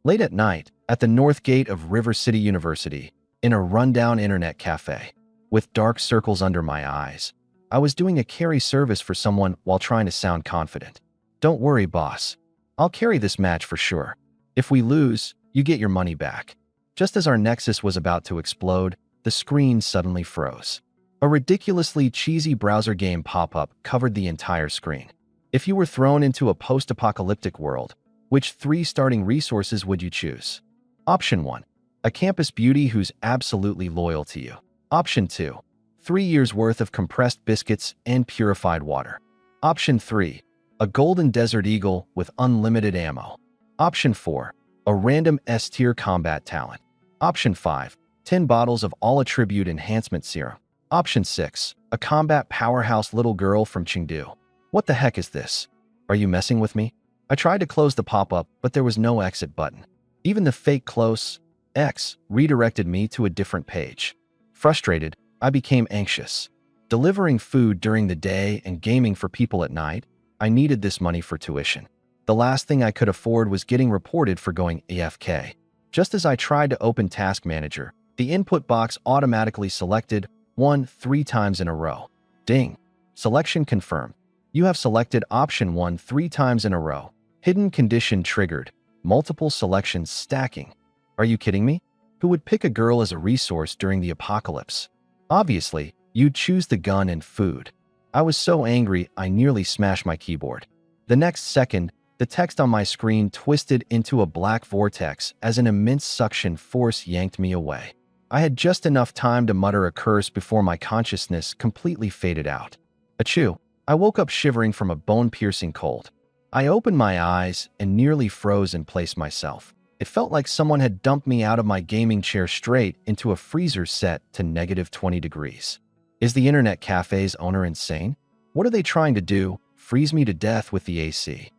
Late at night, at the north gate of River City University, in a rundown internet cafe, with dark circles under my eyes, I was doing a carry service for someone while trying to sound confident. "Don't worry, boss. I'll carry this match for sure. If we lose, you get your money back." Just as our nexus was about to explode, the screen suddenly froze. A ridiculously cheesy browser game pop-up covered the entire screen. If you were thrown into a post-apocalyptic world, which 3 starting resources would you choose? Option 1. A campus beauty who's absolutely loyal to you. Option 2. 3 years' worth of compressed biscuits and purified water. Option 3. A golden desert eagle with unlimited ammo. Option 4. A random S-tier combat talent. Option 5. 10 bottles of all-attribute enhancement serum. Option 6. A combat powerhouse little girl from Chengdu. What the heck is this? Are you messing with me? I tried to close the pop-up, but there was no exit button. Even the fake close X redirected me to a different page. Frustrated, I became anxious. Delivering food during the day and gaming for people at night, I needed this money for tuition. The last thing I could afford was getting reported for going AFK. Just as I tried to open Task Manager, the input box automatically selected 1 3 times in a row. Ding. Selection confirmed. You have selected option 1 3 times in a row. Hidden condition triggered. Multiple selections stacking. Are you kidding me? Who would pick a girl as a resource during the apocalypse? Obviously, you'd choose the gun and food. I was so angry I nearly smashed my keyboard. The next second, the text on my screen twisted into a black vortex as an immense suction force yanked me away. I had just enough time to mutter a curse before my consciousness completely faded out. Achoo! I woke up shivering from a bone-piercing cold. I opened my eyes and nearly froze in place myself. It felt like someone had dumped me out of my gaming chair straight into a freezer set to -20 degrees. Is the internet cafe's owner insane? What are they trying to do? Freeze me to death with the AC?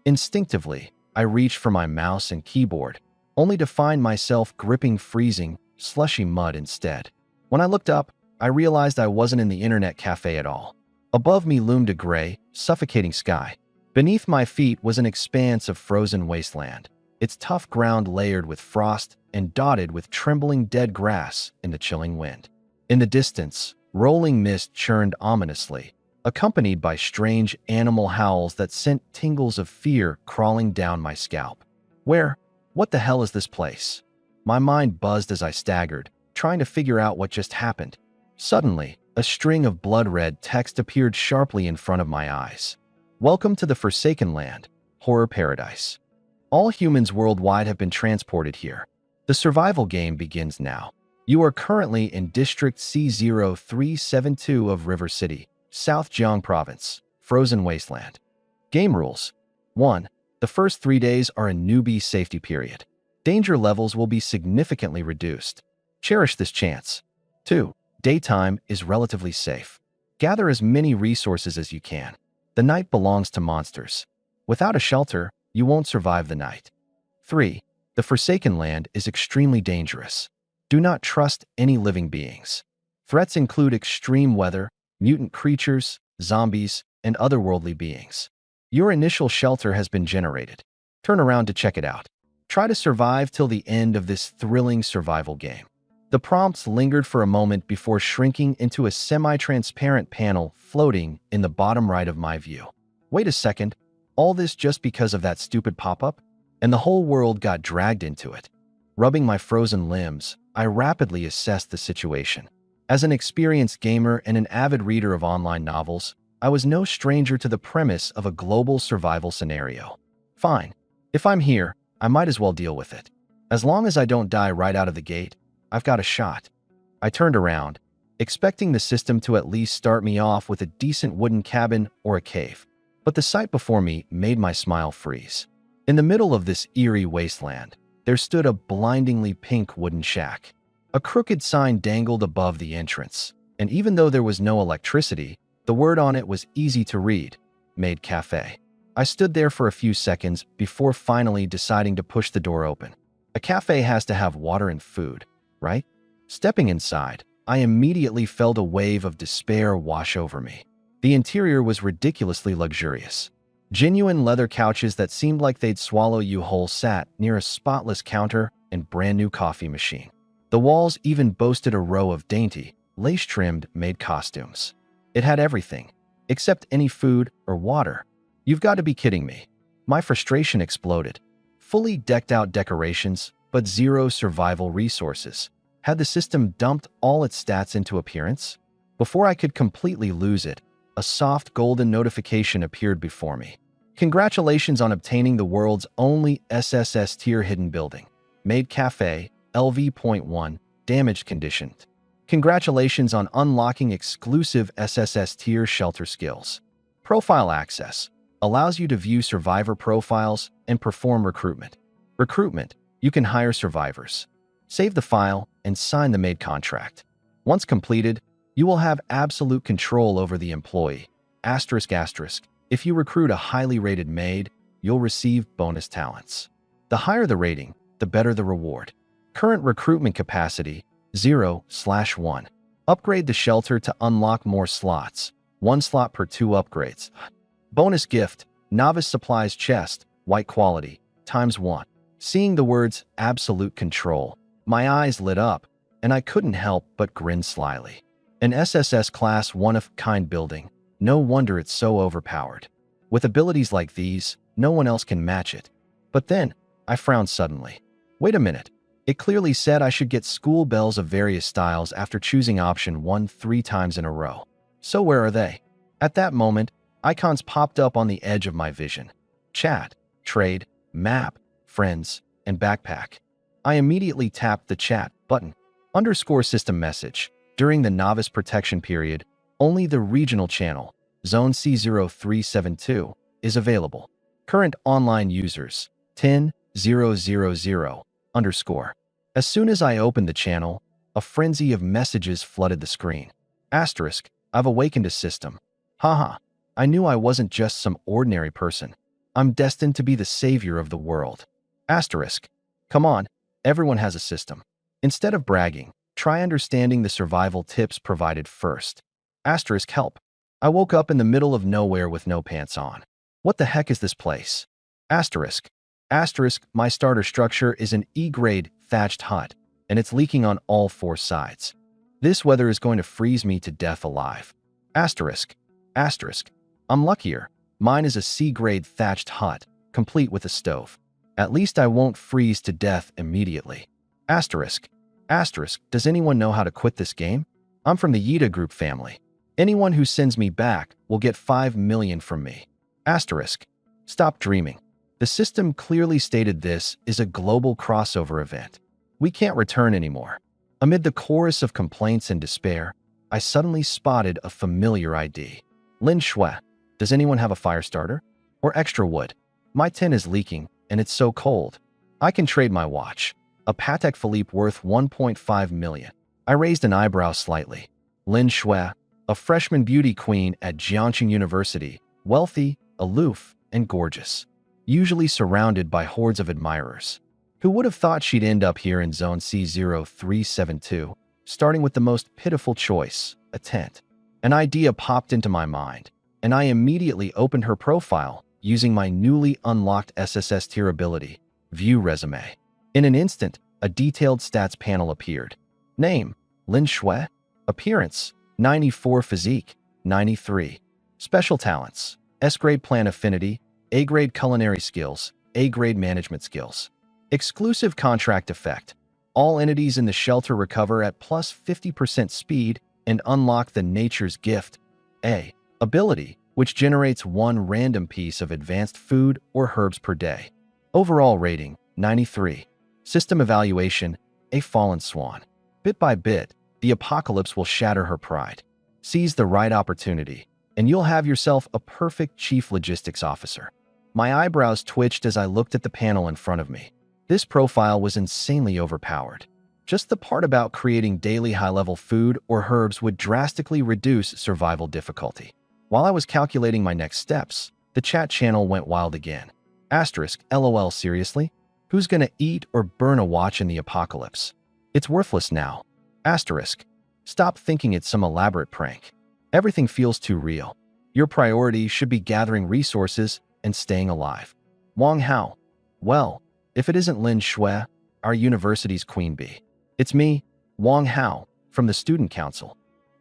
Instinctively, I reached for my mouse and keyboard, only to find myself gripping freezing, slushy mud instead. When I looked up, I realized I wasn't in the internet cafe at all. Above me loomed a gray, suffocating sky. Beneath my feet was an expanse of frozen wasteland, its tough ground layered with frost and dotted with trembling dead grass in the chilling wind. In the distance, rolling mist churned ominously, accompanied by strange animal howls that sent tingles of fear crawling down my scalp. What the hell is this place? My mind buzzed as I staggered, trying to figure out what just happened. Suddenly, a string of blood-red text appeared sharply in front of my eyes. "Welcome to the Forsaken Land, Horror Paradise. All humans worldwide have been transported here. The survival game begins now. You are currently in District C0372 of River City, South Jiang Province, Frozen Wasteland. Game rules. 1. The first 3 days are a newbie safety period. Danger levels will be significantly reduced. Cherish this chance. 2. Daytime is relatively safe. Gather as many resources as you can. The night belongs to monsters. Without a shelter, you won't survive the night. 3. The Forsaken Land is extremely dangerous. Do not trust any living beings. Threats include extreme weather, mutant creatures, zombies, and otherworldly beings. Your initial shelter has been generated. Turn around to check it out. Try to survive till the end of this thrilling survival game." The prompts lingered for a moment before shrinking into a semi-transparent panel floating in the bottom right of my view. Wait a second, all this just because of that stupid pop-up? And the whole world got dragged into it. Rubbing my frozen limbs, I rapidly assessed the situation. As an experienced gamer and an avid reader of online novels, I was no stranger to the premise of a global survival scenario. Fine. If I'm here, I might as well deal with it. As long as I don't die right out of the gate, I've got a shot. I turned around, expecting the system to at least start me off with a decent wooden cabin or a cave. But the sight before me made my smile freeze. In the middle of this eerie wasteland, there stood a blindingly pink wooden shack. A crooked sign dangled above the entrance, and even though there was no electricity, the word on it was easy to read: Maid Cafe. I stood there for a few seconds before finally deciding to push the door open. A cafe has to have water and food, right? Stepping inside, I immediately felt a wave of despair wash over me. The interior was ridiculously luxurious. Genuine leather couches that seemed like they'd swallow you whole sat near a spotless counter and brand new coffee machine. The walls even boasted a row of dainty, lace-trimmed Maid costumes. It had everything, except any food or water. You've got to be kidding me. My frustration exploded. Fully decked out decorations, but zero survival resources. Had the system dumped all its stats into appearance? Before I could completely lose it, a soft golden notification appeared before me. Congratulations on obtaining the world's only SSS tier hidden building. Maid Cafe, LV.1, damaged condition. Congratulations on unlocking exclusive SSS tier shelter skills. Profile access allows you to view survivor profiles and perform recruitment. Recruitment, you can hire survivors. Save the file and sign the Maid contract. Once completed, you will have absolute control over the employee. Asterisk asterisk. If you recruit a highly rated maid, you'll receive bonus talents. The higher the rating, the better the reward. Current recruitment capacity, 0/1. Upgrade the shelter to unlock more slots. 1 slot per 2 upgrades. Bonus gift, novice supplies chest, white quality, ×1. Seeing the words absolute control, my eyes lit up, and I couldn't help but grin slyly. An SSS class one-of-kind building. No wonder it's so overpowered. With abilities like these, no one else can match it. But then, I frowned suddenly. Wait a minute. It clearly said I should get school bells of various styles after choosing option 1 3 times in a row. So where are they? At that moment, icons popped up on the edge of my vision. Chat, trade, map, friends, and backpack. I immediately tapped the chat button. _system message. During the novice protection period, only the regional channel, Zone C0372, is available. Current online users, 10,000 _. As soon as I opened the channel, a frenzy of messages flooded the screen. Asterisk, I've awakened a system. Haha, I knew I wasn't just some ordinary person. I'm destined to be the savior of the world. Asterisk, come on, everyone has a system. Instead of bragging, try understanding the survival tips provided first. Asterisk help. I woke up in the middle of nowhere with no pants on. What the heck is this place? Asterisk. Asterisk, my starter structure is an E-grade thatched hut, and it's leaking on all 4 sides. This weather is going to freeze me to death alive. Asterisk. Asterisk. I'm luckier. Mine is a C-grade thatched hut, complete with a stove. At least I won't freeze to death immediately. Asterisk. Asterisk, does anyone know how to quit this game? I'm from the Yida group family. Anyone who sends me back will get 5 million from me. Asterisk. Stop dreaming. The system clearly stated this is a global crossover event. We can't return anymore. Amid the chorus of complaints and despair, I suddenly spotted a familiar ID. Lin Shui. Does anyone have a fire starter? Or extra wood? My tin is leaking, and it's so cold. I can trade my watch. A Patek Philippe worth 1.5 million. I raised an eyebrow slightly. Lin Shui, a freshman beauty queen at Jiangxing University, wealthy, aloof, and gorgeous. Usually surrounded by hordes of admirers. Who would have thought she'd end up here in Zone C0372, starting with the most pitiful choice, a tent? An idea popped into my mind, and I immediately opened her profile using my newly unlocked SSS tier ability, View Resume. In an instant, a detailed stats panel appeared. Name, Lin Shui. Appearance, 94. Physique, 93. Special talents, S-grade plan affinity, A-grade culinary skills, A-grade management skills. Exclusive contract effect. All entities in the shelter recover at plus 50% speed and unlock the Nature's Gift, A, ability, which generates 1 random piece of advanced food or herbs per day. Overall rating, 93. System evaluation, a fallen swan. Bit by bit, the apocalypse will shatter her pride. Seize the right opportunity, and you'll have yourself a perfect chief logistics officer. My eyebrows twitched as I looked at the panel in front of me. This profile was insanely overpowered. Just the part about creating daily high-level food or herbs would drastically reduce survival difficulty. While I was calculating my next steps, the chat channel went wild again. Asterisk, LOL, seriously? Who's gonna eat or burn a watch in the apocalypse? It's worthless now. Asterisk, stop thinking it's some elaborate prank. Everything feels too real. Your priority should be gathering resources and staying alive. Wang Hao. Well, if it isn't Lin Shui, our university's queen bee. It's me, Wang Hao, from the student council.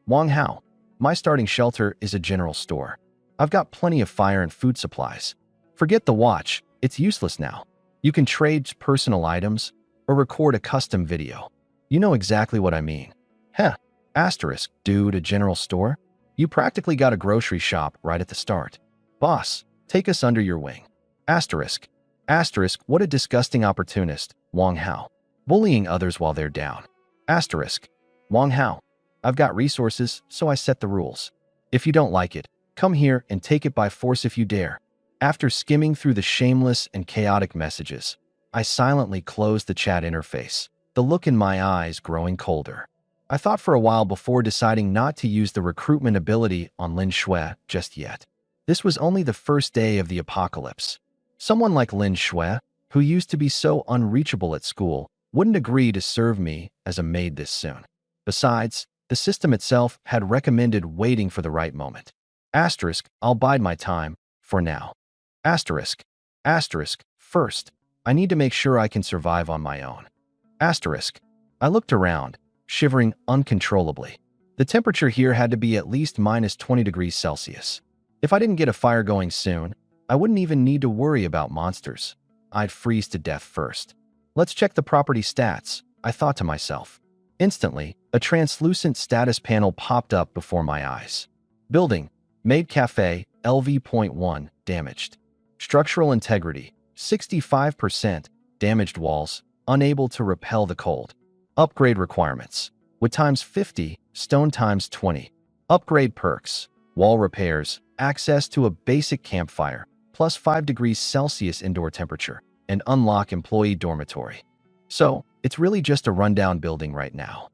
Wang Hao. My starting shelter is a general store. I've got plenty of fire and food supplies. Forget the watch, it's useless now. You can trade personal items or record a custom video. You know exactly what I mean. Heh, asterisk, dude, a general store? You practically got a grocery shop right at the start. Boss, take us under your wing. Asterisk. Asterisk, what a disgusting opportunist, Wang Hao. Bullying others while they're down. Asterisk. Wang Hao. I've got resources, so I set the rules. If you don't like it, come here and take it by force if you dare. After skimming through the shameless and chaotic messages, I silently closed the chat interface, the look in my eyes growing colder. I thought for a while before deciding not to use the recruitment ability on Lin Shui just yet. This was only the first day of the apocalypse. Someone like Lin Shui, who used to be so unreachable at school, wouldn't agree to serve me as a maid this soon. Besides, the system itself had recommended waiting for the right moment. Asterisk, I'll bide my time, for now. Asterisk. Asterisk, first, I need to make sure I can survive on my own. Asterisk. I looked around, shivering uncontrollably. The temperature here had to be at least minus 20 degrees Celsius. If I didn't get a fire going soon, I wouldn't even need to worry about monsters. I'd freeze to death first. Let's check the property stats, I thought to myself. Instantly, a translucent status panel popped up before my eyes. Building, Maid Cafe, LV.1, damaged. Structural integrity, 65%, damaged walls, unable to repel the cold. Upgrade requirements, wood times 50, stone times 20. Upgrade perks, wall repairs, access to a basic campfire, plus 5 degrees Celsius indoor temperature, and unlock employee dormitory. So, it's really just a rundown building right now.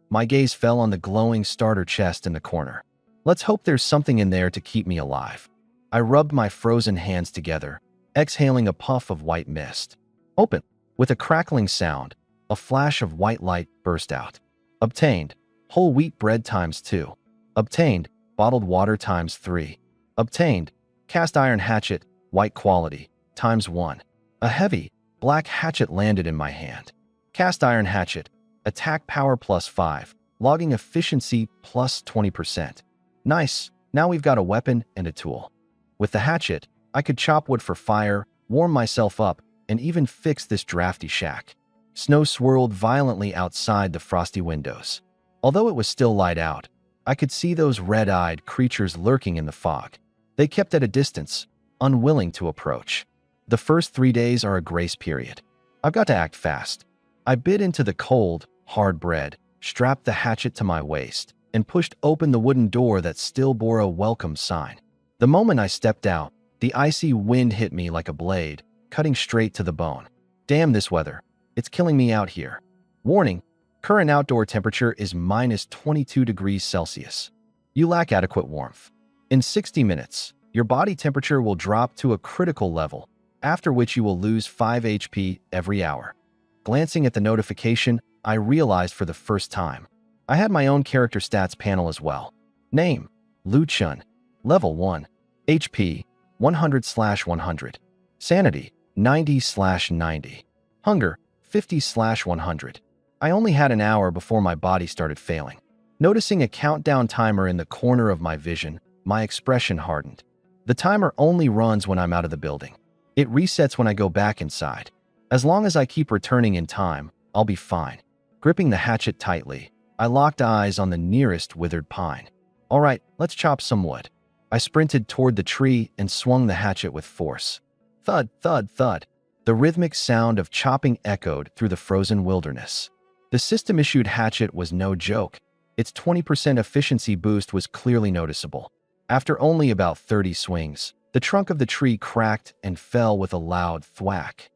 My gaze fell on the glowing starter chest in the corner. Let's hope there's something in there to keep me alive. I rubbed my frozen hands together, exhaling a puff of white mist. Open. With a crackling sound, a flash of white light burst out. Obtained. Whole wheat bread times 2. Obtained. Bottled water times 3. Obtained. Cast iron hatchet, white quality, times 1. A heavy, black hatchet landed in my hand. Cast iron hatchet. Attack power plus 5. Logging efficiency plus 20%. Nice. Now we've got a weapon and a tool. With the hatchet, I could chop wood for fire, warm myself up, and even fix this drafty shack. Snow swirled violently outside the frosty windows. Although it was still light out, I could see those red-eyed creatures lurking in the fog. They kept at a distance, unwilling to approach. The first 3 days are a grace period. I've got to act fast. I bit into the cold, hard bread, strapped the hatchet to my waist, and pushed open the wooden door that still bore a welcome sign. The moment I stepped out, the icy wind hit me like a blade, cutting straight to the bone. Damn this weather. It's killing me out here. Warning, current outdoor temperature is minus 22 degrees Celsius. You lack adequate warmth. In 60 minutes, your body temperature will drop to a critical level, after which you will lose 5 HP every hour. Glancing at the notification, I realized for the first time. I had my own character stats panel as well. Name, Lu Chun. Level 1. HP, 100/100. Sanity, 90/90. Hunger, 50/100. I only had an hour before my body started failing. Noticing a countdown timer in the corner of my vision, my expression hardened. The timer only runs when I'm out of the building. It resets when I go back inside. As long as I keep returning in time, I'll be fine. Gripping the hatchet tightly, I locked eyes on the nearest withered pine. All right, let's chop some wood. I sprinted toward the tree and swung the hatchet with force. Thud, thud, thud. The rhythmic sound of chopping echoed through the frozen wilderness. The system-issued hatchet was no joke. Its 20% efficiency boost was clearly noticeable. After only about 30 swings, the trunk of the tree cracked and fell with a loud thwack.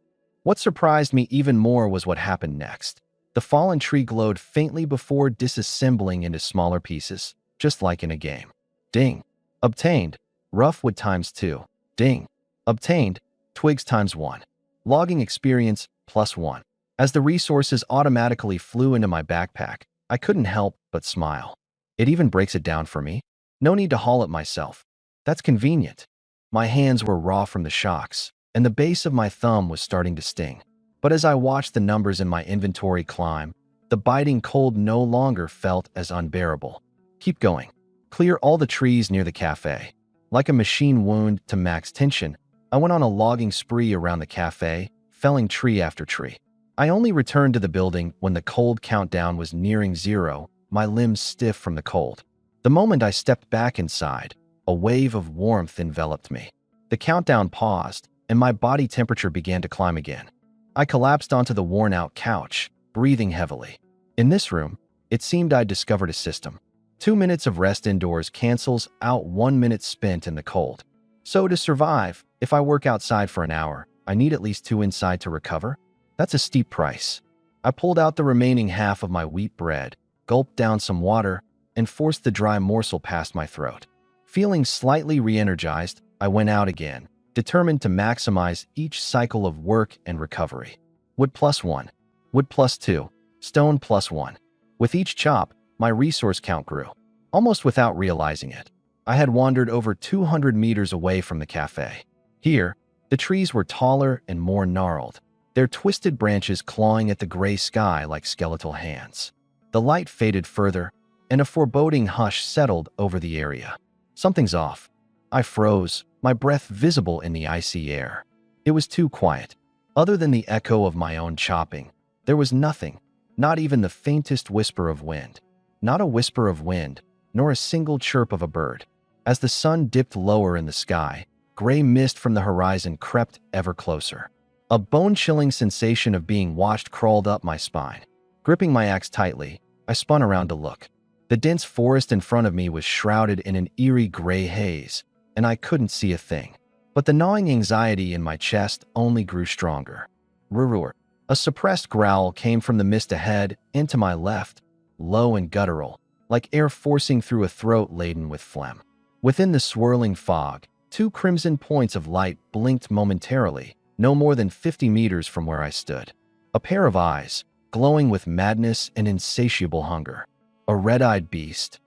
What surprised me even more was what happened next. The fallen tree glowed faintly before disassembling into smaller pieces, just like in a game. Ding. Obtained. Rough wood times 2. Ding. Obtained. Twigs times 1. Logging experience plus 1. As the resources automatically flew into my backpack, I couldn't help but smile. It even breaks it down for me. No need to haul it myself. That's convenient. My hands were raw from the shocks, and the base of my thumb was starting to sting. But as I watched the numbers in my inventory climb, the biting cold no longer felt as unbearable. Keep going. Clear all the trees near the cafe. Like a machine wound to max tension, I went on a logging spree around the cafe, felling tree after tree. I only returned to the building when the cold countdown was nearing 0, my limbs stiff from the cold. The moment I stepped back inside, a wave of warmth enveloped me. The countdown paused, and my body temperature began to climb again. I collapsed onto the worn-out couch, breathing heavily. In this room, it seemed I'd discovered a system. 2 minutes of rest indoors cancels out 1 minute spent in the cold. So to survive, if I work outside for an hour, I need at least 2 inside to recover? That's a steep price. I pulled out the remaining half of my wheat bread, gulped down some water, and forced the dry morsel past my throat. Feeling slightly re-energized, I went out again, determined to maximize each cycle of work and recovery. Wood +1, wood +2, stone +1. With each chop, my resource count grew. Almost without realizing it, I had wandered over 200 meters away from the cafe. Here, the trees were taller and more gnarled, their twisted branches clawing at the gray sky like skeletal hands. The light faded further, and a foreboding hush settled over the area. Something's off. I froze, my breath visible in the icy air. It was too quiet. Other than the echo of my own chopping, there was nothing, not even the faintest whisper of wind. Not a whisper of wind, nor a single chirp of a bird. As the sun dipped lower in the sky, gray mist from the horizon crept ever closer. A bone-chilling sensation of being watched crawled up my spine. Gripping my axe tightly, I spun around to look. The dense forest in front of me was shrouded in an eerie gray haze, and I couldn't see a thing. But the gnawing anxiety in my chest only grew stronger. Roar. A suppressed growl came from the mist ahead and to my left, low and guttural, like air forcing through a throat laden with phlegm. Within the swirling fog, 2 crimson points of light blinked momentarily, no more than 50 meters from where I stood. A pair of eyes, glowing with madness and insatiable hunger. A red-eyed beast.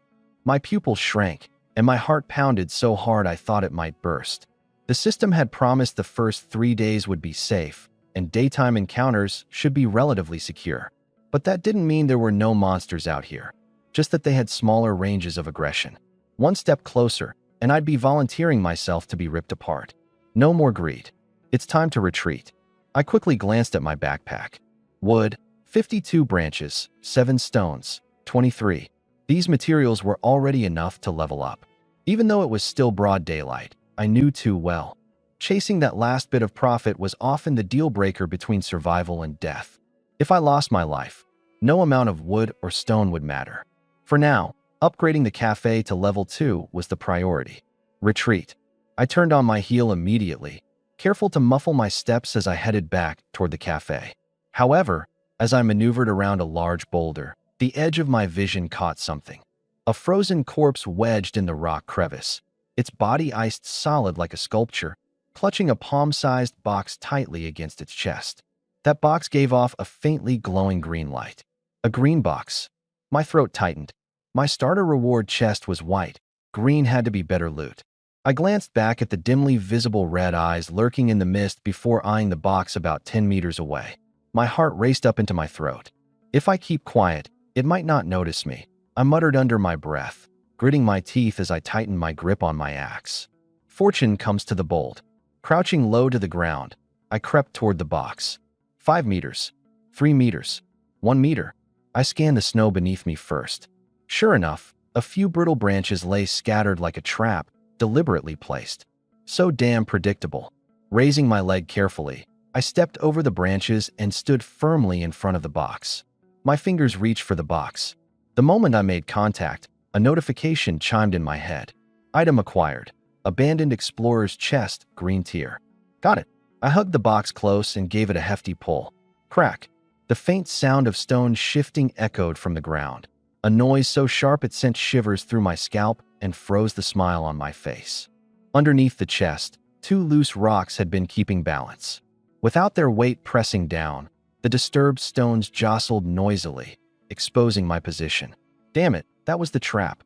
My pupils shrank, and my heart pounded so hard I thought it might burst. The system had promised the first 3 days would be safe, and daytime encounters should be relatively secure. But that didn't mean there were no monsters out here, just that they had smaller ranges of aggression. One step closer, and I'd be volunteering myself to be ripped apart. No more greed. It's time to retreat. I quickly glanced at my backpack. Wood, 52 branches, 7 stones, 23. These materials were already enough to level up. Even though it was still broad daylight, I knew too well. Chasing that last bit of profit was often the deal breaker between survival and death. If I lost my life, no amount of wood or stone would matter. For now, upgrading the cafe to level 2 was the priority. Retreat. I turned on my heel immediately, careful to muffle my steps as I headed back toward the cafe. However, as I maneuvered around a large boulder, the edge of my vision caught something. A frozen corpse wedged in the rock crevice, its body iced solid like a sculpture, clutching a palm-sized box tightly against its chest. That box gave off a faintly glowing green light. A green box. My throat tightened. My starter reward chest was white. Green had to be better loot. I glanced back at the dimly visible red eyes lurking in the mist before eyeing the box about 10 meters away. My heart raced up into my throat. If I keep quiet, it might not notice me, I muttered under my breath, gritting my teeth as I tightened my grip on my axe. Fortune comes to the bold. Crouching low to the ground, I crept toward the box. 5 meters, 3 meters, 1 meter. I scanned the snow beneath me first. Sure enough, a few brittle branches lay scattered like a trap, deliberately placed. So damn predictable. Raising my leg carefully, I stepped over the branches and stood firmly in front of the box. My fingers reached for the box. The moment I made contact, a notification chimed in my head. Item acquired. Abandoned explorer's chest, green tier. Got it. I hugged the box close and gave it a hefty pull. Crack. The faint sound of stones shifting echoed from the ground. A noise so sharp it sent shivers through my scalp and froze the smile on my face. Underneath the chest, 2 loose rocks had been keeping balance. Without their weight pressing down, the disturbed stones jostled noisily, exposing my position. Damn it, that was the trap.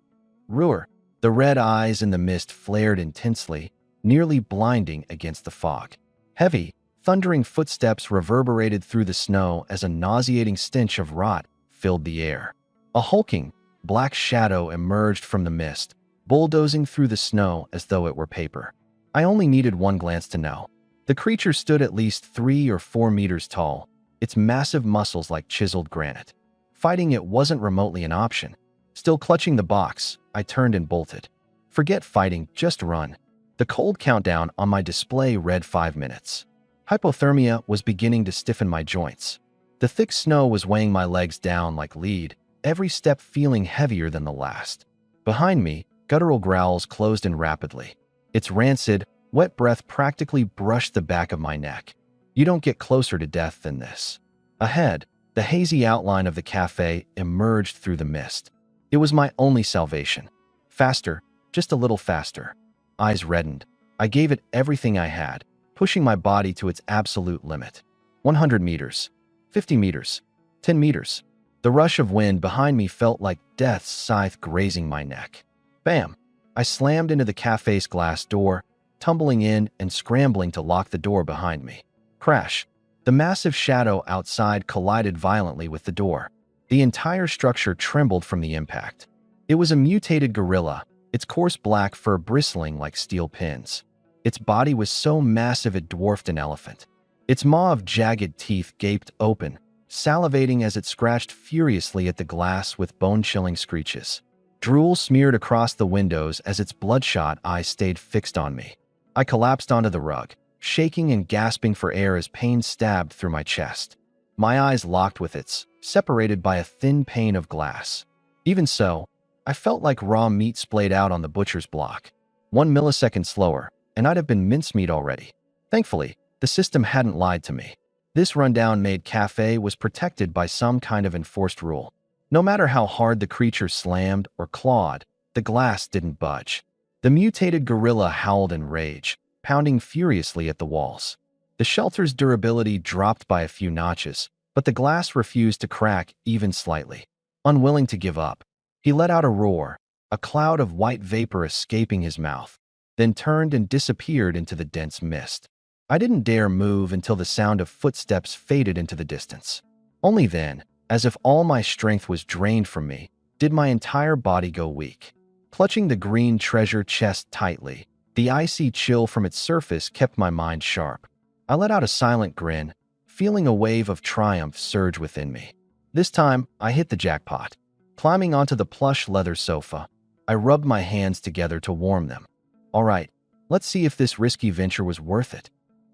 Roar. The red eyes in the mist flared intensely, nearly blinding against the fog. Heavy, thundering footsteps reverberated through the snow as a nauseating stench of rot filled the air. A hulking, black shadow emerged from the mist, bulldozing through the snow as though it were paper. I only needed one glance to know. The creature stood at least 3 or 4 meters tall, its massive muscles like chiseled granite. Fighting it wasn't remotely an option. Still clutching the box, I turned and bolted. Forget fighting, just run. The cold countdown on my display read 5 minutes. Hypothermia was beginning to stiffen my joints. The thick snow was weighing my legs down like lead, every step feeling heavier than the last. Behind me, guttural growls closed in rapidly. Its rancid, wet breath practically brushed the back of my neck. You don't get closer to death than this. Ahead, the hazy outline of the cafe emerged through the mist. It was my only salvation. Faster, just a little faster. Eyes reddened. I gave it everything I had, pushing my body to its absolute limit. 100 meters. 50 meters. 10 meters. The rush of wind behind me felt like death's scythe grazing my neck. Bam! I slammed into the cafe's glass door, tumbling in and scrambling to lock the door behind me. Crash! The massive shadow outside collided violently with the door. The entire structure trembled from the impact. It was a mutated gorilla, its coarse black fur bristling like steel pins. Its body was so massive it dwarfed an elephant. Its maw of jagged teeth gaped open, salivating as it scratched furiously at the glass with bone-chilling screeches. Drool smeared across the windows as its bloodshot eyes stayed fixed on me. I collapsed onto the rug, shaking and gasping for air as pain stabbed through my chest. My eyes locked with its, separated by a thin pane of glass. Even so, I felt like raw meat splayed out on the butcher's block. 1 millisecond slower, and I'd have been mincemeat already. Thankfully, the system hadn't lied to me. This rundown Maid cafe was protected by some kind of enforced rule. No matter how hard the creature slammed or clawed, the glass didn't budge. The mutated gorilla howled in rage, pounding furiously at the walls. The shelter's durability dropped by a few notches, but the glass refused to crack even slightly. Unwilling to give up, he let out a roar, a cloud of white vapor escaping his mouth, then turned and disappeared into the dense mist. I didn't dare move until the sound of footsteps faded into the distance. Only then, as if all my strength was drained from me, did my entire body go weak. Clutching the green treasure chest tightly, the icy chill from its surface kept my mind sharp. I let out a silent grin, feeling a wave of triumph surge within me. This time, I hit the jackpot. Climbing onto the plush leather sofa, I rubbed my hands together to warm them. All right, let's see if this risky venture was worth it.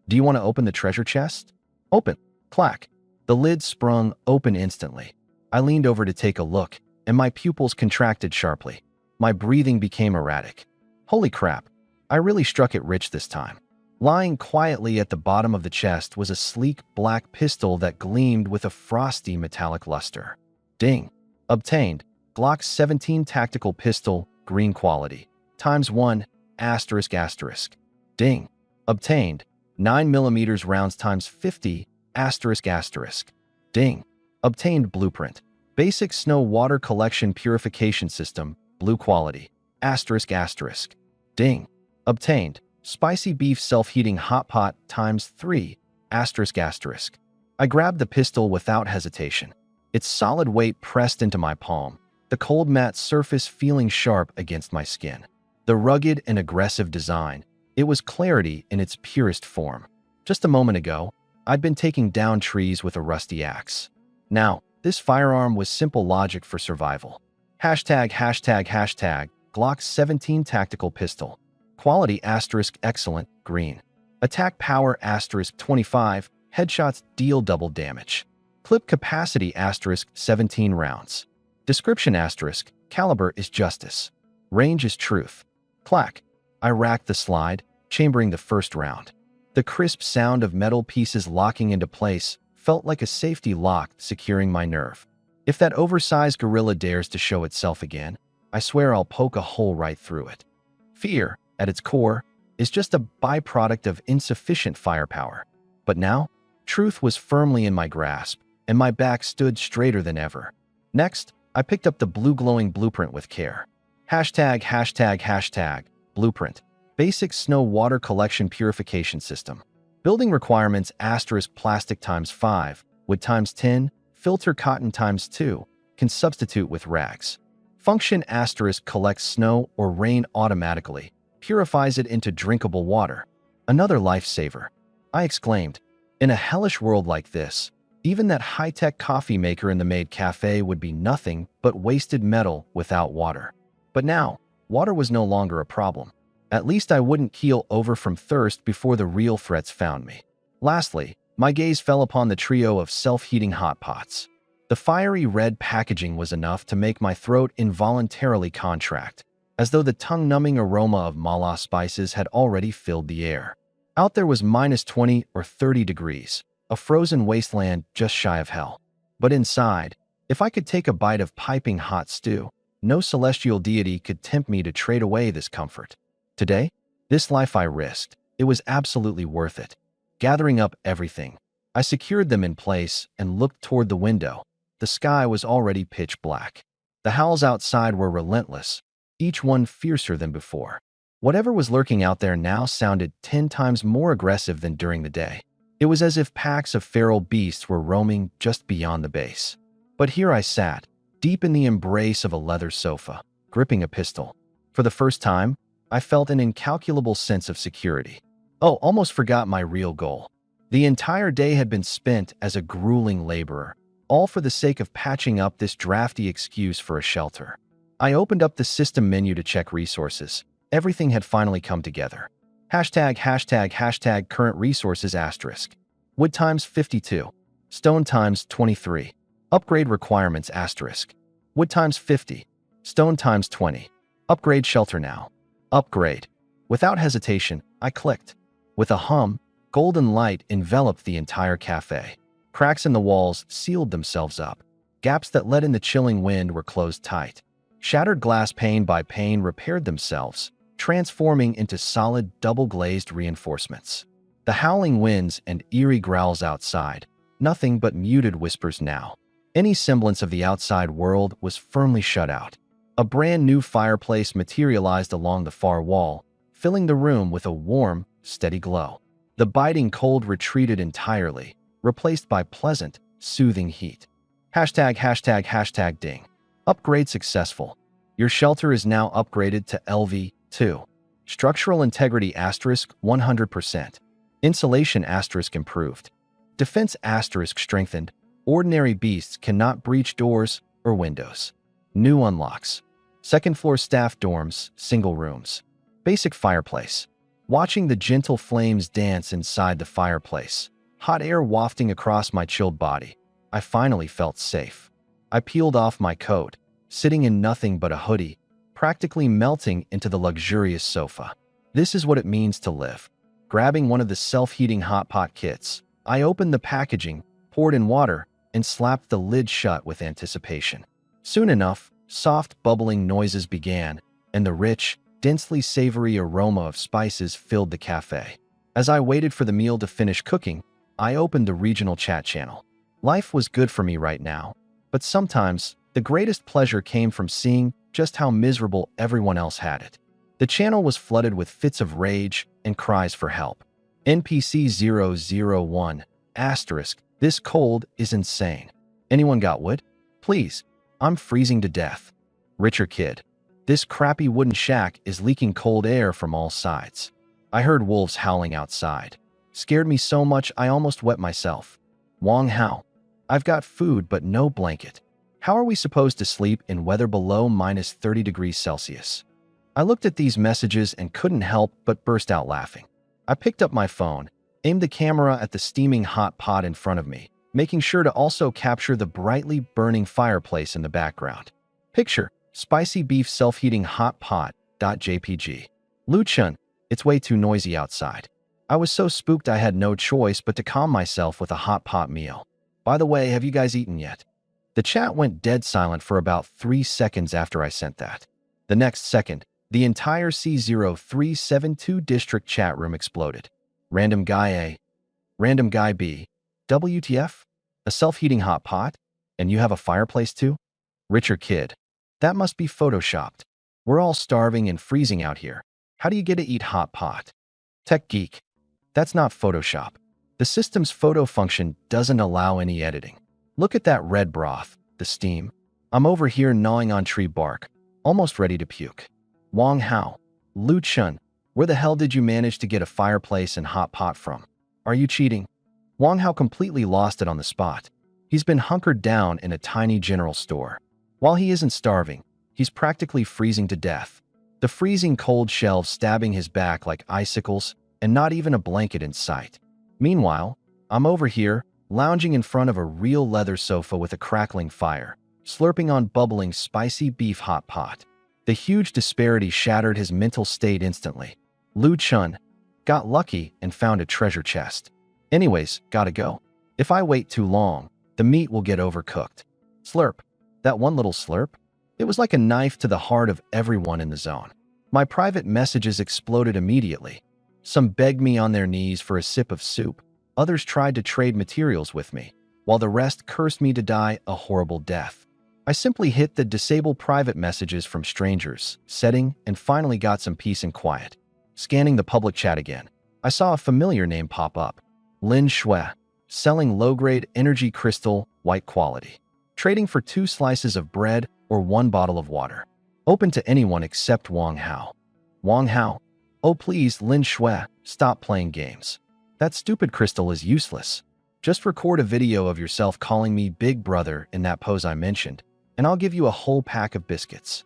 Do you want to open the treasure chest? Open. Clack. The lid sprung open instantly. I leaned over to take a look, and my pupils contracted sharply. My breathing became erratic. Holy crap, I really struck it rich this time. Lying quietly at the bottom of the chest was a sleek black pistol that gleamed with a frosty metallic luster. Ding. Obtained. Glock 17 tactical pistol, green quality. ×1, ***. Ding. Obtained. 9mm rounds ×50, ***. Ding. Obtained blueprint. Basic snow water collection purification system, blue quality, ***. Ding. Obtained. Spicy beef self-heating hot pot ×3, ***. I grabbed the pistol without hesitation. Its solid weight pressed into my palm, the cold matte surface feeling sharp against my skin. The rugged and aggressive design, it was clarity in its purest form. Just a moment ago, I'd been taking down trees with a rusty axe. Now, this firearm was simple logic for survival. ####, Glock 17 tactical pistol. Quality * excellent, green. Attack power * 25, headshots deal double damage. Clip capacity * 17 rounds. Description * caliber is justice. Range is truth. Clack. I racked the slide, chambering the first round. The crisp sound of metal pieces locking into place felt like a safety lock securing my nerve. If that oversized gorilla dares to show itself again, I swear I'll poke a hole right through it. Fear, at its core, is just a byproduct of insufficient firepower. But now, truth was firmly in my grasp, and my back stood straighter than ever. Next, I picked up the blue glowing blueprint with care. ###, blueprint. Basic snow water collection purification system. Building requirements asterisk plastic times 5, wood times 10, filter cotton times 2, can substitute with rags. Function asterisk collects snow or rain automatically, purifies it into drinkable water. Another lifesaver. I exclaimed. In a hellish world like this, even that high-tech coffee maker in the Maid cafe would be nothing but wasted metal without water. But now, water was no longer a problem. At least I wouldn't keel over from thirst before the real threats found me. Lastly, my gaze fell upon the trio of self-heating hot pots. The fiery red packaging was enough to make my throat involuntarily contract, as though the tongue-numbing aroma of mala spices had already filled the air. Out there was minus 20 or 30 degrees, a frozen wasteland just shy of hell. But inside, if I could take a bite of piping hot stew, no celestial deity could tempt me to trade away this comfort. Today, this life I risked, it was absolutely worth it. Gathering up everything, I secured them in place and looked toward the window. The sky was already pitch black. The howls outside were relentless, each one fiercer than before. Whatever was lurking out there now sounded 10 times more aggressive than during the day. It was as if packs of feral beasts were roaming just beyond the base. But here I sat, deep in the embrace of a leather sofa, gripping a pistol. For the first time, I felt an incalculable sense of security. Oh, almost forgot my real goal. The entire day had been spent as a grueling laborer, all for the sake of patching up this drafty excuse for a shelter. I opened up the system menu to check resources. Everything had finally come together. #### current resources asterisk. Wood times 52. Stone times 23. Upgrade requirements asterisk. Wood times 50. Stone times 20. Upgrade shelter now. Upgrade. Without hesitation, I clicked. With a hum, golden light enveloped the entire cafe. Cracks in the walls sealed themselves up. Gaps that let in the chilling wind were closed tight. Shattered glass pane by pane repaired themselves, transforming into solid double-glazed reinforcements. The howling winds and eerie growls outside, nothing but muted whispers now. Any semblance of the outside world was firmly shut out. A brand new fireplace materialized along the far wall, filling the room with a warm, steady glow. The biting cold retreated entirely, replaced by pleasant, soothing heat. ###ding. Upgrade successful. Your shelter is now upgraded to LV2. Structural integrity asterisk 100%. Insulation asterisk improved. Defense asterisk strengthened. Ordinary beasts cannot breach doors or windows. New unlocks. Second floor staff dorms, single rooms. Basic fireplace. Watching the gentle flames dance inside the fireplace, hot air wafting across my chilled body, I finally felt safe. I peeled off my coat, sitting in nothing but a hoodie, practically melting into the luxurious sofa. This is what it means to live. Grabbing one of the self-heating hot pot kits, I opened the packaging, poured in water, and slapped the lid shut with anticipation. Soon enough, soft bubbling noises began, and the rich, densely savory aroma of spices filled the cafe. As I waited for the meal to finish cooking, I opened the regional chat channel. Life was good for me right now, but sometimes the greatest pleasure came from seeing just how miserable everyone else had it. The channel was flooded with fits of rage and cries for help. NPC 001 asterisk, this cold is insane. Anyone got wood? Please, I'm freezing to death. Richer kid. This crappy wooden shack is leaking cold air from all sides. I heard wolves howling outside. Scared me so much I almost wet myself. Wong Hao. I've got food but no blanket. How are we supposed to sleep in weather below minus 30 degrees Celsius? I looked at these messages and couldn't help but burst out laughing. I picked up my phone, aimed the camera at the steaming hot pot in front of me, making sure to also capture the brightly burning fireplace in the background. Picture, spicy beef self-heating hot pot.jpg. Lu Chun, it's way too noisy outside. I was so spooked I had no choice but to calm myself with a hot pot meal. By the way, have you guys eaten yet? The chat went dead silent for about 3 seconds after I sent that. The next second, the entire C0372 district chat room exploded. Random guy A. Random guy B. WTF? A self-heating hot pot? And you have a fireplace too? Richer kid. That must be photoshopped. We're all starving and freezing out here. How do you get to eat hot pot? Tech geek. That's not Photoshop. The system's photo function doesn't allow any editing. Look at that red broth, the steam. I'm over here gnawing on tree bark, almost ready to puke. Wang Hao. Lu Chun. Where the hell did you manage to get a fireplace and hot pot from? Are you cheating? Wang Hao completely lost it on the spot. He's been hunkered down in a tiny general store. While he isn't starving, he's practically freezing to death. The freezing cold shelves stabbing his back like icicles, and not even a blanket in sight. Meanwhile, I'm over here, lounging in front of a real leather sofa with a crackling fire, slurping on bubbling spicy beef hot pot. The huge disparity shattered his mental state instantly. Lu Chun got lucky and found a treasure chest. Anyways, gotta go. If I wait too long, the meat will get overcooked. Slurp. That one little slurp? It was like a knife to the heart of everyone in the zone. My private messages exploded immediately. Some begged me on their knees for a sip of soup. Others tried to trade materials with me, while the rest cursed me to die a horrible death. I simply hit the disable private messages from strangers setting and finally got some peace and quiet. Scanning the public chat again, I saw a familiar name pop up. Lin Shui, selling low-grade energy crystal, white quality. Trading for 2 slices of bread or 1 bottle of water. Open to anyone except Wang Hao. Wang Hao. Oh please, Lin Shui, stop playing games. That stupid crystal is useless. Just record a video of yourself calling me Big Brother in that pose I mentioned, and I'll give you a whole pack of biscuits.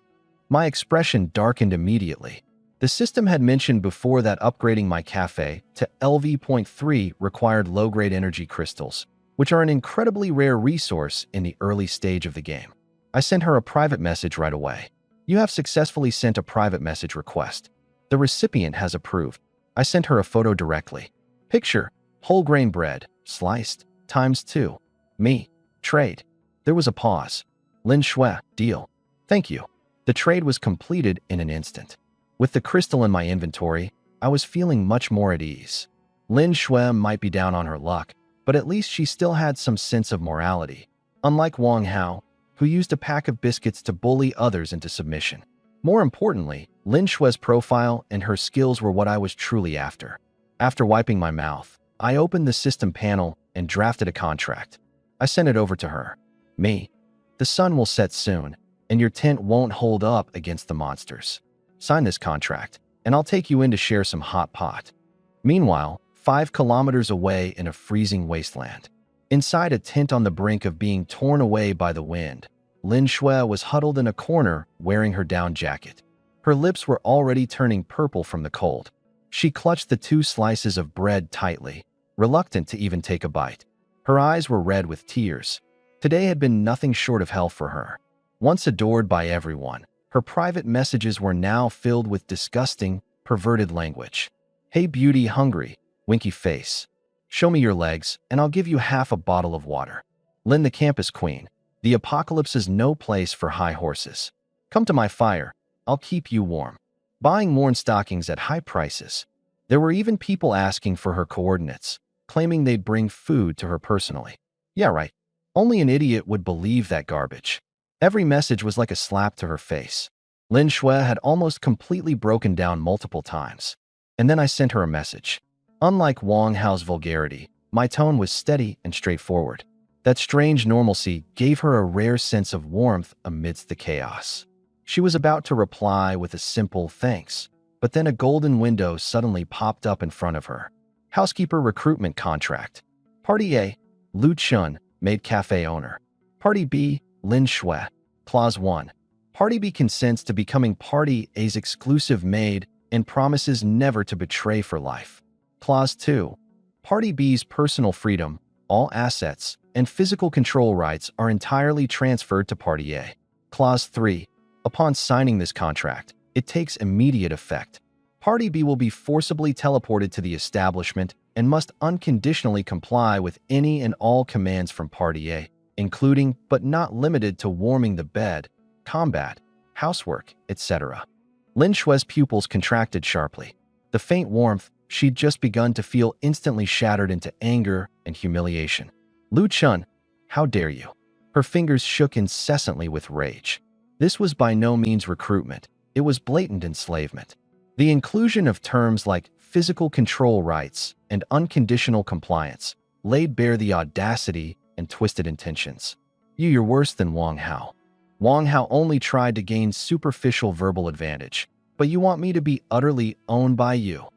My expression darkened immediately. The system had mentioned before that upgrading my cafe to LV.3 required low-grade energy crystals, which are an incredibly rare resource in the early stage of the game. I sent her a private message right away. You have successfully sent a private message request. The recipient has approved. I sent her a photo directly. Picture, whole grain bread, sliced, ×2. Me. Trade. There was a pause. Lin Shui, deal. Thank you. The trade was completed in an instant. With the crystal in my inventory, I was feeling much more at ease. Lin Shui might be down on her luck, but at least she still had some sense of morality. Unlike Wang Hao, who used a pack of biscuits to bully others into submission. More importantly, Lin Shui's profile and her skills were what I was truly after. After wiping my mouth, I opened the system panel and drafted a contract. I sent it over to her. Me. The sun will set soon, and your tent won't hold up against the monsters. Sign this contract, and I'll take you in to share some hot pot. Meanwhile, 5 kilometers away in a freezing wasteland, inside a tent on the brink of being torn away by the wind, Lin Shui was huddled in a corner wearing her down jacket. Her lips were already turning purple from the cold. She clutched the 2 slices of bread tightly, reluctant to even take a bite. Her eyes were red with tears. Today had been nothing short of hell for her. Once adored by everyone, her private messages were now filled with disgusting, perverted language. Hey beauty hungry, winky face. Show me your legs, and I'll give you half a bottle of water. Lin the campus queen. The apocalypse is no place for high horses. Come to my fire. I'll keep you warm. Buying worn stockings at high prices. There were even people asking for her coordinates, claiming they'd bring food to her personally. Yeah, right. Only an idiot would believe that garbage. Every message was like a slap to her face. Lin Shui had almost completely broken down multiple times. And then I sent her a message. Unlike Wang Hao's vulgarity, my tone was steady and straightforward. That strange normalcy gave her a rare sense of warmth amidst the chaos. She was about to reply with a simple thanks, but then a golden window suddenly popped up in front of her. Housekeeper recruitment contract. Party A, Lu Chun, Maid cafe owner. Party B, Lin Shui. Clause 1. Party B consents to becoming Party A's exclusive maid and promises never to betray for life. Clause 2. Party B's personal freedom, all assets, and physical control rights are entirely transferred to Party A. Clause 3. Upon signing this contract, it takes immediate effect. Party B will be forcibly teleported to the establishment and must unconditionally comply with any and all commands from Party A, including but not limited to warming the bed, combat, housework, etc. Lin Shui's pupils contracted sharply. The faint warmth she'd just begun to feel instantly shattered into anger and humiliation. Lu Chun, how dare you? Her fingers shook incessantly with rage. This was by no means recruitment. It was blatant enslavement. The inclusion of terms like physical control rights and unconditional compliance laid bare the audacity and twisted intentions. You're worse than Wang Hao. Wang Hao only tried to gain superficial verbal advantage, but you want me to be utterly owned by you.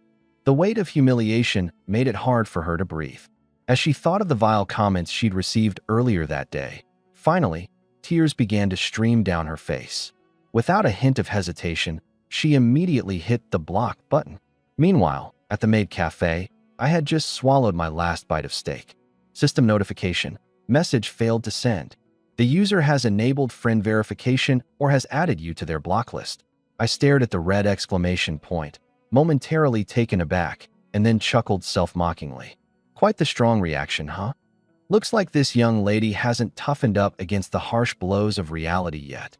The weight of humiliation made it hard for her to breathe. As she thought of the vile comments she'd received earlier that day, finally, tears began to stream down her face. Without a hint of hesitation, she immediately hit the block button. Meanwhile, at the Maid cafe, I had just swallowed my last bite of steak. System notification. Message failed to send. The user has enabled friend verification or has added you to their block list. I stared at the red exclamation point, momentarily taken aback, and then chuckled self-mockingly. Quite the strong reaction, huh? Looks like this young lady hasn't toughened up against the harsh blows of reality yet.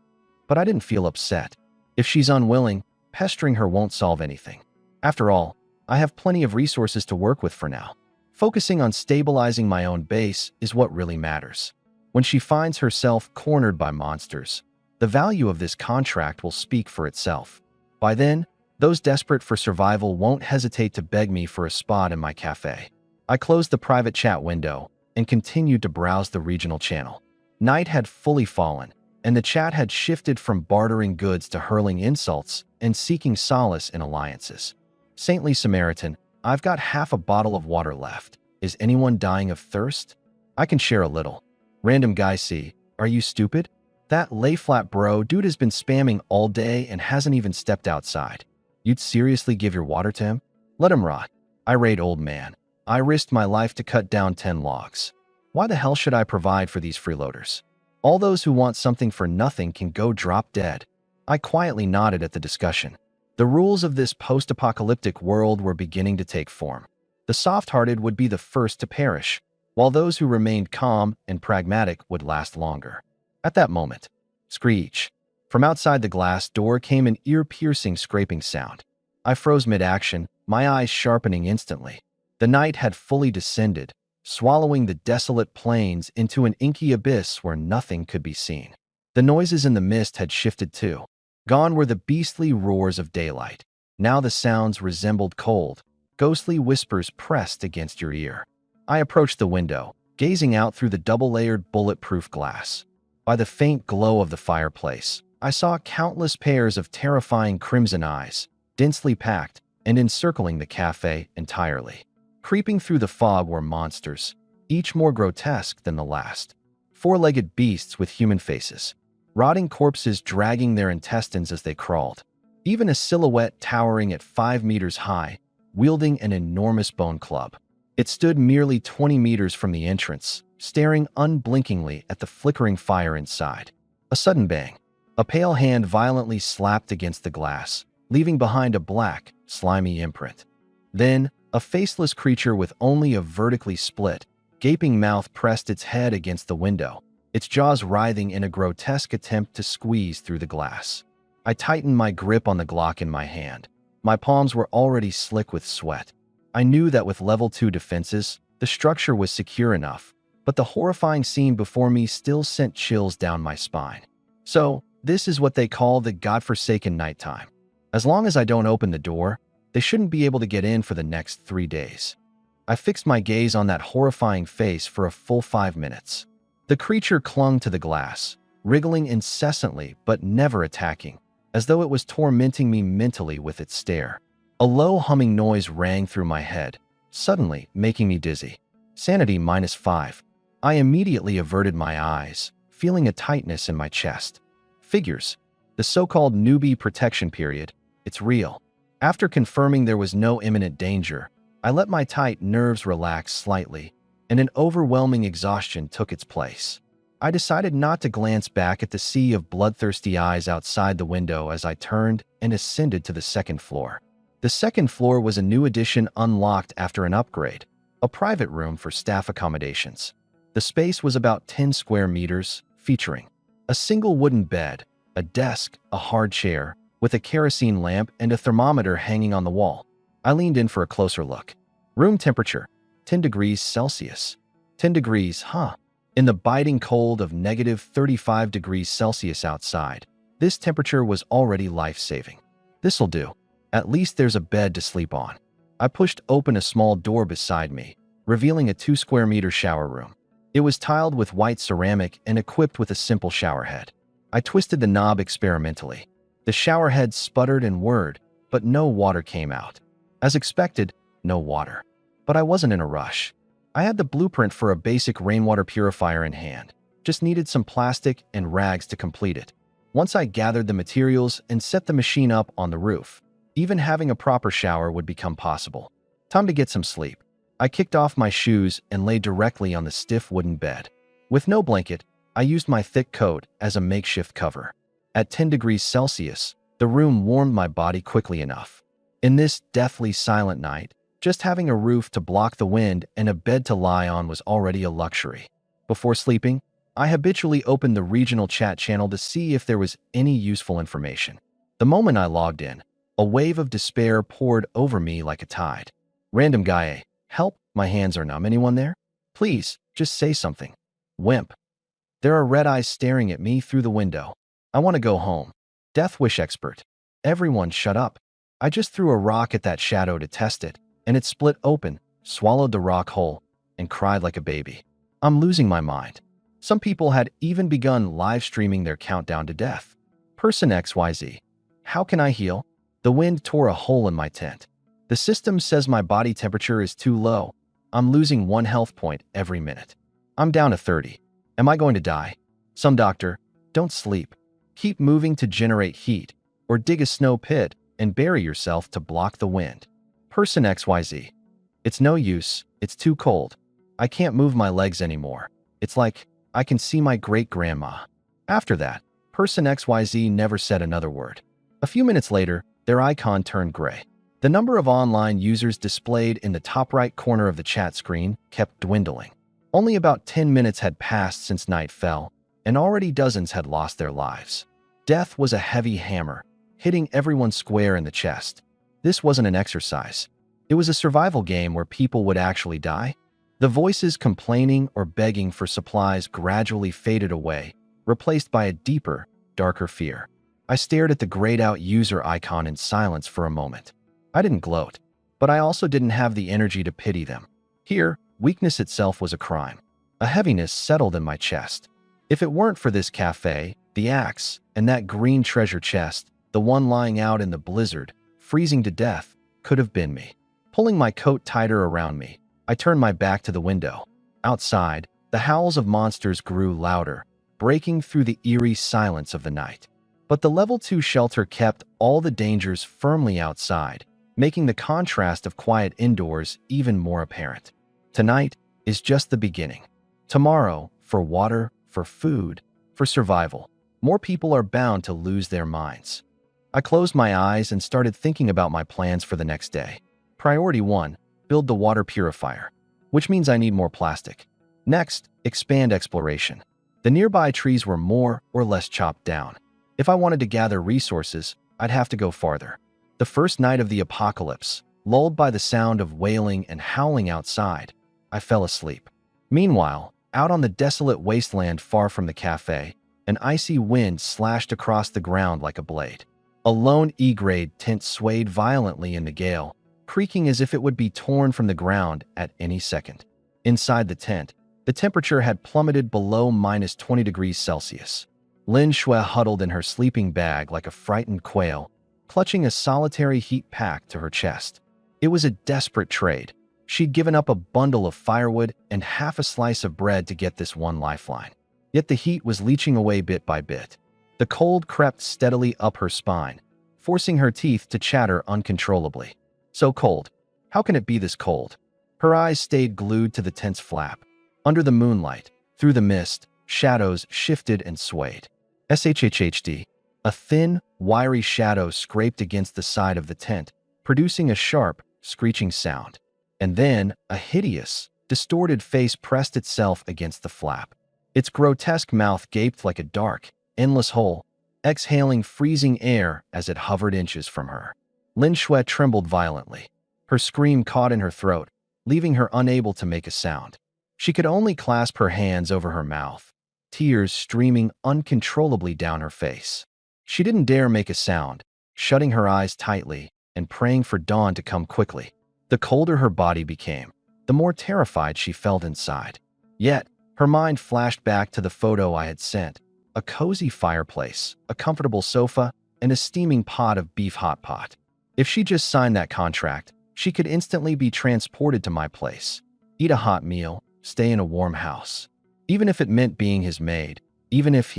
But I didn't feel upset. If she's unwilling, pestering her won't solve anything. After all, I have plenty of resources to work with for now. Focusing on stabilizing my own base is what really matters. When she finds herself cornered by monsters, the value of this contract will speak for itself. By then, those desperate for survival won't hesitate to beg me for a spot in my cafe. I closed the private chat window and continued to browse the regional channel. Night had fully fallen, and the chat had shifted from bartering goods to hurling insults and seeking solace in alliances. Saintly Samaritan, I've got half a bottle of water left. Is anyone dying of thirst? I can share a little. Random guy C, are you stupid? That lay-flat bro dude has been spamming all day and hasn't even stepped outside. You'd seriously give your water to him? Let him rot. Irate old man. I risked my life to cut down 10 logs. Why the hell should I provide for these freeloaders? All those who want something for nothing can go drop dead. I quietly nodded at the discussion. The rules of this post-apocalyptic world were beginning to take form. The soft-hearted would be the first to perish, while those who remained calm and pragmatic would last longer. At that moment, screech. From outside the glass door came an ear-piercing scraping sound. I froze mid-action, my eyes sharpening instantly. The night had fully descended, swallowing the desolate plains into an inky abyss where nothing could be seen. The noises in the mist had shifted too. Gone were the beastly roars of daylight. Now the sounds resembled cold, ghostly whispers pressed against your ear. I approached the window, gazing out through the double-layered bulletproof glass. By the faint glow of the fireplace, I saw countless pairs of terrifying crimson eyes, densely packed and encircling the cafe entirely. Creeping through the fog were monsters, each more grotesque than the last. Four-legged beasts with human faces, rotting corpses dragging their intestines as they crawled. Even a silhouette towering at 5 meters high, wielding an enormous bone club. It stood merely 20 meters from the entrance, staring unblinkingly at the flickering fire inside. A sudden bang. A pale hand violently slapped against the glass, leaving behind a black, slimy imprint. Then, a faceless creature with only a vertically split, gaping mouth pressed its head against the window, its jaws writhing in a grotesque attempt to squeeze through the glass. I tightened my grip on the Glock in my hand. My palms were already slick with sweat. I knew that with level 2 defenses, the structure was secure enough, but the horrifying scene before me still sent chills down my spine. So, this is what they call the godforsaken nighttime. As long as I don't open the door, they shouldn't be able to get in for the next 3 days. I fixed my gaze on that horrifying face for a full 5 minutes. The creature clung to the glass, wriggling incessantly but never attacking, as though it was tormenting me mentally with its stare. A low humming noise rang through my head, suddenly making me dizzy. Sanity -5. I immediately averted my eyes, feeling a tightness in my chest. Figures. The so-called newbie protection period. It's real. After confirming there was no imminent danger, I let my tight nerves relax slightly, and an overwhelming exhaustion took its place. I decided not to glance back at the sea of bloodthirsty eyes outside the window as I turned and ascended to the second floor. The second floor was a new addition unlocked after an upgrade, a private room for staff accommodations. The space was about 10 square meters, featuring a single wooden bed, a desk, a hard chair, with a kerosene lamp and a thermometer hanging on the wall. I leaned in for a closer look. Room temperature, 10 degrees Celsius. 10 degrees, huh? In the biting cold of -35 degrees Celsius outside, this temperature was already life-saving. This'll do. At least there's a bed to sleep on. I pushed open a small door beside me, revealing a 2 square meter shower room. It was tiled with white ceramic and equipped with a simple shower head. I twisted the knob experimentally. The shower head sputtered and whirred, but no water came out. As expected, no water. But I wasn't in a rush. I had the blueprint for a basic rainwater purifier in hand. Just needed some plastic and rags to complete it. Once I gathered the materials and set the machine up on the roof, even having a proper shower would become possible. Time to get some sleep. I kicked off my shoes and lay directly on the stiff wooden bed. With no blanket, I used my thick coat as a makeshift cover. At 10 degrees Celsius, the room warmed my body quickly enough. In this deathly silent night, just having a roof to block the wind and a bed to lie on was already a luxury. Before sleeping, I habitually opened the regional chat channel to see if there was any useful information. The moment I logged in, a wave of despair poured over me like a tide. Random guy, help, my hands are numb. Anyone there? Please, just say something. Wimp. There are red eyes staring at me through the window. I want to go home. Death wish expert. Everyone shut up. I just threw a rock at that shadow to test it, and it split open, swallowed the rock whole, and cried like a baby. I'm losing my mind. Some people had even begun live streaming their countdown to death. Person XYZ. How can I heal? The wind tore a hole in my tent. The system says my body temperature is too low. I'm losing 1 health point every minute. I'm down to 30. Am I going to die? Some doctor, don't sleep. Keep moving to generate heat, or dig a snow pit and bury yourself to block the wind. Person XYZ. It's no use. It's too cold. I can't move my legs anymore. It's like I can see my great-grandma. After that, Person XYZ never said another word. A few minutes later, their icon turned gray. The number of online users displayed in the top right corner of the chat screen kept dwindling. Only about 10 minutes had passed since night fell, and already dozens had lost their lives. Death was a heavy hammer, hitting everyone square in the chest. This wasn't an exercise. It was a survival game where people would actually die. The voices complaining or begging for supplies gradually faded away, replaced by a deeper, darker fear. I stared at the grayed out user icon in silence for a moment. I didn't gloat, but I also didn't have the energy to pity them. Here, weakness itself was a crime. A heaviness settled in my chest. If it weren't for this cafe, the axe, and that green treasure chest, the one lying out in the blizzard, freezing to death, could have been me. Pulling my coat tighter around me, I turned my back to the window. Outside, the howls of monsters grew louder, breaking through the eerie silence of the night. But the level 2 shelter kept all the dangers firmly outside, making the contrast of quiet indoors even more apparent. Tonight is just the beginning. Tomorrow, for water, for food, for survival, more people are bound to lose their minds. I closed my eyes and started thinking about my plans for the next day. Priority 1, build the water purifier, which means I need more plastic. Next, expand exploration. The nearby trees were more or less chopped down. If I wanted to gather resources, I'd have to go farther. The first night of the apocalypse, lulled by the sound of wailing and howling outside, I fell asleep. Meanwhile, out on the desolate wasteland far from the cafe, an icy wind slashed across the ground like a blade. A lone E-grade tent swayed violently in the gale, creaking as if it would be torn from the ground at any second. Inside the tent, the temperature had plummeted below -20 degrees Celsius. Lin Shui huddled in her sleeping bag like a frightened quail, clutching a solitary heat pack to her chest. It was a desperate trade. She'd given up a bundle of firewood and half a slice of bread to get this one lifeline. Yet the heat was leaching away bit by bit. The cold crept steadily up her spine, forcing her teeth to chatter uncontrollably. So cold. How can it be this cold? Her eyes stayed glued to the tent's flap. Under the moonlight, through the mist, shadows shifted and swayed. SHHHD. A thin, wiry shadow scraped against the side of the tent, producing a sharp, screeching sound. And then, a hideous, distorted face pressed itself against the flap. Its grotesque mouth gaped like a dark, endless hole, exhaling freezing air as it hovered inches from her. Lin Shui trembled violently. Her scream caught in her throat, leaving her unable to make a sound. She could only clasp her hands over her mouth, tears streaming uncontrollably down her face. She didn't dare make a sound, shutting her eyes tightly, and praying for dawn to come quickly. The colder her body became, the more terrified she felt inside. Yet, her mind flashed back to the photo I had sent: a cozy fireplace, a comfortable sofa, and a steaming pot of beef hot pot. If she just signed that contract, she could instantly be transported to my place, eat a hot meal, stay in a warm house. Even if it meant being his maid, even if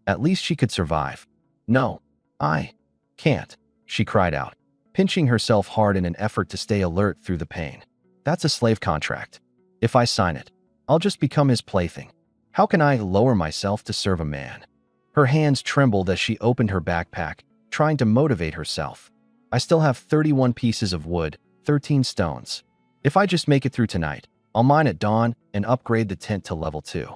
at least she could survive. No, I can't, she cried out, pinching herself hard in an effort to stay alert through the pain. That's a slave contract. If I sign it, I'll just become his plaything. How can I lower myself to serve a man? Her hands trembled as she opened her backpack, trying to motivate herself. I still have 31 pieces of wood, 13 stones. If I just make it through tonight, I'll mine at dawn and upgrade the tent to level 2.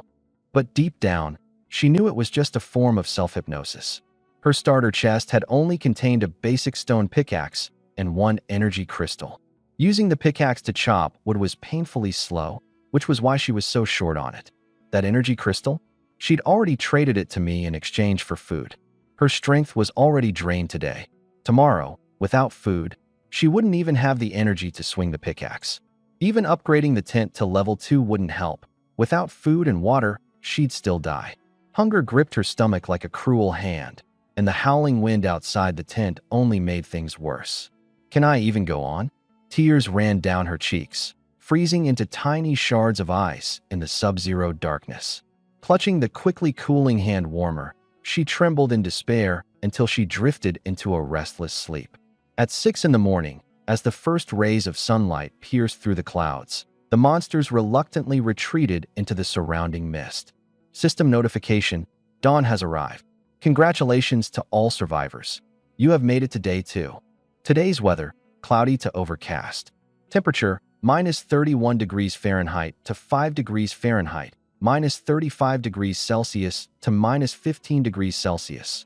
But deep down, she knew it was just a form of self-hypnosis. Her starter chest had only contained a basic stone pickaxe and 1 energy crystal. Using the pickaxe to chop wood was painfully slow, which was why she was so short on it. That energy crystal? She'd already traded it to me in exchange for food. Her strength was already drained today. Tomorrow, without food, she wouldn't even have the energy to swing the pickaxe. Even upgrading the tent to level 2 wouldn't help. Without food and water, she'd still die. Hunger gripped her stomach like a cruel hand, and the howling wind outside the tent only made things worse. Can I even go on? Tears ran down her cheeks, freezing into tiny shards of ice in the sub-zero darkness. Clutching the quickly cooling hand warmer, she trembled in despair until she drifted into a restless sleep. At 6 in the morning, as the first rays of sunlight pierced through the clouds, the monsters reluctantly retreated into the surrounding mist. System notification: dawn has arrived. Congratulations to all survivors. You have made it to day 2. Today's weather: cloudy to overcast. Temperature: minus 31 degrees Fahrenheit to 5 degrees Fahrenheit, minus 35 degrees Celsius to minus 15 degrees Celsius.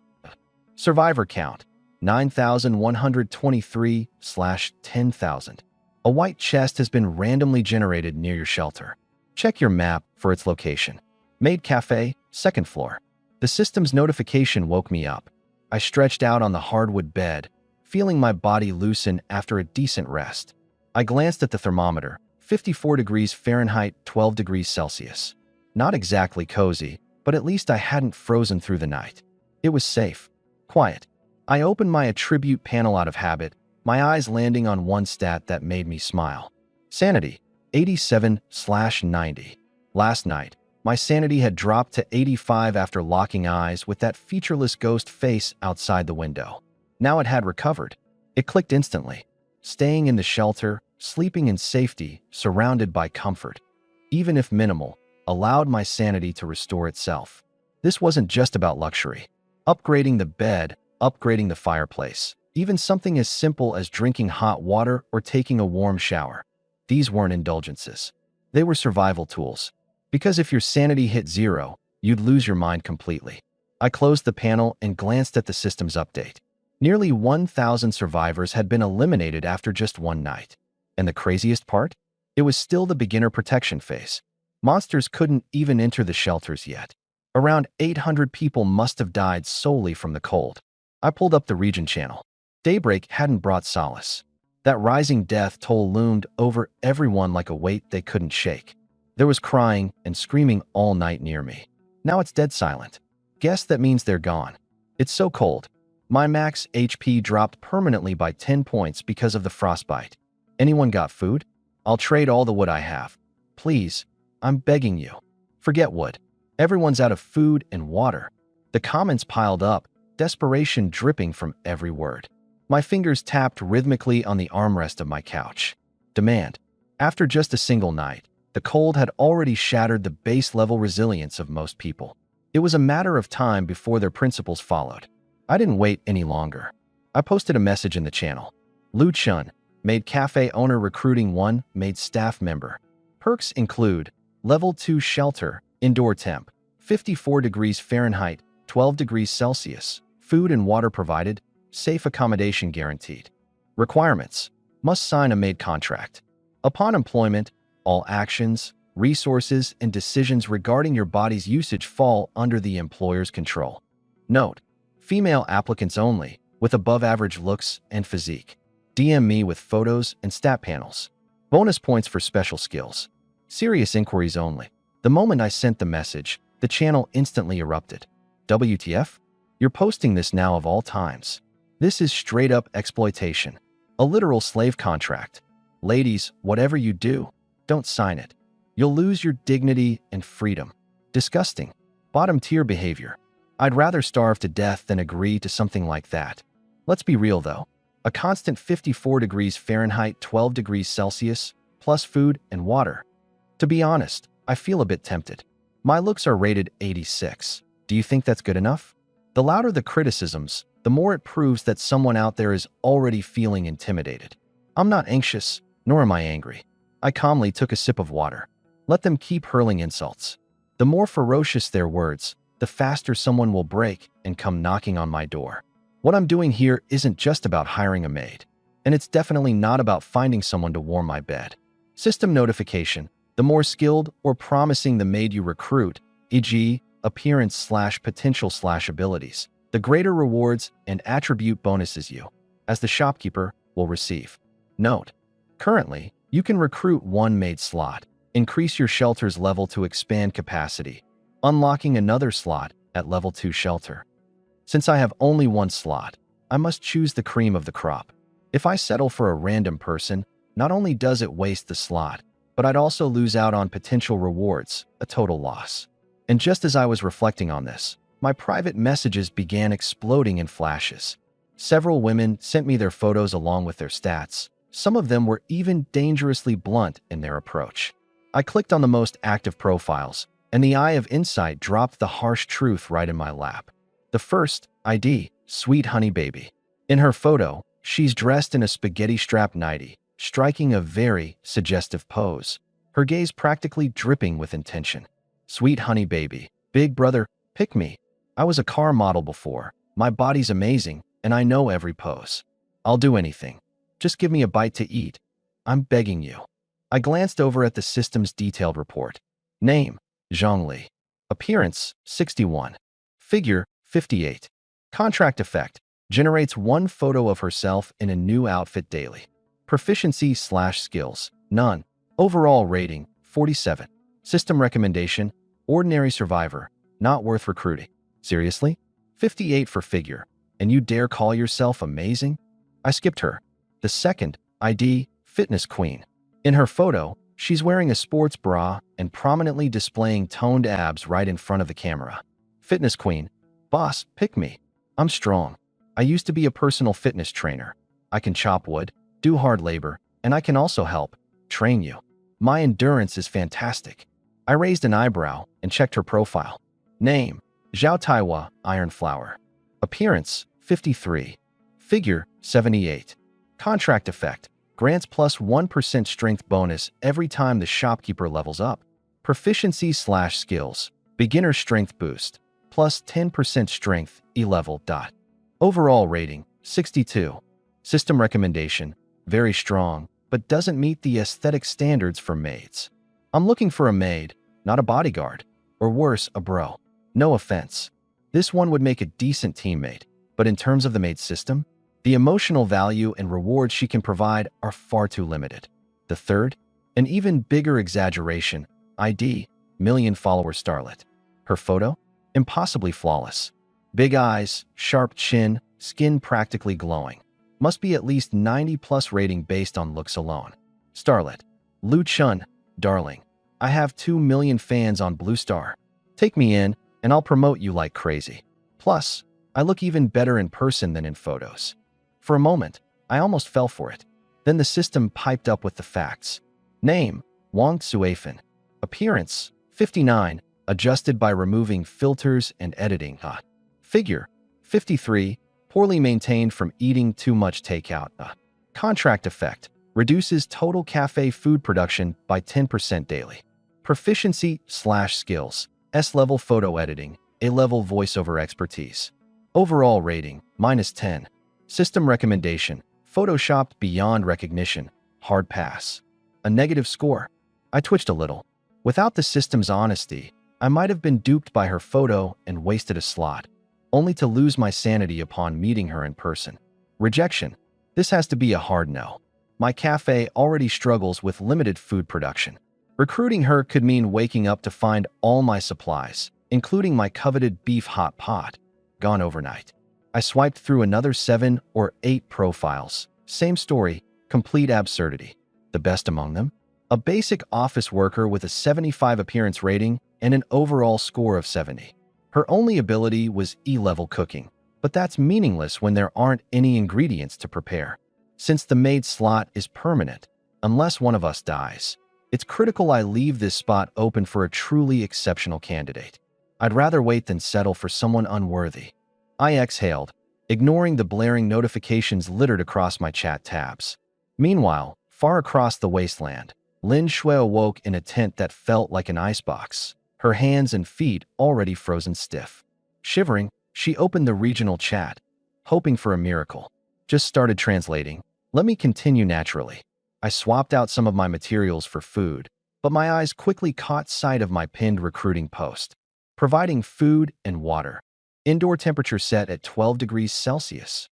Survivor count: 9,123/10,000. A white chest has been randomly generated near your shelter. Check your map for its location. Maid Cafe, 2nd floor. The system's notification woke me up. I stretched out on the hardwood bed, feeling my body loosen after a decent rest. I glanced at the thermometer: 54 degrees Fahrenheit, 12 degrees Celsius. Not exactly cozy, but at least I hadn't frozen through the night. It was safe. Quiet. I opened my attribute panel out of habit, my eyes landing on one stat that made me smile. Sanity: 87/90. Last night, my sanity had dropped to 85 after locking eyes with that featureless ghost face outside the window. Now it had recovered. It clicked instantly. Staying in the shelter, sleeping in safety, surrounded by comfort, even if minimal, allowed my sanity to restore itself. This wasn't just about luxury. Upgrading the bed, upgrading the fireplace, even something as simple as drinking hot water or taking a warm shower. These weren't indulgences. They were survival tools. Because if your sanity hit 0, you'd lose your mind completely. I closed the panel and glanced at the system's update. Nearly 1,000 survivors had been eliminated after just one night. And the craziest part? It was still the beginner protection phase. Monsters couldn't even enter the shelters yet. Around 800 people must have died solely from the cold. I pulled up the region channel. Daybreak hadn't brought solace. That rising death toll loomed over everyone like a weight they couldn't shake. There was crying and screaming all night near me. Now it's dead silent. Guess that means they're gone. It's so cold. My max HP dropped permanently by 10 points because of the frostbite. Anyone got food? I'll trade all the wood I have. Please, I'm begging you. Forget wood. Everyone's out of food and water. The comments piled up, desperation dripping from every word. My fingers tapped rhythmically on the armrest of my couch. Demand. After just a single night, the cold had already shattered the base-level resilience of most people. It was a matter of time before their principles followed. I didn't wait any longer. I posted a message in the channel. Lu Chun, Maid Cafe owner recruiting 1 Maid staff member. Perks include Level 2 shelter, indoor temp, 54 degrees Fahrenheit, 12 degrees Celsius, food and water provided, safe accommodation guaranteed. Requirements: must sign a Maid contract. Upon employment, all actions, resources, and decisions regarding your body's usage fall under the employer's control. Note: female applicants only, with above-average looks and physique. DM me with photos and stat panels. Bonus points for special skills. Serious inquiries only. The moment I sent the message, the channel instantly erupted. WTF? You're posting this now of all times. This is straight up exploitation. A literal slave contract. Ladies, whatever you do, don't sign it. You'll lose your dignity and freedom. Disgusting. Bottom tier behavior. I'd rather starve to death than agree to something like that. Let's be real though. A constant 54 degrees Fahrenheit, 12 degrees Celsius, plus food and water. To be honest, I feel a bit tempted. My looks are rated 86. Do you think that's good enough? The louder the criticisms, the more it proves that someone out there is already feeling intimidated. I'm not anxious, nor am I angry. I calmly took a sip of water. Let them keep hurling insults. The more ferocious their words, the faster someone will break and come knocking on my door. What I'm doing here isn't just about hiring a maid, and it's definitely not about finding someone to warm my bed. System notification: the more skilled or promising the maid you recruit, e.g., appearance/potential/abilities, the greater rewards and attribute bonuses you, as the shopkeeper, will receive. Note: currently, you can recruit one maid slot, increase your shelter's level to expand capacity, unlocking another slot at level 2 shelter. Since I have only one slot, I must choose the cream of the crop. If I settle for a random person, not only does it waste the slot, but I'd also lose out on potential rewards, a total loss. And just as I was reflecting on this, my private messages began exploding in flashes. Several women sent me their photos along with their stats. Some of them were even dangerously blunt in their approach. I clicked on the most active profiles, and the eye of insight dropped the harsh truth right in my lap. The first, ID, Sweet Honey Baby. In her photo, she's dressed in a spaghetti-strap nightie, striking a very suggestive pose, her gaze practically dripping with intention. Sweet Honey Baby, big brother, pick me. I was a car model before, my body's amazing, and I know every pose. I'll do anything. Just give me a bite to eat. I'm begging you. I glanced over at the system's detailed report. Name: Zhongli. Appearance: 61. Figure: 58. Contract effect: generates one photo of herself in a new outfit daily. Proficiency/skills: none. Overall rating: 47. System recommendation: ordinary survivor, not worth recruiting. Seriously? 58 for figure, and you dare call yourself amazing? I skipped her. The second, ID, Fitness Queen. In her photo, she's wearing a sports bra and prominently displaying toned abs right in front of the camera. Fitness Queen. Boss, pick me. I'm strong. I used to be a personal fitness trainer. I can chop wood, do hard labor, and I can also help train you. My endurance is fantastic. I raised an eyebrow and checked her profile. Name: Zhao Taiwa, Iron Flower. Appearance: 53. Figure: 78. Contract effect: grants plus 1% strength bonus every time the shopkeeper levels up. Proficiency/skills: beginner strength boost, plus 10% strength, E-level. Overall rating: 62. System recommendation: very strong, but doesn't meet the aesthetic standards for maids. I'm looking for a maid, not a bodyguard, or worse, a bro. No offense. This one would make a decent teammate, but in terms of the maid system, the emotional value and rewards she can provide are far too limited. The third, an even bigger exaggeration, ID, million follower starlet. Her photo? Impossibly flawless. Big eyes, sharp chin, skin practically glowing. Must be at least 90+ rating based on looks alone. Starlet. Lu Chun, darling. I have 2 million fans on Blue Star. Take me in, and I'll promote you like crazy. Plus, I look even better in person than in photos. For a moment, I almost fell for it. Then the system piped up with the facts. Name: Wang Suifan. Appearance: 59, adjusted by removing filters and editing. Figure: 53, poorly maintained from eating too much takeout. Contract effect: reduces total cafe food production by 10% daily. Proficiency/skills: S-level photo editing, A-level voiceover expertise. Overall rating: -10. System recommendation: photoshopped beyond recognition, hard pass. A negative score. I twitched a little. Without the system's honesty, I might have been duped by her photo and wasted a slot, only to lose my sanity upon meeting her in person. Rejection. This has to be a hard no. My cafe already struggles with limited food production. Recruiting her could mean waking up to find all my supplies, including my coveted beef hot pot, gone overnight. I swiped through another 7 or 8 profiles. Same story, complete absurdity. The best among them? A basic office worker with a 75 appearance rating and an overall score of 70. Her only ability was E-level cooking, but that's meaningless when there aren't any ingredients to prepare. Since the maid slot is permanent, unless one of us dies, it's critical I leave this spot open for a truly exceptional candidate. I'd rather wait than settle for someone unworthy. I exhaled, ignoring the blaring notifications littered across my chat tabs. Meanwhile, far across the wasteland, Lin Shui awoke in a tent that felt like an icebox, her hands and feet already frozen stiff. Shivering, she opened the regional chat, hoping for a miracle. Just started translating. Let me continue naturally. I swapped out some of my materials for food, but my eyes quickly caught sight of my pinned recruiting post, providing food and water. Indoor temperature set at 12 degrees Celsius.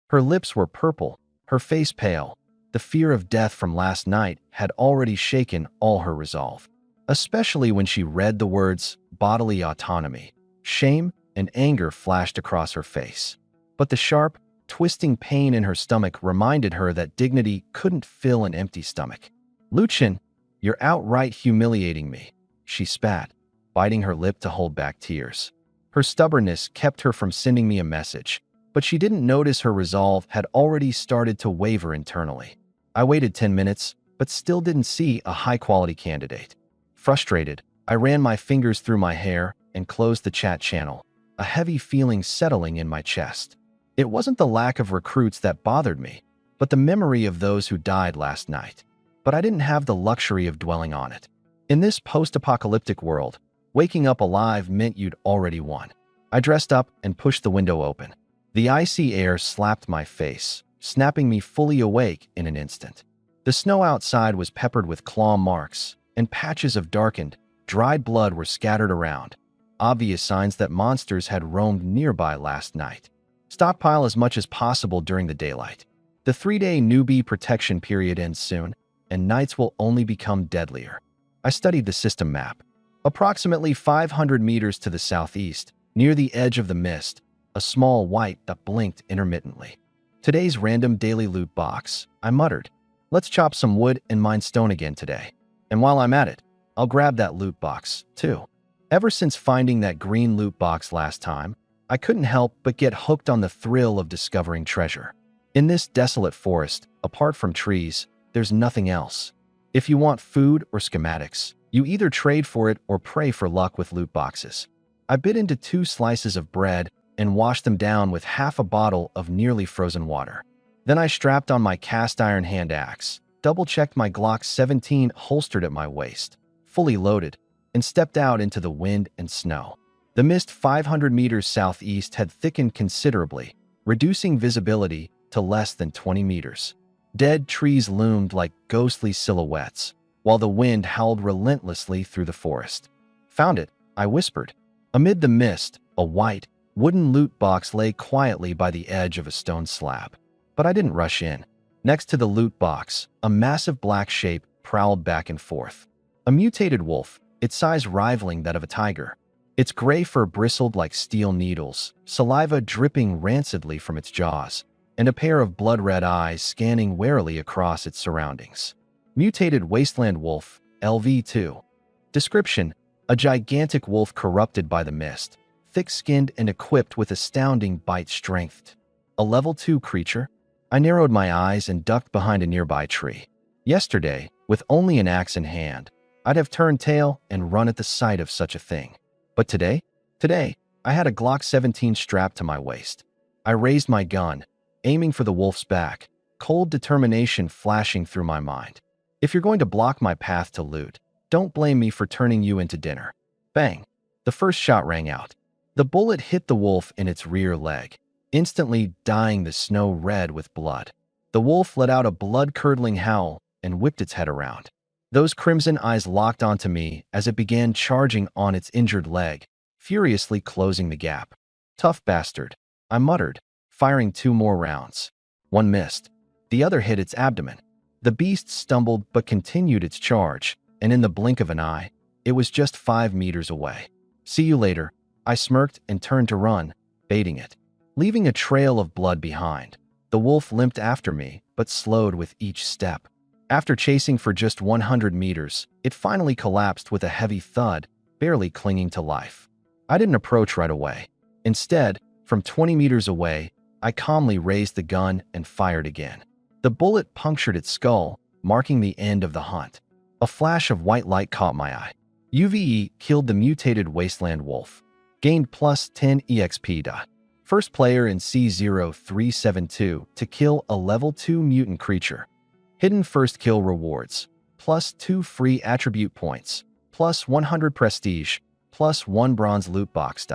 Her lips were purple, her face pale. The fear of death from last night had already shaken all her resolve, especially when she read the words bodily autonomy. Shame and anger flashed across her face. But the sharp, twisting pain in her stomach reminded her that dignity couldn't fill an empty stomach. Luchin, you're outright humiliating me, she spat, biting her lip to hold back tears. Her stubbornness kept her from sending me a message, but she didn't notice her resolve had already started to waver internally. I waited 10 minutes, but still didn't see a high-quality candidate. Frustrated, I ran my fingers through my hair and closed the chat channel, a heavy feeling settling in my chest. It wasn't the lack of recruits that bothered me, but the memory of those who died last night. But I didn't have the luxury of dwelling on it. In this post-apocalyptic world, waking up alive meant you'd already won. I dressed up and pushed the window open. The icy air slapped my face, snapping me fully awake in an instant. The snow outside was peppered with claw marks, and patches of darkened, dried blood were scattered around, obvious signs that monsters had roamed nearby last night. Stockpile as much as possible during the daylight. The 3-day newbie protection period ends soon, and nights will only become deadlier. I studied the system map. Approximately 500 meters to the southeast, near the edge of the mist, a small white dot blinked intermittently. Today's random daily loot box, I muttered. Let's chop some wood and mine stone again today. And while I'm at it, I'll grab that loot box, too. Ever since finding that green loot box last time, I couldn't help but get hooked on the thrill of discovering treasure. In this desolate forest, apart from trees, there's nothing else. If you want food or schematics, you either trade for it or pray for luck with loot boxes. I bit into 2 slices of bread and washed them down with half a bottle of nearly frozen water. Then I strapped on my cast iron hand axe, double-checked my Glock 17 holstered at my waist, fully loaded, and stepped out into the wind and snow. The mist 500 meters southeast had thickened considerably, reducing visibility to less than 20 meters. Dead trees loomed like ghostly silhouettes, while the wind howled relentlessly through the forest. Found it, I whispered. Amid the mist, a white, wooden loot box lay quietly by the edge of a stone slab. But I didn't rush in. Next to the loot box, a massive black shape prowled back and forth. A mutated wolf, its size rivaling that of a tiger. Its gray fur bristled like steel needles, saliva dripping rancidly from its jaws, and a pair of blood-red eyes scanning warily across its surroundings. Mutated wasteland wolf, LV2. Description: a gigantic wolf corrupted by the mist, thick-skinned and equipped with astounding bite strength. A level 2 creature? I narrowed my eyes and ducked behind a nearby tree. Yesterday, with only an axe in hand, I'd have turned tail and run at the sight of such a thing. But today, I had a Glock 17 strapped to my waist. I raised my gun, aiming for the wolf's back, cold determination flashing through my mind. If you're going to block my path to loot, don't blame me for turning you into dinner. Bang! The first shot rang out. The bullet hit the wolf in its rear leg, instantly dyeing the snow red with blood. The wolf let out a blood-curdling howl and whipped its head around. Those crimson eyes locked onto me as it began charging on its injured leg, furiously closing the gap. Tough bastard, I muttered, firing 2 more rounds. One missed. The other hit its abdomen. The beast stumbled but continued its charge, and in the blink of an eye, it was just 5 meters away. See you later, I smirked and turned to run, baiting it. Leaving a trail of blood behind, the wolf limped after me but slowed with each step. After chasing for just 100 meters, it finally collapsed with a heavy thud, barely clinging to life. I didn't approach right away. Instead, from 20 meters away, I calmly raised the gun and fired again. The bullet punctured its skull, marking the end of the hunt. A flash of white light caught my eye. UVE killed the mutated wasteland wolf. Gained plus 10 EXP. First player in C0372 to kill a level 2 mutant creature. Hidden first kill rewards. Plus 2 free attribute points. Plus 100 prestige. Plus 1 bronze loot box.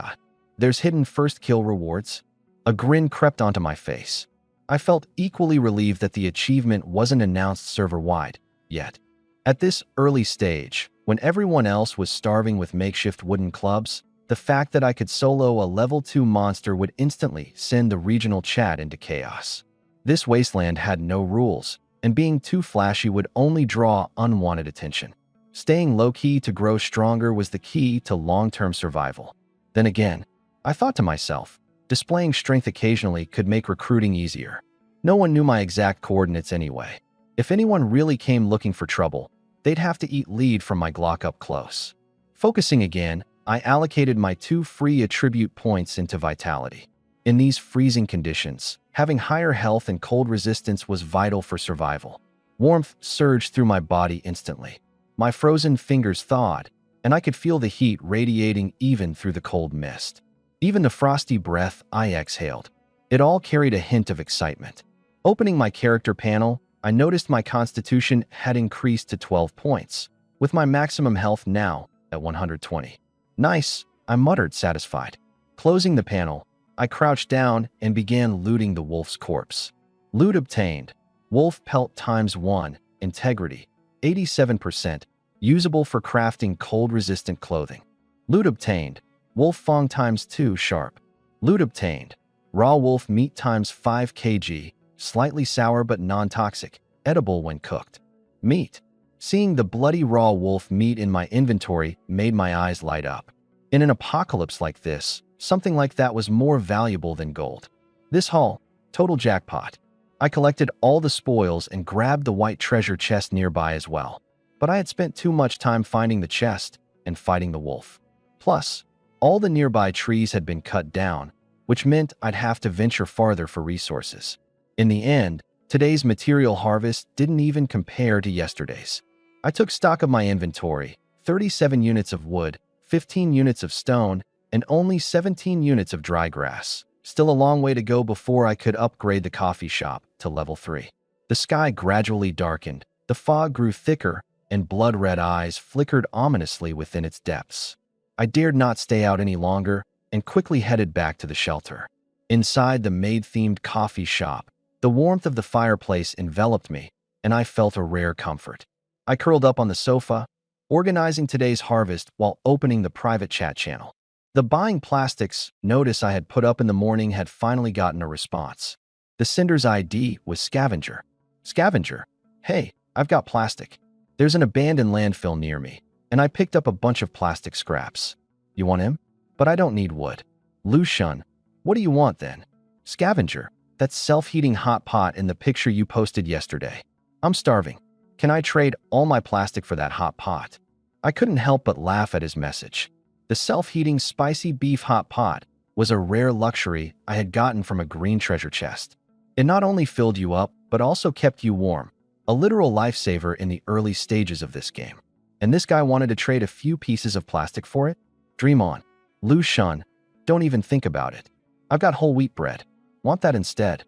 There's hidden first kill rewards. A grin crept onto my face. I felt equally relieved that the achievement wasn't announced server-wide yet. At this early stage, when everyone else was starving with makeshift wooden clubs, the fact that I could solo a level 2 monster would instantly send the regional chat into chaos. This wasteland had no rules, and being too flashy would only draw unwanted attention. Staying low-key to grow stronger was the key to long-term survival. Then again, I thought to myself, displaying strength occasionally could make recruiting easier. No one knew my exact coordinates anyway. If anyone really came looking for trouble, they'd have to eat lead from my Glock up close. Focusing again, I allocated my 2 free attribute points into vitality. In these freezing conditions, having higher health and cold resistance was vital for survival. Warmth surged through my body instantly. My frozen fingers thawed, and I could feel the heat radiating even through the cold mist. Even the frosty breath I exhaled. It all carried a hint of excitement. Opening my character panel, I noticed my constitution had increased to 12 points, with my maximum health now at 120. Nice, I muttered, satisfied. Closing the panel, I crouched down and began looting the wolf's corpse. Loot obtained. Wolf pelt ×1, integrity, 87%, usable for crafting cold-resistant clothing. Loot obtained. Wolf fong ×2, sharp. Loot obtained. Raw wolf meat ×5 kg, slightly sour but non-toxic, edible when cooked. Meat. Seeing the bloody raw wolf meat in my inventory made my eyes light up. In an apocalypse like this, something like that was more valuable than gold. This haul, total jackpot. I collected all the spoils and grabbed the white treasure chest nearby as well. But I had spent too much time finding the chest and fighting the wolf. Plus, all the nearby trees had been cut down, which meant I'd have to venture farther for resources. In the end, today's material harvest didn't even compare to yesterday's. I took stock of my inventory, 37 units of wood, 15 units of stone, and only 17 units of dry grass. Still a long way to go before I could upgrade the coffee shop to level 3. The sky gradually darkened, the fog grew thicker, and blood-red eyes flickered ominously within its depths. I dared not stay out any longer and quickly headed back to the shelter. Inside the Maid-themed coffee shop, the warmth of the fireplace enveloped me, and I felt a rare comfort. I curled up on the sofa, organizing today's harvest while opening the private chat channel. The buying plastics notice I had put up in the morning had finally gotten a response. The sender's ID was Scavenger. Scavenger, hey, I've got plastic. There's an abandoned landfill near me, and I picked up a bunch of plastic scraps. You want him? But I don't need wood. Lucian, what do you want then? Scavenger, that self-heating hot pot in the picture you posted yesterday. I'm starving. Can I trade all my plastic for that hot pot? I couldn't help but laugh at his message. The self-heating spicy beef hot pot was a rare luxury I had gotten from a green treasure chest. It not only filled you up, but also kept you warm, a literal lifesaver in the early stages of this game. And this guy wanted to trade a few pieces of plastic for it? Dream on. Lucian, don't even think about it. I've got whole wheat bread. Want that instead?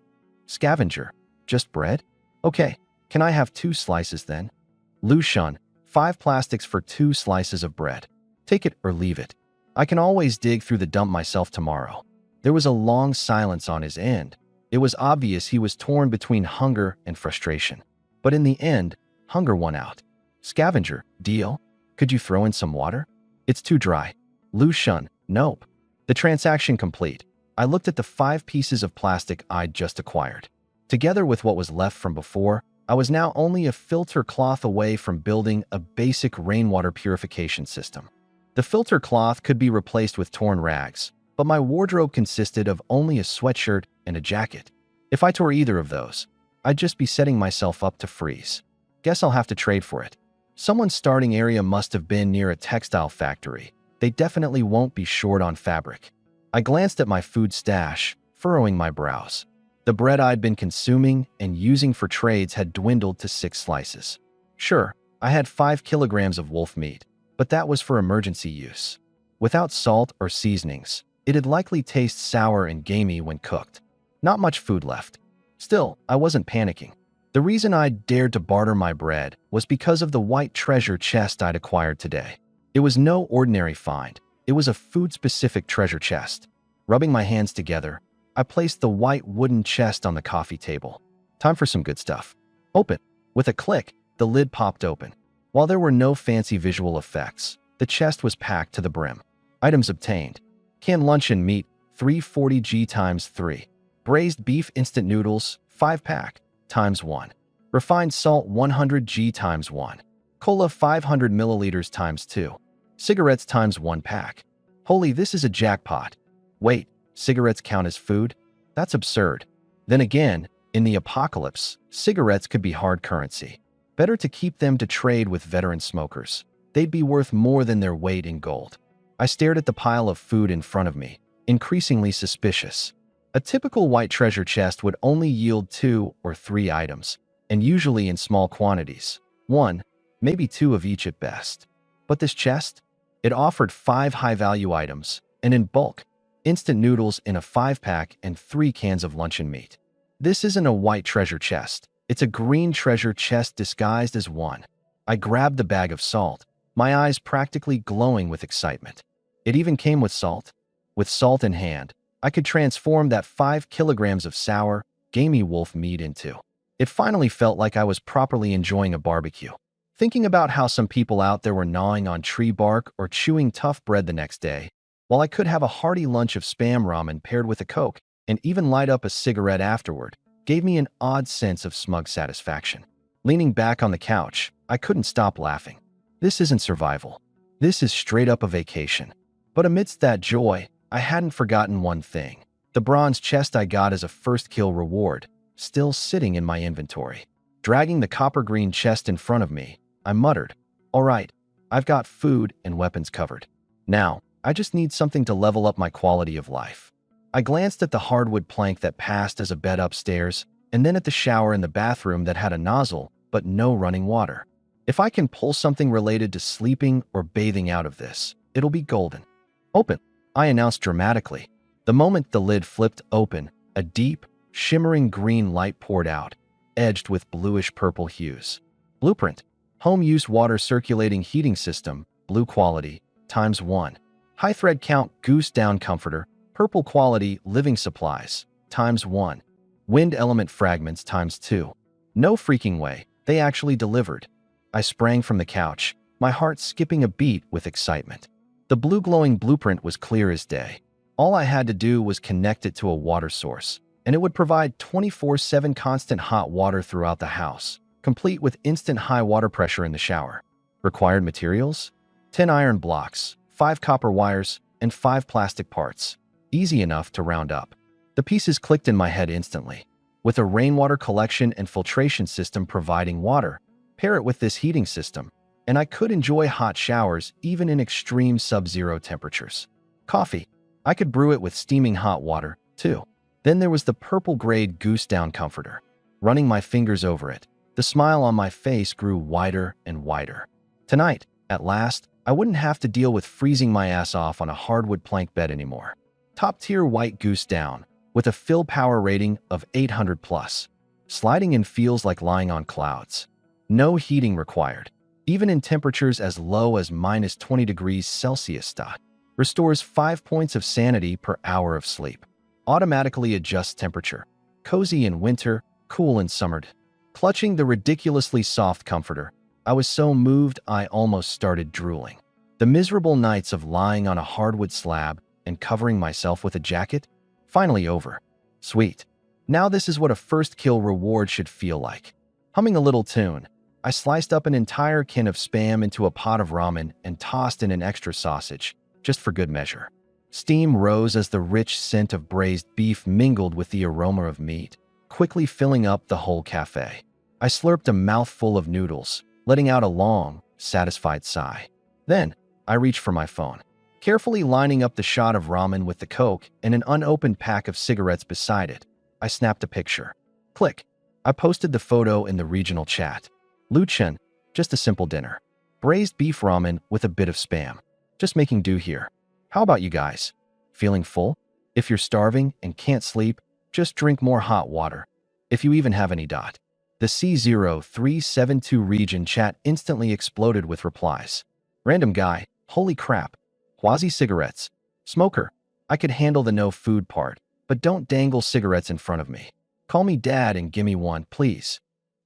Scavenger, just bread? Okay, can I have 2 slices then? Lucian, 5 plastics for 2 slices of bread. Take it or leave it. I can always dig through the dump myself tomorrow. There was a long silence on his end. It was obvious he was torn between hunger and frustration. But in the end, hunger won out. Scavenger, deal? Could you throw in some water? It's too dry. Lucian, nope. The transaction complete. I looked at the 5 pieces of plastic I'd just acquired. Together with what was left from before, I was now only a filter cloth away from building a basic rainwater purification system. The filter cloth could be replaced with torn rags, but my wardrobe consisted of only a sweatshirt and a jacket. If I tore either of those, I'd just be setting myself up to freeze. Guess I'll have to trade for it. Someone's starting area must have been near a textile factory. They definitely won't be short on fabric. I glanced at my food stash, furrowing my brows. The bread I'd been consuming and using for trades had dwindled to 6 slices. Sure, I had 5 kilograms of wolf meat, but that was for emergency use. Without salt or seasonings, it'd likely taste sour and gamey when cooked. Not much food left. Still, I wasn't panicking. The reason I'd dared to barter my bread was because of the white treasure chest I'd acquired today. It was no ordinary find. It was a food-specific treasure chest. Rubbing my hands together, I placed the white wooden chest on the coffee table. Time for some good stuff. Open. With a click, the lid popped open. While there were no fancy visual effects, the chest was packed to the brim. Items obtained: canned luncheon meat, 340 g times 3. Braised beef instant noodles, 5-pack, times 1. Refined salt, 100 g times 1. Cola, 500 milliliters times 2. Cigarettes times 1 pack. Holy, this is a jackpot. Wait, cigarettes count as food? That's absurd. Then again, in the apocalypse, cigarettes could be hard currency. Better to keep them to trade with veteran smokers. They'd be worth more than their weight in gold. I stared at the pile of food in front of me, increasingly suspicious. A typical white treasure chest would only yield 2 or 3 items, and usually in small quantities. 1, maybe 2 of each at best. But this chest? It offered 5 high-value items, and in bulk: instant noodles in a 5-pack and 3 cans of luncheon meat. This isn't a white treasure chest. It's a green treasure chest disguised as one. I grabbed the bag of salt, my eyes practically glowing with excitement. It even came with salt. With salt in hand, I could transform that 5 kilograms of sour, gamey wolf meat into. It finally felt like I was properly enjoying a barbecue. Thinking about how some people out there were gnawing on tree bark or chewing tough bread the next day, while I could have a hearty lunch of Spam ramen paired with a Coke and even light up a cigarette afterward, gave me an odd sense of smug satisfaction. Leaning back on the couch, I couldn't stop laughing. This isn't survival. This is straight up a vacation. But amidst that joy, I hadn't forgotten one thing: the bronze chest I got as a first kill reward, still sitting in my inventory. Dragging the copper-green chest in front of me, I muttered, "All right, I've got food and weapons covered. Now, I just need something to level up my quality of life." I glanced at the hardwood plank that passed as a bed upstairs, and then at the shower in the bathroom that had a nozzle but no running water. If I can pull something related to sleeping or bathing out of this, it'll be golden. "Open," I announced dramatically. The moment the lid flipped open, a deep, shimmering green light poured out, edged with bluish-purple hues. Blueprint: home use water circulating heating system, blue quality, times 1. High thread count goose down comforter, purple quality living supplies, times 1. Wind element fragments, times 2. No freaking way, they actually delivered. I sprang from the couch, my heart skipping a beat with excitement. The blue glowing blueprint was clear as day. All I had to do was connect it to a water source, and it would provide 24/7 constant hot water throughout the house, complete with instant high water pressure in the shower. Required materials: 10 iron blocks, 5 copper wires, and 5 plastic parts. Easy enough to round up. The pieces clicked in my head instantly. With a rainwater collection and filtration system providing water, pair it with this heating system, and I could enjoy hot showers even in extreme sub-zero temperatures. Coffee: I could brew it with steaming hot water, too. Then there was the purple-grade goose down comforter. Running my fingers over it, the smile on my face grew wider and wider. Tonight, at last, I wouldn't have to deal with freezing my ass off on a hardwood plank bed anymore. Top-tier white goose down, with a fill power rating of 800 plus. Sliding in feels like lying on clouds. No heating required. Even in temperatures as low as minus 20 degrees Celsius. Restores 5 points of sanity per hour of sleep. Automatically adjusts temperature. Cozy in winter, cool in summer. Clutching the ridiculously soft comforter, I was so moved I almost started drooling. The miserable nights of lying on a hardwood slab and covering myself with a jacket? Finally over. Sweet. Now this is what a first kill reward should feel like. Humming a little tune, I sliced up an entire can of Spam into a pot of ramen and tossed in an extra sausage, just for good measure. Steam rose as the rich scent of braised beef mingled with the aroma of meat, quickly filling up the whole cafe. I slurped a mouthful of noodles, letting out a long, satisfied sigh. Then, I reached for my phone, carefully lining up the shot of ramen with the Coke and an unopened pack of cigarettes beside it. I snapped a picture. Click. I posted the photo in the regional chat. Lucien, just a simple dinner. Braised beef ramen with a bit of Spam. Just making do here. How about you guys? Feeling full? If you're starving and can't sleep, just drink more hot water. If you even have any. The C0372 region chat instantly exploded with replies. Random guy, holy crap. Quasi cigarettes. Smoker, I could handle the no food part, but don't dangle cigarettes in front of me. Call me dad and gimme one, please.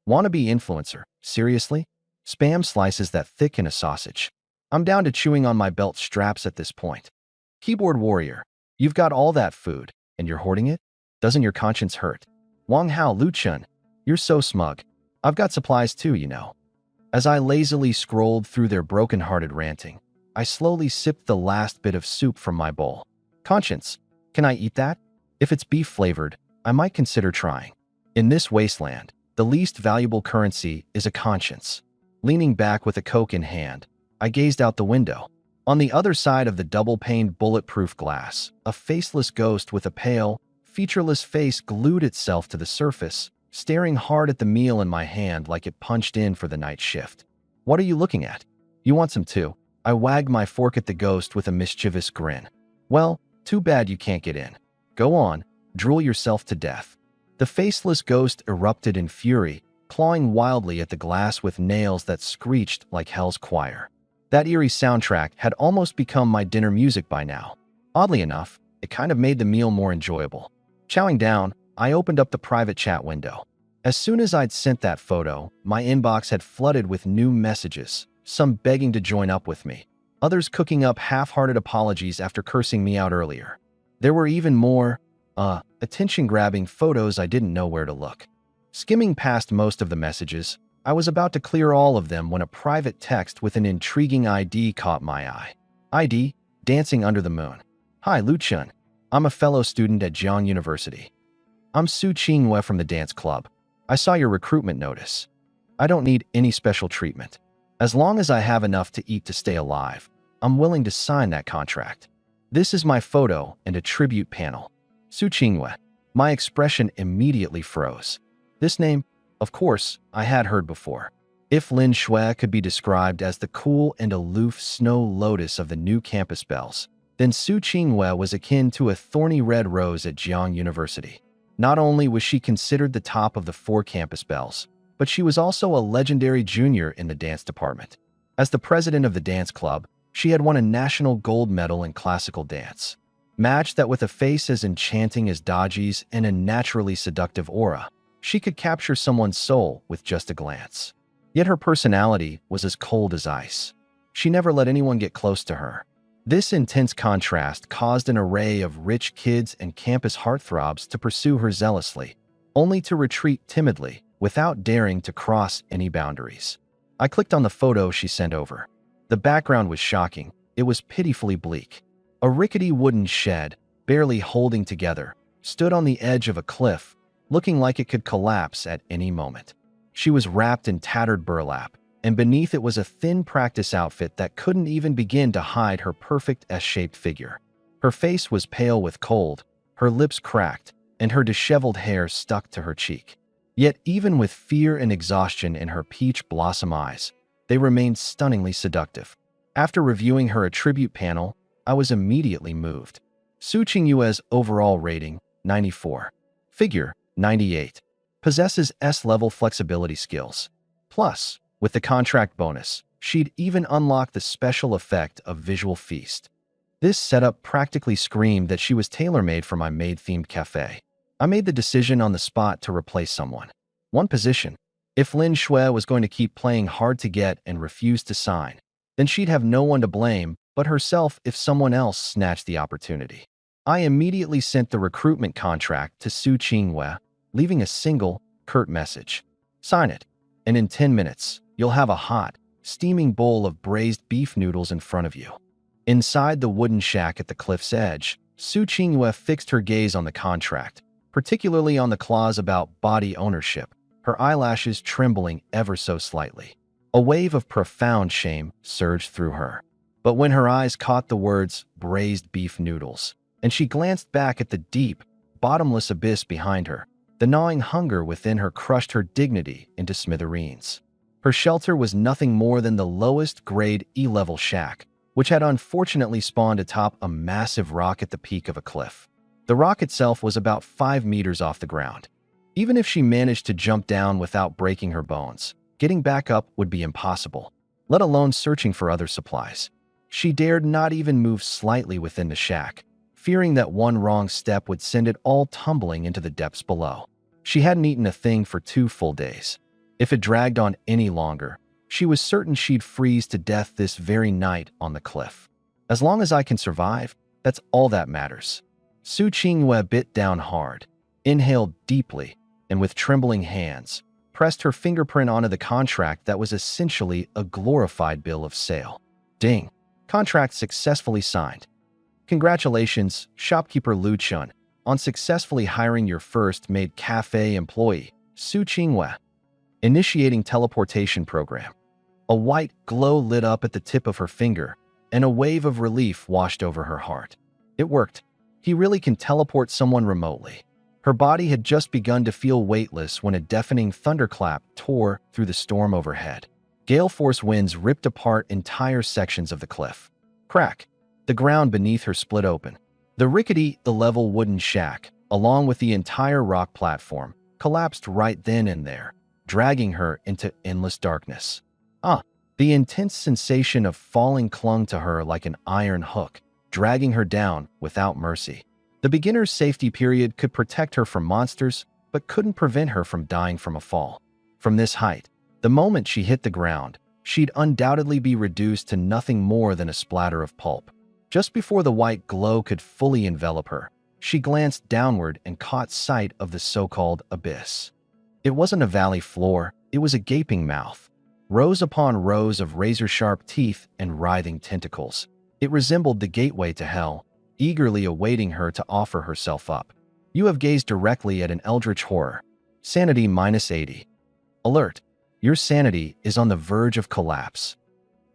Wannabe influencer, seriously? Spam slices that thick in a sausage. I'm down to chewing on my belt straps at this point. Keyboard warrior, you've got all that food, and you're hoarding it? Doesn't your conscience hurt? Wang Hao Lucien, you're so smug. I've got supplies too, you know. As I lazily scrolled through their broken-hearted ranting, I slowly sipped the last bit of soup from my bowl. Conscience, can I eat that? If it's beef-flavored, I might consider trying. In this wasteland, the least valuable currency is a conscience. Leaning back with a Coke in hand, I gazed out the window. On the other side of the double-paned bulletproof glass, a faceless ghost with a pale, featureless face glued itself to the surface, staring hard at the meal in my hand like it punched in for the night shift. What are you looking at? You want some too? I wagged my fork at the ghost with a mischievous grin. Well, too bad you can't get in. Go on, drool yourself to death. The faceless ghost erupted in fury, clawing wildly at the glass with nails that screeched like hell's choir. That eerie soundtrack had almost become my dinner music by now. Oddly enough, it kind of made the meal more enjoyable. Chowing down, I opened up the private chat window. As soon as I'd sent that photo, my inbox had flooded with new messages, some begging to join up with me, others cooking up half-hearted apologies after cursing me out earlier. There were even more, attention-grabbing photos I didn't know where to look. Skimming past most of the messages, I was about to clear all of them when a private text with an intriguing ID caught my eye. ID, dancing under the moon. Hi, Lucien. I'm a fellow student at Jiang University. I'm Su Qinghua from the dance club. I saw your recruitment notice. I don't need any special treatment. As long as I have enough to eat to stay alive, I'm willing to sign that contract. This is my photo and a tribute panel. Su Qinghua. My expression immediately froze. This name, of course, I had heard before. If Lin Shui could be described as the cool and aloof snow lotus of the new campus belles, then Su Qinghua was akin to a thorny red rose at Jiang University. Not only was she considered the top of the 4 campus belles, but she was also a legendary junior in the dance department. As the president of the dance club, she had won a national gold medal in classical dance. Match that with a face as enchanting as Daji's and a naturally seductive aura, she could capture someone's soul with just a glance. Yet her personality was as cold as ice. She never let anyone get close to her. This intense contrast caused an array of rich kids and campus heartthrobs to pursue her zealously, only to retreat timidly without daring to cross any boundaries. I clicked on the photo she sent over. The background was shocking. It was pitifully bleak. A rickety wooden shed, barely holding together, stood on the edge of a cliff, looking like it could collapse at any moment. She was wrapped in tattered burlap, and beneath it was a thin practice outfit that couldn't even begin to hide her perfect S-shaped figure. Her face was pale with cold, her lips cracked, and her disheveled hair stuck to her cheek. Yet even with fear and exhaustion in her peach blossom eyes, they remained stunningly seductive. After reviewing her attribute panel, I was immediately moved. Su Qinghua's overall rating, 94. Figure, 98. Possesses S-level flexibility skills. Plus, with the contract bonus, she'd even unlock the special effect of visual feast. This setup practically screamed that she was tailor-made for my Maid-themed cafe. I made the decision on the spot to replace someone. One position. If Lin Shui was going to keep playing hard to get and refuse to sign, then she'd have no one to blame but herself if someone else snatched the opportunity. I immediately sent the recruitment contract to Su Qinghua, leaving a single, curt message. Sign it, and in 10 minutes, you'll have a hot, steaming bowl of braised beef noodles in front of you. Inside the wooden shack at the cliff's edge, Su Qingyue fixed her gaze on the contract, particularly on the clause about body ownership, her eyelashes trembling ever so slightly. A wave of profound shame surged through her. But when her eyes caught the words braised beef noodles, and she glanced back at the deep, bottomless abyss behind her, the gnawing hunger within her crushed her dignity into smithereens. Her shelter was nothing more than the lowest grade E-level shack, which had unfortunately spawned atop a massive rock at the peak of a cliff. The rock itself was about 5 meters off the ground. Even if she managed to jump down without breaking her bones, getting back up would be impossible, let alone searching for other supplies. She dared not even move slightly within the shack, fearing that one wrong step would send it all tumbling into the depths below. She hadn't eaten a thing for 2 full days. If it dragged on any longer, she was certain she'd freeze to death this very night on the cliff. As long as I can survive, that's all that matters. Su Qingyue bit down hard, inhaled deeply, and with trembling hands, pressed her fingerprint onto the contract that was essentially a glorified bill of sale. Ding! Contract successfully signed. Congratulations, shopkeeper Lu Chun, on successfully hiring your first Maid cafe employee, Su Qingyue. Initiating teleportation program. A white glow lit up at the tip of her finger, and a wave of relief washed over her heart. It worked. He really can teleport someone remotely. Her body had just begun to feel weightless when a deafening thunderclap tore through the storm overhead. Gale force winds ripped apart entire sections of the cliff. Crack! The ground beneath her split open. The rickety, level wooden shack, along with the entire rock platform, collapsed right then and there, dragging her into endless darkness. The intense sensation of falling clung to her like an iron hook, dragging her down without mercy. The beginner's safety period could protect her from monsters, but couldn't prevent her from dying from a fall. From this height, the moment she hit the ground, she'd undoubtedly be reduced to nothing more than a splatter of pulp. Just before the white glow could fully envelop her, she glanced downward and caught sight of the so-called abyss. It wasn't a valley floor, it was a gaping mouth. Rows upon rows of razor-sharp teeth and writhing tentacles. It resembled the gateway to hell, eagerly awaiting her to offer herself up. You have gazed directly at an eldritch horror. Sanity -80. Alert! Your sanity is on the verge of collapse.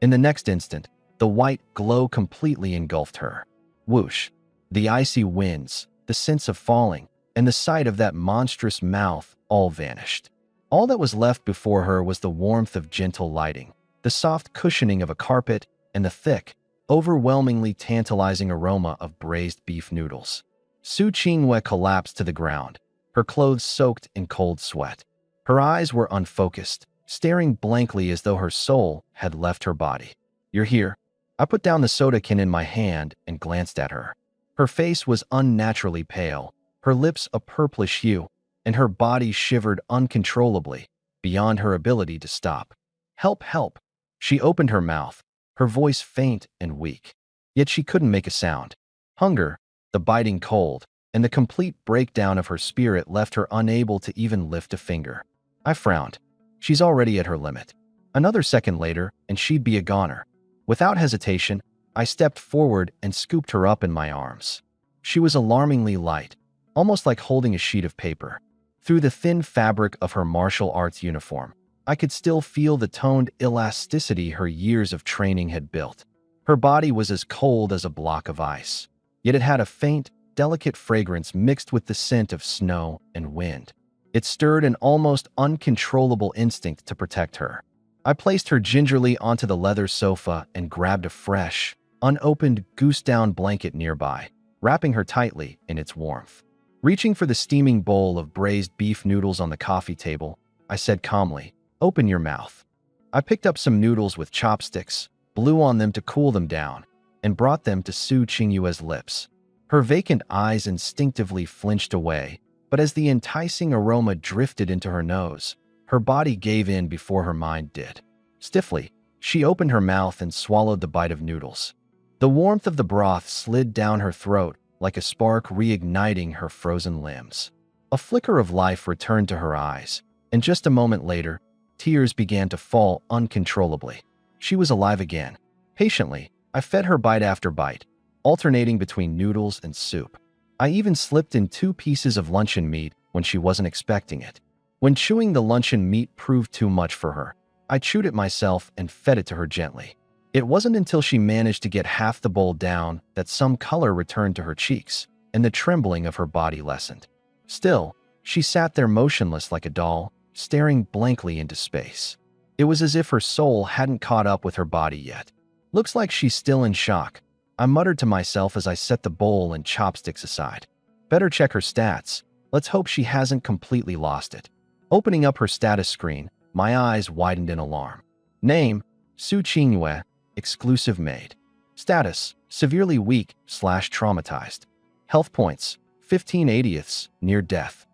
In the next instant, the white glow completely engulfed her. Whoosh! The icy winds, the sense of falling, and the sight of that monstrous mouth all vanished. All that was left before her was the warmth of gentle lighting, the soft cushioning of a carpet, and the thick, overwhelmingly tantalizing aroma of braised beef noodles. Su Qingyue collapsed to the ground, her clothes soaked in cold sweat. Her eyes were unfocused, staring blankly as though her soul had left her body. You're here. I put down the soda can in my hand and glanced at her. Her face was unnaturally pale, her lips a purplish hue, and her body shivered uncontrollably, beyond her ability to stop. Help, help! She opened her mouth, her voice faint and weak. Yet she couldn't make a sound. Hunger, the biting cold, and the complete breakdown of her spirit left her unable to even lift a finger. I frowned. She's already at her limit. Another second later, and she'd be a goner. Without hesitation, I stepped forward and scooped her up in my arms. She was alarmingly light, almost like holding a sheet of paper. Through the thin fabric of her martial arts uniform, I could still feel the toned elasticity her years of training had built. Her body was as cold as a block of ice, yet it had a faint, delicate fragrance mixed with the scent of snow and wind. It stirred an almost uncontrollable instinct to protect her. I placed her gingerly onto the leather sofa and grabbed a fresh, unopened goose-down blanket nearby, wrapping her tightly in its warmth. Reaching for the steaming bowl of braised beef noodles on the coffee table, I said calmly, "Open your mouth." I picked up some noodles with chopsticks, blew on them to cool them down, and brought them to Su Qingyue's lips. Her vacant eyes instinctively flinched away, but as the enticing aroma drifted into her nose, her body gave in before her mind did. Stiffly, she opened her mouth and swallowed the bite of noodles. The warmth of the broth slid down her throat like a spark reigniting her frozen limbs. A flicker of life returned to her eyes, and just a moment later, tears began to fall uncontrollably. She was alive again. Patiently, I fed her bite after bite, alternating between noodles and soup. I even slipped in 2 pieces of luncheon meat when she wasn't expecting it. When chewing the luncheon meat proved too much for her, I chewed it myself and fed it to her gently. It wasn't until she managed to get half the bowl down that some color returned to her cheeks, and the trembling of her body lessened. Still, she sat there motionless like a doll, staring blankly into space. It was as if her soul hadn't caught up with her body yet. Looks like she's still in shock, I muttered to myself as I set the bowl and chopsticks aside. Better check her stats. Let's hope she hasn't completely lost it. Opening up her status screen, my eyes widened in alarm. Name: Su Qingyue, exclusive maid. Status: severely weak/traumatized. Health points: 15/80, near death.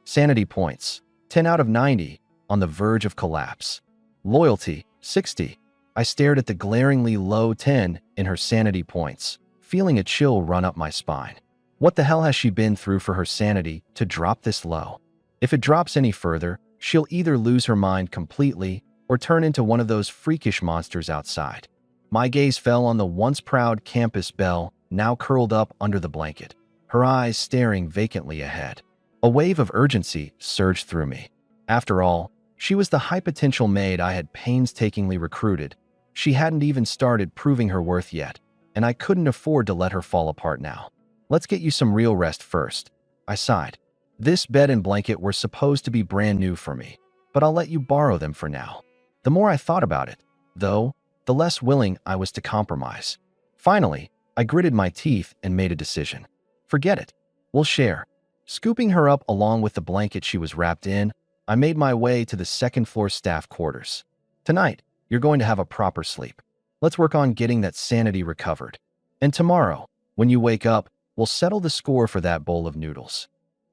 Sanity points: 10 out of 90, on the verge of collapse. Loyalty: 60. I stared at the glaringly low 10 in her sanity points, feeling a chill run up my spine. What the hell has she been through for her sanity to drop this low? If it drops any further, she'll either lose her mind completely or turn into one of those freakish monsters outside. My gaze fell on the once proud campus belle, now curled up under the blanket, her eyes staring vacantly ahead. A wave of urgency surged through me. After all, she was the high-potential maid I had painstakingly recruited. She hadn't even started proving her worth yet, and I couldn't afford to let her fall apart now. Let's get you some real rest first, I sighed. This bed and blanket were supposed to be brand new for me, but I'll let you borrow them for now. The more I thought about it, though, the less willing I was to compromise. Finally, I gritted my teeth and made a decision. Forget it. We'll share. Scooping her up along with the blanket she was wrapped in, I made my way to the second-floor staff quarters. Tonight, you're going to have a proper sleep. Let's work on getting that sanity recovered. And tomorrow, when you wake up, we'll settle the score for that bowl of noodles.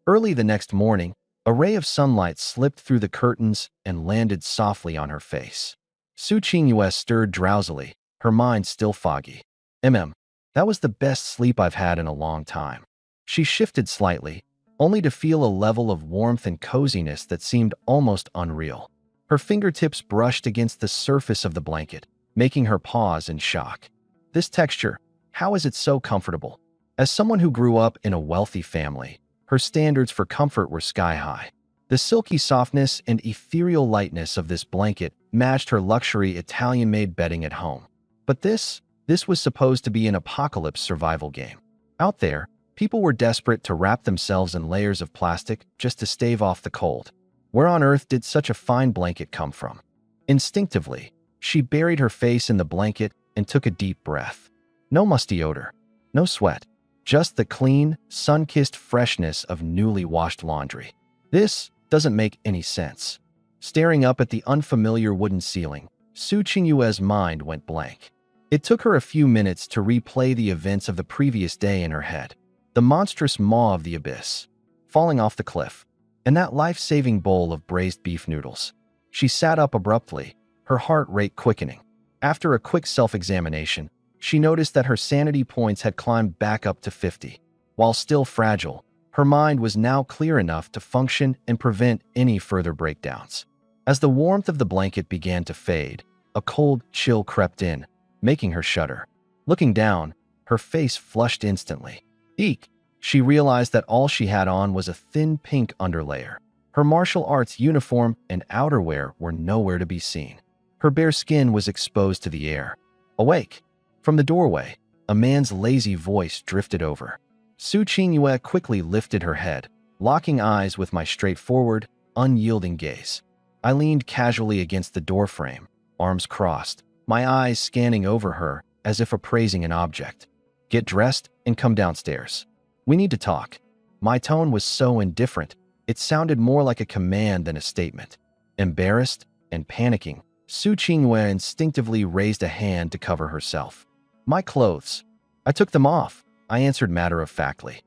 Early the next morning, a ray of sunlight slipped through the curtains and landed softly on her face. Su Qingyue stirred drowsily, her mind still foggy. That was the best sleep I've had in a long time. She shifted slightly, only to feel a level of warmth and coziness that seemed almost unreal. Her fingertips brushed against the surface of the blanket, making her pause in shock. This texture, how is it so comfortable? As someone who grew up in a wealthy family, her standards for comfort were sky-high. The silky softness and ethereal lightness of this blanket matched her luxury Italian-made bedding at home. But this was supposed to be an apocalypse survival game. Out there, people were desperate to wrap themselves in layers of plastic just to stave off the cold. Where on earth did such a fine blanket come from? Instinctively, she buried her face in the blanket and took a deep breath. No musty odor, no sweat, just the clean, sun-kissed freshness of newly washed laundry. This doesn't make any sense. Staring up at the unfamiliar wooden ceiling, Su Qingyue's mind went blank. It took her a few minutes to replay the events of the previous day in her head. The monstrous maw of the abyss, falling off the cliff, and that life-saving bowl of braised beef noodles. She sat up abruptly, her heart rate quickening. After a quick self-examination, she noticed that her sanity points had climbed back up to 50. While still fragile, her mind was now clear enough to function and prevent any further breakdowns. As the warmth of the blanket began to fade, a cold chill crept in, making her shudder. Looking down, her face flushed instantly. Eek! She realized that all she had on was a thin pink underlayer. Her martial arts uniform and outerwear were nowhere to be seen. Her bare skin was exposed to the air. Awake! From the doorway, a man's lazy voice drifted over. Su Qingyue quickly lifted her head, locking eyes with my straightforward, unyielding gaze. I leaned casually against the doorframe, arms crossed, my eyes scanning over her as if appraising an object. Get dressed and come downstairs. We need to talk. My tone was so indifferent, it sounded more like a command than a statement. Embarrassed and panicking, Su Qingyue instinctively raised a hand to cover herself. My clothes. I took them off, I answered matter-of-factly.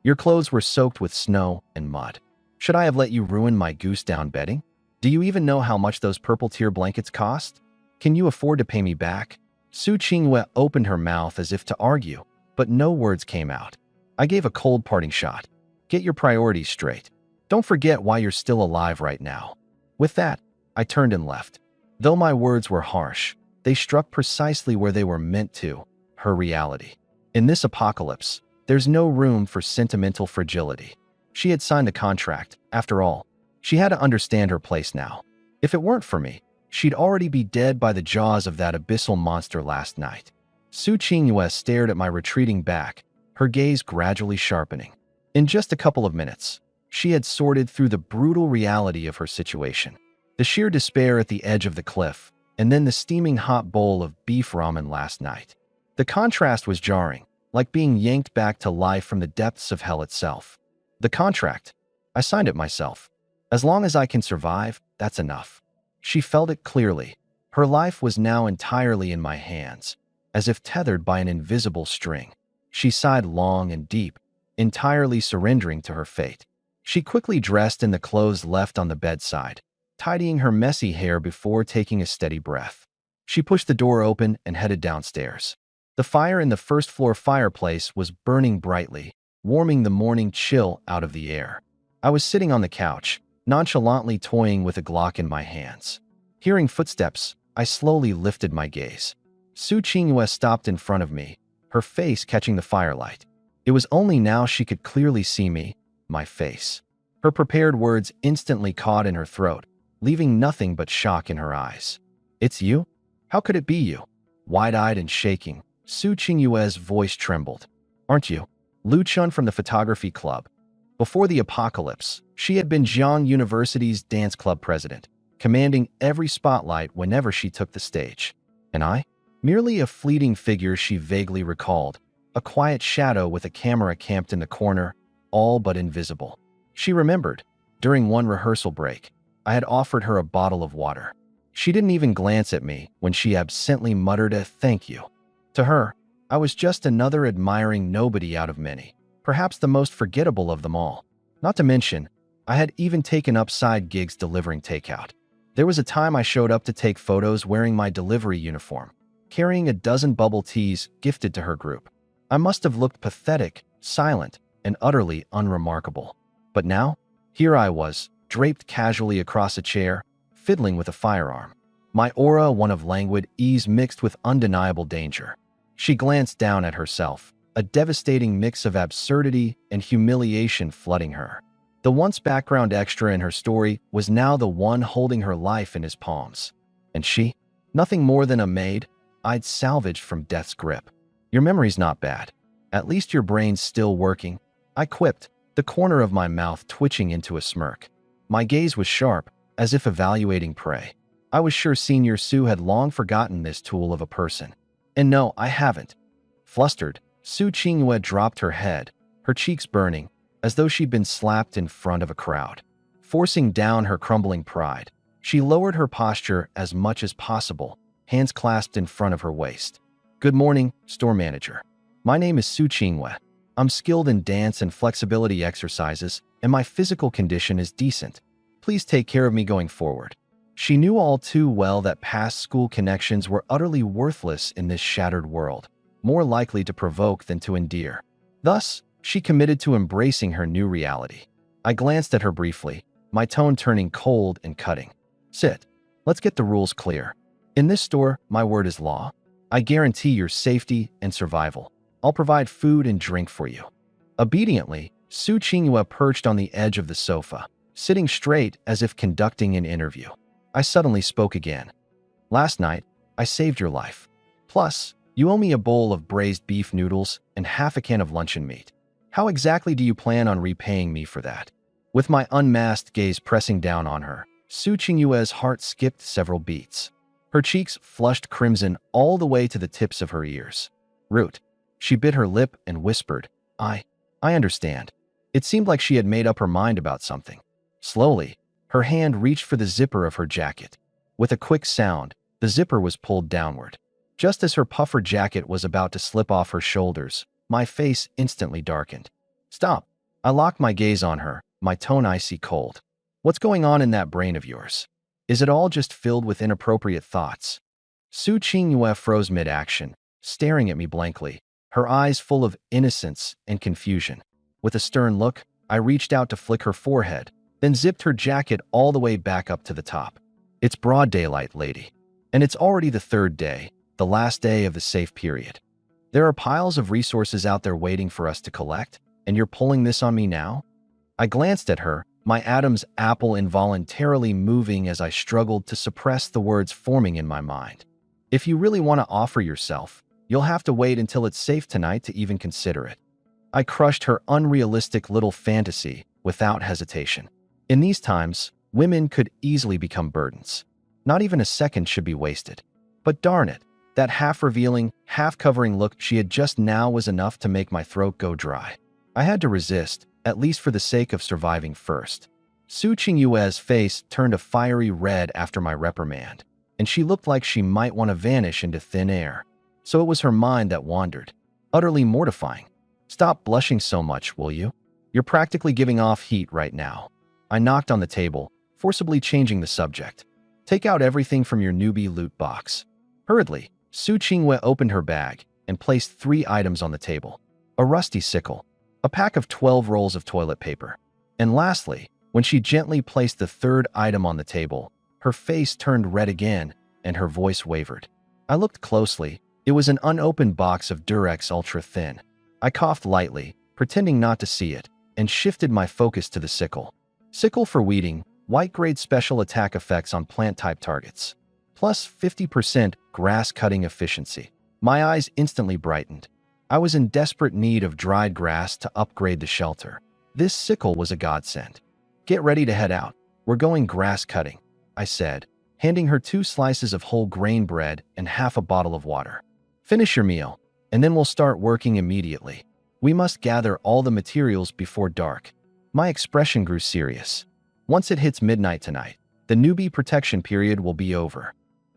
Your clothes were soaked with snow and mud. Should I have let you ruin my goose-down bedding? Do you even know how much those purple tier blankets cost? Can you afford to pay me back? Su Qingyue opened her mouth as if to argue, but no words came out. I gave a cold parting shot. Get your priorities straight. Don't forget why you're still alive right now." With that, I turned and left. Though my words were harsh, they struck precisely where they were meant to, her reality. In this apocalypse, there's no room for sentimental fragility. She had signed a contract, after all. She had to understand her place now. If it weren't for me, she'd already be dead by the jaws of that abyssal monster last night. Su Qingyue stared at my retreating back, her gaze gradually sharpening. In just a couple of minutes, she had sorted through the brutal reality of her situation. The sheer despair at the edge of the cliff, and then the steaming hot bowl of beef ramen last night. The contrast was jarring, like being yanked back to life from the depths of hell itself. The contract. I signed it myself. As long as I can survive, that's enough. She felt it clearly. Her life was now entirely in my hands, as if tethered by an invisible string. She sighed long and deep, entirely surrendering to her fate. She quickly dressed in the clothes left on the bedside, tidying her messy hair before taking a steady breath. She pushed the door open and headed downstairs. The fire in the first-floor fireplace was burning brightly, warming the morning chill out of the air. I was sitting on the couch, nonchalantly toying with a Glock in my hands. Hearing footsteps, I slowly lifted my gaze. Su Qingyue stopped in front of me, her face catching the firelight. It was only now she could clearly see me, my face. Her prepared words instantly caught in her throat, leaving nothing but shock in her eyes. "It's you? How could it be you?" Wide-eyed and shaking, Su Qingyue's voice trembled. "Aren't you? Lu Chun from the photography club." Before the apocalypse, she had been Jiang University's dance club president, commanding every spotlight whenever she took the stage. And I? Merely a fleeting figure she vaguely recalled, a quiet shadow with a camera camped in the corner, all but invisible. She remembered. During one rehearsal break, I had offered her a bottle of water. She didn't even glance at me when she absently muttered a "thank you." To her, I was just another admiring nobody out of many, perhaps the most forgettable of them all. Not to mention, I had even taken up side gigs delivering takeout. There was a time I showed up to take photos wearing my delivery uniform, carrying a dozen bubble teas gifted to her group. I must have looked pathetic, silent, and utterly unremarkable. But now, here I was, draped casually across a chair, fiddling with a firearm. My aura one of languid ease mixed with undeniable danger. She glanced down at herself, a devastating mix of absurdity and humiliation flooding her. The once background extra in her story was now the one holding her life in his palms. And she? Nothing more than a maid I'd salvaged from death's grip. "Your memory's not bad. At least your brain's still working," I quipped, the corner of my mouth twitching into a smirk. My gaze was sharp, as if evaluating prey. I was sure Senior Su had long forgotten this tool of a person. And no, I haven't. Flustered, Su Qingyue dropped her head, her cheeks burning, as though she'd been slapped in front of a crowd. Forcing down her crumbling pride, she lowered her posture as much as possible, hands clasped in front of her waist. "Good morning, store manager. My name is Su Qingyue. I'm skilled in dance and flexibility exercises, and my physical condition is decent. Please take care of me going forward." She knew all too well that past school connections were utterly worthless in this shattered world, more likely to provoke than to endear. Thus, she committed to embracing her new reality. I glanced at her briefly, my tone turning cold and cutting. "Sit. Let's get the rules clear. In this store, my word is law. I guarantee your safety and survival. I'll provide food and drink for you." Obediently, Su Qingyue perched on the edge of the sofa, sitting straight as if conducting an interview. I suddenly spoke again. "Last night, I saved your life. Plus, you owe me a bowl of braised beef noodles and half a can of luncheon meat. How exactly do you plan on repaying me for that?" With my unmasked gaze pressing down on her, Su Qingyue's heart skipped several beats. Her cheeks flushed crimson all the way to the tips of her ears. "Root." She bit her lip and whispered, I understand." It seemed like she had made up her mind about something. Slowly, her hand reached for the zipper of her jacket. With a quick sound, the zipper was pulled downward. Just as her puffer jacket was about to slip off her shoulders, my face instantly darkened. "Stop." I locked my gaze on her, my tone icy cold. "What's going on in that brain of yours? Is it all just filled with inappropriate thoughts?" Su Qingyue froze mid-action, staring at me blankly, her eyes full of innocence and confusion. With a stern look, I reached out to flick her forehead, then zipped her jacket all the way back up to the top. It's broad daylight, lady. And it's already the third day, the last day of the safe period. There are piles of resources out there waiting for us to collect, and you're pulling this on me now? I glanced at her, my Adam's apple involuntarily moving as I struggled to suppress the words forming in my mind. If you really want to offer yourself, you'll have to wait until it's safe tonight to even consider it. I crushed her unrealistic little fantasy without hesitation. In these times, women could easily become burdens. Not even a second should be wasted. But darn it, that half-revealing, half-covering look she had just now was enough to make my throat go dry. I had to resist, at least for the sake of surviving first. Su Qingyue's face turned a fiery red after my reprimand, and she looked like she might want to vanish into thin air. So it was her mind that wandered. Utterly mortifying. Stop blushing so much, will you? You're practically giving off heat right now. I knocked on the table, forcibly changing the subject. Take out everything from your newbie loot box. Hurriedly, Su Qingyue opened her bag and placed 3 items on the table. A rusty sickle, a pack of 12 rolls of toilet paper. And lastly, when she gently placed the 3rd item on the table, her face turned red again and her voice wavered. I looked closely. It was an unopened box of Durex Ultra Thin. I coughed lightly, pretending not to see it, and shifted my focus to the sickle. Sickle for weeding, white-grade special attack effects on plant-type targets. Plus 50% grass-cutting efficiency. My eyes instantly brightened. I was in desperate need of dried grass to upgrade the shelter. This sickle was a godsend. Get ready to head out. We're going grass cutting, I said, handing her 2 slices of whole grain bread and half a bottle of water. Finish your meal, and then we'll start working immediately. We must gather all the materials before dark. My expression grew serious. Once it hits midnight tonight, the newbie protection period will be over.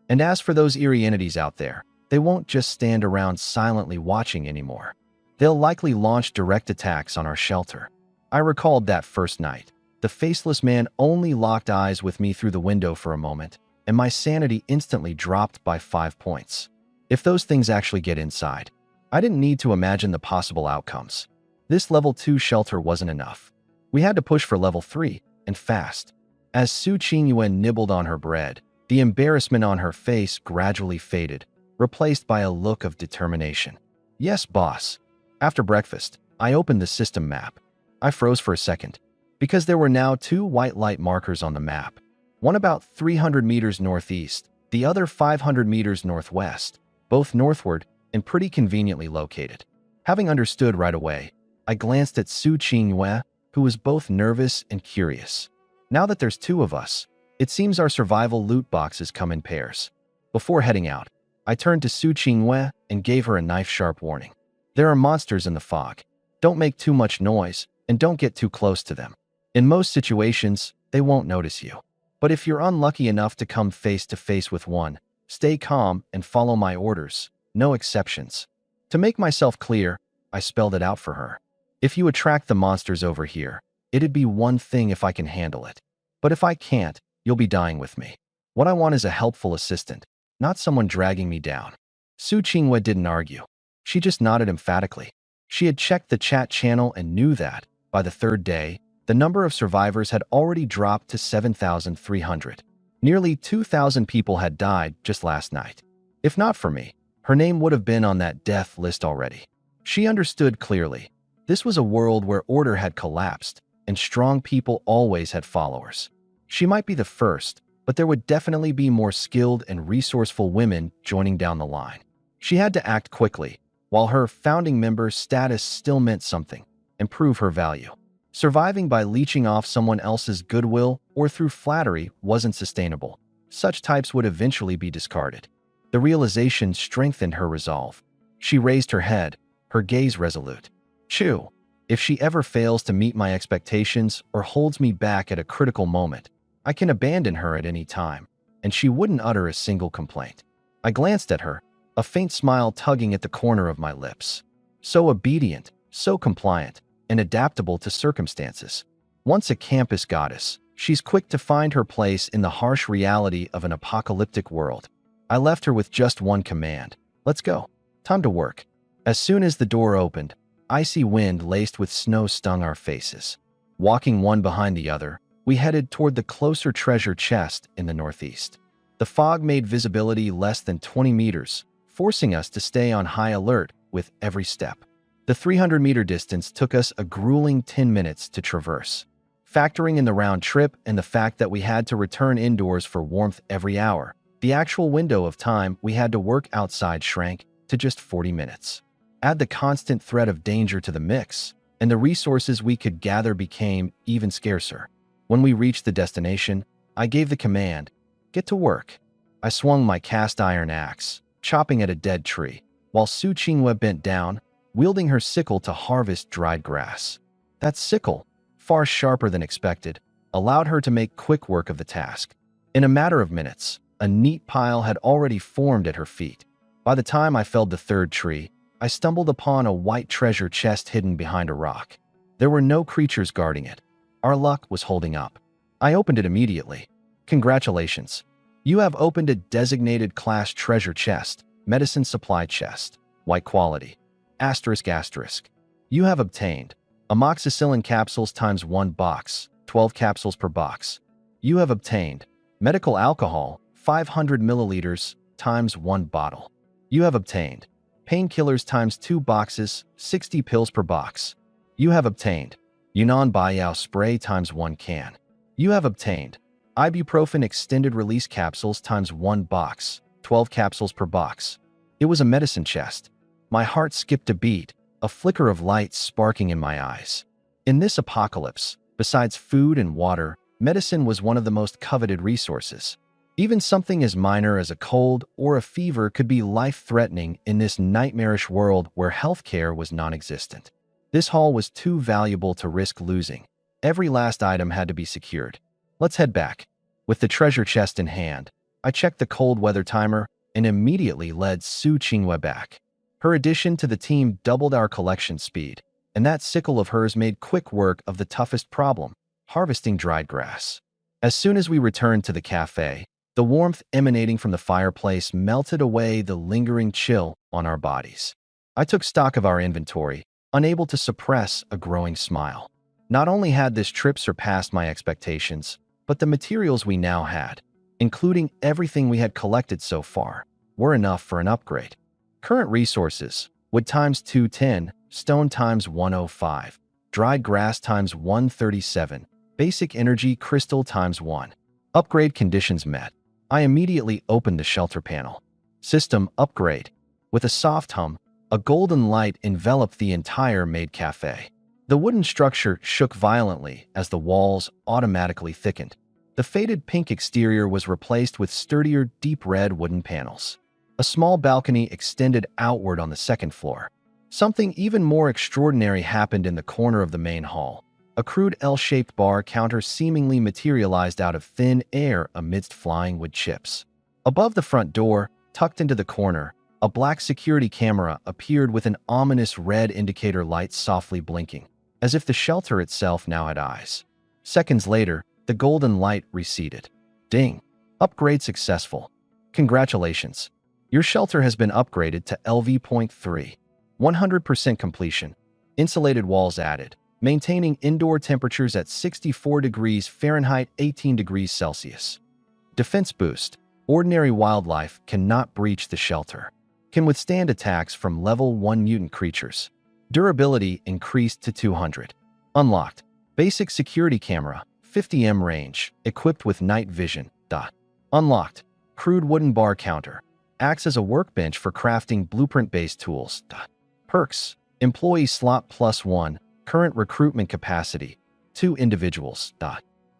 And as for those eerie entities out there, they won't just stand around silently watching anymore. They'll likely launch direct attacks on our shelter. I recalled that first night. The faceless man only locked eyes with me through the window for a moment, and my sanity instantly dropped by 5 points. If those things actually get inside, I didn't need to imagine the possible outcomes. This level 2 shelter wasn't enough. We had to push for level 3, and fast. As Su Qingyue nibbled on her bread, the embarrassment on her face gradually faded, replaced by a look of determination. Yes, boss. After breakfast, I opened the system map. I froze for a second, because there were now 2 white light markers on the map. One about 300 meters northeast, the other 500 meters northwest, both northward and pretty conveniently located. Having understood right away, I glanced at Su Qingyue, who was both nervous and curious. Now that there's 2 of us, it seems our survival loot boxes come in pairs. Before heading out, I turned to Su Qingyue and gave her a knife-sharp warning. There are monsters in the fog. Don't make too much noise, and don't get too close to them. In most situations, they won't notice you. But if you're unlucky enough to come face to face with one, stay calm and follow my orders, no exceptions. To make myself clear, I spelled it out for her. If you attract the monsters over here, it'd be one thing if I can handle it. But if I can't, you'll be dying with me. What I want is a helpful assistant, not someone dragging me down. Su Qingyue didn't argue. She just nodded emphatically. She had checked the chat channel and knew that, by the 3rd day, the number of survivors had already dropped to 7,300. Nearly 2,000 people had died just last night. If not for me, her name would have been on that death list already. She understood clearly. This was a world where order had collapsed, and strong people always had followers. She might be the first, but there would definitely be more skilled and resourceful women joining down the line. She had to act quickly, while her founding member status still meant something, and prove her value. Surviving by leeching off someone else's goodwill or through flattery wasn't sustainable. Such types would eventually be discarded. The realization strengthened her resolve. She raised her head, her gaze resolute. Chew. If she ever fails to meet my expectations or holds me back at a critical moment, I can abandon her at any time, and she wouldn't utter a single complaint. I glanced at her, a faint smile tugging at the corner of my lips. So obedient, so compliant, and adaptable to circumstances. Once a campus goddess, she's quick to find her place in the harsh reality of an apocalyptic world. I left her with just one command. Let's go. Time to work. As soon as the door opened, icy wind laced with snow stung our faces. Walking one behind the other, We headed toward the closer treasure chest in the northeast. The fog made visibility less than 20 meters, forcing us to stay on high alert with every step. The 300-meter distance took us a grueling 10 minutes to traverse. Factoring in the round trip and the fact that we had to return indoors for warmth every hour, the actual window of time we had to work outside shrank to just 40 minutes. Add the constant threat of danger to the mix, and the resources we could gather became even scarcer. When we reached the destination, I gave the command, "Get to work." I swung my cast iron axe, chopping at a dead tree, while Su Qingwe bent down, wielding her sickle to harvest dried grass. That sickle, far sharper than expected, allowed her to make quick work of the task. In a matter of minutes, a neat pile had already formed at her feet. By the time I felled the third tree, I stumbled upon a white treasure chest hidden behind a rock. There were no creatures guarding it. Our luck was holding up. I opened it immediately. "Congratulations. You have opened a designated class treasure chest, medicine supply chest, white quality. ***. You have obtained amoxicillin capsules times 1 box, 12 capsules per box. You have obtained medical alcohol, 500 milliliters times 1 bottle. You have obtained painkillers times 2 boxes, 60 pills per box. You have obtained Yunnan Baiyao spray times 1 can. You have obtained ibuprofen extended release capsules times 1 box, 12 capsules per box." It was a medicine chest. My heart skipped a beat, a flicker of light sparking in my eyes. In this apocalypse, besides food and water, medicine was one of the most coveted resources. Even something as minor as a cold or a fever could be life-threatening in this nightmarish world where healthcare was non-existent. This haul was too valuable to risk losing. Every last item had to be secured. Let's head back. With the treasure chest in hand, I checked the cold weather timer and immediately led Su Qingwe back. Her addition to the team doubled our collection speed, and that sickle of hers made quick work of the toughest problem, harvesting dried grass. As soon as we returned to the cafe, the warmth emanating from the fireplace melted away the lingering chill on our bodies. I took stock of our inventory, unable to suppress a growing smile. Not only had this trip surpassed my expectations, but the materials we now had, including everything we had collected so far, were enough for an upgrade. Current resources: wood times 210, stone times 105, dried grass times 137, basic energy crystal times 1. Upgrade conditions met. I immediately opened the shelter panel. System upgrade. With a soft hum, a golden light enveloped the entire Maid cafe. The wooden structure shook violently as the walls automatically thickened. The faded pink exterior was replaced with sturdier, deep red wooden panels. A small balcony extended outward on the second floor. Something even more extraordinary happened in the corner of the main hall. A crude L-shaped bar counter seemingly materialized out of thin air amidst flying wood chips. Above the front door, tucked into the corner, a black security camera appeared with an ominous red indicator light softly blinking, as if the shelter itself now had eyes. Seconds later, the golden light receded. Ding! Upgrade successful. Congratulations. Your shelter has been upgraded to LV.3. 100% completion. Insulated walls added, maintaining indoor temperatures at 64 degrees Fahrenheit, 18 degrees Celsius. Defense boost. Ordinary wildlife cannot breach the shelter. Can withstand attacks from level 1 mutant creatures. Durability increased to 200. Unlocked. Basic security camera, 50m range, equipped with night vision. Unlocked. Crude wooden bar counter. Acts as a workbench for crafting blueprint-based tools. Perks. Employee slot +1. Current recruitment capacity, 2 individuals.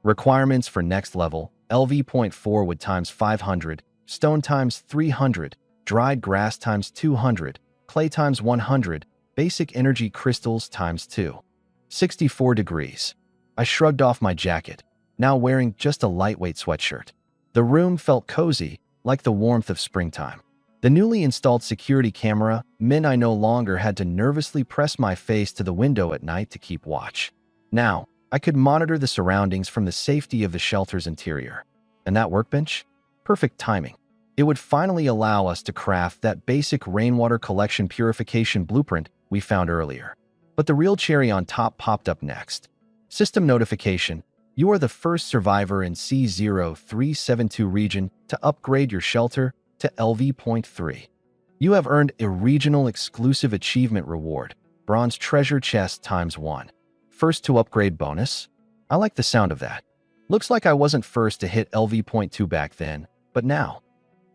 Requirements for next level: LV.4 wood times 500, stone times 300, dried grass times 200, clay times 100, basic energy crystals times 2. 64 degrees. I shrugged off my jacket, now wearing just a lightweight sweatshirt. The room felt cozy, like the warmth of springtime. The newly installed security camera meant I no longer had to nervously press my face to the window at night to keep watch. Now, I could monitor the surroundings from the safety of the shelter's interior. And that workbench? Perfect timing. It would finally allow us to craft that basic rainwater collection purification blueprint we found earlier. But the real cherry on top popped up next. System notification: You are the first survivor in C0372 region to upgrade your shelter to LV.3. You have earned a regional exclusive achievement reward, Bronze Treasure Chest ×1. First to upgrade bonus? I like the sound of that. Looks like I wasn't first to hit LV.2 back then, but now,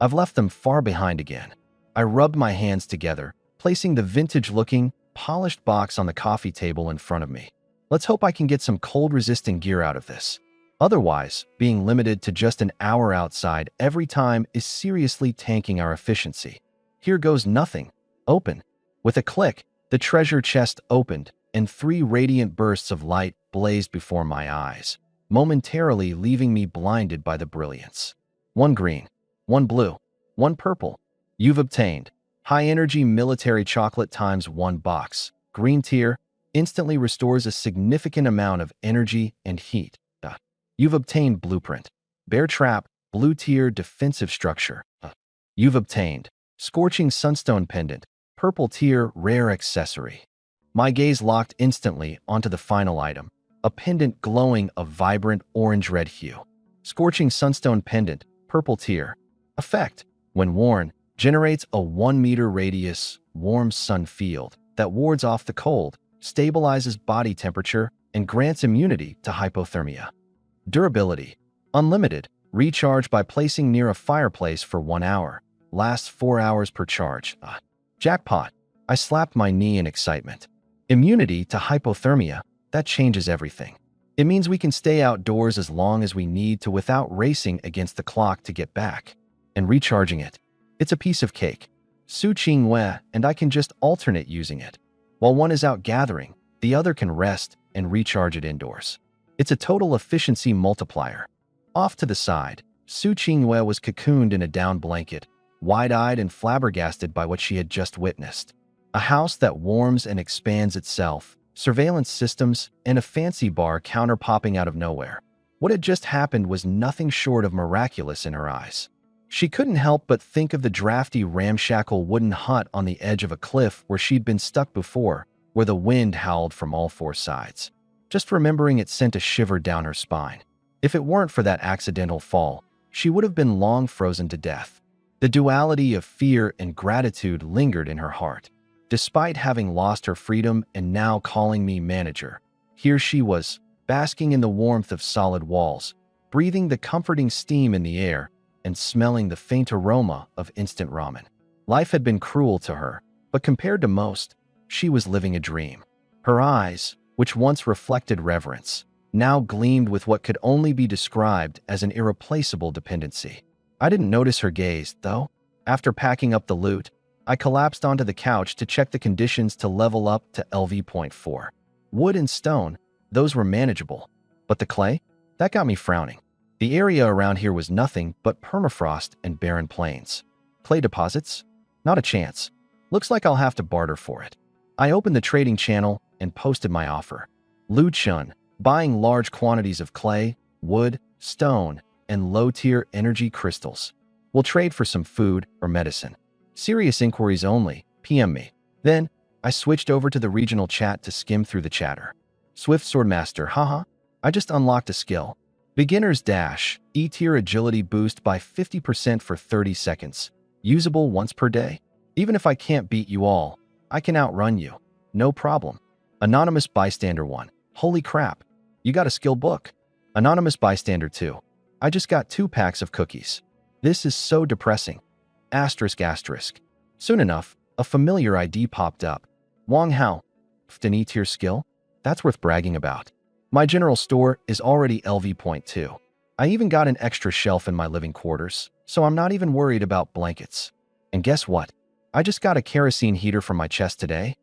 I've left them far behind again. I rubbed my hands together, placing the vintage-looking, polished box on the coffee table in front of me. Let's hope I can get some cold-resistant gear out of this. Otherwise, being limited to just an hour outside every time is seriously tanking our efficiency. Here goes nothing. Open. With a click, the treasure chest opened, and 3 radiant bursts of light blazed before my eyes, momentarily leaving me blinded by the brilliance. 1 green, 1 blue, 1 purple. You've obtained high-energy military chocolate ×1 box. Green tier instantly restores a significant amount of energy and heat. You've obtained blueprint. Bear trap, blue tier defensive structure. You've obtained scorching sunstone pendant, purple tier rare accessory. My gaze locked instantly onto the final item, a pendant glowing a vibrant orange-red hue. Scorching sunstone pendant, purple tier. Effect: when worn, generates a 1-meter radius warm sun field that wards off the cold, stabilizes body temperature, and grants immunity to hypothermia. Durability: unlimited. Recharge by placing near a fireplace for 1 hour. Lasts 4 hours per charge. Jackpot. I slapped my knee in excitement. Immunity to hypothermia. That changes everything. It means we can stay outdoors as long as we need to without racing against the clock to get back. And recharging it. It's a piece of cake. Su Ching Wei and I can just alternate using it. While one is out gathering, the other can rest and recharge it indoors. It's a total efficiency multiplier. Off to the side, Su Ching Wei was cocooned in a down blanket, wide-eyed and flabbergasted by what she had just witnessed. A house that warms and expands itself, surveillance systems, and a fancy bar counter popping out of nowhere. What had just happened was nothing short of miraculous in her eyes. She couldn't help but think of the drafty, ramshackle wooden hut on the edge of a cliff where she'd been stuck before, where the wind howled from all 4 sides. Just remembering it sent a shiver down her spine. If it weren't for that accidental fall, she would have been long frozen to death. The duality of fear and gratitude lingered in her heart. Despite having lost her freedom and now calling me manager, here she was, basking in the warmth of solid walls, breathing the comforting steam in the air, and smelling the faint aroma of instant ramen. Life had been cruel to her, but compared to most, she was living a dream. Her eyes, which once reflected reverence, now gleamed with what could only be described as an irreplaceable dependency. I didn't notice her gaze, though. After packing up the loot, I collapsed onto the couch to check the conditions to level up to LV.4. Wood and stone, those were manageable. But the clay? That got me frowning. The area around here was nothing but permafrost and barren plains. Clay deposits? Not a chance. Looks like I'll have to barter for it. I opened the trading channel and posted my offer. Lu Chun, buying large quantities of clay, wood, stone, and low-tier energy crystals. We'll trade for some food or medicine. Serious inquiries only, PM me. Then, I switched over to the regional chat to skim through the chatter. Swift Swordmaster, haha. I just unlocked a skill. Beginner's Dash, E-tier agility boost by 50% for 30 seconds. Usable once per day. Even if I can't beat you all, I can outrun you. No problem. Anonymous Bystander 1. Holy crap. You got a skill book. Anonymous Bystander 2. I just got 2 packs of cookies. This is so depressing. Asterisk asterisk. Soon enough, a familiar ID popped up. Wang Hao. An E-tier skill? That's worth bragging about. My general store is already LV.2. I even got an extra shelf in my living quarters, so I'm not even worried about blankets. And guess what? I just got a kerosene heater for my chest today.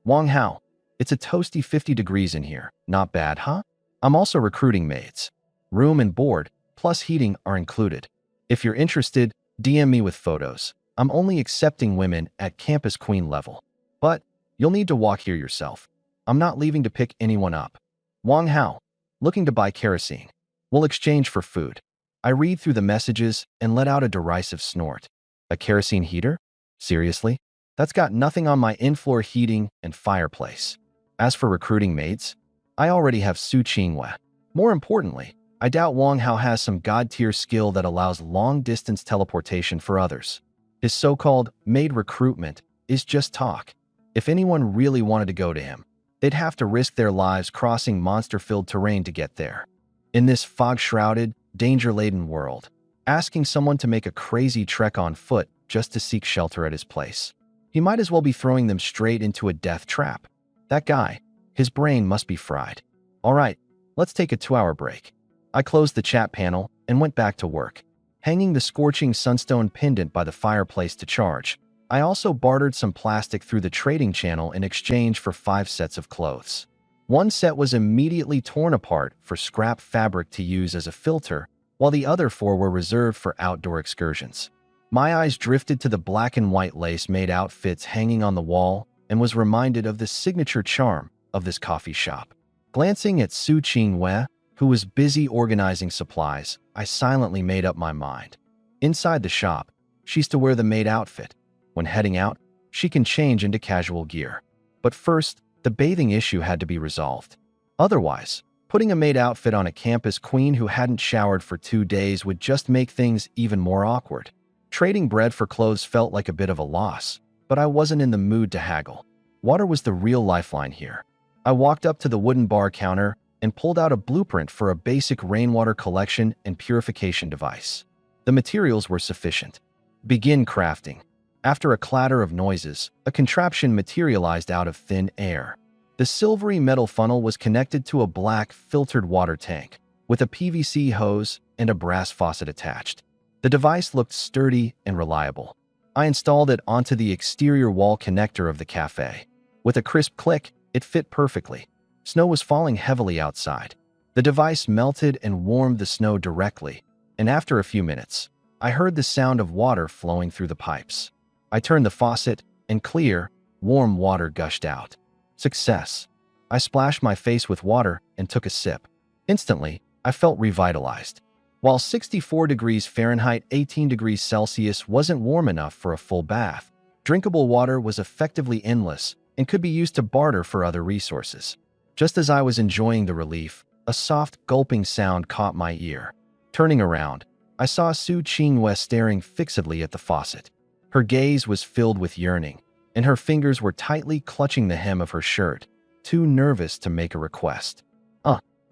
Wang Hao. It's a toasty 50 degrees in here. Not bad, huh? I'm also recruiting maids. Room and board, plus heating are included. If you're interested, DM me with photos. I'm only accepting women at campus queen level. But you'll need to walk here yourself. I'm not leaving to pick anyone up. Wang Hao, looking to buy kerosene. We'll exchange for food. I read through the messages and let out a derisive snort. A kerosene heater? Seriously? That's got nothing on my in-floor heating and fireplace. As for recruiting maids, I already have Su Ching Wei. More importantly, I doubt Wang Hao has some god-tier skill that allows long-distance teleportation for others. His so-called Maid recruitment is just talk. If anyone really wanted to go to him, they'd have to risk their lives crossing monster-filled terrain to get there. In this fog-shrouded, danger-laden world, asking someone to make a crazy trek on foot just to seek shelter at his place, he might as well be throwing them straight into a death trap. That guy, his brain must be fried. All right, let's take a 2-hour break. I closed the chat panel and went back to work, hanging the scorching sunstone pendant by the fireplace to charge. I also bartered some plastic through the trading channel in exchange for 5 sets of clothes. One set was immediately torn apart for scrap fabric to use as a filter, while the other 4 were reserved for outdoor excursions. My eyes drifted to the black and white lace-made outfits hanging on the wall and was reminded of the signature charm of this coffee shop. Glancing at Su Qinghue, who was busy organizing supplies, I silently made up my mind. Inside the shop, she's to wear the maid outfit. When heading out, she can change into casual gear. But first, the bathing issue had to be resolved. Otherwise, putting a maid outfit on a campus queen who hadn't showered for 2 days would just make things even more awkward. Trading bread for clothes felt like a bit of a loss, but I wasn't in the mood to haggle. Water was the real lifeline here. I walked up to the wooden bar counter and pulled out a blueprint for a basic rainwater collection and purification device. The materials were sufficient. Begin crafting. After a clatter of noises, a contraption materialized out of thin air. The silvery metal funnel was connected to a black, filtered water tank, with a PVC hose and a brass faucet attached. The device looked sturdy and reliable. I installed it onto the exterior wall connector of the cafe. With a crisp click, it fit perfectly. Snow was falling heavily outside. The device melted and warmed the snow directly, and after a few minutes, I heard the sound of water flowing through the pipes. I turned the faucet, and clear, warm water gushed out. Success. I splashed my face with water and took a sip. Instantly, I felt revitalized. While 64 degrees Fahrenheit, 18 degrees Celsius wasn't warm enough for a full bath, drinkable water was effectively endless and could be used to barter for other resources. Just as I was enjoying the relief, a soft gulping sound caught my ear. Turning around, I saw Su Qinghue staring fixedly at the faucet. Her gaze was filled with yearning, and her fingers were tightly clutching the hem of her shirt, too nervous to make a request.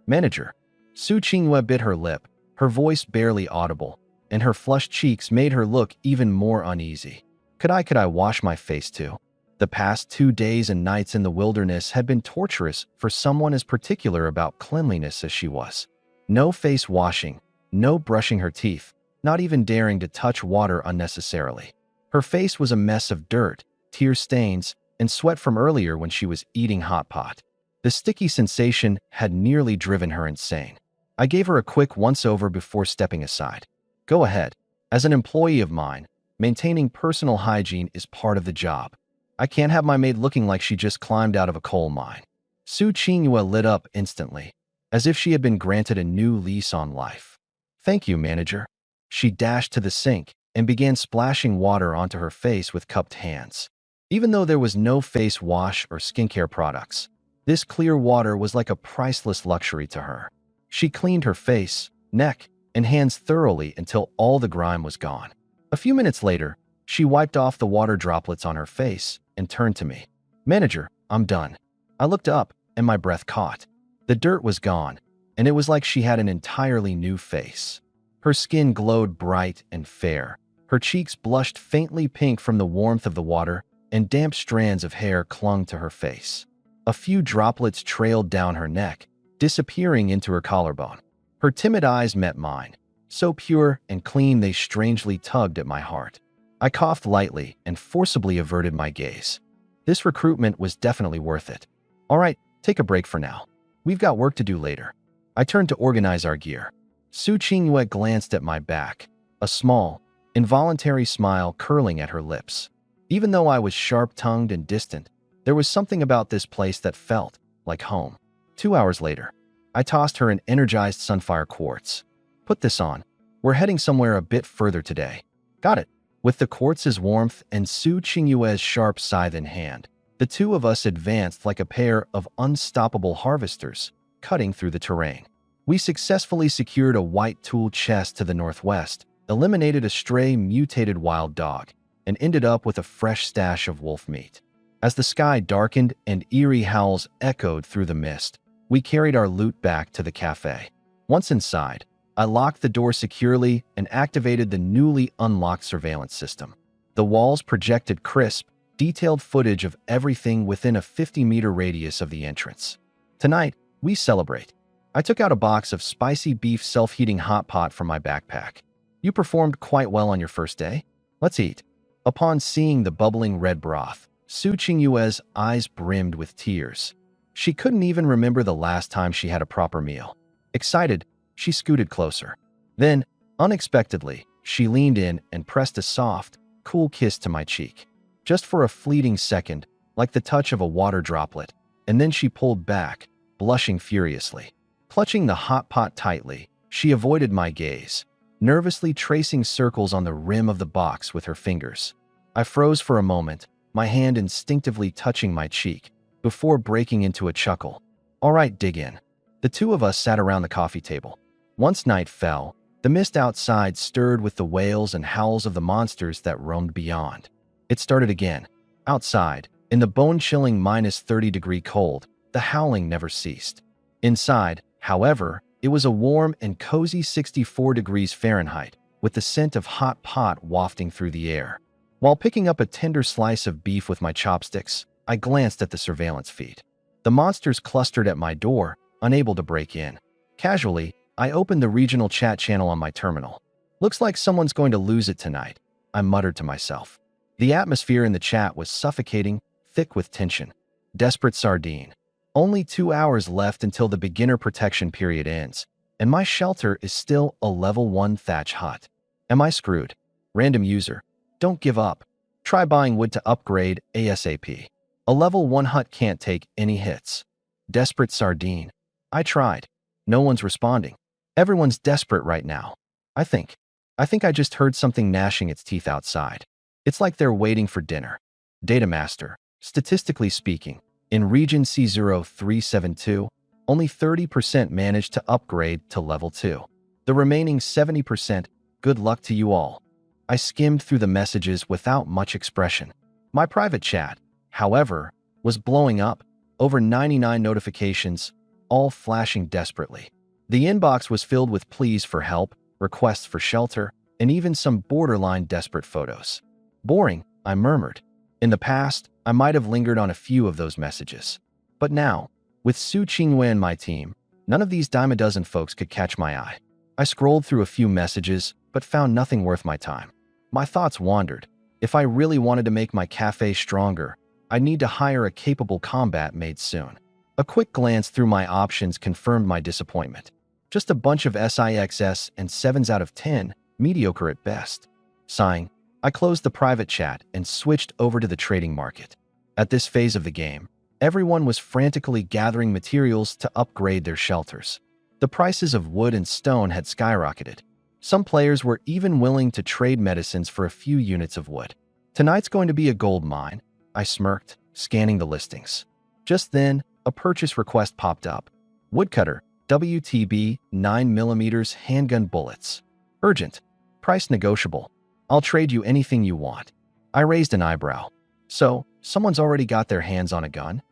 Manager. Su Qinghue bit her lip, her voice barely audible, and her flushed cheeks made her look even more uneasy. Could I wash my face too? The past 2 days and nights in the wilderness had been torturous for someone as particular about cleanliness as she was. No face washing, no brushing her teeth, not even daring to touch water unnecessarily. Her face was a mess of dirt, tear stains, and sweat from earlier when she was eating hot pot. The sticky sensation had nearly driven her insane. I gave her a quick once-over before stepping aside. Go ahead. As an employee of mine, maintaining personal hygiene is part of the job. I can't have my maid looking like she just climbed out of a coal mine. Su Qinghue lit up instantly, as if she had been granted a new lease on life. Thank you, manager. She dashed to the sink and began splashing water onto her face with cupped hands. Even though there was no face wash or skincare products, this clear water was like a priceless luxury to her. She cleaned her face, neck, and hands thoroughly until all the grime was gone. A few minutes later, she wiped off the water droplets on her face and turned to me. Manager, I'm done. I looked up and my breath caught. The dirt was gone, and it was like she had an entirely new face. Her skin glowed bright and fair. Her cheeks blushed faintly pink from the warmth of the water, and damp strands of hair clung to her face. A few droplets trailed down her neck, disappearing into her collarbone. Her timid eyes met mine, so pure and clean they strangely tugged at my heart. I coughed lightly and forcibly averted my gaze. This recruitment was definitely worth it. All right, take a break for now. We've got work to do later. I turned to organize our gear. Su Qinghue glanced at my back, a small, involuntary smile curling at her lips. Even though I was sharp-tongued and distant, there was something about this place that felt like home. 2 hours later, I tossed her an energized sunfire quartz. Put this on. We're heading somewhere a bit further today. Got it. With the quartz's warmth and Su Qinghue's sharp scythe in hand, the two of us advanced like a pair of unstoppable harvesters, cutting through the terrain. We successfully secured a white tool chest to the northwest, eliminated a stray mutated wild dog, and ended up with a fresh stash of wolf meat. As the sky darkened and eerie howls echoed through the mist, we carried our loot back to the cafe. Once inside, I locked the door securely and activated the newly unlocked surveillance system. The walls projected crisp, detailed footage of everything within a 50-meter radius of the entrance. Tonight, we celebrate. I took out a box of spicy beef self-heating hot pot from my backpack. You performed quite well on your first day. Let's eat. Upon seeing the bubbling red broth, Su Qingyue's eyes brimmed with tears. She couldn't even remember the last time she had a proper meal. Excited, she scooted closer. Then, unexpectedly, she leaned in and pressed a soft, cool kiss to my cheek. Just for a fleeting second, like the touch of a water droplet, and then she pulled back, blushing furiously. Clutching the hot pot tightly, she avoided my gaze, nervously tracing circles on the rim of the box with her fingers. I froze for a moment, my hand instinctively touching my cheek, before breaking into a chuckle. All right, dig in. The two of us sat around the coffee table. Once night fell, the mist outside stirred with the wails and howls of the monsters that roamed beyond. It started again. Outside, in the bone-chilling -30-degree cold, the howling never ceased. Inside, however, it was a warm and cozy 64 degrees Fahrenheit, with the scent of hot pot wafting through the air. While picking up a tender slice of beef with my chopsticks, I glanced at the surveillance feed. The monsters clustered at my door, unable to break in. Casually, I opened the regional chat channel on my terminal. Looks like someone's going to lose it tonight, I muttered to myself. The atmosphere in the chat was suffocating, thick with tension. Desperate sardine. Only 2 hours left until the beginner protection period ends, and my shelter is still a level 1 thatch hut. Am I screwed? Random user. Don't give up. Try buying wood to upgrade ASAP. A level 1 hut can't take any hits. Desperate sardine. I tried. No one's responding. Everyone's desperate right now. I think I just heard something gnashing its teeth outside. It's like they're waiting for dinner. Datamaster. Statistically speaking, in region C0372, only 30% managed to upgrade to level 2. The remaining 70%, good luck to you all. I skimmed through the messages without much expression. My private chat, however, was blowing up, over 99 notifications, all flashing desperately. The inbox was filled with pleas for help, requests for shelter, and even some borderline desperate photos. Boring, I murmured. In the past, I might have lingered on a few of those messages. But now, with Su Qingyue and my team, none of these dime a dozen folks could catch my eye. I scrolled through a few messages, but found nothing worth my time. My thoughts wandered. If I really wanted to make my cafe stronger, I'd need to hire a capable combat maid soon. A quick glance through my options confirmed my disappointment. Just a bunch of SIXS and 7s out of 10, mediocre at best. Sighing, I closed the private chat and switched over to the trading market. At this phase of the game, everyone was frantically gathering materials to upgrade their shelters. The prices of wood and stone had skyrocketed. Some players were even willing to trade medicines for a few units of wood. Tonight's going to be a gold mine, I smirked, scanning the listings. Just then, a purchase request popped up. Woodcutter, WTB, 9mm handgun bullets. Urgent. Price negotiable. I'll trade you anything you want. I raised an eyebrow. So, someone's already got their hands on a gun?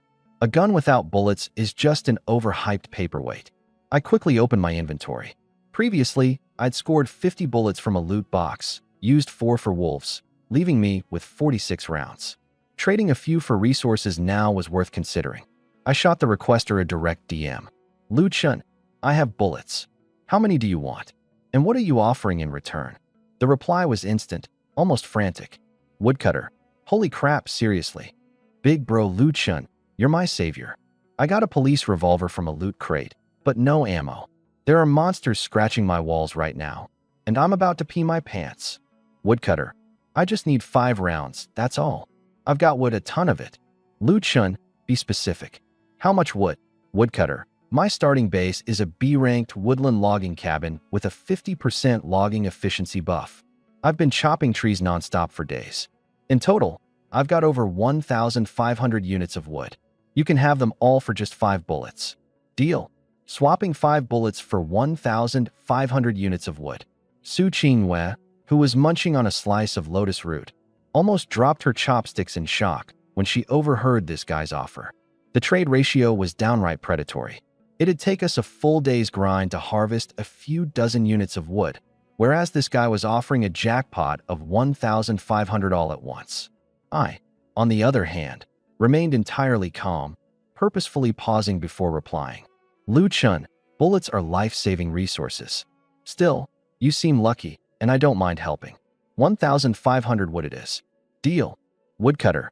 A gun without bullets is just an overhyped paperweight. I quickly opened my inventory. Previously, I'd scored 50 bullets from a loot box, used 4 for wolves, leaving me with 46 rounds. Trading a few for resources now was worth considering. I shot the requester a direct DM. Lu Chun, I have bullets. How many do you want? And what are you offering in return? The reply was instant, almost frantic. Woodcutter, holy crap, seriously. Big bro Lu Chun, you're my savior. I got a police revolver from a loot crate, but no ammo. There are monsters scratching my walls right now, and I'm about to pee my pants. Woodcutter, I just need 5 rounds, that's all. I've got wood, a ton of it. Lu Chun, be specific. How much wood? Woodcutter, my starting base is a B-ranked woodland logging cabin with a 50% logging efficiency buff. I've been chopping trees nonstop for days. In total, I've got over 1,500 units of wood. You can have them all for just 5 bullets. Deal. swapping 5 bullets for 1,500 units of wood. Su Qingyue, who was munching on a slice of lotus root, almost dropped her chopsticks in shock when she overheard this guy's offer. The trade ratio was downright predatory. It'd take us a full day's grind to harvest a few dozen units of wood, whereas this guy was offering a jackpot of 1,500 all at once. I, on the other hand, remained entirely calm, purposefully pausing before replying. Lu Chun, bullets are life-saving resources. Still, you seem lucky, and I don't mind helping. 1,500 wood it is. Deal. Woodcutter.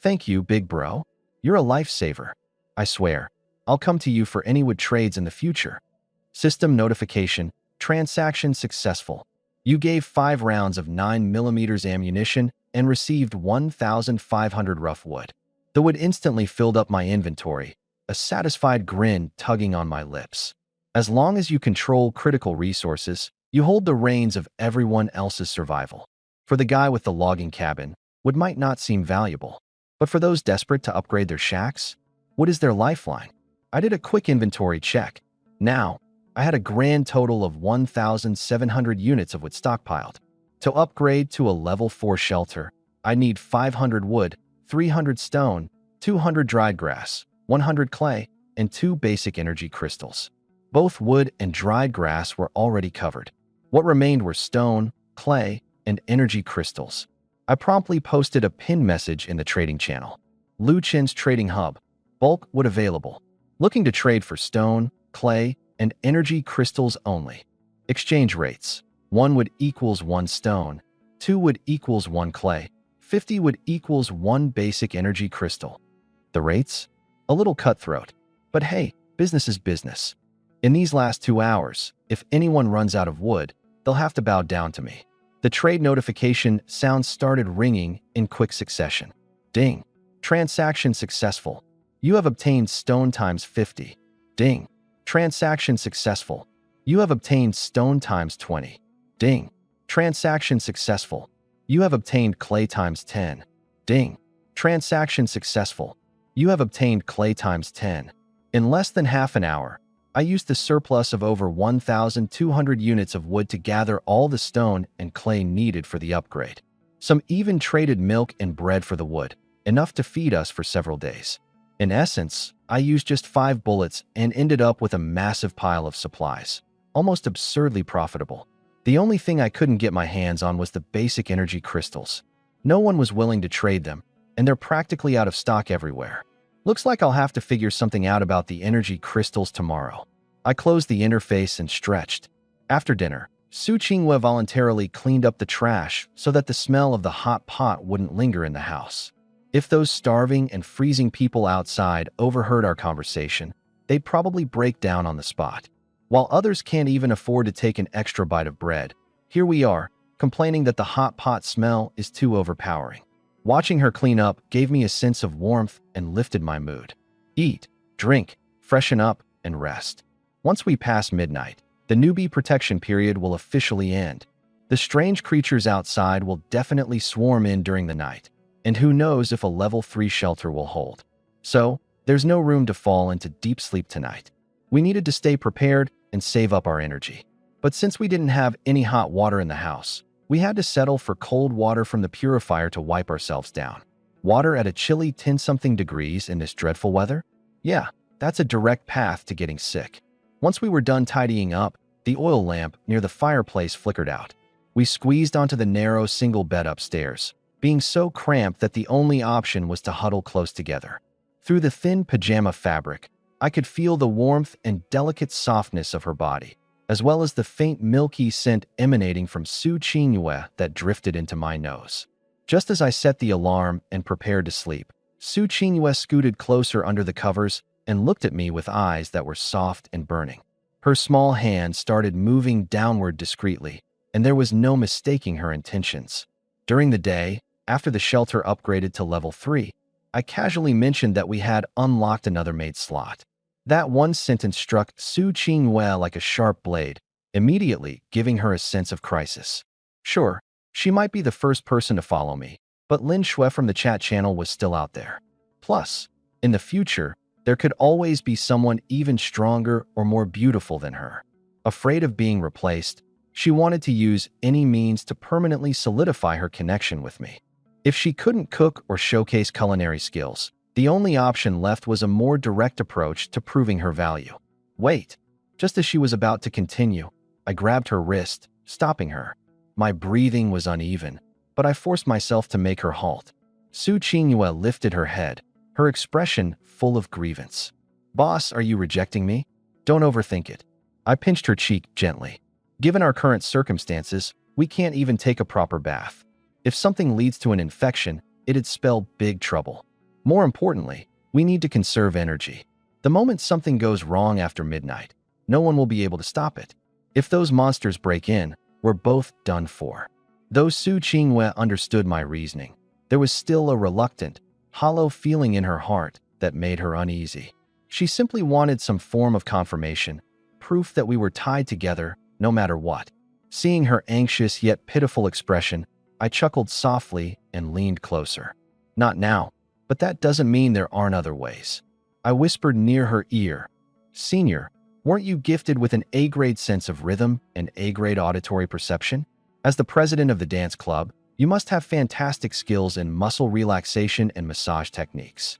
Thank you, big bro. You're a lifesaver. I swear, I'll come to you for any wood trades in the future. System notification. Transaction successful. You gave 5 rounds of 9mm ammunition and received 1,500 rough wood. The wood instantly filled up my inventory, a satisfied grin tugging on my lips. As long as you control critical resources, you hold the reins of everyone else's survival. For the guy with the logging cabin, wood might not seem valuable. But for those desperate to upgrade their shacks, wood is their lifeline. I did a quick inventory check. Now, I had a grand total of 1,700 units of wood stockpiled. To upgrade to a level 4 shelter, I need 500 wood, 300 stone, 200 dried grass, 100 clay, and 2 basic energy crystals. Both wood and dried grass were already covered. What remained were stone, clay, and energy crystals. I promptly posted a pinned message in the trading channel. Lu Chin's trading hub. Bulk wood available. Looking to trade for stone, clay, and energy crystals only. Exchange rates. 1 wood equals 1 stone, 2 wood equals 1 clay, 50 wood equals 1 basic energy crystal. The rates? A little cutthroat. But hey, business is business. In these last 2 hours, if anyone runs out of wood, they'll have to bow down to me. The trade notification sounds started ringing in quick succession. Ding. Transaction successful. You have obtained stone times 50. Ding. Transaction successful. You have obtained stone times 20. Ding. Transaction successful. You have obtained clay times 10. Ding. Transaction successful. You have obtained clay times 10. In less than half an hour, I used the surplus of over 1,200 units of wood to gather all the stone and clay needed for the upgrade. Some even traded milk and bread for the wood, enough to feed us for several days. In essence, I used just 5 bullets and ended up with a massive pile of supplies, almost absurdly profitable. The only thing I couldn't get my hands on was the basic energy crystals. No one was willing to trade them, and they're practically out of stock everywhere. Looks like I'll have to figure something out about the energy crystals tomorrow. I closed the interface and stretched. After dinner, Su Qingyue voluntarily cleaned up the trash so that the smell of the hot pot wouldn't linger in the house. If those starving and freezing people outside overheard our conversation, they'd probably break down on the spot. While others can't even afford to take an extra bite of bread, here we are, complaining that the hot pot smell is too overpowering. Watching her clean up gave me a sense of warmth and lifted my mood. Eat, drink, freshen up, and rest. Once we pass midnight, the newbie protection period will officially end. The strange creatures outside will definitely swarm in during the night, and who knows if a level 3 shelter will hold. So, there's no room to fall into deep sleep tonight. We needed to stay prepared and save up our energy. But since we didn't have any hot water in the house, we had to settle for cold water from the purifier to wipe ourselves down. Water at a chilly 10-something degrees in this dreadful weather? Yeah, that's a direct path to getting sick. Once we were done tidying up, the oil lamp near the fireplace flickered out. We squeezed onto the narrow single bed upstairs, being so cramped that the only option was to huddle close together. Through the thin pajama fabric, I could feel the warmth and delicate softness of her body, as well as the faint milky scent emanating from Su Qingyue that drifted into my nose. Just as I set the alarm and prepared to sleep, Su Qingyue scooted closer under the covers and looked at me with eyes that were soft and burning. Her small hand started moving downward discreetly, and there was no mistaking her intentions. During the day, after the shelter upgraded to level 3, I casually mentioned that we had unlocked another maid slot. That one sentence struck Su Qingyue like a sharp blade, immediately giving her a sense of crisis. Sure, she might be the first person to follow me, but Lin Shui from the chat channel was still out there. Plus, in the future, There could always be someone even stronger or more beautiful than her. Afraid of being replaced, she wanted to use any means to permanently solidify her connection with me. If she couldn't cook or showcase culinary skills, the only option left was a more direct approach to proving her value. Wait. Just as she was about to continue, I grabbed her wrist, stopping her. My breathing was uneven, but I forced myself to make her halt. Su Qingyue lifted her head, her expression full of grievance. Boss, are you rejecting me? Don't overthink it. I pinched her cheek gently. Given our current circumstances, we can't even take a proper bath. If something leads to an infection, it'd spell big trouble. More importantly, we need to conserve energy. The moment something goes wrong after midnight, no one will be able to stop it. If those monsters break in, we're both done for. Though Su Qingyue understood my reasoning, there was still a reluctant, hollow feeling in her heart that made her uneasy. She simply wanted some form of confirmation, proof that we were tied together no matter what. Seeing her anxious yet pitiful expression, I chuckled softly and leaned closer. Not now, but that doesn't mean there aren't other ways. I whispered near her ear. Senior, weren't you gifted with an A-grade sense of rhythm and A-grade auditory perception? As the president of the dance club, you must have fantastic skills in muscle relaxation and massage techniques.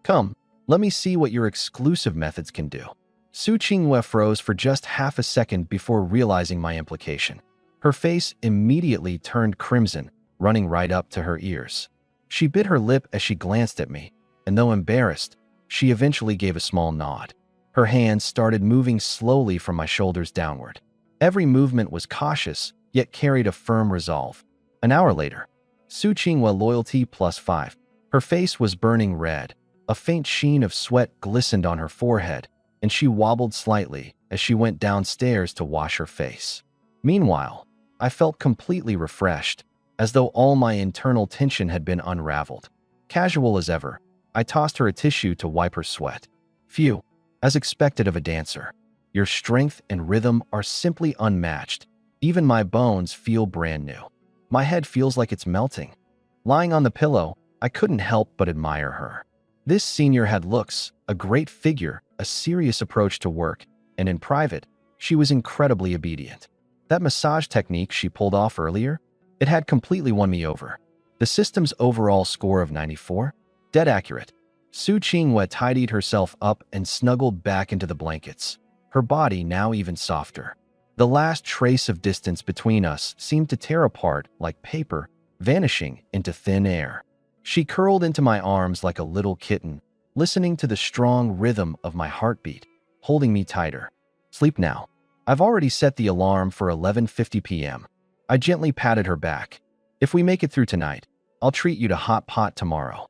Come, let me see what your exclusive methods can do. Su Qingyue froze for just half a second before realizing my implication. Her face immediately turned crimson, running right up to her ears. She bit her lip as she glanced at me, and though embarrassed, she eventually gave a small nod. Her hands started moving slowly from my shoulders downward. Every movement was cautious, yet carried a firm resolve. An hour later, Su Qingyue loyalty +5. Her face was burning red. A faint sheen of sweat glistened on her forehead, and she wobbled slightly as she went downstairs to wash her face. Meanwhile, I felt completely refreshed, as though all my internal tension had been unraveled. Casual as ever, I tossed her a tissue to wipe her sweat. Phew. As expected of a dancer, your strength and rhythm are simply unmatched. Even my bones feel brand new. My head feels like it's melting. Lying on the pillow, I couldn't help but admire her. This senior had looks, a great figure, a serious approach to work, and in private, she was incredibly obedient. That massage technique she pulled off earlier, it had completely won me over. The system's overall score of 94? Dead accurate. Su Qingyue tidied herself up and snuggled back into the blankets, her body now even softer. The last trace of distance between us seemed to tear apart like paper, vanishing into thin air. She curled into my arms like a little kitten, listening to the strong rhythm of my heartbeat, holding me tighter. Sleep now. I've already set the alarm for 11:50 p.m. I gently patted her back. If we make it through tonight, I'll treat you to hot pot tomorrow.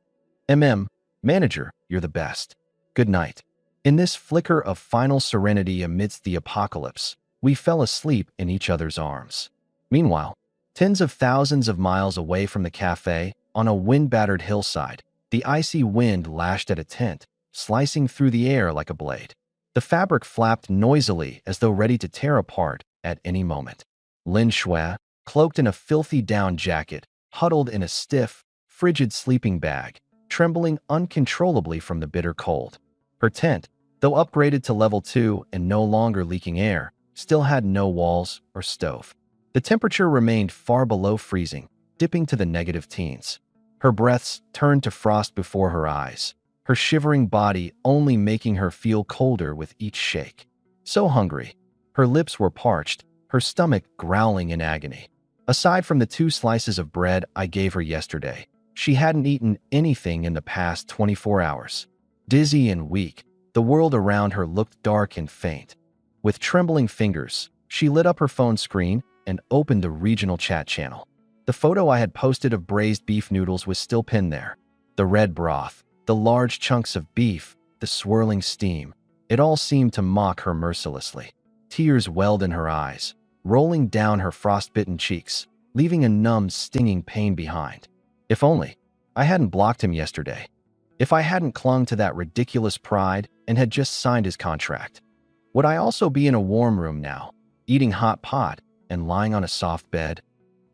Manager, you're the best. Good night. In this flicker of final serenity amidst the apocalypse, we fell asleep in each other's arms. Meanwhile, tens of thousands of miles away from the cafe, on a wind-battered hillside, the icy wind lashed at a tent, slicing through the air like a blade. The fabric flapped noisily as though ready to tear apart at any moment. Lin Shui, cloaked in a filthy down jacket, huddled in a stiff, frigid sleeping bag, trembling uncontrollably from the bitter cold. Her tent, though upgraded to level 2 and no longer leaking air, still had no walls or stove. The temperature remained far below freezing, dipping to the negative teens. Her breaths turned to frost before her eyes, her shivering body only making her feel colder with each shake. So hungry. Her lips were parched, her stomach growling in agony. Aside from the 2 slices of bread I gave her yesterday, she hadn't eaten anything in the past 24 hours. Dizzy and weak, the world around her looked dark and faint. With trembling fingers, she lit up her phone screen and opened the regional chat channel. The photo I had posted of braised beef noodles was still pinned there. The red broth, the large chunks of beef, the swirling steam, it all seemed to mock her mercilessly. Tears welled in her eyes, rolling down her frostbitten cheeks, leaving a numb, stinging pain behind. If only I hadn't blocked him yesterday. If I hadn't clung to that ridiculous pride and had just signed his contract. Would I also be in a warm room now, eating hot pot and lying on a soft bed?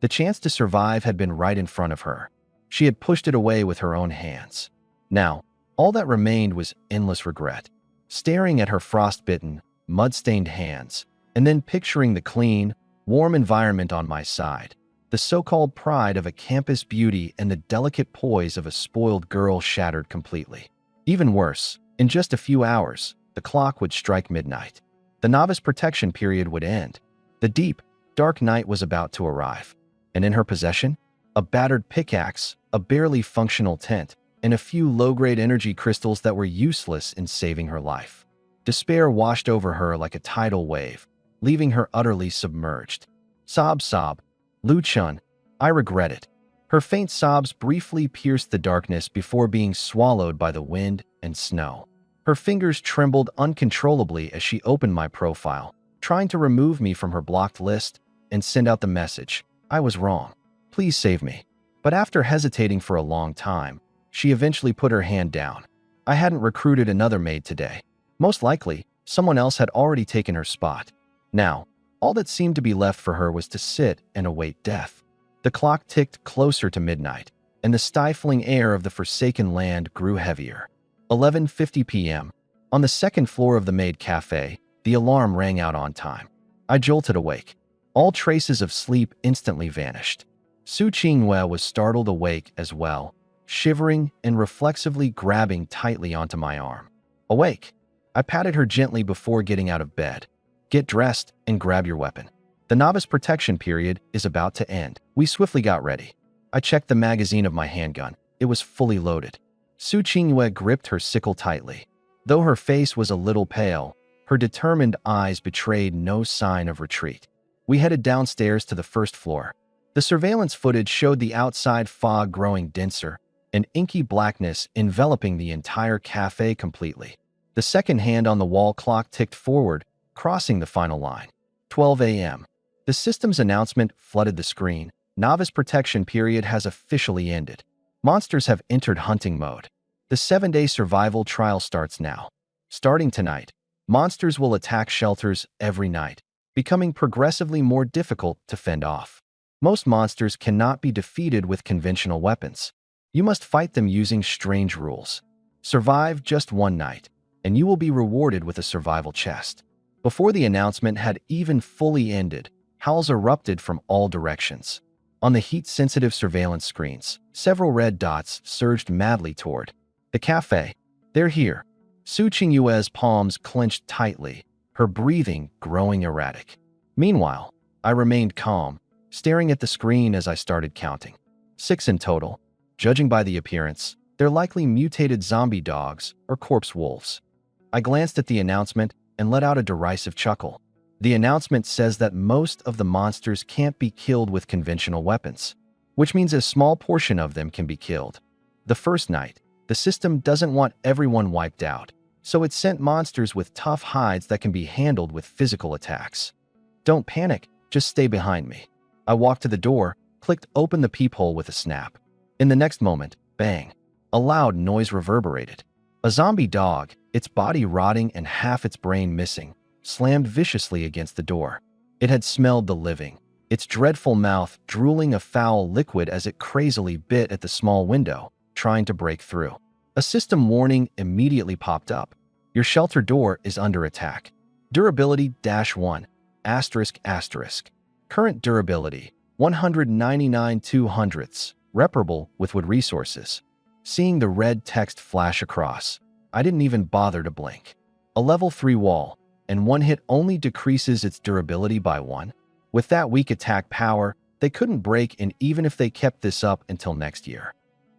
The chance to survive had been right in front of her. She had pushed it away with her own hands. Now, All that remained was endless regret. Staring at her frostbitten, mud-stained hands, and then picturing the clean, warm environment on my side, the so-called pride of a campus beauty and the delicate poise of a spoiled girl shattered completely. Even worse, in just a few hours, the clock would strike midnight. The novice protection period would end. The deep, dark night was about to arrive. And in her possession, a battered pickaxe, a barely functional tent, and a few low-grade energy crystals that were useless in saving her life. Despair washed over her like a tidal wave, leaving her utterly submerged. Sob, sob. Lu Chun, I regret it. Her faint sobs briefly pierced the darkness before being swallowed by the wind and snow. Her fingers trembled uncontrollably as she opened my profile, trying to remove me from her blocked list and send out the message, I was wrong. Please save me. But after hesitating for a long time, she eventually put her hand down. I hadn't recruited another maid today. Most likely, someone else had already taken her spot. Now, all that seemed to be left for her was to sit and await death. The clock ticked closer to midnight, and the stifling air of the forsaken land grew heavier. 11:50 p.m. On the second floor of the Maid Cafe, the alarm rang out on time. I jolted awake. All traces of sleep instantly vanished. Su Qinghue was startled awake as well, shivering and reflexively grabbing tightly onto my arm. Awake! I patted her gently before getting out of bed. Get dressed and grab your weapon. The novice protection period is about to end. We swiftly got ready. I checked the magazine of my handgun. It was fully loaded. Su Qinghue gripped her sickle tightly. Though her face was a little pale, her determined eyes betrayed no sign of retreat. We headed downstairs to the first floor. The surveillance footage showed the outside fog growing denser, an inky blackness enveloping the entire cafe completely. The second hand on the wall clock ticked forward, crossing the final line. 12 a.m. The system's announcement flooded the screen. Novice protection period has officially ended. Monsters have entered hunting mode. The 7-day survival trial starts now. Starting tonight, monsters will attack shelters every night, becoming progressively more difficult to fend off. Most monsters cannot be defeated with conventional weapons. You must fight them using strange rules. Survive just one night, and you will be rewarded with a survival chest. Before the announcement had even fully ended, howls erupted from all directions. On the heat-sensitive surveillance screens, several red dots surged madly toward the cafe. They're here. Su Qinghue's palms clenched tightly, her breathing growing erratic. Meanwhile, I remained calm, staring at the screen as I started counting. 6 in total. Judging by the appearance, they're likely mutated zombie dogs or corpse wolves. I glanced at the announcement and let out a derisive chuckle. The announcement says that most of the monsters can't be killed with conventional weapons, which means a small portion of them can be killed. The first night, the system doesn't want everyone wiped out, so it sent monsters with tough hides that can be handled with physical attacks. Don't panic, just stay behind me. I walked to the door, clicked open the peephole with a snap. In the next moment, bang, a loud noise reverberated. A zombie dog, its body rotting and half its brain missing, slammed viciously against the door. It had smelled the living, its dreadful mouth drooling a foul liquid as it crazily bit at the small window, trying to break through. A system warning immediately popped up. Your shelter door is under attack. Durability -1, ***. Current durability, 199/200ths, reparable with wood resources. Seeing the red text flash across, I didn't even bother to blink. A level 3 wall, and one hit only decreases its durability by 1. With that weak attack power, they couldn't break, and even if they kept this up until next year.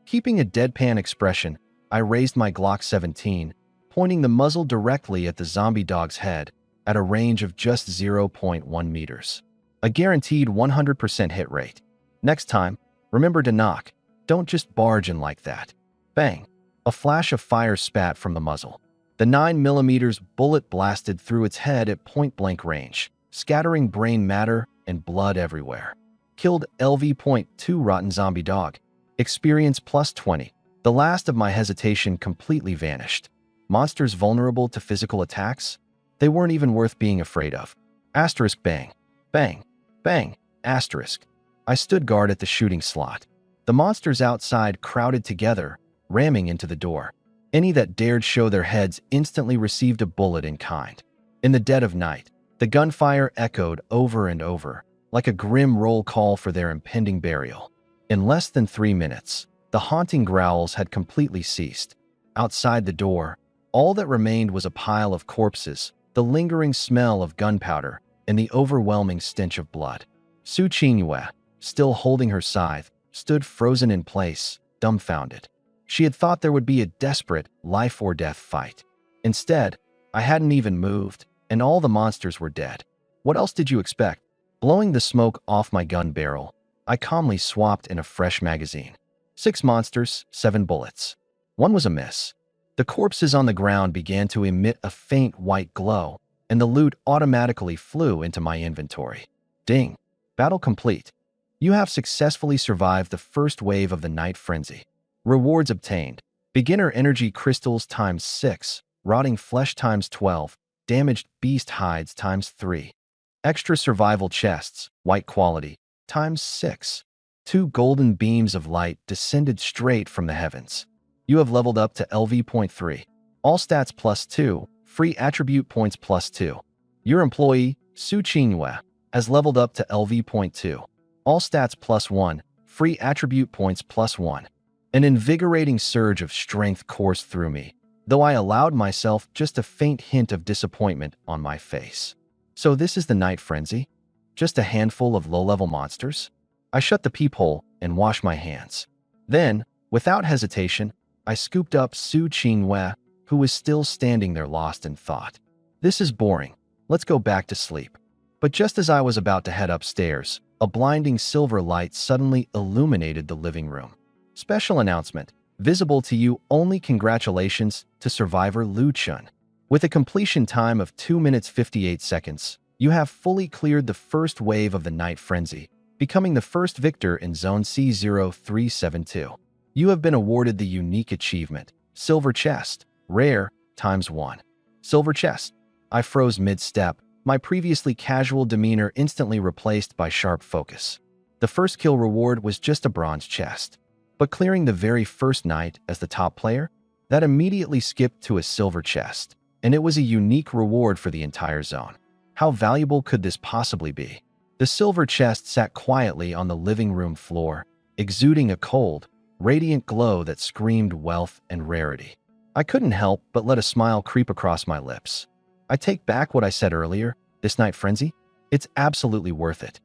Keeping a deadpan expression, I raised my Glock 17, pointing the muzzle directly at the zombie dog's head at a range of just 0.1 meters. A guaranteed 100% hit rate. Next time, remember to knock. Don't just barge in like that. Bang! A flash of fire spat from the muzzle. The 9mm bullet blasted through its head at point-blank range, scattering brain matter and blood everywhere. Killed LV.2 rotten zombie dog. Experience +20. The last of my hesitation completely vanished. Monsters vulnerable to physical attacks? They weren't even worth being afraid of. Asterisk bang. Bang. Bang. Asterisk. I stood guard at the shooting slot. The monsters outside crowded together, ramming into the door. Any that dared show their heads instantly received a bullet in kind. In the dead of night, the gunfire echoed over and over, like a grim roll call for their impending burial. In less than 3 minutes, the haunting growls had completely ceased. Outside the door, all that remained was a pile of corpses, the lingering smell of gunpowder, and the overwhelming stench of blood. Su Qingyue, still holding her scythe, stood frozen in place, dumbfounded. She had thought there would be a desperate, life-or-death fight. Instead, I hadn't even moved, and all the monsters were dead. What else did you expect? Blowing the smoke off my gun barrel, I calmly swapped in a fresh magazine. 6 monsters, 7 bullets. One was a miss. The corpses on the ground began to emit a faint white glow, and the loot automatically flew into my inventory. Ding! Battle complete. You have successfully survived the first wave of the Night Frenzy. Rewards obtained. Beginner energy crystals times 6, rotting flesh times 12, damaged beast hides times 3. Extra survival chests, white quality, times 6. 2 golden beams of light descended straight from the heavens. You have leveled up to LV.3. All stats plus 2, free attribute points plus 2. Your employee, Su Qingyue, has leveled up to LV.2. All stats plus 1, free attribute points plus 1. An invigorating surge of strength coursed through me, though I allowed myself just a faint hint of disappointment on my face. So this is the Night Frenzy? Just a handful of low-level monsters? I shut the peephole and washed my hands. Then, without hesitation, I scooped up Su Qingyue, who was still standing there lost in thought. This is boring. Let's go back to sleep. But just as I was about to head upstairs, a blinding silver light suddenly illuminated the living room. Special announcement. Visible to you only. Congratulations to survivor Lu Chun. With a completion time of 2 minutes 58 seconds, you have fully cleared the first wave of the Night Frenzy, becoming the first victor in Zone C0372. You have been awarded the unique achievement, Silver Chest, Rare, ×1. Silver Chest. I froze mid-step, my previously casual demeanor instantly replaced by sharp focus. The first kill reward was just a bronze chest. But clearing the very first night as the top player, that immediately skipped to a silver chest, and it was a unique reward for the entire zone. How valuable could this possibly be? The silver chest sat quietly on the living room floor, exuding a cold, radiant glow that screamed wealth and rarity. I couldn't help but let a smile creep across my lips. I take back what I said earlier, this Night Frenzy? It's absolutely worth it.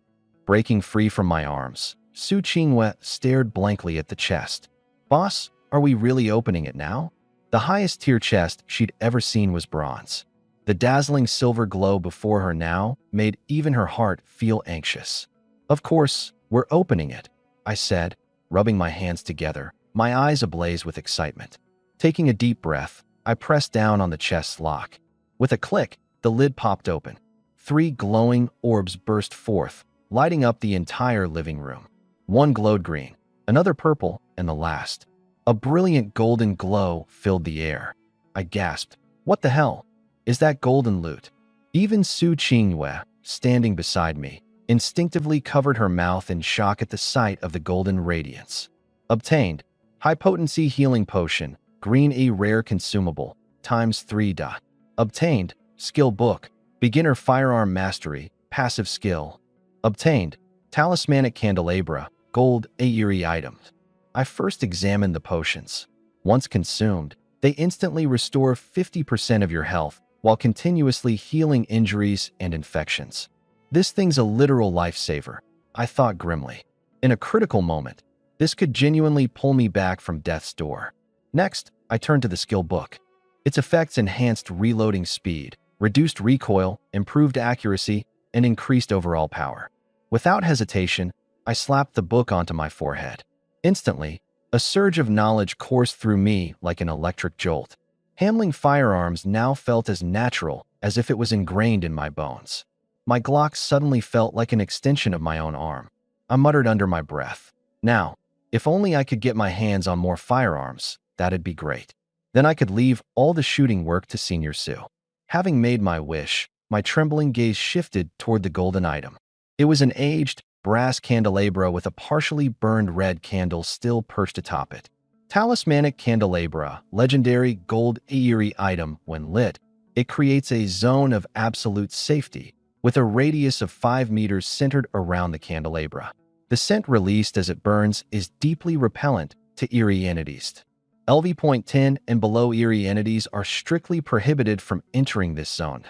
Breaking free from my arms, Su Qingyue stared blankly at the chest. Boss, are we really opening it now? The highest tier chest she'd ever seen was bronze. The dazzling silver glow before her now made even her heart feel anxious. Of course, we're opening it, I said, rubbing my hands together, my eyes ablaze with excitement. Taking a deep breath, I pressed down on the chest's lock. With a click, the lid popped open. 3 glowing orbs burst forth, lighting up the entire living room. One glowed green, another purple, and the last. A brilliant golden glow filled the air. I gasped. What the hell? Is that golden loot? Even Su Qingyue, standing beside me, instinctively covered her mouth in shock at the sight of the golden radiance. Obtained. High-potency healing potion, green A rare consumable, ×3. Obtained. Skill book, beginner firearm mastery, passive skill. Obtained. Talismanic candelabra, gold, A eerie items. I first examined the potions. Once consumed, they instantly restore 50% of your health while continuously healing injuries and infections. This thing's a literal lifesaver, I thought grimly. In a critical moment, this could genuinely pull me back from death's door. Next, I turned to the skill book. Its effects enhanced reloading speed, reduced recoil, improved accuracy, and increased overall power. Without hesitation, I slapped the book onto my forehead. Instantly, a surge of knowledge coursed through me like an electric jolt. Handling firearms now felt as natural as if it was ingrained in my bones. My Glock suddenly felt like an extension of my own arm. I muttered under my breath. Now, if only I could get my hands on more firearms, that'd be great. Then I could leave all the shooting work to Senior Sue. Having made my wish, my trembling gaze shifted toward the golden item. It was an aged, brass candelabra with a partially burned red candle still perched atop it. Talismanic Candelabra, legendary gold eerie item when lit. It creates a zone of absolute safety, with a radius of 5 meters centered around the candelabra. The scent released as it burns is deeply repellent to eerie entities. LV.10 and below eerie entities are strictly prohibited from entering this zone.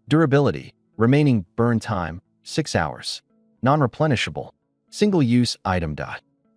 Durability, remaining burn time, 6 hours. Non-replenishable, single-use item.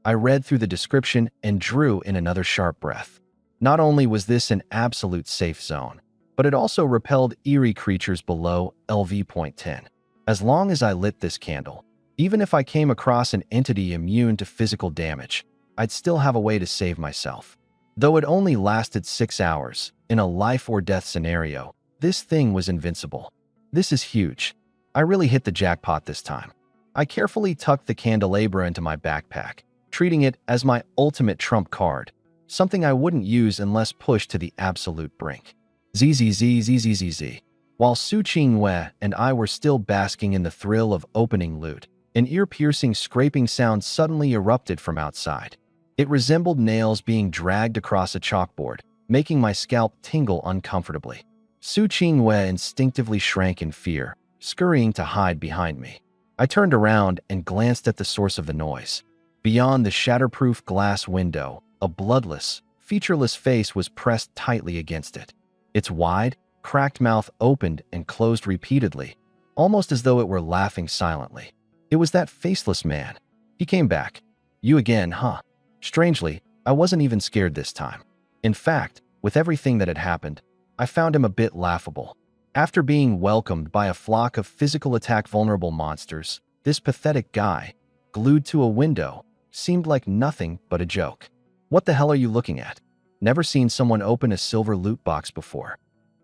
I read through the description and drew in another sharp breath. Not only was this an absolute safe zone, but it also repelled eerie creatures below LV.10. As long as I lit this candle, even if I came across an entity immune to physical damage, I'd still have a way to save myself. Though it only lasted 6 hours, in a life-or-death scenario, this thing was invincible. This is huge. I really hit the jackpot this time. I carefully tucked the candelabra into my backpack, treating it as my ultimate trump card, something I wouldn't use unless pushed to the absolute brink. ZZZZZZZ. While Su Qingwei and I were still basking in the thrill of opening loot, an ear-piercing scraping sound suddenly erupted from outside. It resembled nails being dragged across a chalkboard, making my scalp tingle uncomfortably. Su Qingwei instinctively shrank in fear, scurrying to hide behind me. I turned around and glanced at the source of the noise. Beyond the shatterproof glass window, a bloodless, featureless face was pressed tightly against it. Its wide, cracked mouth opened and closed repeatedly, almost as though it were laughing silently. It was that faceless man. He came back. You again, huh? Strangely, I wasn't even scared this time. In fact, with everything that had happened, I found him a bit laughable. After being welcomed by a flock of physical attack vulnerable monsters, this pathetic guy, glued to a window, seemed like nothing but a joke. What the hell are you looking at? Never seen someone open a silver loot box before.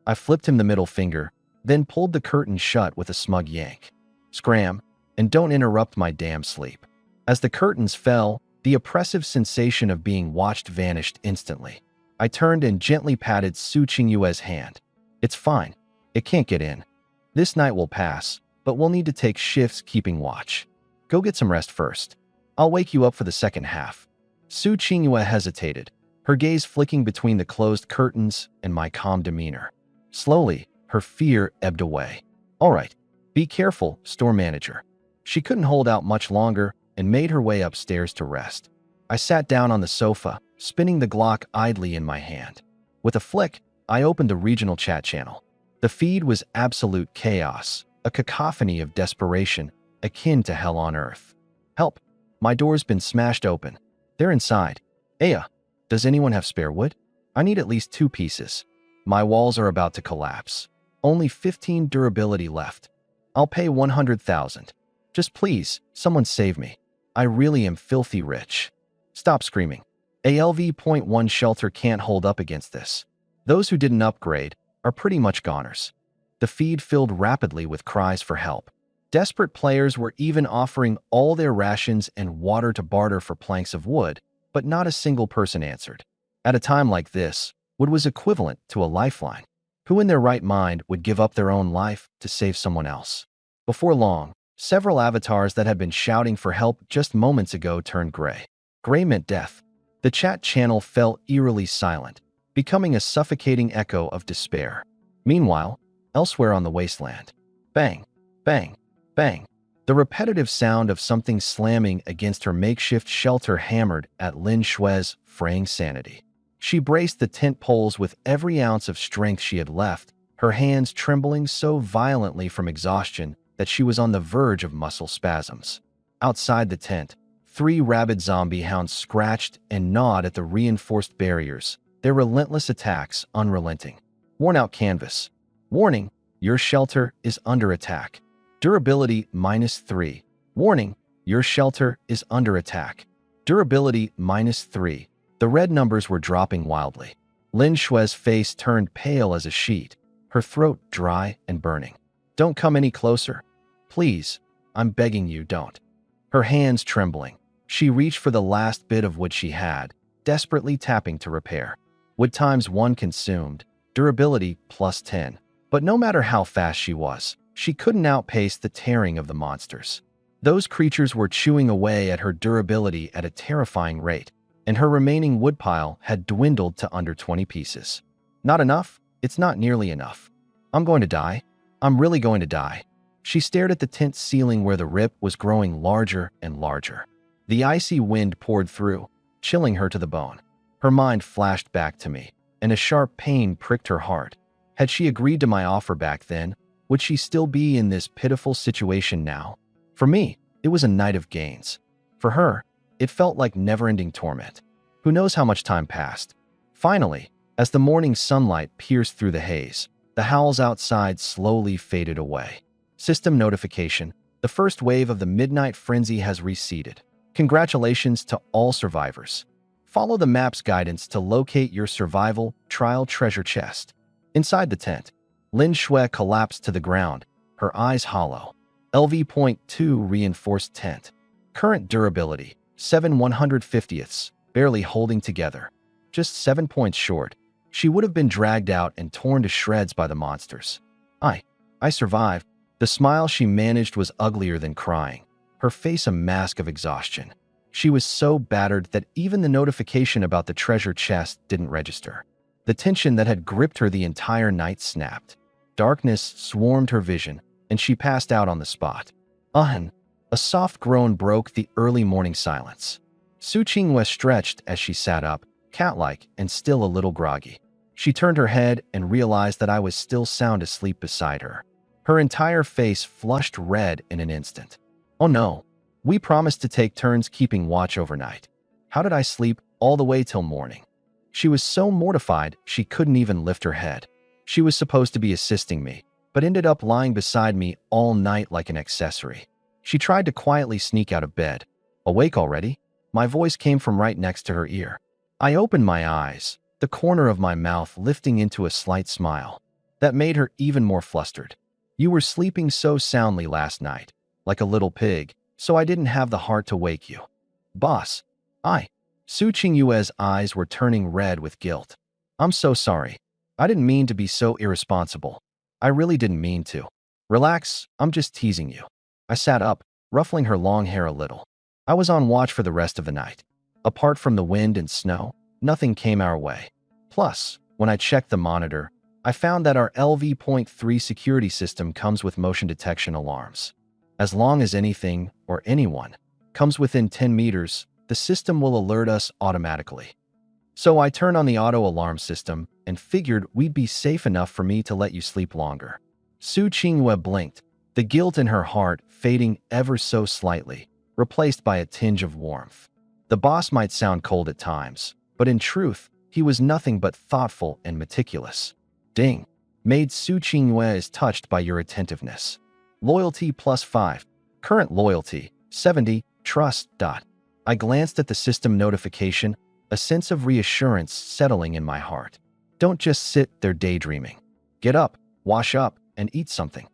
I flipped him the middle finger, then pulled the curtain shut with a smug yank. Scram, and don't interrupt my damn sleep. As the curtains fell, the oppressive sensation of being watched vanished instantly. I turned and gently patted Su Qingyue's hand. It's fine. It can't get in. This night will pass, but we'll need to take shifts keeping watch. Go get some rest first. I'll wake you up for the second half. Su Qingyue hesitated, her gaze flicking between the closed curtains and my calm demeanor. Slowly, her fear ebbed away. All right, be careful, store manager. She couldn't hold out much longer and made her way upstairs to rest. I sat down on the sofa, spinning the Glock idly in my hand. With a flick, I opened the regional chat channel. The feed was absolute chaos, a cacophony of desperation, akin to hell on earth. Help! My door's been smashed open. They're inside. Aya, does anyone have spare wood? I need at least 2 pieces. My walls are about to collapse. Only 15 durability left. I'll pay 100,000. Just please, someone save me. I really am filthy rich. Stop screaming. ALV.1 shelter can't hold up against this. Those who didn't upgrade are pretty much goners. The feed filled rapidly with cries for help. Desperate players were even offering all their rations and water to barter for planks of wood, but not a single person answered. At a time like this, wood was equivalent to a lifeline. Who in their right mind would give up their own life to save someone else? Before long, several avatars that had been shouting for help just moments ago turned gray. Gray meant death. The chat channel fell eerily silent, becoming a suffocating echo of despair. Meanwhile, elsewhere on the wasteland, bang, bang, bang. The repetitive sound of something slamming against her makeshift shelter hammered at Lin Shui's fraying sanity. She braced the tent poles with every ounce of strength she had left, her hands trembling so violently from exhaustion that she was on the verge of muscle spasms. Outside the tent, 3 rabid zombie hounds scratched and gnawed at the reinforced barriers, their relentless attacks unrelenting. Worn-out canvas. Warning, your shelter is under attack. Durability -3. Warning, your shelter is under attack. Durability -3. The red numbers were dropping wildly. Lin Shui's face turned pale as a sheet, her throat dry and burning. Don't come any closer. Please, I'm begging you, don't. Her hands trembling, she reached for the last bit of wood she had, desperately tapping to repair. Wood ×1 consumed, durability +10. But no matter how fast she was, she couldn't outpace the tearing of the monsters. Those creatures were chewing away at her durability at a terrifying rate. and her remaining wood pile had dwindled to under 20 pieces. Not enough? It's not nearly enough. I'm going to die. I'm really going to die. She stared at the tent ceiling where the rip was growing larger and larger. The icy wind poured through, chilling her to the bone. Her mind flashed back to me, and a sharp pain pricked her heart. Had she agreed to my offer back then, would she still be in this pitiful situation now? For me, it was a night of gains. For her, it felt like never-ending torment. Who knows how much time passed? Finally, as the morning sunlight pierced through the haze, the howls outside slowly faded away. System notification: the first wave of the midnight frenzy has receded. Congratulations to all survivors. Follow the map's guidance to locate your survival trial treasure chest. Inside the tent, Lin Shui collapsed to the ground, her eyes hollow. LV.2 reinforced tent. Current durability, 7/150ths, barely holding together. Just 7 points short. She would have been dragged out and torn to shreds by the monsters. I survived. The smile she managed was uglier than crying, her face a mask of exhaustion. She was so battered that even the notification about the treasure chest didn't register. The tension that had gripped her the entire night snapped. Darkness swarmed her vision, and she passed out on the spot. A soft groan broke the early morning silence. Su Qinghua stretched as she sat up, cat-like and still a little groggy. She turned her head and realized that I was still sound asleep beside her. Her entire face flushed red in an instant. Oh no, we promised to take turns keeping watch overnight. How did I sleep all the way till morning? She was so mortified she couldn't even lift her head. She was supposed to be assisting me, but ended up lying beside me all night like an accessory. She tried to quietly sneak out of bed. Awake already? My voice came from right next to her ear. I opened my eyes, the corner of my mouth lifting into a slight smile. That made her even more flustered. You were sleeping so soundly last night, like a little pig, so I didn't have the heart to wake you. Boss. Su Qingyue's eyes were turning red with guilt. I'm so sorry. I didn't mean to be so irresponsible. I really didn't mean to. Relax, I'm just teasing you. I sat up, ruffling her long hair a little. I was on watch for the rest of the night. Apart from the wind and snow, nothing came our way. Plus, when I checked the monitor, I found that our LV.3 security system comes with motion detection alarms. As long as anything, or anyone, comes within 10 meters, the system will alert us automatically. So I turned on the auto alarm system and figured we'd be safe enough for me to let you sleep longer. Su Qinghua blinked, the guilt in her heart fading ever so slightly, replaced by a tinge of warmth. The boss might sound cold at times, but in truth, he was nothing but thoughtful and meticulous. Ding. Maid Su Qinghua is touched by your attentiveness. Loyalty +5. Current loyalty, 70. Trust. I glanced at the system notification, a sense of reassurance settling in my heart. Don't just sit there daydreaming. Get up, wash up, and eat something.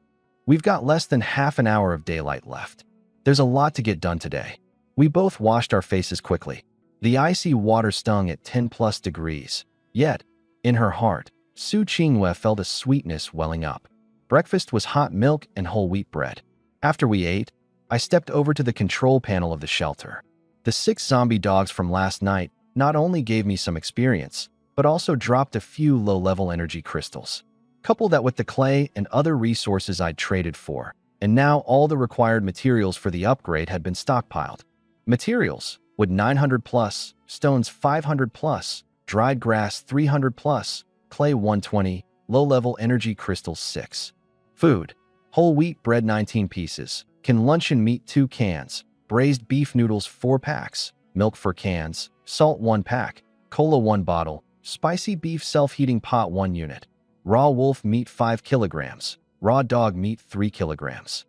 We've got less than half an hour of daylight left. There's a lot to get done today. We both washed our faces quickly. The icy water stung at 10+ degrees. Yet, in her heart, Su Qinghua felt a sweetness welling up. Breakfast was hot milk and whole wheat bread. After we ate, I stepped over to the control panel of the shelter. The 6 zombie dogs from last night not only gave me some experience, but also dropped a few low-level energy crystals. Couple that with the clay and other resources I'd traded for, and now all the required materials for the upgrade had been stockpiled. Materials: wood 900+, stones 500+, dried grass 300+, clay 120, low-level energy crystals 6. Food: whole wheat bread 19 pieces, can luncheon meat 2 cans, braised beef noodles 4 packs, milk 4 cans, salt 1 pack, cola 1 bottle, spicy beef self-heating pot 1 unit, raw wolf meat 5 kilograms, raw dog meat 3 kilograms.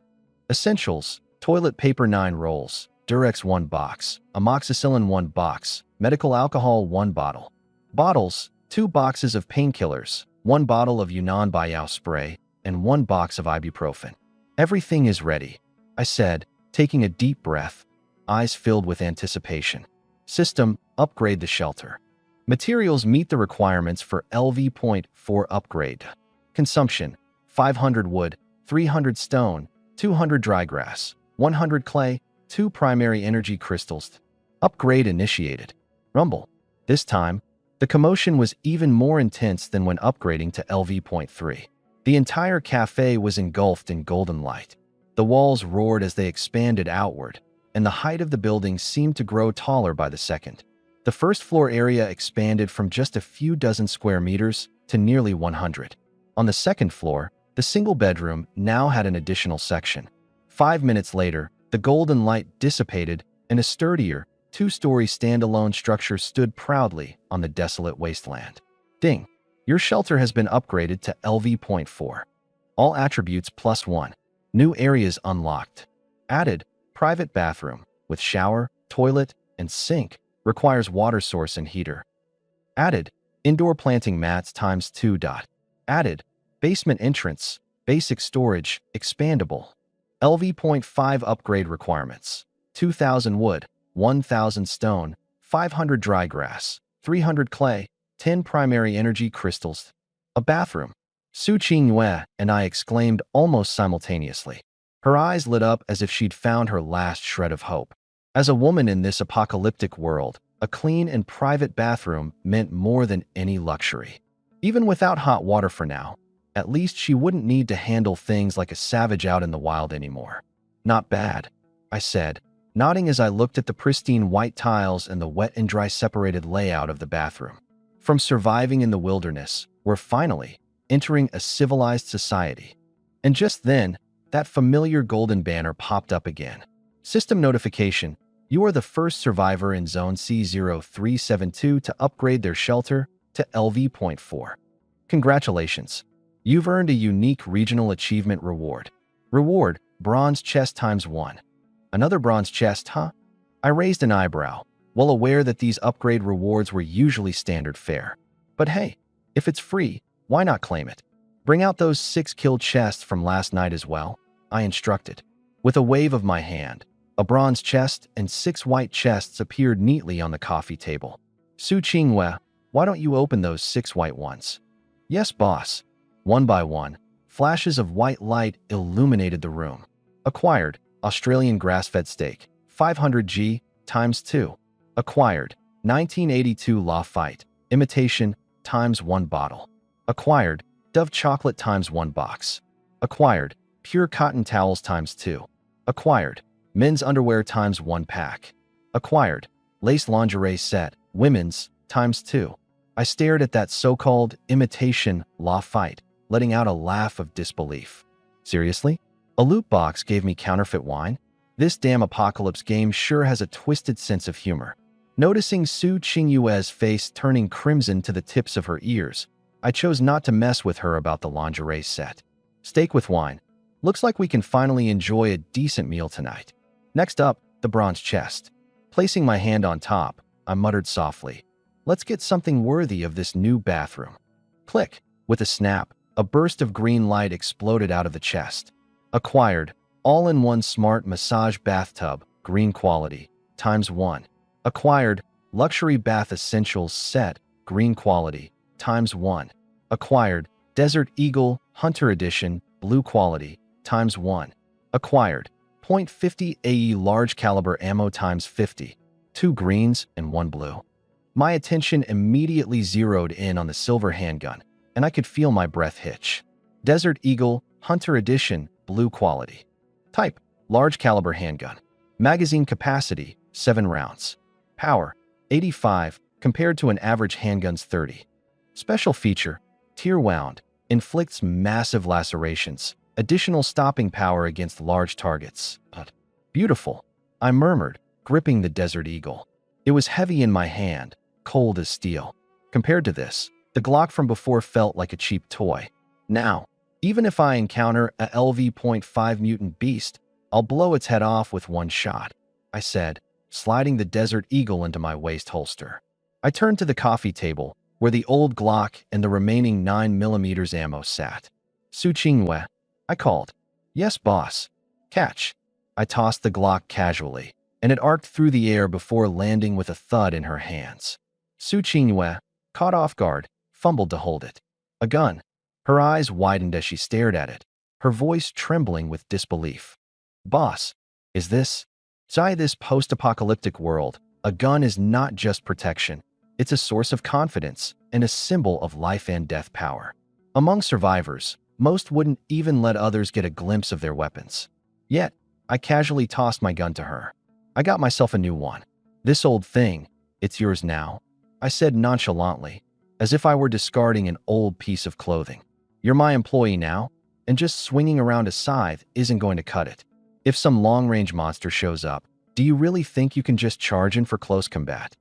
Essentials: toilet paper 9 rolls, Durex 1 box, amoxicillin 1 box, medical alcohol 1 bottle. Bottles: 2 boxes of painkillers, 1 bottle of Yunnan Baiyao spray, and 1 box of ibuprofen. Everything is ready, I said, taking a deep breath, eyes filled with anticipation. System: upgrade the shelter. Materials meet the requirements for LV.4 upgrade. Consumption: 500 wood, 300 stone, 200 dry grass, 100 clay, 2 primary energy crystals. Upgrade initiated. Rumble. This time, the commotion was even more intense than when upgrading to LV.3. The entire cafe was engulfed in golden light. The walls roared as they expanded outward, and the height of the building seemed to grow taller by the second. The first floor area expanded from just a few dozen square meters to nearly 100. On the second floor, the single bedroom now had an additional section. 5 minutes later, the golden light dissipated and a sturdier, two-story standalone structure stood proudly on the desolate wasteland. Ding! Your shelter has been upgraded to LV.4. All attributes +1. New areas unlocked. Added, private bathroom with shower, toilet, and sink. Requires water source and heater. Added, indoor planting mats ×2. Added, basement entrance, basic storage, expandable. LV.5 upgrade requirements. 2,000 wood, 1,000 stone, 500 dry grass, 300 clay, 10 primary energy crystals. A bathroom. Su Qingyue and I exclaimed almost simultaneously. Her eyes lit up as if she'd found her last shred of hope. As a woman in this apocalyptic world, a clean and private bathroom meant more than any luxury. Even without hot water for now, at least she wouldn't need to handle things like a savage out in the wild anymore. Not bad, I said, nodding as I looked at the pristine white tiles and the wet and dry separated layout of the bathroom. From surviving in the wilderness, we're finally entering a civilized society. And just then, that familiar golden banner popped up again. System notification. You are the first survivor in Zone C0372 to upgrade their shelter to LV.4. Congratulations. You've earned a unique regional achievement reward. Reward, bronze chest ×1. Another bronze chest, huh? I raised an eyebrow, well aware that these upgrade rewards were usually standard fare. But hey, if it's free, why not claim it? Bring out those 6 kill chests from last night as well, I instructed. With a wave of my hand, a bronze chest and 6 white chests appeared neatly on the coffee table. Su Qingyue, why don't you open those 6 white ones? Yes, boss. One by one, flashes of white light illuminated the room. Acquired, Australian grass-fed steak, 500g ×2. Acquired, 1982 Law Fight, imitation ×1 bottle. Acquired, Dove chocolate ×1 box. Acquired, pure cotton towels ×2. Acquired, men's underwear ×1 pack. Acquired, lace lingerie set, women's ×2. I stared at that so-called imitation Law Fight, letting out a laugh of disbelief. Seriously? A loot box gave me counterfeit wine? This damn apocalypse game sure has a twisted sense of humor. Noticing Su Qingyue's face turning crimson to the tips of her ears, I chose not to mess with her about the lingerie set. Steak with wine. Looks like we can finally enjoy a decent meal tonight. Next up, the bronze chest. Placing my hand on top, I muttered softly, let's get something worthy of this new bathroom. Click. With a snap, a burst of green light exploded out of the chest. Acquired, all-in-one smart massage bathtub, green quality, ×1. Acquired, luxury bath essentials set, green quality, ×1. Acquired, Desert Eagle, Hunter Edition, blue quality, ×1. Acquired, .50 AE large caliber ammo ×50, 2 greens and 1 blue. My attention immediately zeroed in on the silver handgun, and I could feel my breath hitch. Desert Eagle, Hunter Edition, blue quality. Type, large caliber handgun. Magazine capacity, 7 rounds. Power, 85, compared to an average handgun's 30. Special feature, tear wound, inflicts massive lacerations, additional stopping power against large targets. Beautiful, I murmured, gripping the Desert Eagle. It was heavy in my hand, cold as steel. Compared to this, the Glock from before felt like a cheap toy. Now, even if I encounter a LV.5 mutant beast, I'll blow its head off with one shot, I said, sliding the Desert Eagle into my waist holster. I turned to the coffee table, where the old Glock and the remaining 9mm ammo sat. Su Qingyue, I called. Yes, boss. Catch. I tossed the Glock casually, and it arced through the air before landing with a thud in her hands. Su Qingyue, caught off guard, fumbled to hold it. A gun. Her eyes widened as she stared at it, her voice trembling with disbelief. Boss, is this? This post-apocalyptic world, A gun is not just protection, it's a source of confidence and a symbol of life and death power. Among survivors, most wouldn't even let others get a glimpse of their weapons. Yet, I casually tossed my gun to her. I got myself a new one. This old thing, it's yours now, I said nonchalantly, as if I were discarding an old piece of clothing. You're my employee now, and just swinging around a scythe isn't going to cut it. If some long-range monster shows up, do you really think you can just charge in for close combat?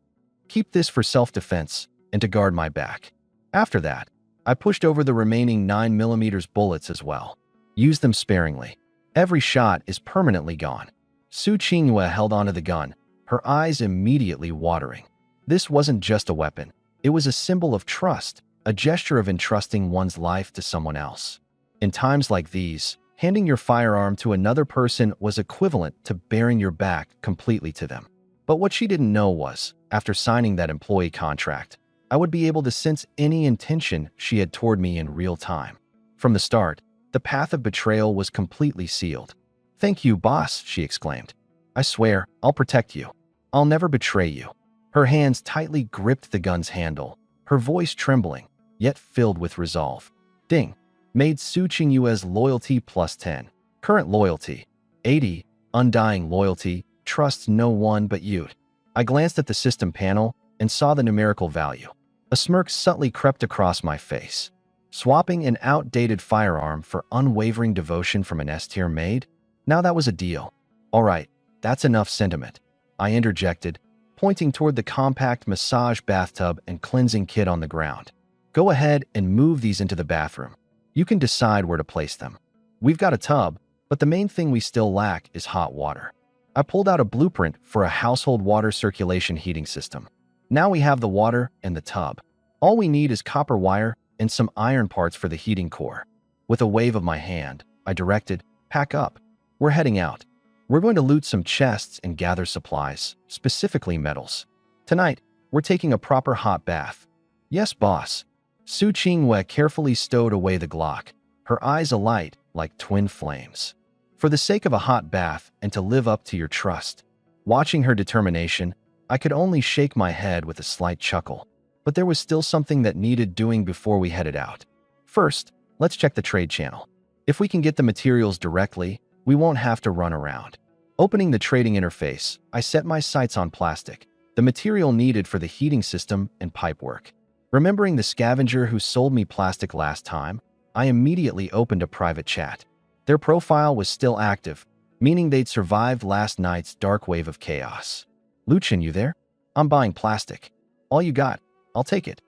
Keep this for self-defense and to guard my back. After that, I pushed over the remaining 9mm bullets as well. Use them sparingly. Every shot is permanently gone. Su Qinghua held onto the gun, her eyes immediately watering. This wasn't just a weapon. It was a symbol of trust, a gesture of entrusting one's life to someone else. In times like these, handing your firearm to another person was equivalent to baring your back completely to them. But what she didn't know was, after signing that employee contract, I would be able to sense any intention she had toward me in real time. From the start, the path of betrayal was completely sealed. "Thank you, boss," she exclaimed. "I swear, I'll protect you. I'll never betray you." Her hands tightly gripped the gun's handle, her voice trembling, yet filled with resolve. Ding. Maid Su Qinghua's loyalty +10. Current loyalty, 80. Undying loyalty, trusts no one but you. I glanced at the system panel and saw the numerical value. A smirk subtly crept across my face. Swapping an outdated firearm for unwavering devotion from an S-tier maid? Now that was a deal. All right, that's enough sentiment, I interjected, pointing toward the compact massage bathtub and cleansing kit on the ground. Go ahead and move these into the bathroom. You can decide where to place them. We've got a tub, but the main thing we still lack is hot water. I pulled out a blueprint for a household water circulation heating system. Now we have the water and the tub. All we need is copper wire and some iron parts for the heating core. With a wave of my hand, I directed, "Pack up. We're heading out. We're going to loot some chests and gather supplies, specifically metals. Tonight, we're taking a proper hot bath." "Yes, boss." Su Qinghua carefully stowed away the Glock, her eyes alight like twin flames. "For the sake of a hot bath and to live up to your trust." Watching her determination, I could only shake my head with a slight chuckle. But there was still something that needed doing before we headed out. First, let's check the trade channel. If we can get the materials directly, we won't have to run around. Opening the trading interface, I set my sights on plastic, the material needed for the heating system and pipework. Remembering the scavenger who sold me plastic last time, I immediately opened a private chat. Their profile was still active, meaning they'd survived last night's dark wave of chaos. "Luchin, you there? I'm buying plastic. All you got, I'll take it."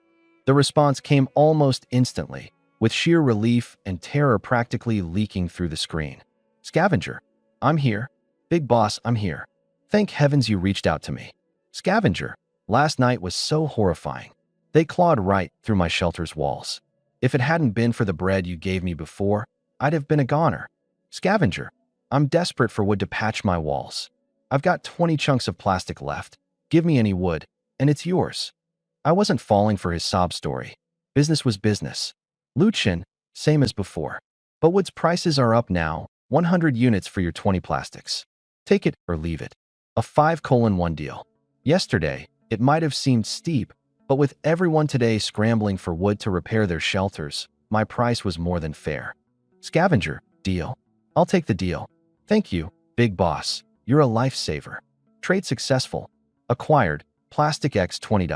The response came almost instantly, with sheer relief and terror practically leaking through the screen. "Scavenger, I'm here. Big boss, I'm here. Thank heavens you reached out to me." "Scavenger, last night was so horrifying. They clawed right through my shelter's walls. If it hadn't been for the bread you gave me before, I'd have been a goner." "Scavenger, I'm desperate for wood to patch my walls. I've got 20 chunks of plastic left. Give me any wood, and it's yours." I wasn't falling for his sob story. Business was business. "Luchin, same as before. But wood's prices are up now, 100 units for your 20 plastics. Take it or leave it. A 5:1 deal." Yesterday, it might have seemed steep, but with everyone today scrambling for wood to repair their shelters, my price was more than fair. "Scavenger, deal? I'll take the deal. Thank you, big boss. You're a lifesaver." Trade successful. Acquired. Plastic X 20.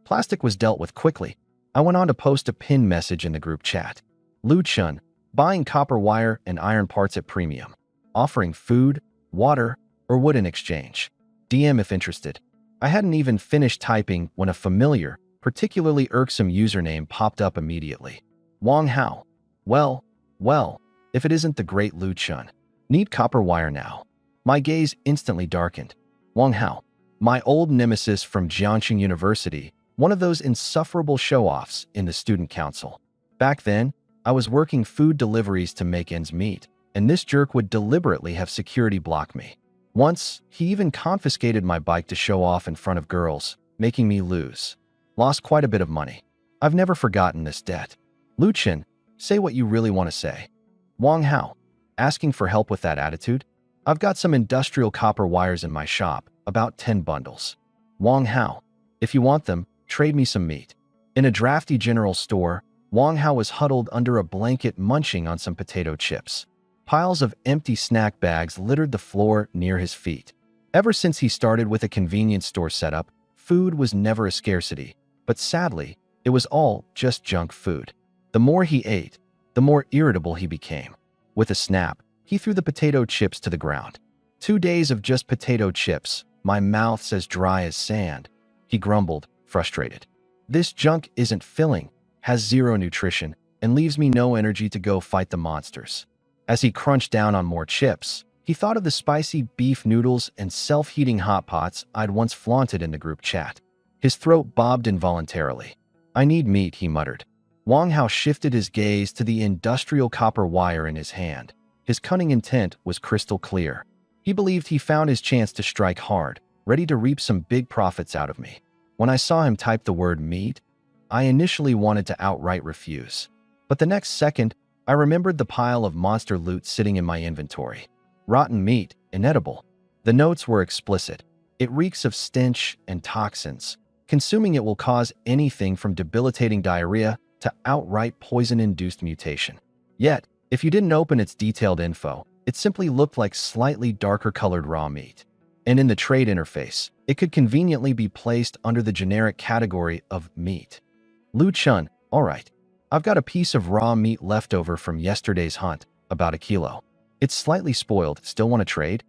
Plastic was dealt with quickly. I went on to post a pinned message in the group chat. "Lu Chun, buying copper wire and iron parts at premium. Offering food, water, or wood in exchange. DM if interested." I hadn't even finished typing when a familiar, particularly irksome username popped up immediately. "Wang Hao. Well, if it isn't the great Lu Chun. Need copper wire now." My gaze instantly darkened. Wang Hao, my old nemesis from Jiangxing University, one of those insufferable show-offs in the student council. Back then, I was working food deliveries to make ends meet, and this jerk would deliberately have security block me. Once, he even confiscated my bike to show off in front of girls, making me lose. Lost quite a bit of money. I've never forgotten this debt. "Luchin, say what you really want to say." Wang Hao, asking for help with that attitude? "I've got some industrial copper wires in my shop, about 10 bundles. Wang Hao. If you want them, trade me some meat. In a drafty general store, Wang Hao was huddled under a blanket munching on some potato chips. Piles of empty snack bags littered the floor near his feet. Ever since he started with a convenience store setup, food was never a scarcity, but sadly, it was all just junk food. The more he ate, the more irritable he became. With a snap, he threw the potato chips to the ground. 2 days of just potato chips, my mouth's as dry as sand, he grumbled, frustrated. This junk isn't filling, has zero nutrition, and leaves me no energy to go fight the monsters. As he crunched down on more chips, he thought of the spicy beef noodles and self-heating hot pots I'd once flaunted in the group chat. His throat bobbed involuntarily. I need meat, he muttered. Wang Hao shifted his gaze to the industrial copper wire in his hand. His cunning intent was crystal clear. He believed he found his chance to strike hard, ready to reap some big profits out of me. When I saw him type the word meat, I initially wanted to outright refuse. But the next second, I remembered the pile of monster loot sitting in my inventory. Rotten meat, inedible. The notes were explicit. It reeks of stench and toxins. Consuming it will cause anything from debilitating diarrhea to outright poison-induced mutation. Yet, if you didn't open its detailed info, it simply looked like slightly darker colored raw meat. And in the trade interface, it could conveniently be placed under the generic category of meat. Lu Chun, all right. I've got a piece of raw meat left over from yesterday's hunt, about a kilo. It's slightly spoiled, still want to trade?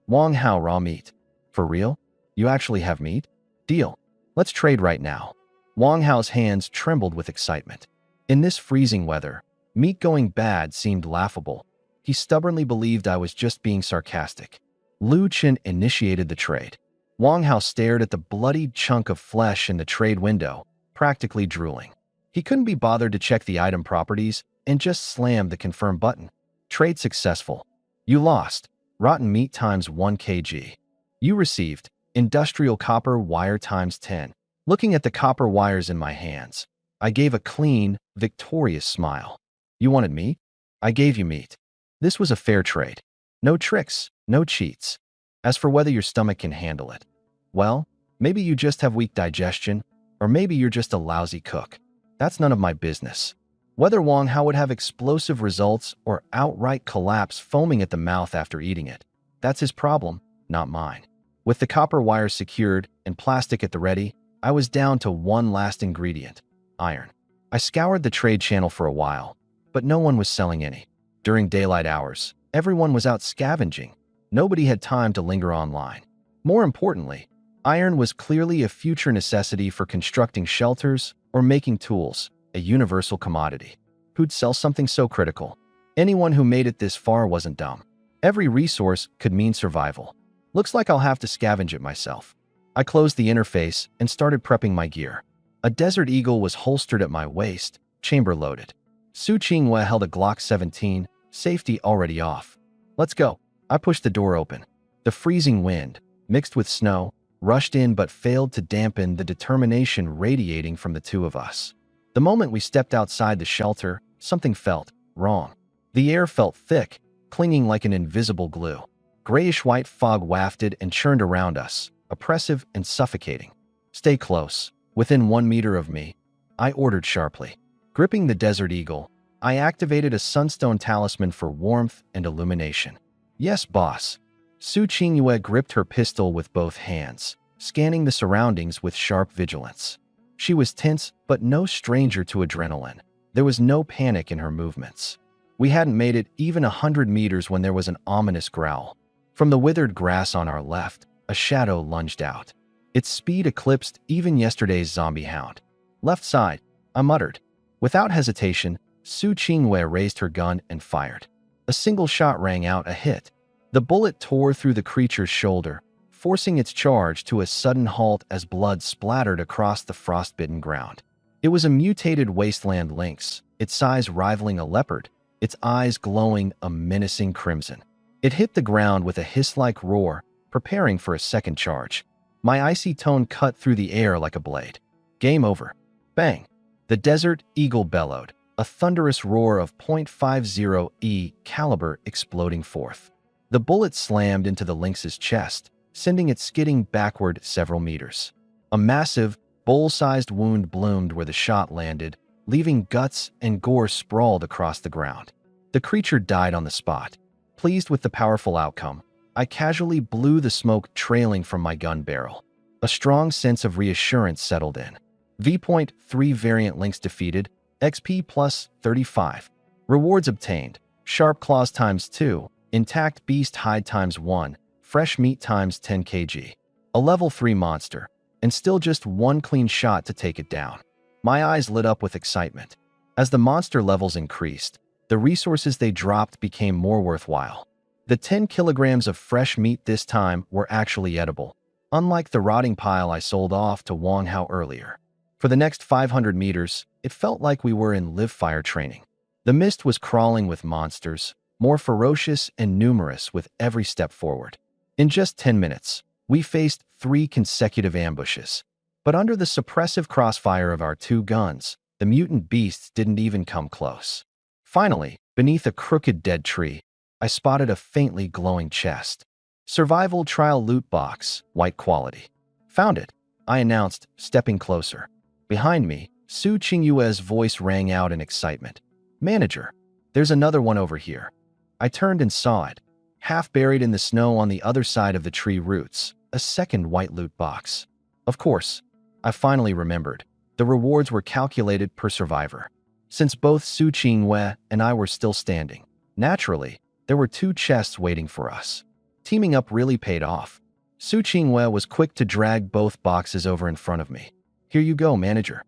Wang Hao raw meat. For real? You actually have meat? Deal. Let's trade right now. Wang Hao's hands trembled with excitement. In this freezing weather, meat going bad seemed laughable. He stubbornly believed I was just being sarcastic. Lu Chen initiated the trade. Wang Hao stared at the bloodied chunk of flesh in the trade window, practically drooling. He couldn't be bothered to check the item properties and just slammed the confirm button. Trade successful. You lost. Rotten meat times 1 kg. You received industrial copper wire times 10. Looking at the copper wires in my hands, I gave a clean, victorious smile. You wanted meat? I gave you meat. This was a fair trade. No tricks, no cheats. As for whether your stomach can handle it, well, maybe you just have weak digestion, or maybe you're just a lousy cook. That's none of my business. Whether Wang Hao would have explosive results or outright collapse foaming at the mouth after eating it, that's his problem, not mine. With the copper wire secured and plastic at the ready, I was down to one last ingredient, iron. I scoured the trade channel for a while, but no one was selling any. During daylight hours, everyone was out scavenging. Nobody had time to linger online. More importantly, iron was clearly a future necessity for constructing shelters or making tools, a universal commodity. Who'd sell something so critical? Anyone who made it this far wasn't dumb. Every resource could mean survival. Looks like I'll have to scavenge it myself. I closed the interface and started prepping my gear. A Desert Eagle was holstered at my waist, chamber loaded. Su Qinghua held a Glock 17, safety already off. Let's go. I pushed the door open. The freezing wind, mixed with snow, rushed in but failed to dampen the determination radiating from the two of us. The moment we stepped outside the shelter, something felt wrong. The air felt thick, clinging like an invisible glue. Grayish-white fog wafted and churned around us, oppressive and suffocating. Stay close, within 1 meter of me, I ordered sharply. Gripping the Desert Eagle, I activated a sunstone talisman for warmth and illumination. Yes, boss. Su Qinghua gripped her pistol with both hands, scanning the surroundings with sharp vigilance. She was tense, but no stranger to adrenaline. There was no panic in her movements. We hadn't made it even 100 meters when there was an ominous growl. From the withered grass on our left, a shadow lunged out. Its speed eclipsed even yesterday's zombie hound. Left side, I muttered. Without hesitation, Su Qinghua raised her gun and fired. A single shot rang out, a hit. The bullet tore through the creature's shoulder, forcing its charge to a sudden halt as blood splattered across the frostbitten ground. It was a mutated wasteland lynx, its size rivaling a leopard, its eyes glowing a menacing crimson. It hit the ground with a hiss-like roar, preparing for a second charge. My icy tone cut through the air like a blade. Game over. Bang! The Desert Eagle bellowed, a thunderous roar of .50 caliber exploding forth. The bullet slammed into the lynx's chest, sending it skidding backward several meters. A massive, bowl-sized wound bloomed where the shot landed, leaving guts and gore sprawled across the ground. The creature died on the spot. Pleased with the powerful outcome, I casually blew the smoke trailing from my gun barrel. A strong sense of reassurance settled in. V.3 variant links defeated, XP plus 35. Rewards obtained, Sharp Claws times 2, Intact Beast Hide times 1, Fresh Meat times 10 kg. A level 3 monster, and still just one clean shot to take it down. My eyes lit up with excitement. As the monster levels increased, the resources they dropped became more worthwhile. The 10 kilograms of fresh meat this time were actually edible, unlike the rotting pile I sold off to Wang Hao earlier. For the next 500 meters, it felt like we were in live fire training. The mist was crawling with monsters, more ferocious and numerous with every step forward. In just 10 minutes, we faced 3 consecutive ambushes. But under the suppressive crossfire of our 2 guns, the mutant beasts didn't even come close. Finally, beneath a crooked dead tree, I spotted a faintly glowing chest. Survival trial loot box, white quality. Found it, I announced, stepping closer. Behind me, Su Qingyue's voice rang out in excitement. Manager, there's another one over here. I turned and saw it, half buried in the snow on the other side of the tree roots, a second white loot box. Of course, I finally remembered. The rewards were calculated per survivor. Since both Su Qingyue and I were still standing, naturally, there were 2 chests waiting for us. Teaming up really paid off. Su Qingyue was quick to drag both boxes over in front of me. Here you go, manager.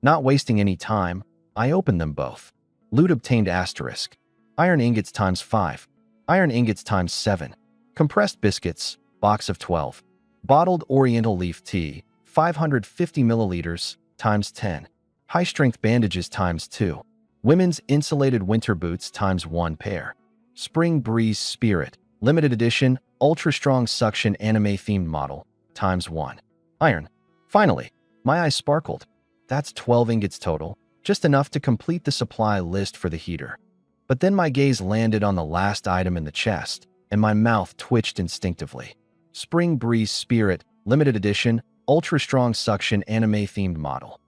Not wasting any time, I opened them both. Loot obtained asterisk. Iron ingots times 5. Iron ingots times 7. Compressed biscuits, box of 12. Bottled oriental leaf tea, 550 milliliters, times 10. High-strength bandages times 2. Women's insulated winter boots times 1 pair. Spring Breeze Spirit, limited edition, ultra-strong suction anime-themed model, times 1. Iron. Finally, my eyes sparkled. That's 12 ingots total, just enough to complete the supply list for the heater. But then my gaze landed on the last item in the chest, and my mouth twitched instinctively. Spring Breeze Spirit, limited edition, ultra-strong suction anime-themed model.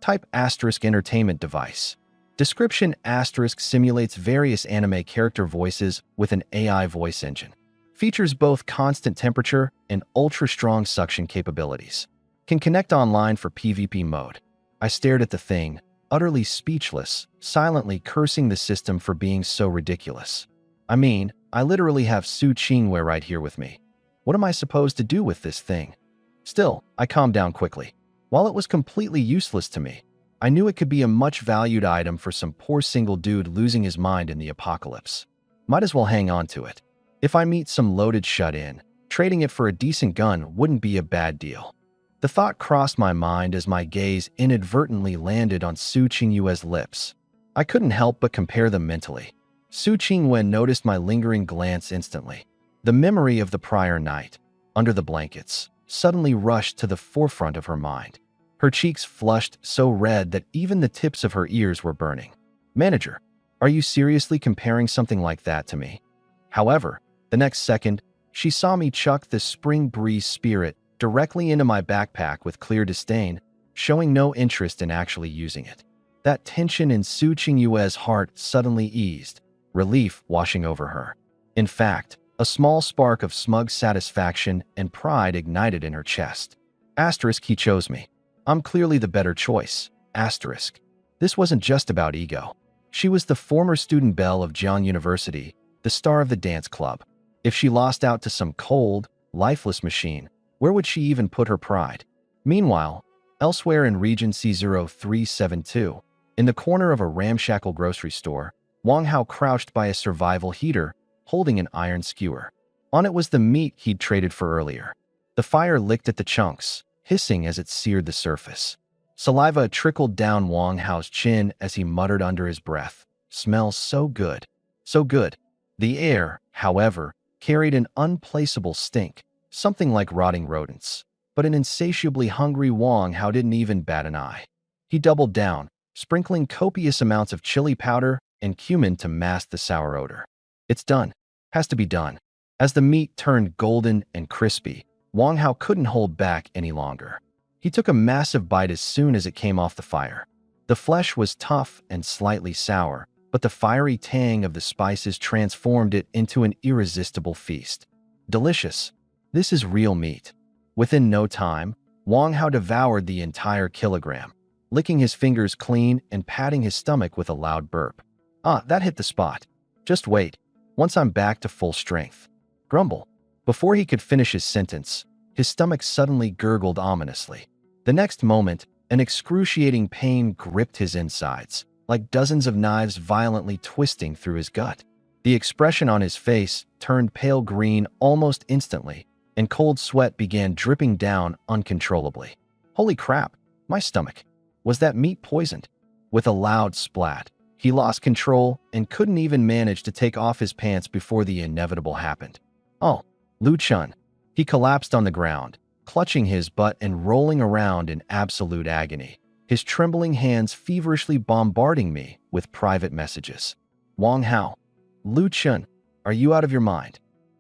Type asterisk entertainment device. Description asterisk simulates various anime character voices with an AI voice engine. Features both constant temperature and ultra-strong suction capabilities. Can connect online for PvP mode. I stared at the thing, utterly speechless, silently cursing the system for being so ridiculous. I mean, I literally have Su Qingyue right here with me. What am I supposed to do with this thing? Still, I calmed down quickly. While it was completely useless to me, I knew it could be a much-valued item for some poor single dude losing his mind in the apocalypse. Might as well hang on to it. If I meet some loaded shut-in, trading it for a decent gun wouldn't be a bad deal. The thought crossed my mind as my gaze inadvertently landed on Su Qingyue's lips. I couldn't help but compare them mentally. Su Qingyue noticed my lingering glance instantly. The memory of the prior night, under the blankets, suddenly rushed to the forefront of her mind. Her cheeks flushed so red that even the tips of her ears were burning. Manager, are you seriously comparing something like that to me? However, the next second, she saw me chuck the Spring Breeze Spirit directly into my backpack with clear disdain, showing no interest in actually using it. That tension in Su Qingyue's heart suddenly eased, relief washing over her. In fact, a small spark of smug satisfaction and pride ignited in her chest. Asterisk, he chose me. I'm clearly the better choice. Asterisk. This wasn't just about ego. She was the former student belle of Jiang University, the star of the dance club. If she lost out to some cold, lifeless machine, where would she even put her pride? Meanwhile, elsewhere in Region C0372, in the corner of a ramshackle grocery store, Wang Hao crouched by a survival heater, holding an iron skewer. On it was the meat he'd traded for earlier. The fire licked at the chunks, hissing as it seared the surface. Saliva trickled down Wang Hao's chin as he muttered under his breath, "Smells so good. So good." The air, however, carried an unplaceable stink, something like rotting rodents. But an insatiably hungry Wang Hao didn't even bat an eye. He doubled down, sprinkling copious amounts of chili powder and cumin to mask the sour odor. It's done. Has to be done. As the meat turned golden and crispy, Wang Hao couldn't hold back any longer. He took a massive bite as soon as it came off the fire. The flesh was tough and slightly sour, but the fiery tang of the spices transformed it into an irresistible feast. Delicious. This is real meat. Within no time, Wang Hao devoured the entire kilogram, licking his fingers clean and patting his stomach with a loud burp. Ah, that hit the spot. Just wait. Once I'm back to full strength. Grumble. Before he could finish his sentence, his stomach suddenly gurgled ominously. The next moment, an excruciating pain gripped his insides, like dozens of knives violently twisting through his gut. The expression on his face turned pale green almost instantly, and cold sweat began dripping down uncontrollably. Holy crap, my stomach. Was that meat poisoned? With a loud splat, he lost control and couldn't even manage to take off his pants before the inevitable happened. Oh, Lu Chun. He collapsed on the ground, clutching his butt and rolling around in absolute agony, his trembling hands feverishly bombarding me with private messages. Wang Hao. Lu Chun, are you out of your mind?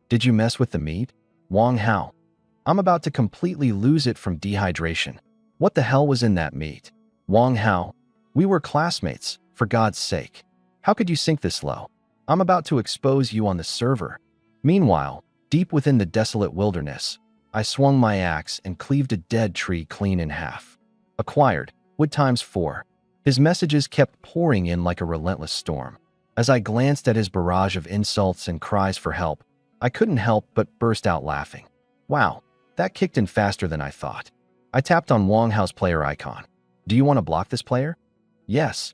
Did you mess with the meat? Wang Hao. I'm about to completely lose it from dehydration. What the hell was in that meat? Wang Hao. We were classmates, for God's sake. How could you sink this low? I'm about to expose you on the server. Meanwhile, deep within the desolate wilderness, I swung my axe and cleaved a dead tree clean in half. Acquired, wood times 4. His messages kept pouring in like a relentless storm. As I glanced at his barrage of insults and cries for help, I couldn't help but burst out laughing. Wow, that kicked in faster than I thought. I tapped on Wang Hao's player icon. Do you want to block this player? Yes.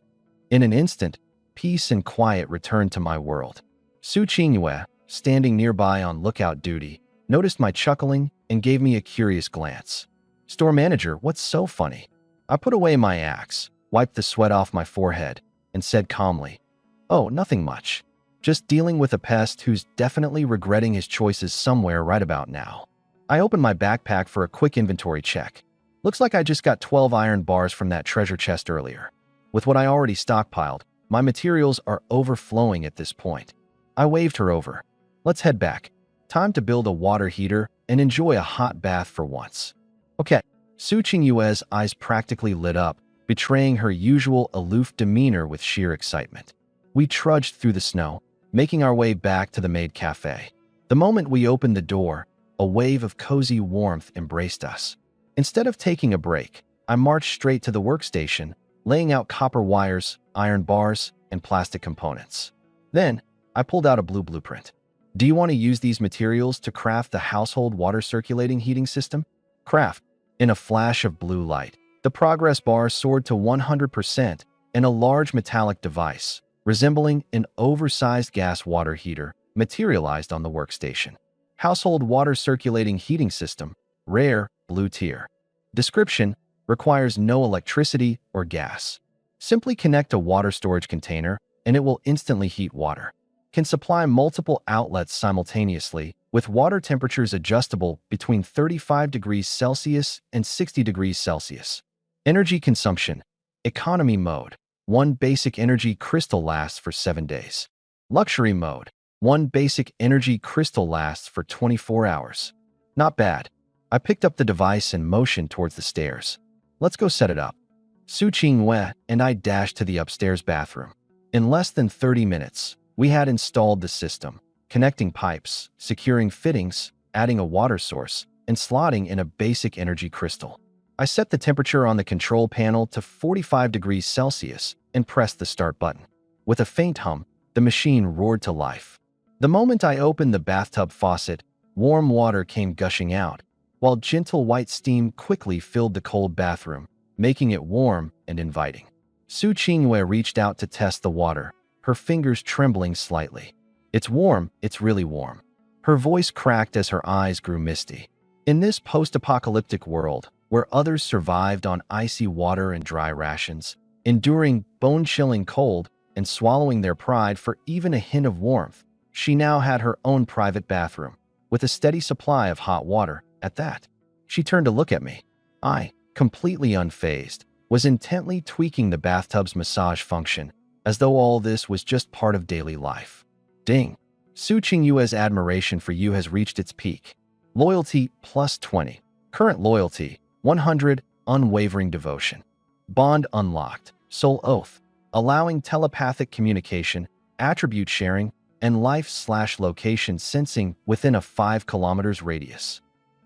In an instant, peace and quiet returned to my world. Su Qingyue, standing nearby on lookout duty, noticed my chuckling and gave me a curious glance. Store manager, what's so funny? I put away my axe, wiped the sweat off my forehead, and said calmly, Oh, nothing much. Just dealing with a pest who's definitely regretting his choices somewhere right about now. I opened my backpack for a quick inventory check. Looks like I just got 12 iron bars from that treasure chest earlier. With what I already stockpiled, my materials are overflowing at this point. I waved her over. Let's head back. Time to build a water heater and enjoy a hot bath for once. Okay. Su Qingyue's eyes practically lit up, betraying her usual aloof demeanor with sheer excitement. We trudged through the snow, making our way back to the Maid cafe. The moment we opened the door, a wave of cozy warmth embraced us. Instead of taking a break, I marched straight to the workstation, laying out copper wires, iron bars, and plastic components. Then, I pulled out a blue blueprint. Do you want to use these materials to craft the household water circulating heating system? Craft. In a flash of blue light, the progress bar soared to 100%, and a large metallic device, resembling an oversized gas water heater, materialized on the workstation. Household water circulating heating system, rare, blue tier. Description: requires no electricity or gas. Simply connect a water storage container, and it will instantly heat water. Can supply multiple outlets simultaneously, with water temperatures adjustable between 35 degrees Celsius and 60 degrees Celsius. Energy consumption. Economy mode. 1 basic energy crystal lasts for 7 days. Luxury mode. 1 basic energy crystal lasts for 24 hours. Not bad. I picked up the device and motioned towards the stairs. Let's go set it up. Su Qingyue and I dashed to the upstairs bathroom. In less than 30 minutes, we had installed the system, connecting pipes, securing fittings, adding a water source, and slotting in a basic energy crystal. I set the temperature on the control panel to 45 degrees Celsius and pressed the start button. With a faint hum, the machine roared to life. The moment I opened the bathtub faucet, warm water came gushing out, while gentle white steam quickly filled the cold bathroom, making it warm and inviting. Su Qingyue reached out to test the water, her fingers trembling slightly. It's warm, it's really warm. Her voice cracked as her eyes grew misty. In this post-apocalyptic world, where others survived on icy water and dry rations, enduring bone-chilling cold and swallowing their pride for even a hint of warmth, she now had her own private bathroom, with a steady supply of hot water at that. She turned to look at me. I, completely unfazed, was intently tweaking the bathtub's massage function, as though all this was just part of daily life. Ding. Su Qingyue's admiration for you has reached its peak. Loyalty plus 20. Current loyalty, 100. unwavering devotion. Bond unlocked, soul oath, allowing telepathic communication, attribute sharing, and life/location sensing within a 5 kilometers radius.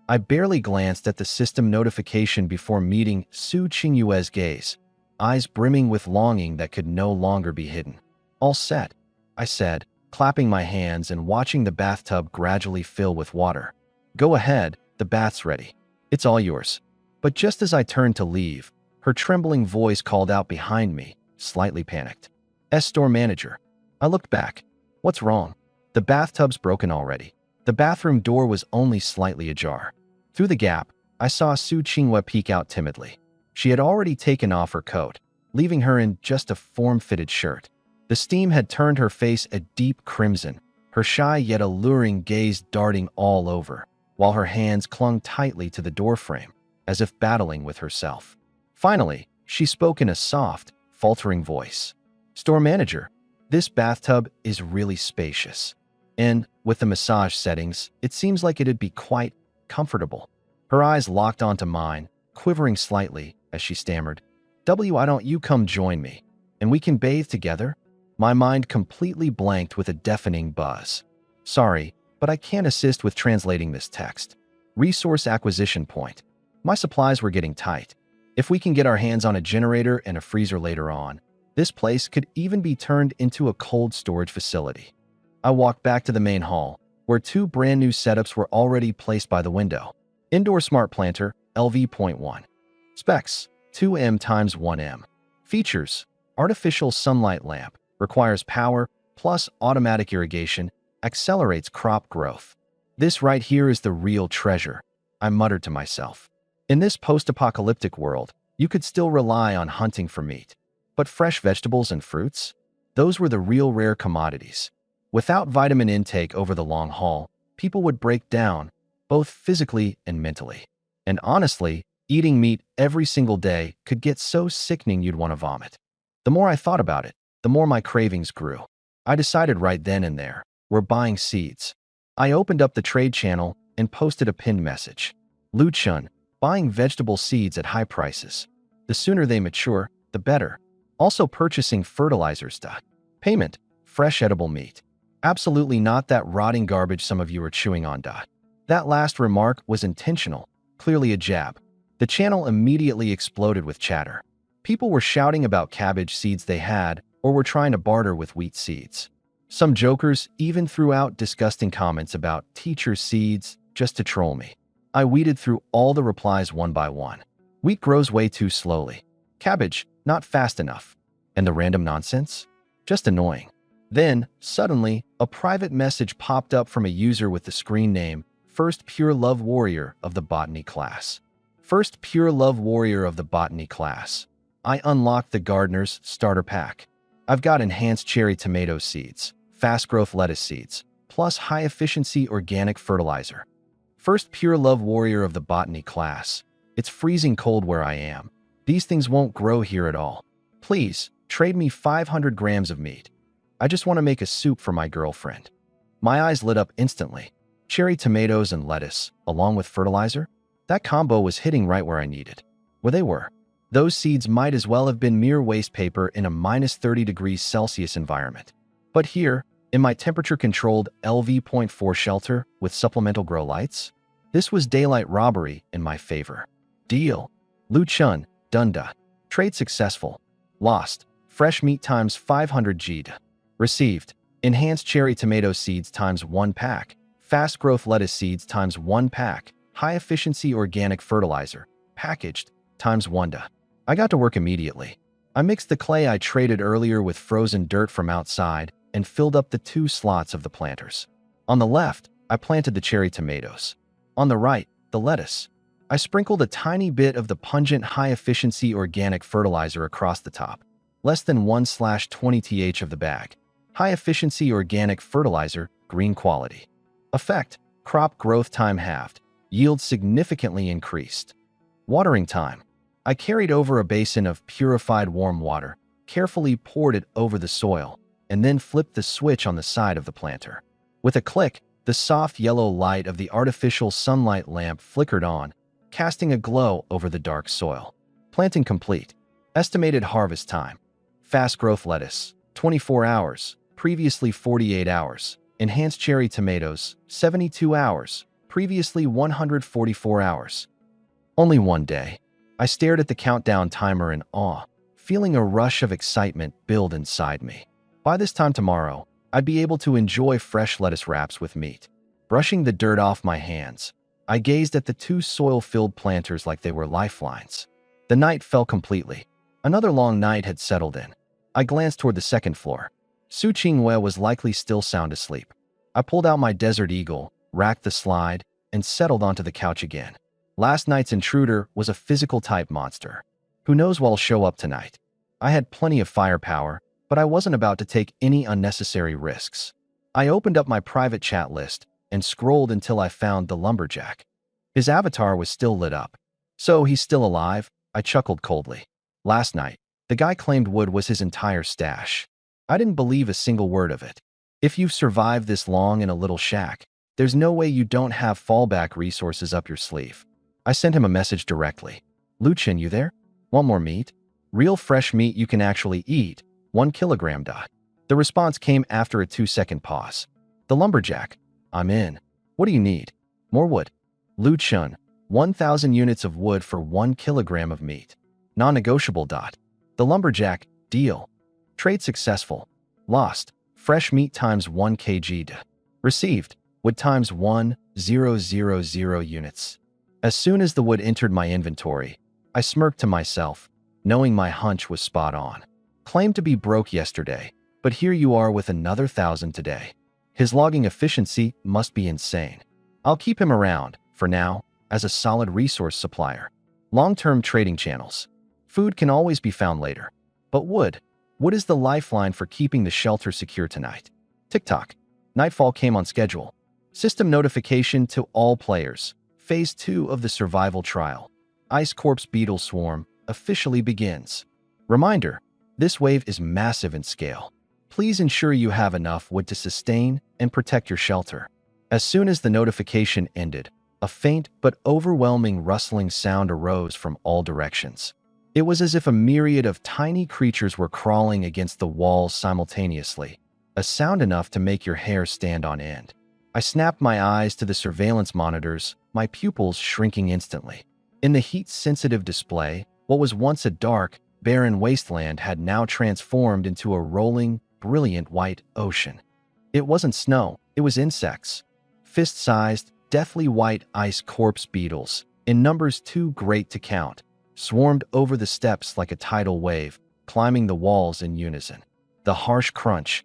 I barely glanced at the system notification before meeting Su Qingyue's gaze, eyes brimming with longing that could no longer be hidden. All set, I said, clapping my hands and watching the bathtub gradually fill with water. Go ahead, the bath's ready. It's all yours. But just as I turned to leave, her trembling voice called out behind me, slightly panicked. Store manager. I looked back. What's wrong? The bathtub's broken already. The bathroom door was only slightly ajar. Through the gap, I saw Su Qinghua peek out timidly. She had already taken off her coat, leaving her in just a form-fitted shirt. The steam had turned her face a deep crimson, her shy yet alluring gaze darting all over, while her hands clung tightly to the doorframe, as if battling with herself. Finally, she spoke in a soft, faltering voice. Store manager, this bathtub is really spacious. And, with the massage settings, it seems like it'd be quite comfortable. Her eyes locked onto mine, quivering slightly as she stammered, why don't you come join me, and we can bathe together? My mind completely blanked with a deafening buzz. Sorry, but I can't assist with translating this text. Resource acquisition point. My supplies were getting tight. If we can get our hands on a generator and a freezer later on, this place could even be turned into a cold storage facility. I walked back to the main hall, where 2 brand new setups were already placed by the window. Indoor smart planter, LV.1. Specs, 2M x 1M. Features, artificial sunlight lamp, requires power, plus automatic irrigation, accelerates crop growth. This right here is the real treasure, I muttered to myself. In this post-apocalyptic world, you could still rely on hunting for meat. But fresh vegetables and fruits? Those were the real rare commodities. Without vitamin intake over the long haul, people would break down, both physically and mentally. And honestly, eating meat every single day could get so sickening you'd want to vomit. The more I thought about it, the more my cravings grew. I decided right then and there, we're buying seeds. I opened up the trade channel and posted a pinned message. Lu Chun, buying vegetable seeds at high prices. The sooner they mature, the better. Also purchasing fertilizers. Payment, fresh edible meat. Absolutely not that rotting garbage some of you are chewing on. That last remark was intentional, clearly a jab. The channel immediately exploded with chatter. People were shouting about cabbage seeds they had or were trying to barter with wheat seeds. Some jokers even threw out disgusting comments about teacher seeds just to troll me. I weeded through all the replies one by one. Wheat grows way too slowly. Cabbage, not fast enough. And the random nonsense? Just annoying. Then, suddenly, a private message popped up from a user with the screen name, First Pure Love Warrior of the Botany class. First Pure Love Warrior of the Botany class. I unlocked the Gardener's Starter Pack. I've got enhanced cherry tomato seeds, fast growth lettuce seeds, plus high-efficiency organic fertilizer. First Pure Love Warrior of the Botany class. It's freezing cold where I am. These things won't grow here at all. Please, trade me 500 grams of meat. I just want to make a soup for my girlfriend. My eyes lit up instantly. Cherry tomatoes and lettuce, along with fertilizer? That combo was hitting right where I needed. Where they were. Those seeds might as well have been mere waste paper in a minus 30 degrees Celsius environment. But here, in my temperature-controlled LV.4 shelter with supplemental grow lights, this was daylight robbery in my favor. Deal. Lu Chun, Dunda. Trade successful. Lost. Fresh meat times 500 G. Received. Enhanced cherry tomato seeds times 1 pack. Fast growth lettuce seeds times 1 pack. High efficiency organic fertilizer. Packaged times 1. I got to work immediately. I mixed the clay I traded earlier with frozen dirt from outside and filled up the 2 slots of the planters. On the left, I planted the cherry tomatoes. On the right, the lettuce. I sprinkled a tiny bit of the pungent high-efficiency organic fertilizer across the top. Less than 1/20 th of the bag. High-efficiency organic fertilizer, green quality. Effect, crop growth time halved. Yield significantly increased. Watering time. I carried over a basin of purified warm water, carefully poured it over the soil, and then flipped the switch on the side of the planter. With a click, the soft yellow light of the artificial sunlight lamp flickered on, casting a glow over the dark soil. Planting complete. Estimated harvest time. Fast growth lettuce, 24 hours, previously 48 hours. Enhanced cherry tomatoes, 72 hours, previously 144 hours. Only one day. I stared at the countdown timer in awe, feeling a rush of excitement build inside me. By this time tomorrow, I'd be able to enjoy fresh lettuce wraps with meat. Brushing the dirt off my hands, I gazed at the two soil-filled planters like they were lifelines. The night fell completely. Another long night had settled in. I glanced toward the second floor. Su Qingwei was likely still sound asleep. I pulled out my Desert Eagle, racked the slide, and settled onto the couch again. Last night's intruder was a physical-type monster. Who knows what'll show up tonight? I had plenty of firepower, but I wasn't about to take any unnecessary risks. I opened up my private chat list and scrolled until I found the lumberjack. His avatar was still lit up. So he's still alive? I chuckled coldly. Last night, the guy claimed wood was his entire stash. I didn't believe a single word of it. If you've survived this long in a little shack, there's no way you don't have fallback resources up your sleeve. I sent him a message directly. Luchin, you there? Want more meat? Real fresh meat you can actually eat. 1 kilogram. The response came after a 2-second pause. The lumberjack. I'm in. What do you need? More wood. Luchin. 1,000 units of wood for 1 kilogram of meat. Non-negotiable. The lumberjack. Deal. Trade successful. Lost. Fresh meat times 1 kg. Received. Wood times 1,000 units. As soon as the wood entered my inventory, I smirked to myself, knowing my hunch was spot on. Claimed to be broke yesterday, but here you are with another 1,000 today. His logging efficiency must be insane. I'll keep him around, for now, as a solid resource supplier. Long-term trading channels. Food can always be found later. But wood. Wood is the lifeline for keeping the shelter secure tonight. TikTok. Nightfall came on schedule. System notification to all players. Phase 2 of the survival trial. Ice Corpse Beetle Swarm officially begins. Reminder, this wave is massive in scale. Please ensure you have enough wood to sustain and protect your shelter. As soon as the notification ended, a faint but overwhelming rustling sound arose from all directions. It was as if a myriad of tiny creatures were crawling against the walls simultaneously, a sound enough to make your hair stand on end. I snapped my eyes to the surveillance monitors, my pupils shrinking instantly. In the heat-sensitive display, what was once a dark, barren wasteland had now transformed into a rolling, brilliant white ocean. It wasn't snow, it was insects. Fist-sized, deathly white ice corpse beetles, in numbers too great to count, swarmed over the steps like a tidal wave, climbing the walls in unison. The harsh crunch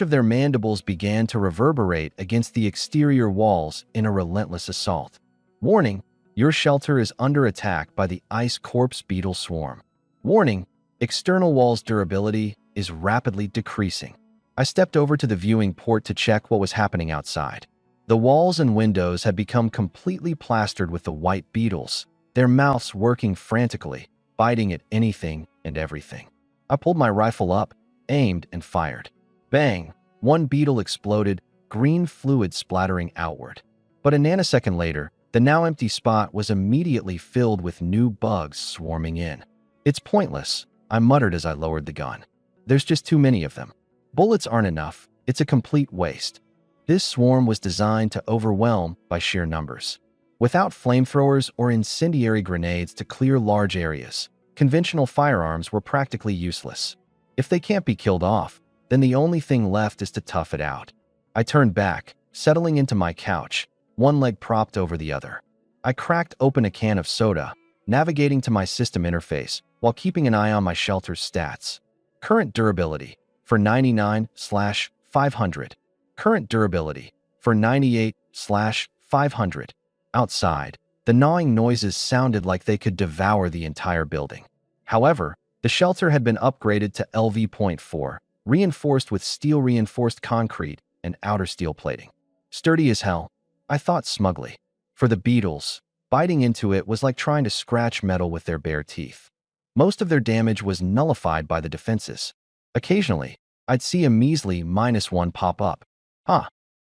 of their mandibles began to reverberate against the exterior walls in a relentless assault. Warning, your shelter is under attack by the ice corpse beetle swarm. Warning, external walls durability is rapidly decreasing. I stepped over to the viewing port to check what was happening outside. The walls and windows had become completely plastered with the white beetles, their mouths working frantically, biting at anything and everything. I pulled my rifle up, aimed, and fired. Bang! One beetle exploded, green fluid splattering outward. But a nanosecond later, the now empty spot was immediately filled with new bugs swarming in. It's pointless, I muttered as I lowered the gun. There's just too many of them. Bullets aren't enough, it's a complete waste. This swarm was designed to overwhelm by sheer numbers. Without flamethrowers or incendiary grenades to clear large areas, conventional firearms were practically useless. If they can't be killed off, then the only thing left is to tough it out. I turned back, settling into my couch, one leg propped over the other. I cracked open a can of soda, navigating to my system interface while keeping an eye on my shelter's stats. Current durability for 99/500. Current durability for 98/500. Outside, the gnawing noises sounded like they could devour the entire building. However, the shelter had been upgraded to LV.4, reinforced with steel-reinforced concrete and outer steel plating. Sturdy as hell, I thought smugly. For the beetles, biting into it was like trying to scratch metal with their bare teeth. Most of their damage was nullified by the defenses. Occasionally, I'd see a measly -1 pop up.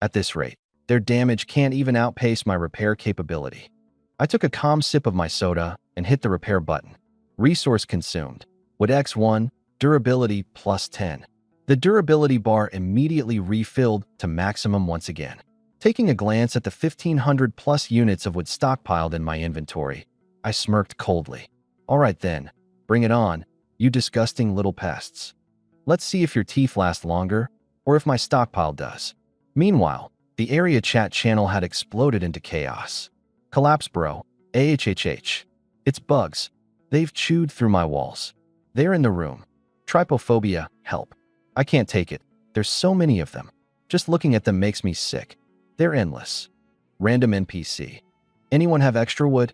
At this rate, their damage can't even outpace my repair capability. I took a calm sip of my soda and hit the repair button. Resource consumed. Wood X1, durability plus 10. The durability bar immediately refilled to maximum once again. Taking a glance at the 1,500 plus units of wood stockpiled in my inventory, I smirked coldly. All right then, bring it on, you disgusting little pests. Let's see if your teeth last longer, or if my stockpile does. Meanwhile, the area chat channel had exploded into chaos. Collapse bro, AHHH. It's bugs. They've chewed through my walls. They're in the room. Trypophobia, help. I can't take it. There's so many of them. Just looking at them makes me sick. They're endless. Random NPC. Anyone have extra wood?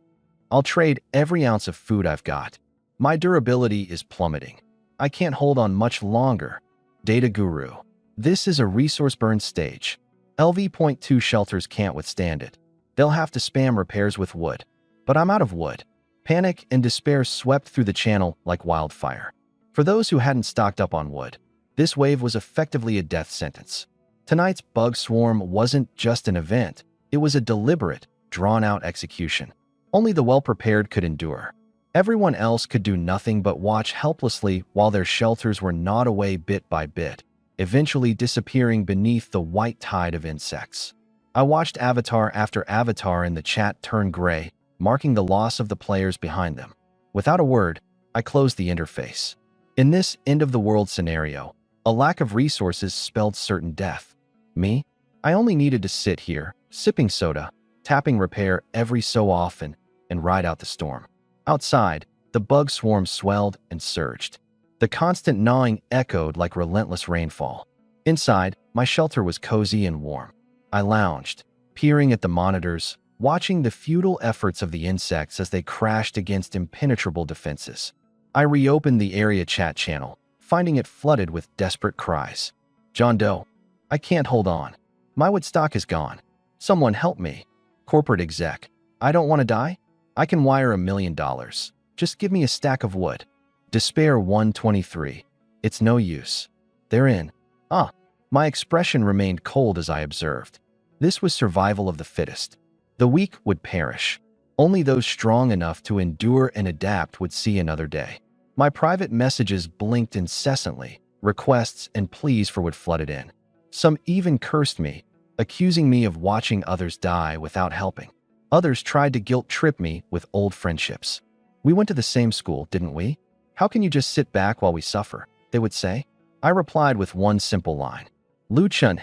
I'll trade every ounce of food I've got. My durability is plummeting. I can't hold on much longer. Data Guru. This is a resource burn stage. LV.2 shelters can't withstand it. They'll have to spam repairs with wood. But I'm out of wood. Panic and despair swept through the channel like wildfire. For those who hadn't stocked up on wood, this wave was effectively a death sentence. Tonight's bug swarm wasn't just an event. It was a deliberate, drawn-out execution. Only the well-prepared could endure. Everyone else could do nothing but watch helplessly while their shelters were gnawed away bit by bit, eventually disappearing beneath the white tide of insects. I watched avatar after avatar in the chat turn gray, marking the loss of the players behind them. Without a word, I closed the interface. In this end-of-the-world scenario, a lack of resources spelled certain death. Me? I only needed to sit here, sipping soda, tapping repair every so often, and ride out the storm. Outside, the bug swarm swelled and surged. The constant gnawing echoed like relentless rainfall. Inside, my shelter was cozy and warm. I lounged, peering at the monitors, watching the futile efforts of the insects as they crashed against impenetrable defenses. I reopened the area chat channel, finding it flooded with desperate cries. John Doe, I can't hold on. My wood stock is gone. Someone help me. Corporate exec, I don't want to die? I can wire $1 million. Just give me a stack of wood. Despair 123. It's no use. They're in. My expression remained cold as I observed. This was survival of the fittest. The weak would perish. Only those strong enough to endure and adapt would see another day. My private messages blinked incessantly. Requests and pleas for wood flooded in. Some even cursed me, accusing me of watching others die without helping. Others tried to guilt-trip me with old friendships. We went to the same school, didn't we? How can you just sit back while we suffer? They would say. I replied with one simple line. Lu Chun,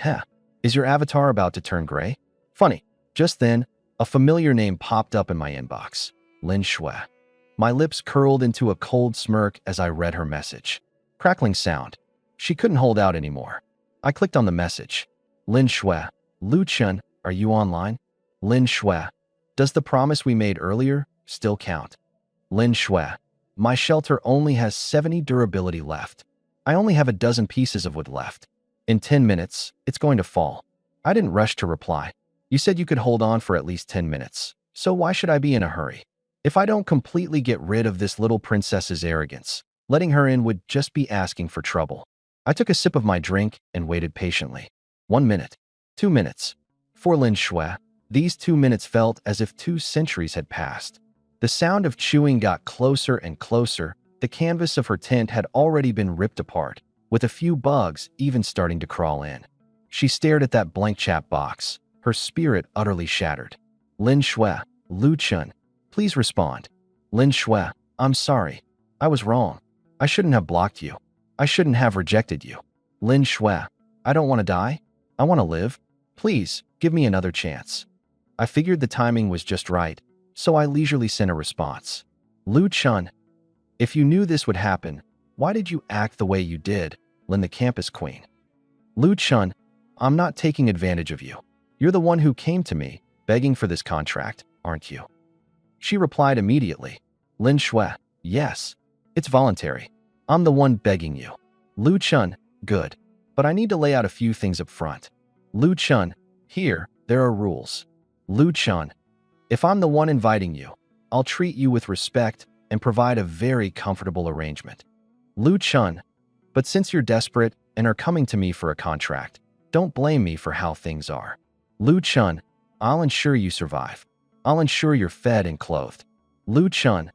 is your avatar about to turn gray? Funny. Just then, a familiar name popped up in my inbox. Lin Shui. My lips curled into a cold smirk as I read her message. Crackling sound. She couldn't hold out anymore. I clicked on the message. Lin Shui. Lu Chun, are you online? Lin Shui. Does the promise we made earlier still count? Lin Shui. My shelter only has 70 durability left. I only have a dozen pieces of wood left. In 10 minutes, it's going to fall. I didn't rush to reply. You said you could hold on for at least 10 minutes. So why should I be in a hurry? If I don't completely get rid of this little princess's arrogance, letting her in would just be asking for trouble. I took a sip of my drink and waited patiently. 1 minute. 2 minutes. For Lin Shui, these 2 minutes felt as if 2 centuries had passed. The sound of chewing got closer and closer. The canvas of her tent had already been ripped apart, with a few bugs even starting to crawl in. She stared at that blank chat box, her spirit utterly shattered. Lin Shui, Lu Chun, please respond. Lin Shui, I'm sorry. I was wrong. I shouldn't have blocked you. I shouldn't have rejected you. Lin Shui, I don't want to die. I want to live. Please, give me another chance. I figured the timing was just right, so I leisurely sent a response. Lu Chun, if you knew this would happen, why did you act the way you did, Lin the campus queen? Lu Chun, I'm not taking advantage of you. You're the one who came to me, begging for this contract, aren't you? She replied immediately. Lin Shui, yes. It's voluntary. I'm the one begging you. Lu Chun, good. But I need to lay out a few things up front. Lu Chun, here, there are rules. Lu Chun, if I'm the one inviting you, I'll treat you with respect and provide a very comfortable arrangement. Lu Chun, but since you're desperate and are coming to me for a contract, don't blame me for how things are. Lu Chun, I'll ensure you survive. I'll ensure you're fed and clothed. Lu Chun,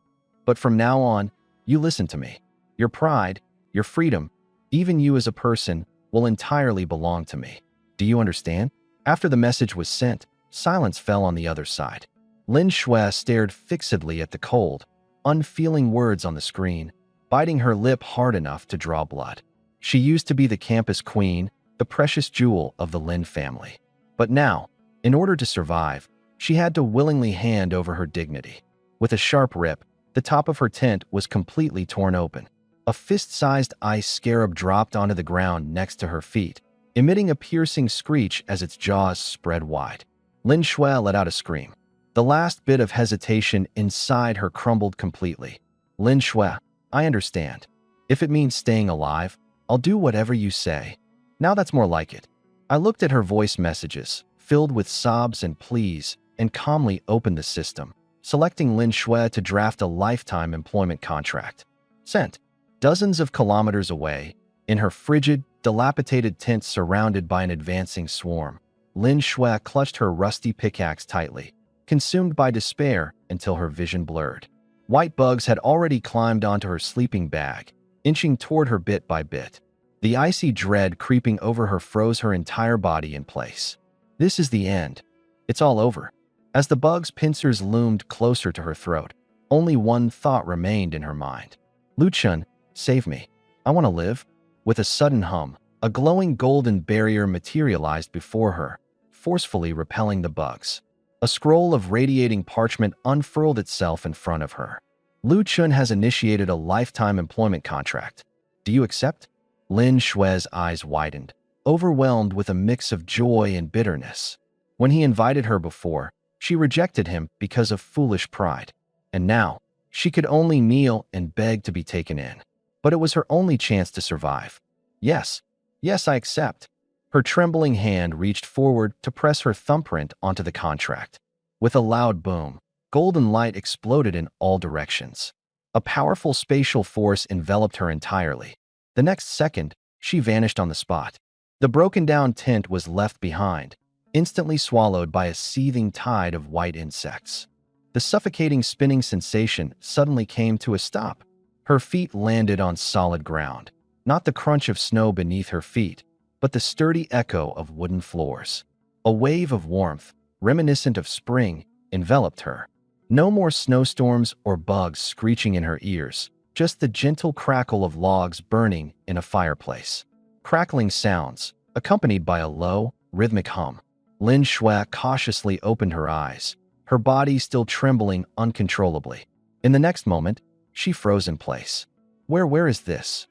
but from now on, You listen to me. Your pride, your freedom, even you as a person, will entirely belong to me. Do you understand? After the message was sent, silence fell on the other side. Lin Shui stared fixedly at the cold, unfeeling words on the screen, biting her lip hard enough to draw blood. She used to be the campus queen, the precious jewel of the Lin family. But now, in order to survive, she had to willingly hand over her dignity. With a sharp rip, the top of her tent was completely torn open. A fist-sized ice scarab dropped onto the ground next to her feet, emitting a piercing screech as its jaws spread wide. Lin Shui let out a scream. The last bit of hesitation inside her crumbled completely. Lin Shui, I understand. If it means staying alive, I'll do whatever you say. Now that's more like it. I looked at her voice messages, filled with sobs and pleas, and calmly opened the system, selecting Lin Shui to draft a lifetime employment contract. Sent. Dozens of kilometers away, in her frigid, dilapidated tent surrounded by an advancing swarm, Lin Shui clutched her rusty pickaxe tightly, consumed by despair until her vision blurred. White bugs had already climbed onto her sleeping bag, inching toward her bit by bit. The icy dread creeping over her froze her entire body in place. This is the end. It's all over. As the bug's pincers loomed closer to her throat, only one thought remained in her mind. Luchun, save me. I want to live. With a sudden hum, a glowing golden barrier materialized before her, forcefully repelling the bugs. A scroll of radiating parchment unfurled itself in front of her. Luchun has initiated a lifetime employment contract. Do you accept? Lin Shui's eyes widened, overwhelmed with a mix of joy and bitterness. When he invited her before, she rejected him because of foolish pride. And now, she could only kneel and beg to be taken in. But it was her only chance to survive. Yes, I accept. Her trembling hand reached forward to press her thumbprint onto the contract. With a loud boom, golden light exploded in all directions. A powerful spatial force enveloped her entirely. The next second, she vanished on the spot. The broken-down tent was left behind, instantly swallowed by a seething tide of white insects. The suffocating spinning sensation suddenly came to a stop. Her feet landed on solid ground, not the crunch of snow beneath her feet, but the sturdy echo of wooden floors. A wave of warmth, reminiscent of spring, enveloped her. No more snowstorms or bugs screeching in her ears, just the gentle crackle of logs burning in a fireplace. Crackling sounds, accompanied by a low, rhythmic hum. Lin Shui cautiously opened her eyes, her body still trembling uncontrollably. In the next moment, she froze in place. Where is this?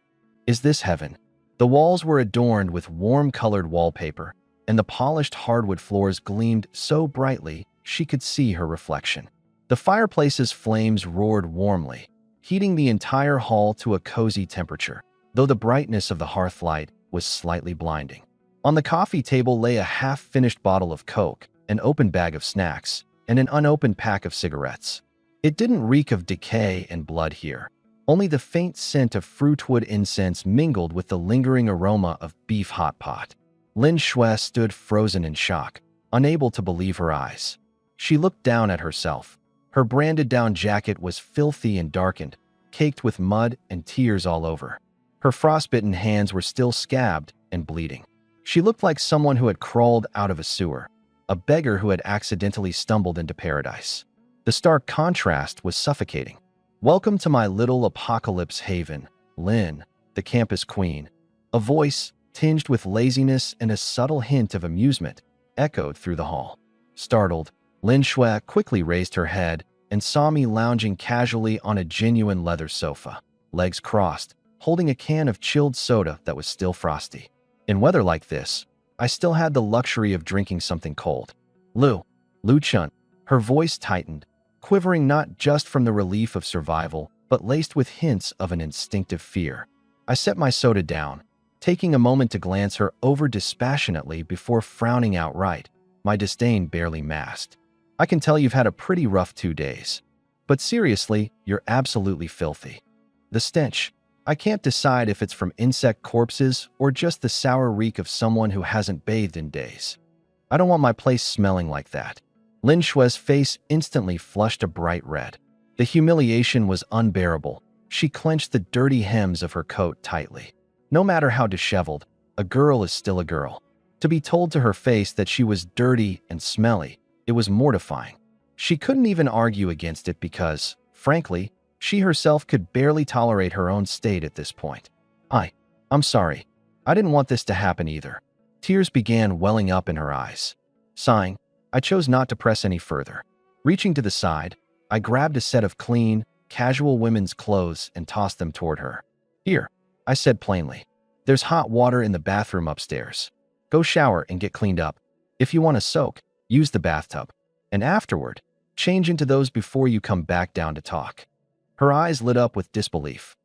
Is this heaven? The walls were adorned with warm-colored wallpaper, and the polished hardwood floors gleamed so brightly she could see her reflection. The fireplace's flames roared warmly, heating the entire hall to a cozy temperature, though the brightness of the hearth light was slightly blinding. On the coffee table lay a half-finished bottle of Coke, an open bag of snacks, and an unopened pack of cigarettes. It didn't reek of decay and blood here. Only the faint scent of fruitwood incense mingled with the lingering aroma of beef hot pot. Lin Shui stood frozen in shock, unable to believe her eyes. She looked down at herself. Her branded-down jacket was filthy and darkened, caked with mud and tears all over. Her frostbitten hands were still scabbed and bleeding. She looked like someone who had crawled out of a sewer, a beggar who had accidentally stumbled into paradise. The stark contrast was suffocating. Welcome to my little apocalypse haven, Lin, the campus queen. A voice, tinged with laziness and a subtle hint of amusement, echoed through the hall. Startled, Lin Shui quickly raised her head and saw me lounging casually on a genuine leather sofa, legs crossed, holding a can of chilled soda that was still frosty. In weather like this, I still had the luxury of drinking something cold. Luchun. Her voice tightened, quivering not just from the relief of survival, but laced with hints of an instinctive fear. I set my soda down, taking a moment to glance her over dispassionately before frowning outright, my disdain barely masked. I can tell you've had a pretty rough 2 days. But seriously, you're absolutely filthy. The stench. I can't decide if it's from insect corpses or just the sour reek of someone who hasn't bathed in days. I don't want my place smelling like that. Lin Shui's face instantly flushed a bright red. The humiliation was unbearable, She clenched the dirty hems of her coat tightly. No matter how disheveled, a girl is still a girl. To be told to her face that she was dirty and smelly, it was mortifying. She couldn't even argue against it because, frankly, she herself could barely tolerate her own state at this point. I'm sorry. I didn't want this to happen either. Tears began welling up in her eyes. Sighing, I chose not to press any further. Reaching to the side, I grabbed a set of clean, casual women's clothes and tossed them toward her. Here, I said plainly. There's hot water in the bathroom upstairs. Go shower and get cleaned up. If you want to soak, use the bathtub. And afterward, change into those before you come back down to talk. Her eyes lit up with disbelief.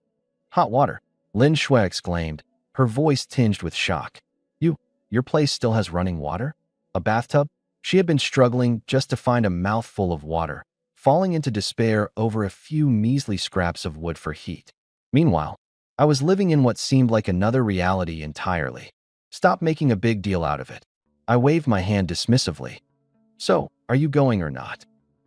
Hot water, Lin Shui exclaimed, her voice tinged with shock. Your place still has running water? A bathtub? She had been struggling just to find a mouthful of water, falling into despair over a few measly scraps of wood for heat. Meanwhile, I was living in what seemed like another reality entirely. Stop making a big deal out of it. I waved my hand dismissively. So, are you going or not?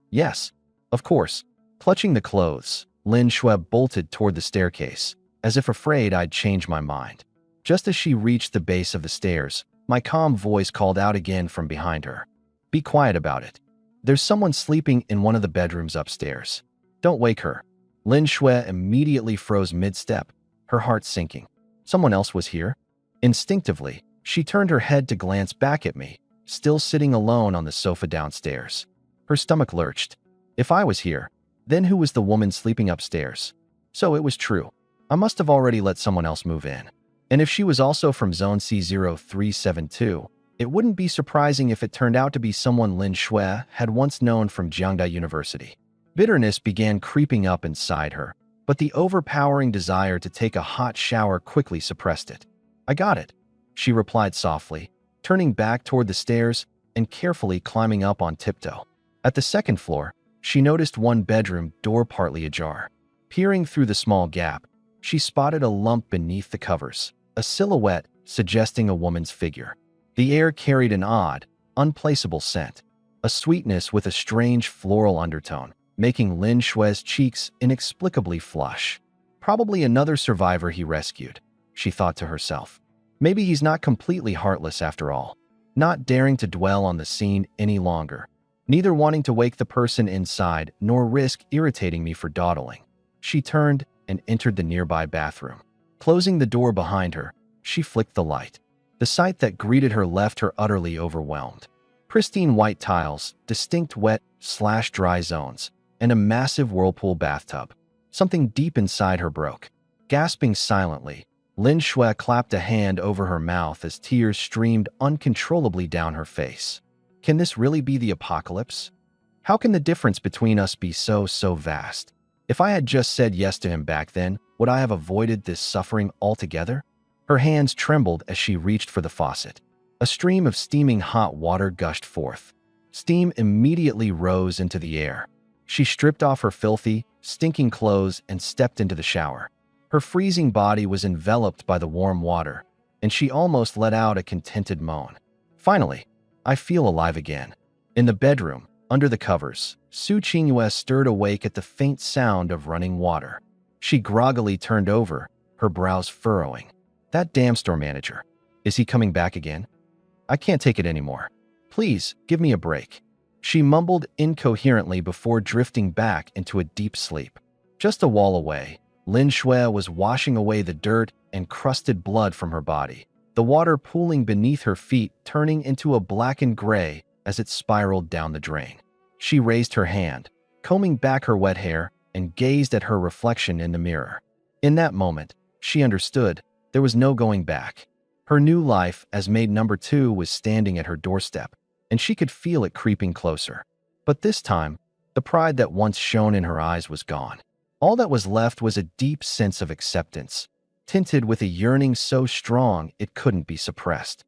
Yes, of course. Clutching the clothes, Lin Shui bolted toward the staircase, as if afraid I'd change my mind. Just as she reached the base of the stairs, my calm voice called out again from behind her. Be quiet about it. There's someone sleeping in one of the bedrooms upstairs. Don't wake her. Lin Shui immediately froze mid-step, her heart sinking. Someone else was here? Instinctively, she turned her head to glance back at me, still sitting alone on the sofa downstairs. Her stomach lurched. If I was here, then who was the woman sleeping upstairs? So it was true. I must have already let someone else move in. And if she was also from Zone C0372, it wouldn't be surprising if it turned out to be someone Lin Shui had once known from Jiangda University. Bitterness began creeping up inside her, but the overpowering desire to take a hot shower quickly suppressed it. I got it, she replied softly, turning back toward the stairs and carefully climbing up on tiptoe. At the second floor, she noticed one bedroom door partly ajar. Peering through the small gap, she spotted a lump beneath the covers, a silhouette suggesting a woman's figure. The air carried an odd, unplaceable scent, a sweetness with a strange floral undertone, making Lin Shui's cheeks inexplicably flush. Probably another survivor he rescued, she thought to herself. Maybe he's not completely heartless after all, not daring to dwell on the scene any longer, neither wanting to wake the person inside nor risk irritating me for dawdling. She turned and entered the nearby bathroom. Closing the door behind her, she flicked the light. The sight that greeted her left her utterly overwhelmed. Pristine white tiles, distinct wet/dry zones, and a massive whirlpool bathtub. Something deep inside her broke. Gasping silently, Lin Shui clapped a hand over her mouth as tears streamed uncontrollably down her face. Can this really be the apocalypse? How can the difference between us be so vast? If I had just said yes to him back then, would I have avoided this suffering altogether? Her hands trembled as she reached for the faucet. A stream of steaming hot water gushed forth. Steam immediately rose into the air. She stripped off her filthy, stinking clothes and stepped into the shower. Her freezing body was enveloped by the warm water, and she almost let out a contented moan. Finally, I feel alive again. In the bedroom, under the covers, Su Qingyue stirred awake at the faint sound of running water. She groggily turned over, her brows furrowing. That damn store manager. Is he coming back again? I can't take it anymore. Please, give me a break. She mumbled incoherently before drifting back into a deep sleep. Just a wall away, Lin Shui was washing away the dirt and crusted blood from her body, the water pooling beneath her feet turning into a blackened gray as it spiraled down the drain. She raised her hand, combing back her wet hair, and gazed at her reflection in the mirror. In that moment, she understood there was no going back. Her new life as maid number 2 was standing at her doorstep, and she could feel it creeping closer. But this time, the pride that once shone in her eyes was gone. All that was left was a deep sense of acceptance, tinted with a yearning so strong it couldn't be suppressed.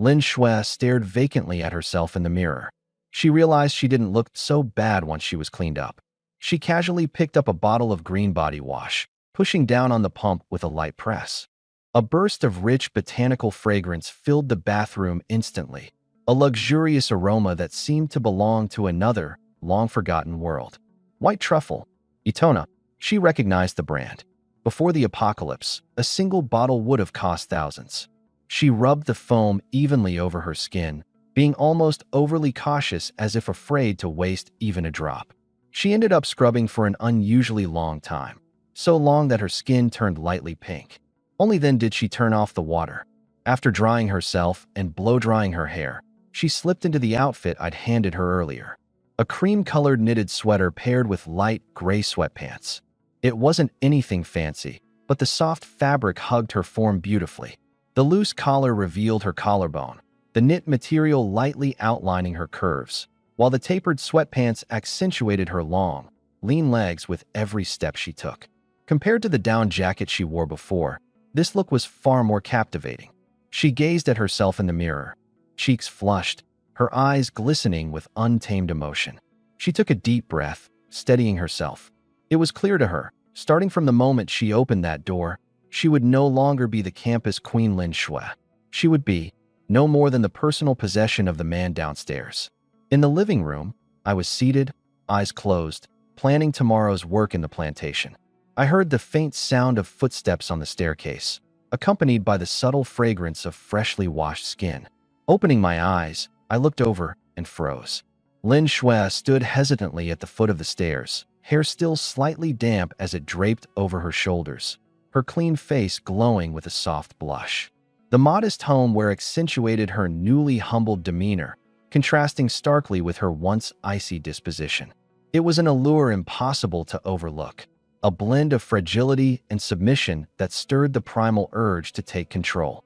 Lin Shui stared vacantly at herself in the mirror. She realized she didn't look so bad once she was cleaned up. She casually picked up a bottle of green body wash, pushing down on the pump with a light press. A burst of rich botanical fragrance filled the bathroom instantly, a luxurious aroma that seemed to belong to another, long-forgotten world. White truffle, Itona, She recognized the brand. Before the apocalypse, a single bottle would have cost thousands. She rubbed the foam evenly over her skin, being almost overly cautious as if afraid to waste even a drop. She ended up scrubbing for an unusually long time, so long that her skin turned lightly pink. Only then did she turn off the water. After drying herself and blow-drying her hair, she slipped into the outfit I'd handed her earlier. A cream-colored knitted sweater paired with light gray sweatpants. It wasn't anything fancy, but the soft fabric hugged her form beautifully. The loose collar revealed her collarbone, the knit material lightly outlining her curves, while the tapered sweatpants accentuated her long, lean legs with every step she took. Compared to the down jacket she wore before, this look was far more captivating. She gazed at herself in the mirror, cheeks flushed, her eyes glistening with untamed emotion. She took a deep breath, steadying herself. It was clear to her, starting from the moment she opened that door, she would no longer be the campus queen Lin Shui. She would be no more than the personal possession of the man downstairs. In the living room, I was seated, eyes closed, planning tomorrow's work in the plantation. I heard the faint sound of footsteps on the staircase, accompanied by the subtle fragrance of freshly washed skin. Opening my eyes, I looked over and froze. Lin Shui stood hesitantly at the foot of the stairs, hair still slightly damp as it draped over her shoulders, her clean face glowing with a soft blush. The modest homeware accentuated her newly humbled demeanor, contrasting starkly with her once icy disposition. It was an allure impossible to overlook, a blend of fragility and submission that stirred the primal urge to take control.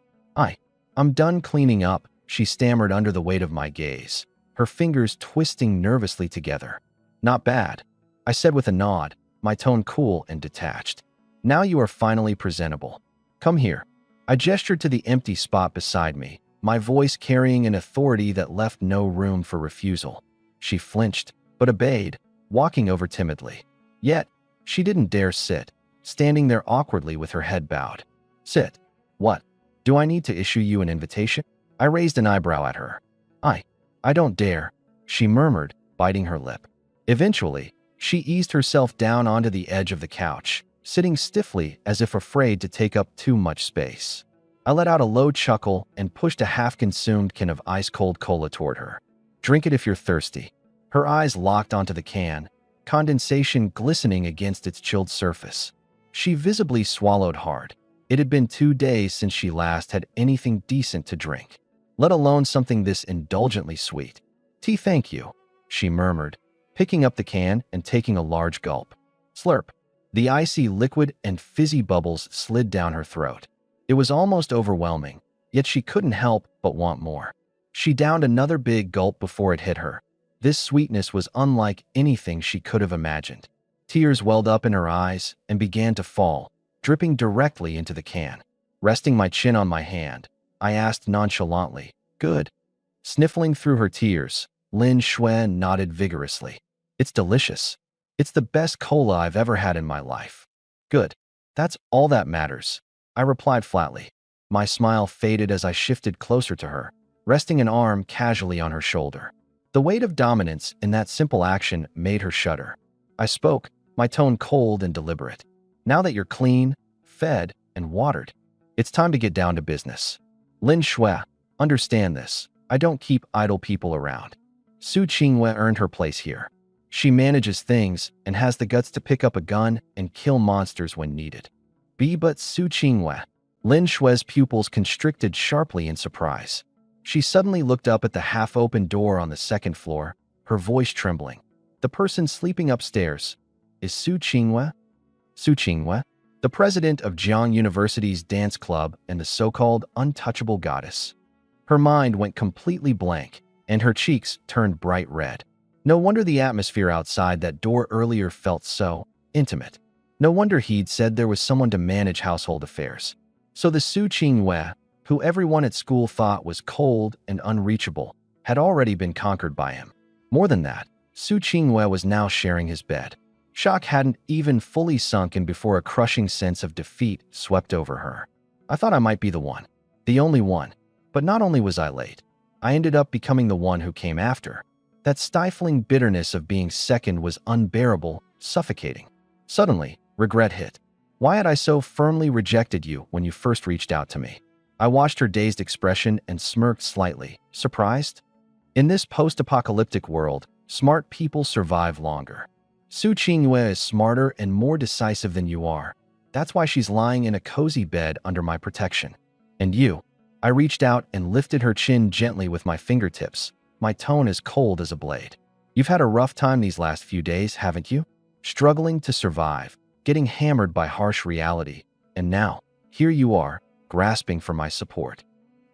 I'm done cleaning up," she stammered under the weight of my gaze, her fingers twisting nervously together. "Not bad," I said with a nod, my tone cool and detached. "Now you are finally presentable. Come here." I gestured to the empty spot beside me, my voice carrying an authority that left no room for refusal. She flinched, but obeyed, walking over timidly. Yet, she didn't dare sit, standing there awkwardly with her head bowed. "Sit. What? Do I need to issue you an invitation?" I raised an eyebrow at her. I don't dare," she murmured, biting her lip. Eventually, she eased herself down onto the edge of the couch, sitting stiffly as if afraid to take up too much space. I let out a low chuckle and pushed a half-consumed can of ice-cold cola toward her. "Drink it if you're thirsty." Her eyes locked onto the can, condensation glistening against its chilled surface. She visibly swallowed hard. It had been 2 days since she last had anything decent to drink, let alone something this indulgently sweet. "Tea, thank you," she murmured, picking up the can and taking a large gulp. Slurp. The icy liquid and fizzy bubbles slid down her throat. It was almost overwhelming, yet she couldn't help but want more. She downed another big gulp before it hit her. This sweetness was unlike anything she could have imagined. Tears welled up in her eyes and began to fall, dripping directly into the can. Resting my chin on my hand, I asked nonchalantly, "Good?" Sniffling through her tears, Lin Shui nodded vigorously. "It's delicious. It's the best cola I've ever had in my life." "Good. That's all that matters," I replied flatly. My smile faded as I shifted closer to her, resting an arm casually on her shoulder. The weight of dominance in that simple action made her shudder. I spoke, my tone cold and deliberate. "Now that you're clean, fed, and watered, it's time to get down to business. Lin Shui, understand this. I don't keep idle people around. Su Qingwei earned her place here. She manages things and has the guts to pick up a gun and kill monsters when needed." But Su Qingwei. Lin Shui's pupils constricted sharply in surprise. She suddenly looked up at the half-open door on the second floor, her voice trembling. "The person sleeping upstairs is Su Qingwei?" Su Qingwei, the president of Jiang University's dance club and the so-called untouchable goddess. Her mind went completely blank, and her cheeks turned bright red. No wonder the atmosphere outside that door earlier felt so intimate. No wonder he'd said there was someone to manage household affairs. So the Su Qingwei, who everyone at school thought was cold and unreachable, had already been conquered by him. More than that, Su Qingwei was now sharing his bed. Shock hadn't even fully sunk in before a crushing sense of defeat swept over her. I thought I might be the one. The only one. But not only was I late, I ended up becoming the one who came after. That stifling bitterness of being second was unbearable, suffocating. Suddenly, Regret hit. Why had I so firmly rejected you when you first reached out to me? I watched her dazed expression and smirked slightly. Surprised? In this post-apocalyptic world, smart people survive longer. Su Qingyue is smarter and more decisive than you are. That's why she's lying in a cozy bed under my protection. And you? I reached out and lifted her chin gently with my fingertips, my tone as cold as a blade. You've had a rough time these last few days, haven't you? Struggling to survive, getting hammered by harsh reality, and now, here you are, grasping for my support.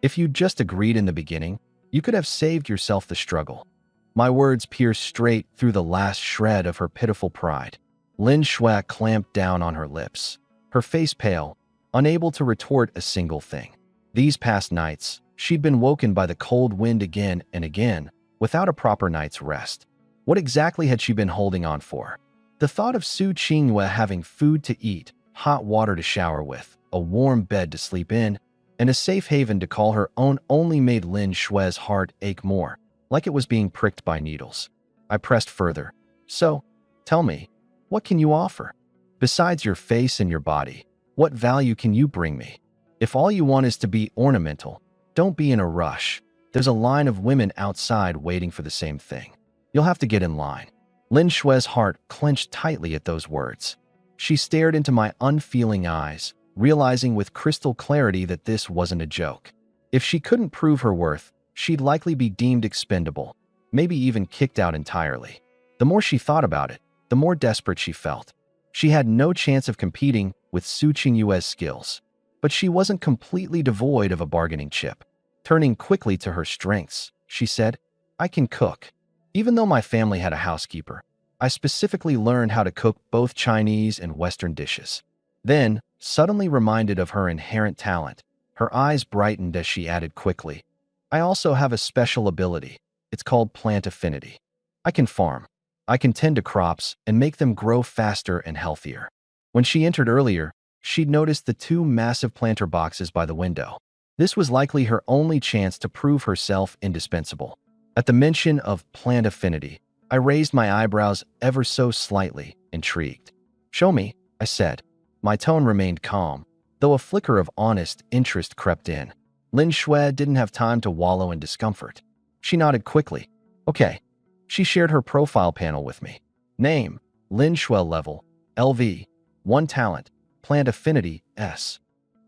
If you'd just agreed in the beginning, you could have saved yourself the struggle. My words pierced straight through the last shred of her pitiful pride. Lin Shui clamped down on her lips, her face pale, unable to retort a single thing. These past nights, she'd been woken by the cold wind again and again, without a proper night's rest. What exactly had she been holding on for? The thought of Su Qingyue having food to eat, hot water to shower with, a warm bed to sleep in, and a safe haven to call her own only made Lin Shui's heart ache more, like it was being pricked by needles. I pressed further. So, tell me, what can you offer? Besides your face and your body, what value can you bring me? If all you want is to be ornamental, don't be in a rush. There's a line of women outside waiting for the same thing. You'll have to get in line. Lin Shui's heart clenched tightly at those words. She stared into my unfeeling eyes, realizing with crystal clarity that this wasn't a joke. If she couldn't prove her worth, she'd likely be deemed expendable, maybe even kicked out entirely. The more she thought about it, the more desperate she felt. She had no chance of competing with Su Qingyue's skills, but she wasn't completely devoid of a bargaining chip. Turning quickly to her strengths, she said, I can cook. Even though my family had a housekeeper, I specifically learned how to cook both Chinese and Western dishes. Then, suddenly reminded of her inherent talent, her eyes brightened as she added quickly, I also have a special ability. It's called plant affinity. I can farm. I can tend to crops and make them grow faster and healthier. When she entered earlier, she'd noticed the two massive planter boxes by the window. This was likely her only chance to prove herself indispensable. At the mention of plant affinity, I raised my eyebrows ever so slightly, intrigued. Show me, I said. My tone remained calm, though a flicker of honest interest crept in. Lin Shui didn't have time to wallow in discomfort. She nodded quickly. Okay. She shared her profile panel with me. Name, Lin Shui level, LV, 1 talent, plant affinity, S.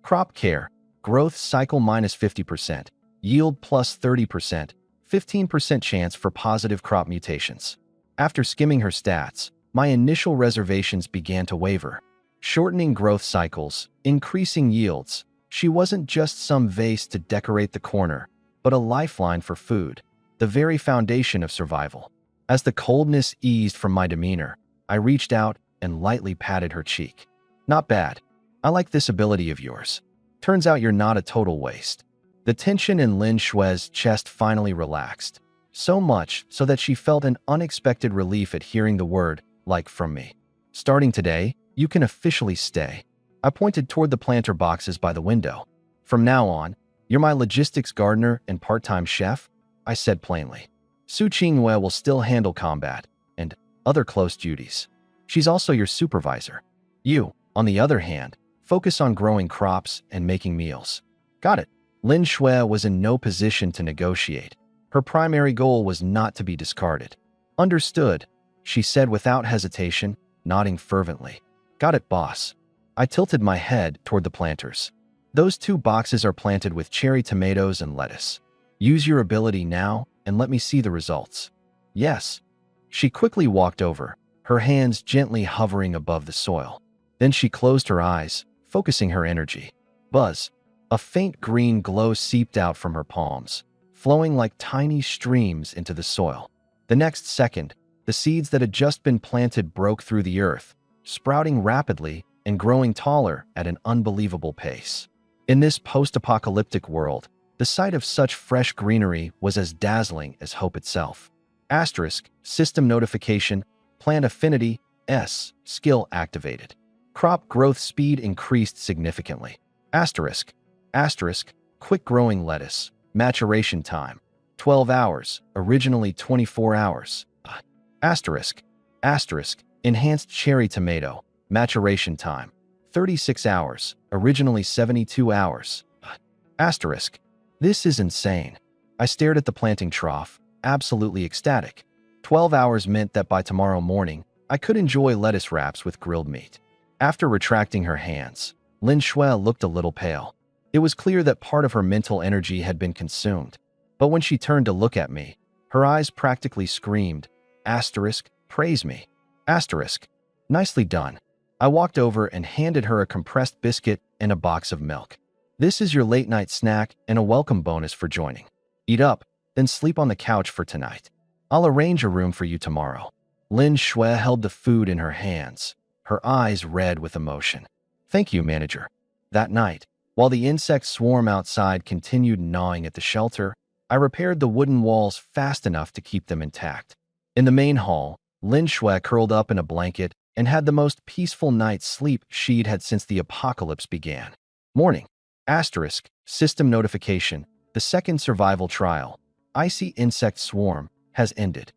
Crop care, growth cycle minus 50%, yield plus 30%, 15% chance for positive crop mutations. After skimming her stats, my initial reservations began to waver. Shortening growth cycles, increasing yields. She wasn't just some vase to decorate the corner, but a lifeline for food, the very foundation of survival. As the coldness eased from my demeanor, I reached out and lightly patted her cheek. Not bad. I like this ability of yours. Turns out you're not a total waste. The tension in Lin Shui's chest finally relaxed, so much so that she felt an unexpected relief at hearing the word, like, from me. Starting today, you can officially stay. I pointed toward the planter boxes by the window. From now on, you're my logistics gardener and part-time chef, I said plainly. Su Qingyue will still handle combat and other close duties. She's also your supervisor. You, on the other hand, focus on growing crops and making meals. Got it. Lin Shui was in no position to negotiate. Her primary goal was not to be discarded. Understood, she said without hesitation, nodding fervently. Got it, boss. I tilted my head toward the planters. Those 2 boxes are planted with cherry tomatoes and lettuce. Use your ability now and let me see the results. Yes. She quickly walked over, her hands gently hovering above the soil. Then she closed her eyes, focusing her energy. Buzz. A faint green glow seeped out from her palms, flowing like tiny streams into the soil. The next second, the seeds that had just been planted broke through the earth, sprouting rapidly and growing taller at an unbelievable pace. In this post-apocalyptic world, the sight of such fresh greenery was as dazzling as hope itself. Asterisk, system notification, plant affinity, S, skill activated. Crop growth speed increased significantly. Asterisk, asterisk, quick growing lettuce, maturation time, 12 hours, originally 24 hours. Asterisk, asterisk, enhanced cherry tomato, Maturation time, 36 hours, originally 72 hours. Asterisk. This is insane. I stared at the planting trough, absolutely ecstatic. 12 hours meant that by tomorrow morning, I could enjoy lettuce wraps with grilled meat. After retracting her hands, Lin Shui looked a little pale. It was clear that part of her mental energy had been consumed. But when she turned to look at me, her eyes practically screamed, asterisk, praise me. Asterisk. Nicely done. I walked over and handed her a compressed biscuit and a box of milk. This is your late-night snack and a welcome bonus for joining. Eat up, then sleep on the couch for tonight. I'll arrange a room for you tomorrow. Lin Shui held the food in her hands, her eyes red with emotion. Thank you, manager. That night, while the insect swarm outside continued gnawing at the shelter, I repaired the wooden walls fast enough to keep them intact. In the main hall, Lin Shui curled up in a blanket and had the most peaceful night's sleep she'd had since the apocalypse began. Morning. Asterisk. System notification. The second survival trial, Icy Insect Swarm, has ended.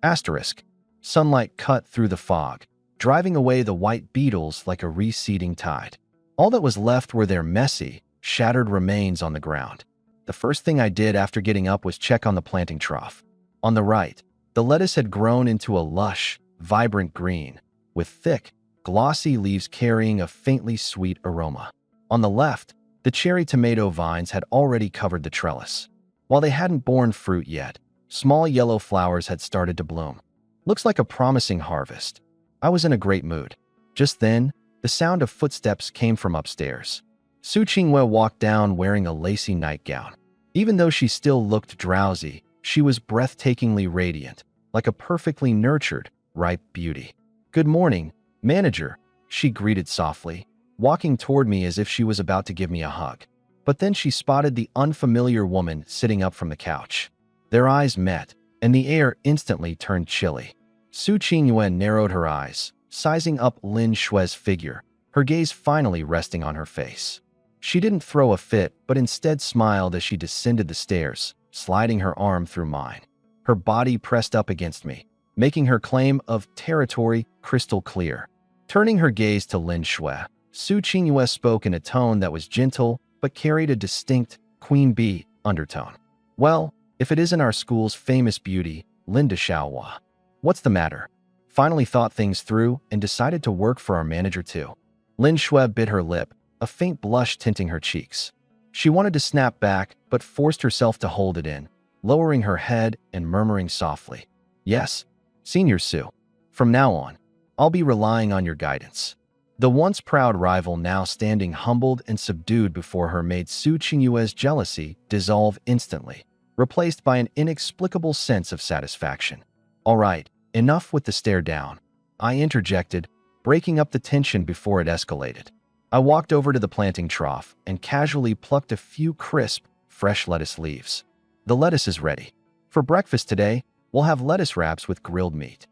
Asterisk. Sunlight cut through the fog, driving away the white beetles like a receding tide. All that was left were their messy, shattered remains on the ground. The first thing I did after getting up was check on the planting trough. On the right, the lettuce had grown into a lush, vibrant green, with thick, glossy leaves carrying a faintly sweet aroma. On the left, the cherry tomato vines had already covered the trellis. While they hadn't borne fruit yet, small yellow flowers had started to bloom. Looks like a promising harvest. I was in a great mood. Just then, the sound of footsteps came from upstairs. Su Qingwei walked down wearing a lacy nightgown. Even though she still looked drowsy, she was breathtakingly radiant, like a perfectly nurtured, ripe beauty. Good morning, manager, she greeted softly, walking toward me as if she was about to give me a hug. But then she spotted the unfamiliar woman sitting up from the couch. Their eyes met, and the air instantly turned chilly. Su Qingyuan narrowed her eyes, sizing up Lin Shui's figure, her gaze finally resting on her face. She didn't throw a fit, but instead smiled as she descended the stairs, sliding her arm through mine. Her body pressed up against me, making her claim of territory crystal clear. Turning her gaze to Lin Shui, Su Qingyue spoke in a tone that was gentle but carried a distinct queen bee undertone. Well, if it isn't our school's famous beauty, Linda Xiaohua. What's the matter? Finally thought things through and decided to work for our manager too. Lin Shui bit her lip, a faint blush tinting her cheeks. She wanted to snap back, but forced herself to hold it in, lowering her head and murmuring softly, "Yes, Senior Su. From now on, I'll be relying on your guidance." The once proud rival now standing humbled and subdued before her made Su Qingyue's jealousy dissolve instantly, replaced by an inexplicable sense of satisfaction. "All right, enough with the stare down," I interjected, breaking up the tension before it escalated. I walked over to the planting trough and casually plucked a few crisp, fresh lettuce leaves. The lettuce is ready. For breakfast today, we'll have lettuce wraps with grilled meat.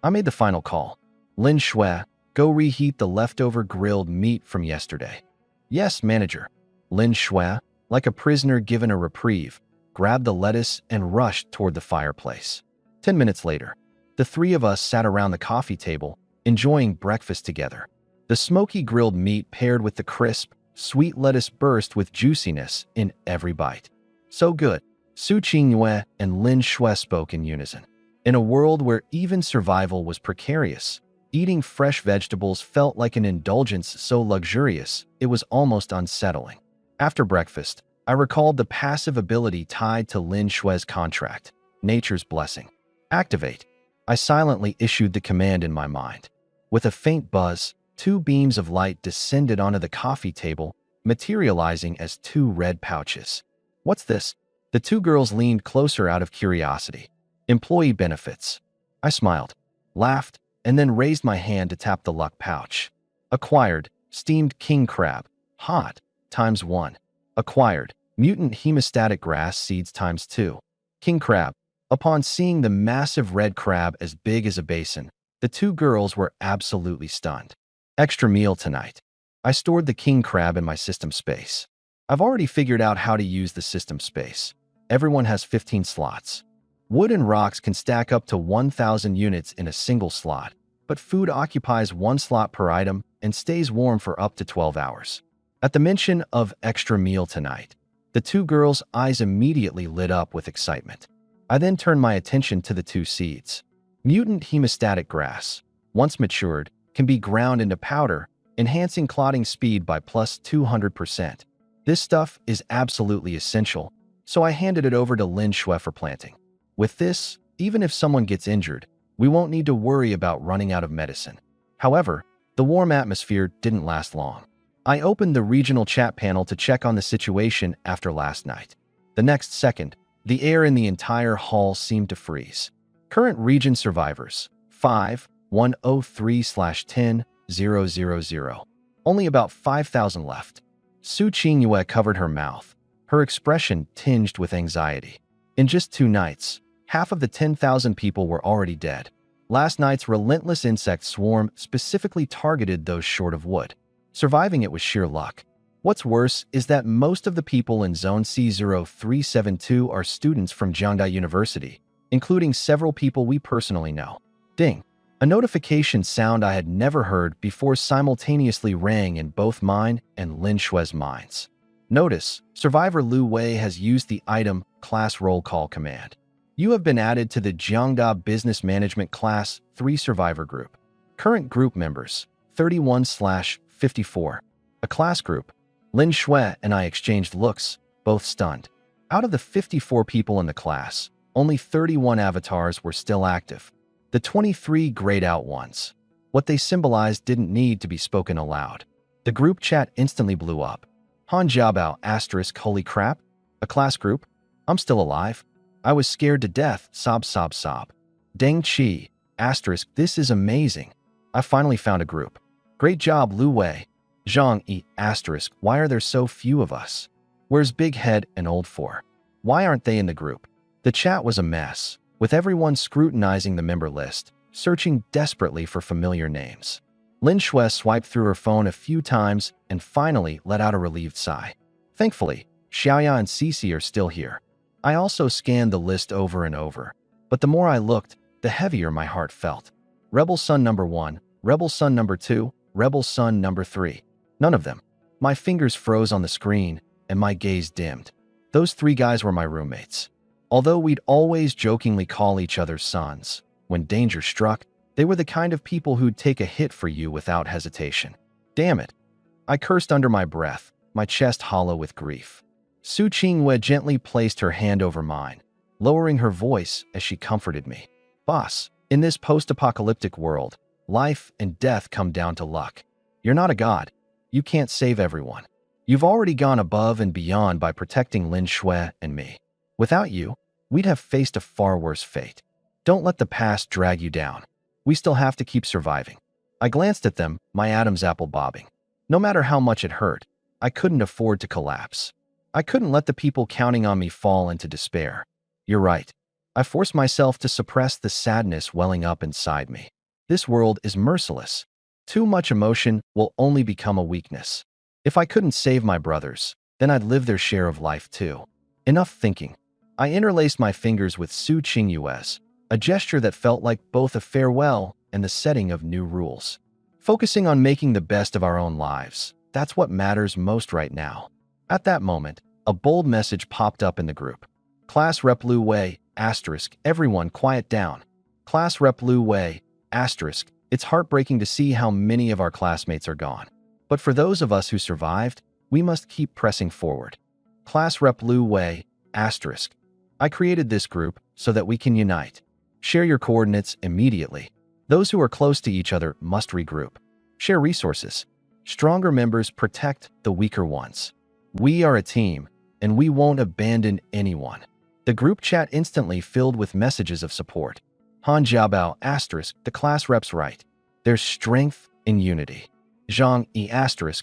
I made the final call. Lin Shui, go reheat the leftover grilled meat from yesterday. Yes, manager. Lin Shui, like a prisoner given a reprieve, grabbed the lettuce and rushed toward the fireplace. 10 minutes later, the three of us sat around the coffee table, enjoying breakfast together. The smoky grilled meat paired with the crisp, sweet lettuce burst with juiciness in every bite. So good, Su Qingyue and Lin Shui spoke in unison. In a world where even survival was precarious, eating fresh vegetables felt like an indulgence so luxurious it was almost unsettling. After breakfast, I recalled the passive ability tied to Lin Shui's contract, Nature's Blessing. Activate. I silently issued the command in my mind. With a faint buzz, 2 beams of light descended onto the coffee table, materializing as 2 red pouches. What's this? The 2 girls leaned closer out of curiosity. Employee benefits. I smiled, laughed, and then raised my hand to tap the luck pouch. Acquired, steamed king crab, hot, ×1. Acquired, mutant hemostatic grass seeds ×2. King crab. Upon seeing the massive red crab as big as a basin, the 2 girls were absolutely stunned. Extra meal tonight. I stored the king crab in my system space. I've already figured out how to use the system space. Everyone has 15 slots. Wood and rocks can stack up to 1,000 units in a single slot, but food occupies 1 slot per item and stays warm for up to 12 hours. At the mention of extra meal tonight, the two girls' eyes immediately lit up with excitement. I then turned my attention to the 2 seeds. Mutant hemostatic grass, once matured, can be ground into powder, enhancing clotting speed by plus 200%. This stuff is absolutely essential, so I handed it over to Lin Shui for planting. With this, even if someone gets injured, we won't need to worry about running out of medicine. However, the warm atmosphere didn't last long. I opened the regional chat panel to check on the situation after last night. The next second, the air in the entire hall seemed to freeze. Current region survivors, 5103/10,000. Only about 5,000 left. Su Qingyue covered her mouth, her expression tinged with anxiety. In just 2 nights, half of the 10,000 people were already dead. Last night's relentless insect swarm specifically targeted those short of wood. Surviving it was sheer luck. What's worse is that most of the people in Zone C0372 are students from Jiangda University, including several people we personally know. Ding! A notification sound I had never heard before simultaneously rang in both mine and Lin Shui's minds. Notice, Survivor Lu Wei has used the item Class Roll Call command. You have been added to the Jiangda Business Management Class 3 Survivor Group. Current group members, 31/54. A class group. Lin Shui and I exchanged looks, both stunned. Out of the 54 people in the class, only 31 avatars were still active. The 23 grayed out ones. What they symbolized didn't need to be spoken aloud. The group chat instantly blew up. Han Jiabao * holy crap? A class group? I'm still alive. I was scared to death, sob sob sob. Deng Qi * this is amazing. I finally found a group. Great job, Lu Wei. Zhang Yi * why are there so few of us? Where's Big Head and Old Four? Why aren't they in the group? The chat was a mess, with everyone scrutinizing the member list, searching desperately for familiar names. Lin Shui swiped through her phone a few times and finally let out a relieved sigh. Thankfully, Xiaoya and Cece are still here. I also scanned the list over and over, but the more I looked, the heavier my heart felt. Rebel Son number 1, Rebel Son number 2, Rebel Son number 3. None of them. My fingers froze on the screen, and my gaze dimmed. Those 3 guys were my roommates. Although we'd always jokingly call each other sons, when danger struck, they were the kind of people who'd take a hit for you without hesitation. Damn it. I cursed under my breath, my chest hollow with grief. Su Qingyue gently placed her hand over mine, lowering her voice as she comforted me. Boss, in this post-apocalyptic world, life and death come down to luck. You're not a god. You can't save everyone. You've already gone above and beyond by protecting Lin Shui and me. Without you, we'd have faced a far worse fate. Don't let the past drag you down. We still have to keep surviving. I glanced at them, my Adam's apple bobbing. No matter how much it hurt, I couldn't afford to collapse. I couldn't let the people counting on me fall into despair. You're right. I forced myself to suppress the sadness welling up inside me. This world is merciless. Too much emotion will only become a weakness. If I couldn't save my brothers, then I'd live their share of life too. Enough thinking. I interlaced my fingers with Su Qingyue's, a gesture that felt like both a farewell and the setting of new rules. Focusing on making the best of our own lives, that's what matters most right now. At that moment, a bold message popped up in the group. Class Rep Lu Wei, * everyone quiet down. Class Rep Lu Wei, * it's heartbreaking to see how many of our classmates are gone. But for those of us who survived, we must keep pressing forward. Class Rep Lu Wei, * I created this group so that we can unite. Share your coordinates immediately. Those who are close to each other must regroup. Share resources. Stronger members protect the weaker ones. We are a team, and we won't abandon anyone. The group chat instantly filled with messages of support. Han Jiabao * the class rep's right. There's strength in unity. Zhang Yi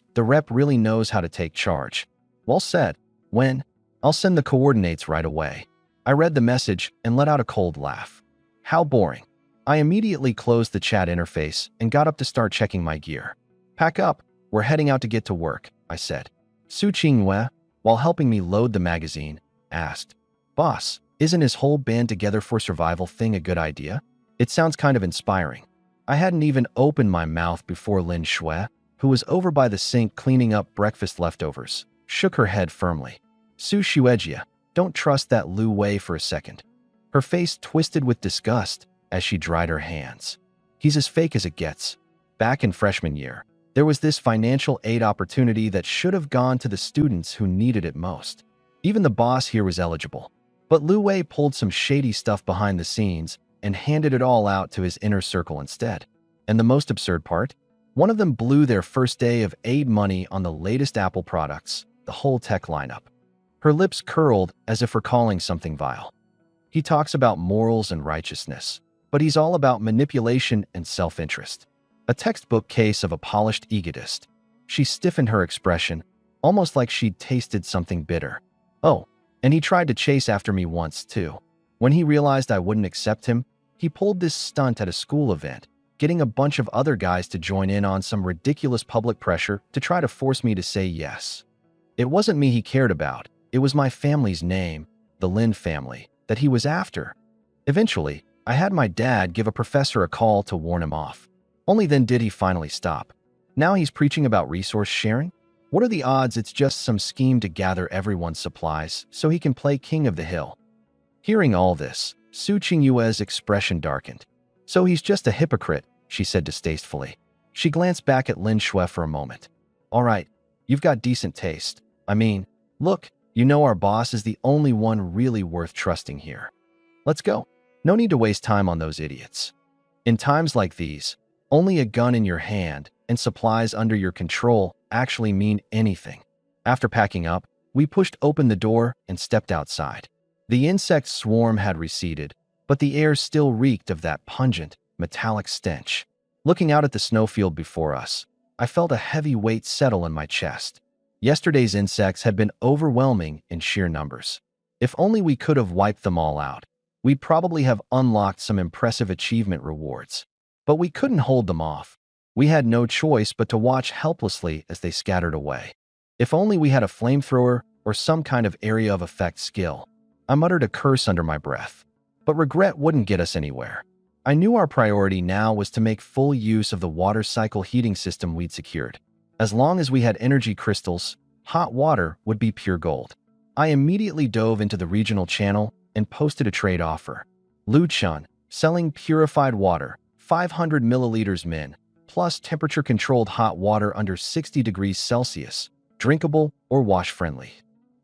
* the rep really knows how to take charge. Well said. When? I'll send the coordinates right away. I read the message and let out a cold laugh. How boring. I immediately closed the chat interface and got up to start checking my gear. Pack up. We're heading out to get to work, I said. Su Qingyue, while helping me load the magazine, asked, Boss, isn't his whole band together for survival thing a good idea? It sounds kind of inspiring. I hadn't even opened my mouth before Lin Shui, who was over by the sink cleaning up breakfast leftovers, shook her head firmly. Su Shuejia, don't trust that Lu Wei for a second. Her face twisted with disgust as she dried her hands. He's as fake as it gets. Back in freshman year, there was this financial aid opportunity that should have gone to the students who needed it most. Even the boss here was eligible. But Lu Wei pulled some shady stuff behind the scenes and handed it all out to his inner circle instead. And the most absurd part? One of them blew their first day of aid money on the latest Apple products, the whole tech lineup. Her lips curled as if recalling something vile. He talks about morals and righteousness, but he's all about manipulation and self-interest. A textbook case of a polished egotist. She stiffened her expression, almost like she'd tasted something bitter. Oh, and he tried to chase after me once, too. When he realized I wouldn't accept him, he pulled this stunt at a school event, getting a bunch of other guys to join in on some ridiculous public pressure to try to force me to say yes. It wasn't me he cared about. It was my family's name, the Lin family, that he was after. Eventually, I had my dad give a professor a call to warn him off. Only then did he finally stop. Now he's preaching about resource sharing? What are the odds it's just some scheme to gather everyone's supplies so he can play king of the hill? Hearing all this, Su Qingyue's expression darkened. So he's just a hypocrite, she said distastefully. She glanced back at Lin Shui for a moment. All right, you've got decent taste. I mean, look, you know our boss is the only one really worth trusting here. Let's go. No need to waste time on those idiots. In times like these, only a gun in your hand and supplies under your control actually mean anything. After packing up, we pushed open the door and stepped outside. The insect swarm had receded, but the air still reeked of that pungent, metallic stench. Looking out at the snowfield before us, I felt a heavy weight settle in my chest. Yesterday's insects had been overwhelming in sheer numbers. If only we could have wiped them all out, we'd probably have unlocked some impressive achievement rewards. But we couldn't hold them off. We had no choice but to watch helplessly as they scattered away. If only we had a flamethrower or some kind of area of effect skill. I muttered a curse under my breath. But regret wouldn't get us anywhere. I knew our priority now was to make full use of the water cycle heating system we'd secured. As long as we had energy crystals, hot water would be pure gold. I immediately dove into the regional channel and posted a trade offer. Luchun, selling purified water, 500 milliliters min, plus temperature-controlled hot water under 60 degrees Celsius, drinkable or wash-friendly.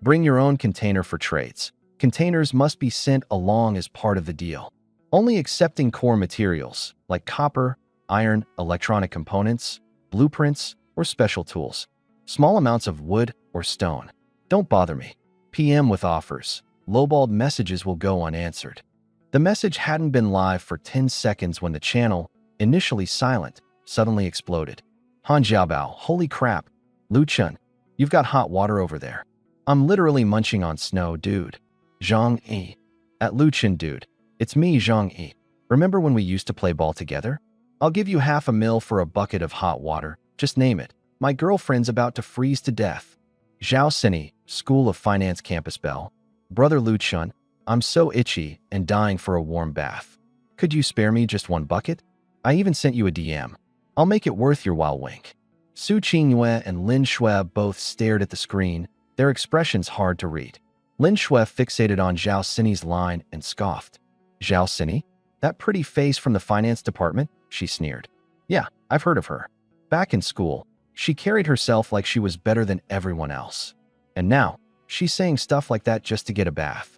Bring your own container for trades. Containers must be sent along as part of the deal. Only accepting core materials like copper, iron, electronic components, blueprints, or special tools. Small amounts of wood or stone. Don't bother me. PM with offers. Lowballed messages will go unanswered. The message hadn't been live for 10 seconds when the channel, initially silent, suddenly exploded. Han Jiabao, holy crap. Luchun, you've got hot water over there. I'm literally munching on snow, dude. Zhang Yi. At Luchun, dude. It's me, Zhang Yi. Remember when we used to play ball together? I'll give you $500,000 for a bucket of hot water. Just name it. My girlfriend's about to freeze to death. Zhao Sini, School of Finance Campus Bell. Brother Luchun, I'm so itchy and dying for a warm bath. Could you spare me just one bucket? I even sent you a DM. I'll make it worth your while, wink. Su Qingyue and Lin Shui both stared at the screen, their expressions hard to read. Lin Shui fixated on Zhao Sini's line and scoffed. Zhao Sini? That pretty face from the finance department? She sneered. Yeah, I've heard of her. Back in school, she carried herself like she was better than everyone else. And now, she's saying stuff like that just to get a bath.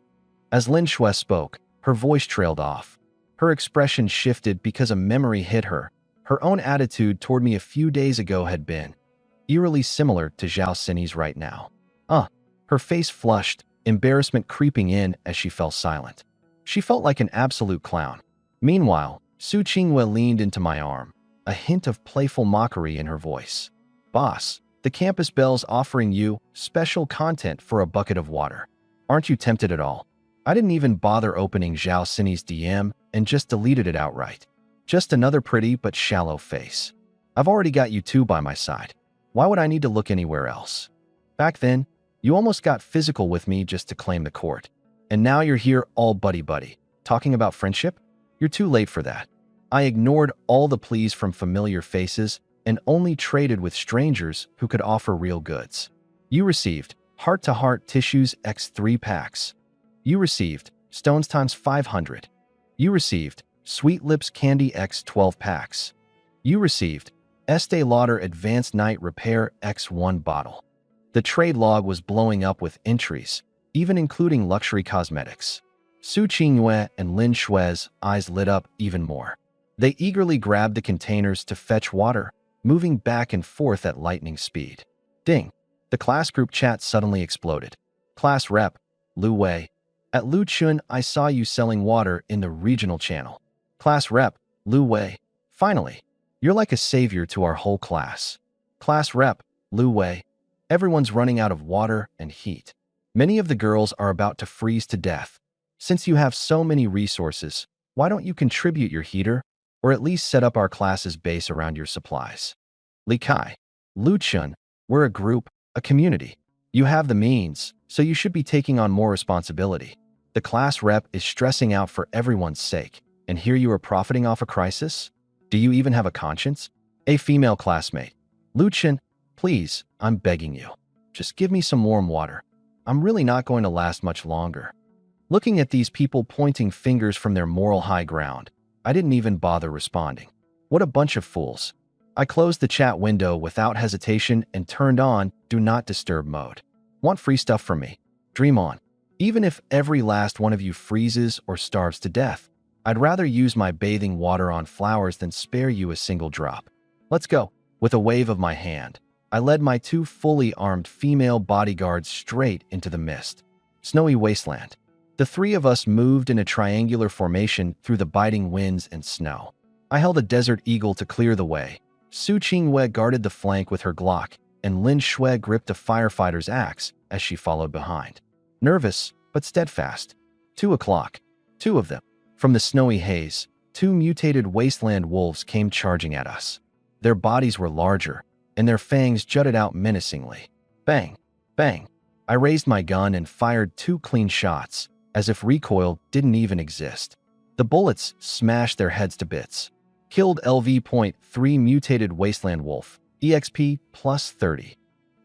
As Lin Shui spoke, her voice trailed off. Her expression shifted because a memory hit her. Her own attitude toward me a few days ago had been eerily similar to Zhao Sini's right now. Her face flushed, embarrassment creeping in as she fell silent. She felt like an absolute clown. Meanwhile, Su Qingyue leaned into my arm, a hint of playful mockery in her voice. Boss, the campus bell's offering you special content for a bucket of water. Aren't you tempted at all? I didn't even bother opening Zhao Sini's DM and just deleted it outright. Just another pretty but shallow face. I've already got you two by my side. Why would I need to look anywhere else? Back then, you almost got physical with me just to claim the court. And now you're here all buddy-buddy, talking about friendship? You're too late for that. I ignored all the pleas from familiar faces and only traded with strangers who could offer real goods. You received heart-to-heart tissues x 3 packs. You received stones times 500. You received sweet lips candy x 12 packs. You received Estee Lauder Advanced Night Repair x 1 bottle. The trade log was blowing up with entries, even including luxury cosmetics. Su Qingyue and Lin Shui's eyes lit up even more. They eagerly grabbed the containers to fetch water, moving back and forth at lightning speed. Ding! The class group chat suddenly exploded. Class rep, Lu Wei. At Lu Chun, I saw you selling water in the regional channel. Class rep, Lu Wei. Finally, you're like a savior to our whole class. Class rep, Lu Wei. Everyone's running out of water and heat. Many of the girls are about to freeze to death. Since you have so many resources, why don't you contribute your heater, or at least set up our class's base around your supplies? Li Kai, Lu Chun, we're a group, a community. You have the means, so you should be taking on more responsibility. The class rep is stressing out for everyone's sake, and here you are profiting off a crisis? Do you even have a conscience? A female classmate. Lu Chun, please, I'm begging you. Just give me some warm water. I'm really not going to last much longer. Looking at these people pointing fingers from their moral high ground, I didn't even bother responding. What a bunch of fools. I closed the chat window without hesitation and turned on Do Not Disturb mode. Want free stuff from me? Dream on. Even if every last one of you freezes or starves to death, I'd rather use my bathing water on flowers than spare you a single drop. Let's go. With a wave of my hand, I led my 2 fully armed female bodyguards straight into the mist. Snowy wasteland. The 3 of us moved in a triangular formation through the biting winds and snow. I held a desert eagle to clear the way. Su Qingyue guarded the flank with her Glock, and Lin Shui gripped a firefighter's axe as she followed behind. Nervous, but steadfast. 2 o'clock. 2 of them. From the snowy haze, 2 mutated wasteland wolves came charging at us. Their bodies were larger, and their fangs jutted out menacingly. Bang! Bang! I raised my gun and fired 2 clean shots, as if recoil didn't even exist. The bullets smashed their heads to bits. Killed LV.3 mutated wasteland wolf, EXP plus 30.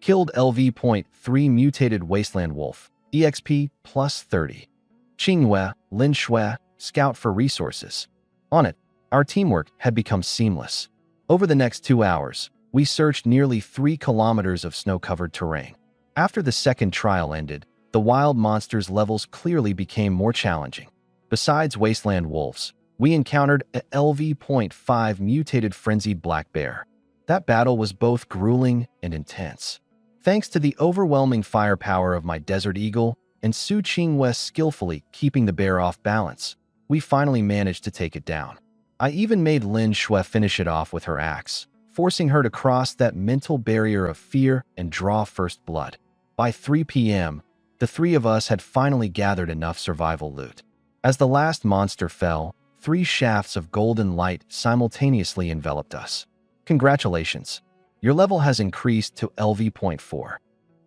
Killed LV.3 mutated wasteland wolf, EXP plus 30. Qingyue, Lin Shui, scout for resources. On it, our teamwork had become seamless. Over the next 2 hours, we searched nearly 3 kilometers of snow-covered terrain. After the second trial ended, the wild monsters' levels clearly became more challenging. Besides wasteland wolves, we encountered a LV.5 mutated frenzied black bear. That battle was both grueling and intense. Thanks to the overwhelming firepower of my Desert Eagle and Su Qingyue skillfully keeping the bear off balance, we finally managed to take it down. I even made Lin Shui finish it off with her axe, forcing her to cross that mental barrier of fear and draw first blood. By 3 p.m., the 3 of us had finally gathered enough survival loot. As the last monster fell, 3 shafts of golden light simultaneously enveloped us. Congratulations. Your level has increased to LV.4.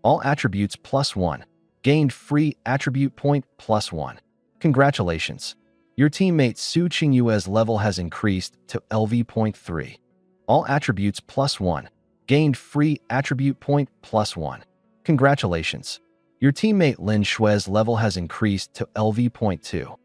All attributes plus 1. Gained free attribute point plus 1. Congratulations. Your teammate Su Qingyue's level has increased to LV.3. All attributes plus 1. Gained free attribute point plus 1. Congratulations. Your teammate Lin Shui's level has increased to LV.2.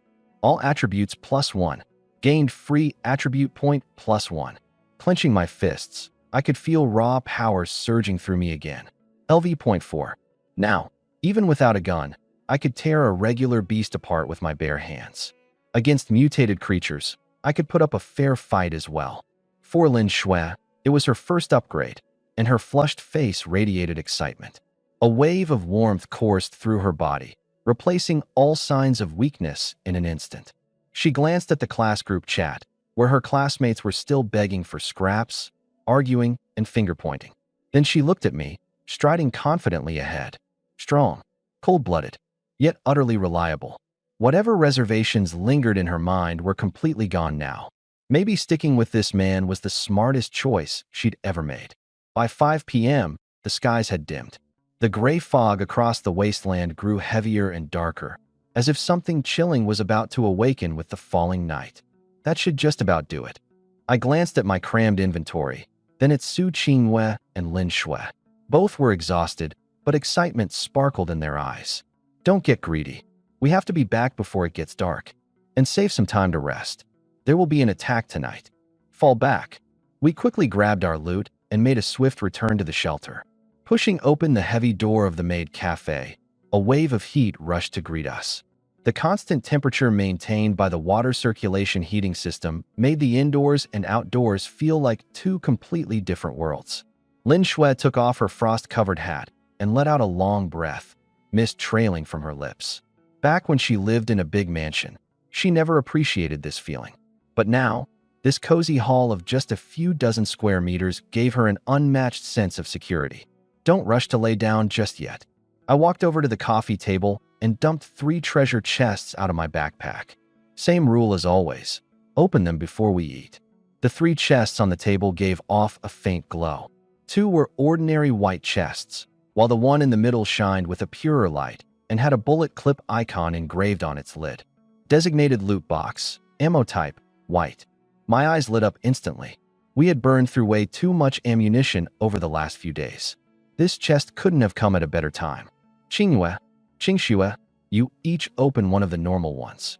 All attributes plus 1. Gained free attribute point plus 1. Clenching my fists, I could feel raw power surging through me again. LV.4. Now, even without a gun, I could tear a regular beast apart with my bare hands. Against mutated creatures, I could put up a fair fight as well. For Lin Shui, it was her first upgrade, and her flushed face radiated excitement. A wave of warmth coursed through her body, replacing all signs of weakness in an instant. She glanced at the class group chat, where her classmates were still begging for scraps, arguing, and finger-pointing. Then she looked at me, striding confidently ahead. Strong, cold-blooded, yet utterly reliable. Whatever reservations lingered in her mind were completely gone now. Maybe sticking with this man was the smartest choice she'd ever made. By 5 p.m., the skies had dimmed. The gray fog across the wasteland grew heavier and darker, as if something chilling was about to awaken with the falling night. That should just about do it. I glanced at my crammed inventory, then at Su Qingwei and Lin Shui. Both were exhausted, but excitement sparkled in their eyes. Don't get greedy. We have to be back before it gets dark. And save some time to rest. There will be an attack tonight. Fall back. We quickly grabbed our loot and made a swift return to the shelter. Pushing open the heavy door of the Maid cafe, a wave of heat rushed to greet us. The constant temperature maintained by the water circulation heating system made the indoors and outdoors feel like two completely different worlds. Lin Shui took off her frost-covered hat and let out a long breath, mist trailing from her lips. Back when she lived in a big mansion, she never appreciated this feeling. But now, this cozy hall of just a few dozen square meters gave her an unmatched sense of security. Don't rush to lay down just yet. I walked over to the coffee table and dumped 3 treasure chests out of my backpack. Same rule as always. Open them before we eat. The 3 chests on the table gave off a faint glow. 2 were ordinary white chests, while the one in the middle shined with a purer light and had a bullet clip icon engraved on its lid. Designated loot box, ammo type, white. My eyes lit up instantly. We had burned through way too much ammunition over the last few days. This chest couldn't have come at a better time. Qingwei, Qingxue, you each open one of the normal ones.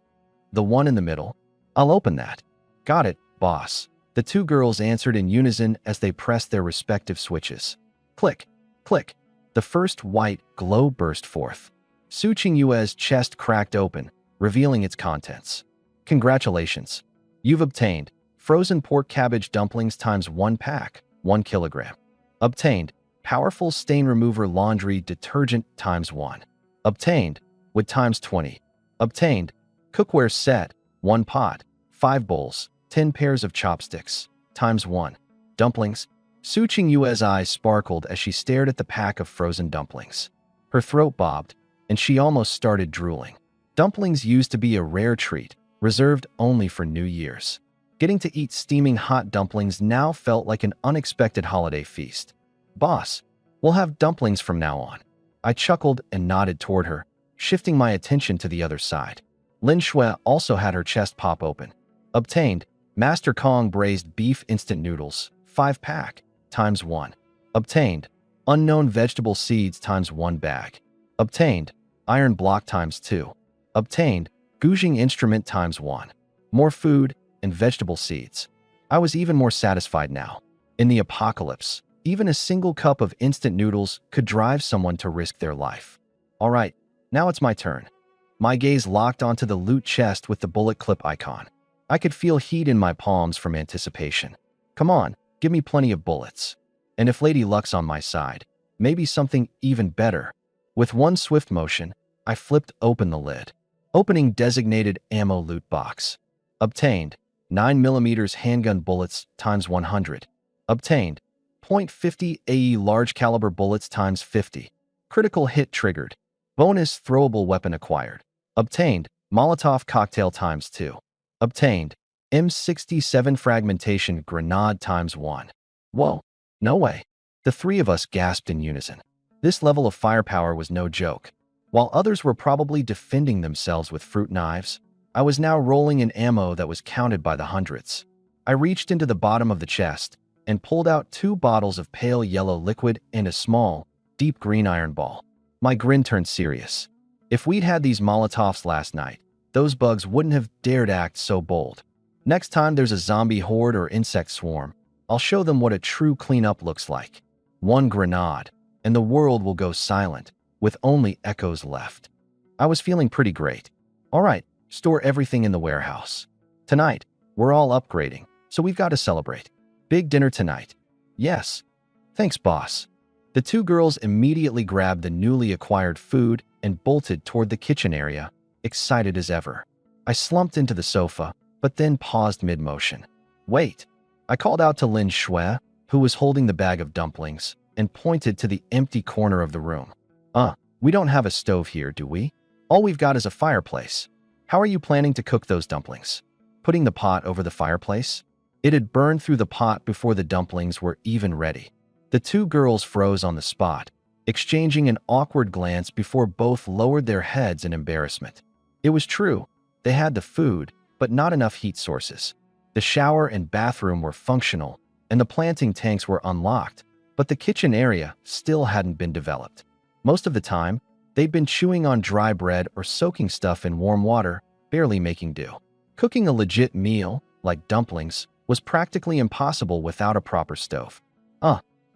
The one in the middle? I'll open that. Got it, boss. The 2 girls answered in unison as they pressed their respective switches. Click, click. The first white glow burst forth. Su Qingyue's chest cracked open, revealing its contents. Congratulations. You've obtained frozen pork cabbage dumplings times 1 pack, 1 kilogram. Obtained powerful stain remover laundry detergent times 1. Obtained wood times 20. Obtained cookware set, 1 pot, 5 bowls, 10 pairs of chopsticks times 1. Dumplings. Su Qingyue's eyes sparkled as she stared at the pack of frozen dumplings. Her throat bobbed, and she almost started drooling. Dumplings used to be a rare treat, reserved only for New Year's. Getting to eat steaming hot dumplings now felt like an unexpected holiday feast. Boss, we'll have dumplings from now on. I chuckled and nodded toward her, shifting my attention to the other side. Lin Shui also had her chest pop open. Obtained Master Kong braised beef instant noodles, 5 pack, times 1. Obtained unknown vegetable seeds times 1 bag. Obtained iron block times 2. Obtained gouging instrument times 1. More food and vegetable seeds. I was even more satisfied now. In the apocalypse, even a single cup of instant noodles could drive someone to risk their life. All right, now it's my turn. My gaze locked onto the loot chest with the bullet clip icon. I could feel heat in my palms from anticipation. Come on, give me plenty of bullets. And if Lady Luck's on my side, maybe something even better. With one swift motion, I flipped open the lid. Opening designated ammo loot box. Obtained 9mm handgun bullets times 100. Obtained .50 AE large caliber bullets times 50. Critical hit triggered. Bonus throwable weapon acquired. Obtained Molotov cocktail times 2. Obtained M67 fragmentation grenade times 1. Whoa, no way. The 3 of us gasped in unison. This level of firepower was no joke. While others were probably defending themselves with fruit knives, I was now rolling in ammo that was counted by the hundreds. I reached into the bottom of the chest and pulled out 2 bottles of pale yellow liquid and a small, deep green iron ball. My grin turned serious. If we'd had these Molotovs last night, those bugs wouldn't have dared act so bold. Next time there's a zombie horde or insect swarm, I'll show them what a true cleanup looks like. 1 grenade, and the world will go silent, with only echoes left. I was feeling pretty great. All right, store everything in the warehouse. Tonight, we're all upgrading, so we've got to celebrate. Big dinner tonight. Yes. Thanks, boss. The 2 girls immediately grabbed the newly acquired food and bolted toward the kitchen area, excited as ever. I slumped into the sofa, but then paused mid-motion. Wait. I called out to Lin Shui, who was holding the bag of dumplings, and pointed to the empty corner of the room. We don't have a stove here, do we? All we've got is a fireplace. How are you planning to cook those dumplings? Putting the pot over the fireplace? It had burned through the pot before the dumplings were even ready. The 2 girls froze on the spot, exchanging an awkward glance before both lowered their heads in embarrassment. It was true. They had the food, but not enough heat sources. The shower and bathroom were functional, and the planting tanks were unlocked, but the kitchen area still hadn't been developed. Most of the time, they'd been chewing on dry bread or soaking stuff in warm water, barely making do. Cooking a legit meal, like dumplings, was practically impossible without a proper stove.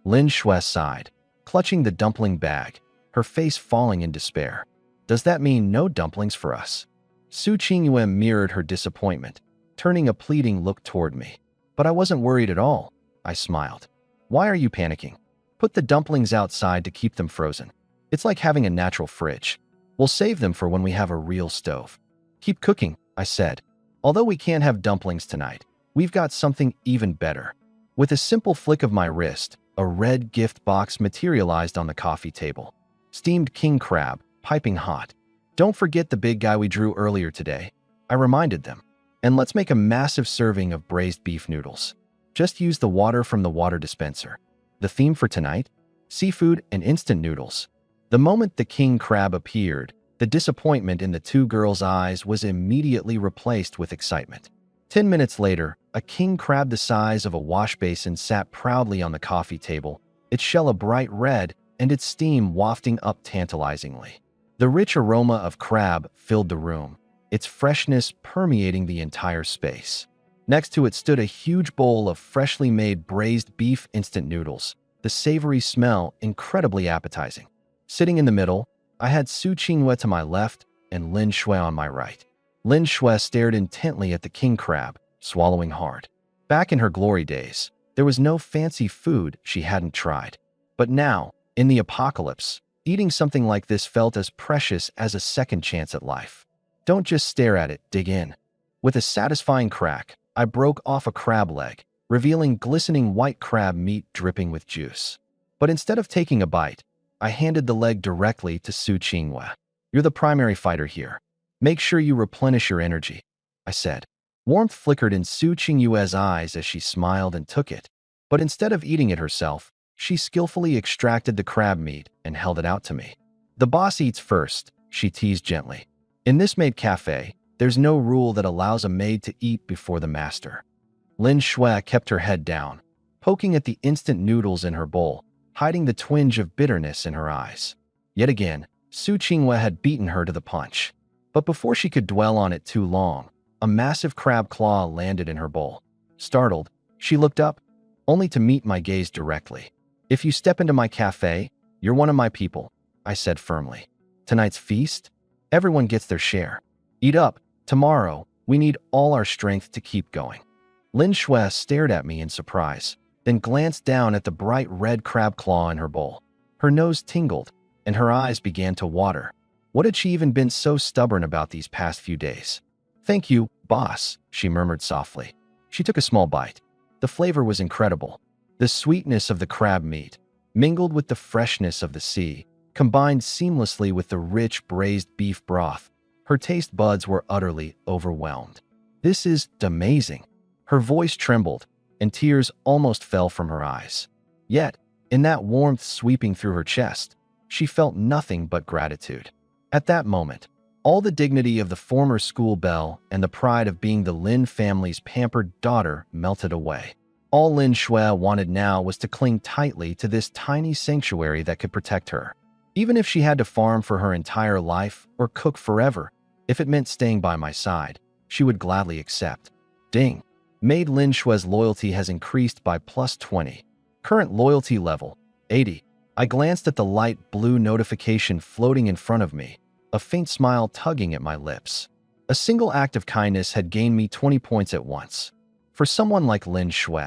Lin Shui sighed, clutching the dumpling bag, her face falling in despair. Does that mean no dumplings for us? Su Qingyue mirrored her disappointment, turning a pleading look toward me. But I wasn't worried at all, I smiled. Why are you panicking? Put the dumplings outside to keep them frozen. It's like having a natural fridge. We'll save them for when we have a real stove. Keep cooking, I said. Although we can't have dumplings tonight, we've got something even better. With a simple flick of my wrist, a red gift box materialized on the coffee table. Steamed king crab, piping hot. Don't forget the big guy we drew earlier today, I reminded them. And let's make a massive serving of braised beef noodles. Just use the water from the water dispenser. The theme for tonight? Seafood and instant noodles. The moment the king crab appeared, the disappointment in the two girls' eyes was immediately replaced with excitement. 10 minutes later, a king crab the size of a wash basin sat proudly on the coffee table, its shell a bright red and its steam wafting up tantalizingly. The rich aroma of crab filled the room, its freshness permeating the entire space. Next to it stood a huge bowl of freshly made braised beef instant noodles, the savory smell incredibly appetizing. Sitting in the middle, I had Su Qingyue to my left and Lin Shui on my right. Lin Shui stared intently at the king crab, swallowing hard. Back in her glory days, there was no fancy food she hadn't tried. But now, in the apocalypse, eating something like this felt as precious as a second chance at life. Don't just stare at it, dig in. With a satisfying crack, I broke off a crab leg, revealing glistening white crab meat dripping with juice. But instead of taking a bite, I handed the leg directly to Su Qingyue. You're the primary fighter here. Make sure you replenish your energy, I said. Warmth flickered in Su Qingyue's eyes as she smiled and took it. But instead of eating it herself, she skillfully extracted the crab meat and held it out to me. The boss eats first, she teased gently. In this maid cafe, there's no rule that allows a maid to eat before the master. Lin Shui kept her head down, poking at the instant noodles in her bowl, hiding the twinge of bitterness in her eyes. Yet again, Su Qingyue had beaten her to the punch. But before she could dwell on it too long, a massive crab claw landed in her bowl. Startled, she looked up, only to meet my gaze directly. If you step into my cafe, you're one of my people, I said firmly. Tonight's feast? Everyone gets their share. Eat up. Tomorrow, we need all our strength to keep going. Lin Shui stared at me in surprise, then glanced down at the bright red crab claw in her bowl. Her nose tingled, and her eyes began to water. What had she even been so stubborn about these past few days? Thank you, boss, she murmured softly. She took a small bite. The flavor was incredible. The sweetness of the crab meat, mingled with the freshness of the sea, combined seamlessly with the rich braised beef broth. Her taste buds were utterly overwhelmed. This is amazing. Her voice trembled, and tears almost fell from her eyes. Yet, in that warmth sweeping through her chest, she felt nothing but gratitude. At that moment, all the dignity of the former school belle and the pride of being the Lin family's pampered daughter melted away. All Lin Shui wanted now was to cling tightly to this tiny sanctuary that could protect her. Even if she had to farm for her entire life or cook forever, if it meant staying by my side, she would gladly accept. Ding! Maid Lin Shui's loyalty has increased by +20. Current loyalty level, 80. I glanced at the light blue notification floating in front of me, a faint smile tugging at my lips. A single act of kindness had gained me 20 points at once. For someone like Lin Shui,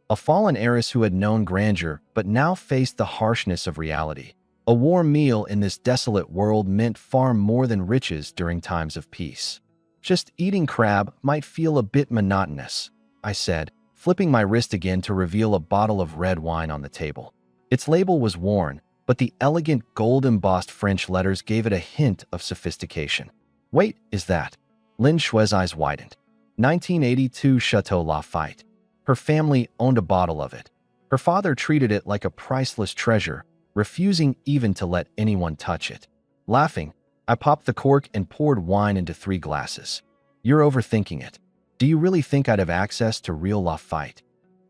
a fallen heiress who had known grandeur but now faced the harshness of reality, a warm meal in this desolate world meant far more than riches during times of peace. Just eating crab might feel a bit monotonous, I said, flipping my wrist again to reveal a bottle of red wine on the table. Its label was worn, but the elegant gold-embossed French letters gave it a hint of sophistication. Wait, is that? Lin Shui's eyes widened. 1982 Chateau Lafite. Her family owned a bottle of it. Her father treated it like a priceless treasure, refusing even to let anyone touch it. Laughing, I popped the cork and poured wine into 3 glasses. You're overthinking it. Do you really think I'd have access to real La Fight?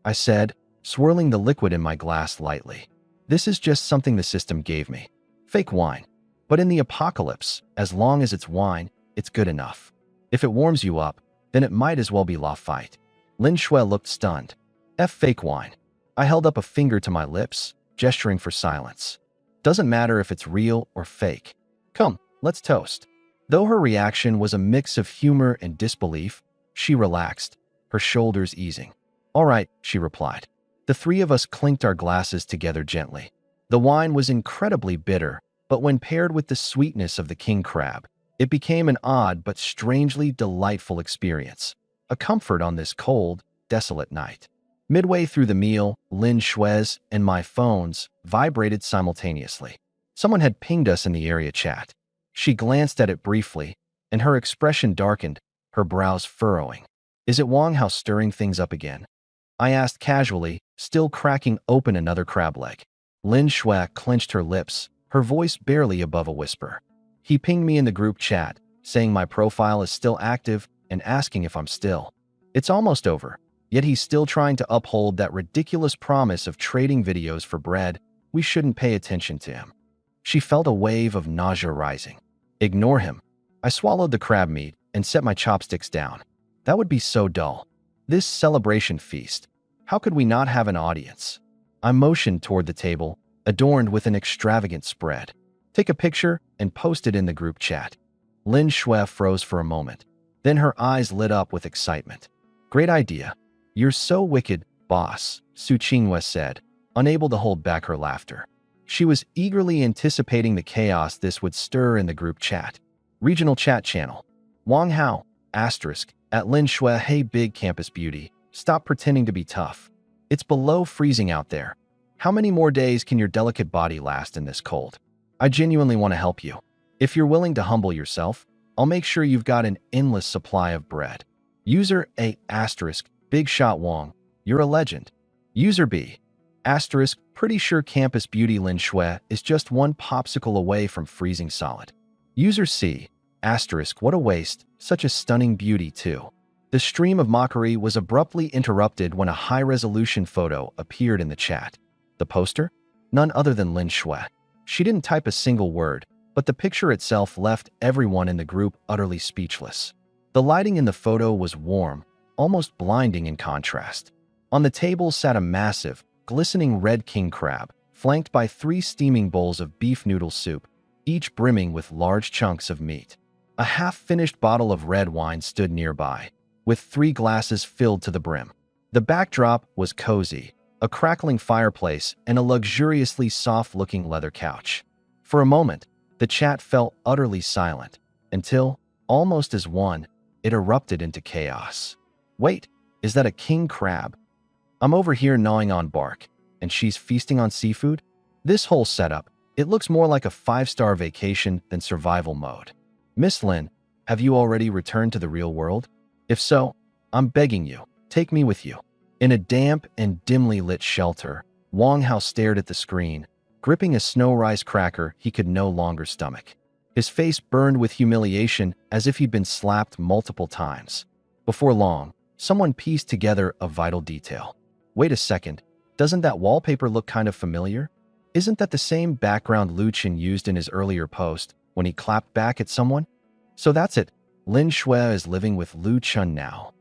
I said, swirling the liquid in my glass lightly. This is just something the system gave me. Fake wine. But in the apocalypse, as long as it's wine, it's good enough. If it warms you up, then it might as well be La Fight. Lin Shui looked stunned. Fake wine. I held up a finger to my lips, gesturing for silence. Doesn't matter if it's real or fake. Come, let's toast. Though her reaction was a mix of humor and disbelief, she relaxed, her shoulders easing. All right, she replied. The three of us clinked our glasses together gently. The wine was incredibly bitter, but when paired with the sweetness of the king crab, it became an odd but strangely delightful experience. A comfort on this cold, desolate night. Midway through the meal, Lin Shui's and my phones vibrated simultaneously. Someone had pinged us in the area chat. She glanced at it briefly, and her expression darkened, her brows furrowing. Is it Wang Hao stirring things up again? I asked casually, still cracking open another crab leg. Lin Shui clenched her lips, her voice barely above a whisper. He pinged me in the group chat, saying my profile is still active and asking if I'm still. It's almost over, yet he's still trying to uphold that ridiculous promise of trading videos for bread. We shouldn't pay attention to him. She felt a wave of nausea rising. Ignore him. I swallowed the crab meat and set my chopsticks down. That would be so dull. This celebration feast. How could we not have an audience? I motioned toward the table, adorned with an extravagant spread. Take a picture and post it in the group chat. Lin Shui froze for a moment. Then her eyes lit up with excitement. Great idea. You're so wicked, boss, Su Qinghua said, unable to hold back her laughter. She was eagerly anticipating the chaos this would stir in the group chat. Regional chat channel. Wang Hao, asterisk, at Lin Shui. Hey big campus beauty, stop pretending to be tough. It's below freezing out there. How many more days can your delicate body last in this cold? I genuinely want to help you. If you're willing to humble yourself, I'll make sure you've got an endless supply of bread. User A, asterisk, Big Shot Wong, you're a legend. User B, asterisk, pretty sure campus beauty Lin Shui is just one popsicle away from freezing solid. User C, asterisk, what a waste, such a stunning beauty too. The stream of mockery was abruptly interrupted when a high-resolution photo appeared in the chat. The poster? None other than Lin Shui. She didn't type a single word, but the picture itself left everyone in the group utterly speechless. The lighting in the photo was warm, almost blinding in contrast. On the table sat a massive, glistening red king crab, flanked by 3 steaming bowls of beef noodle soup, each brimming with large chunks of meat. A half-finished bottle of red wine stood nearby, with 3 glasses filled to the brim. The backdrop was cozy, a crackling fireplace and a luxuriously soft-looking leather couch. For a moment, the chat fell utterly silent, until, almost as one, it erupted into chaos. Wait, is that a king crab? I'm over here gnawing on bark, and she's feasting on seafood? This whole setup, it looks more like a 5-star vacation than survival mode. Miss Lin, have you already returned to the real world? If so, I'm begging you, take me with you. In a damp and dimly lit shelter, Wang Hao stared at the screen, gripping a snow rice cracker he could no longer stomach. His face burned with humiliation as if he'd been slapped multiple times. Before long, someone pieced together a vital detail. Wait a second, doesn't that wallpaper look kind of familiar? Isn't that the same background Lu Chen used in his earlier post when he clapped back at someone? So that's it. Lin Shui is living with Lu Chen now.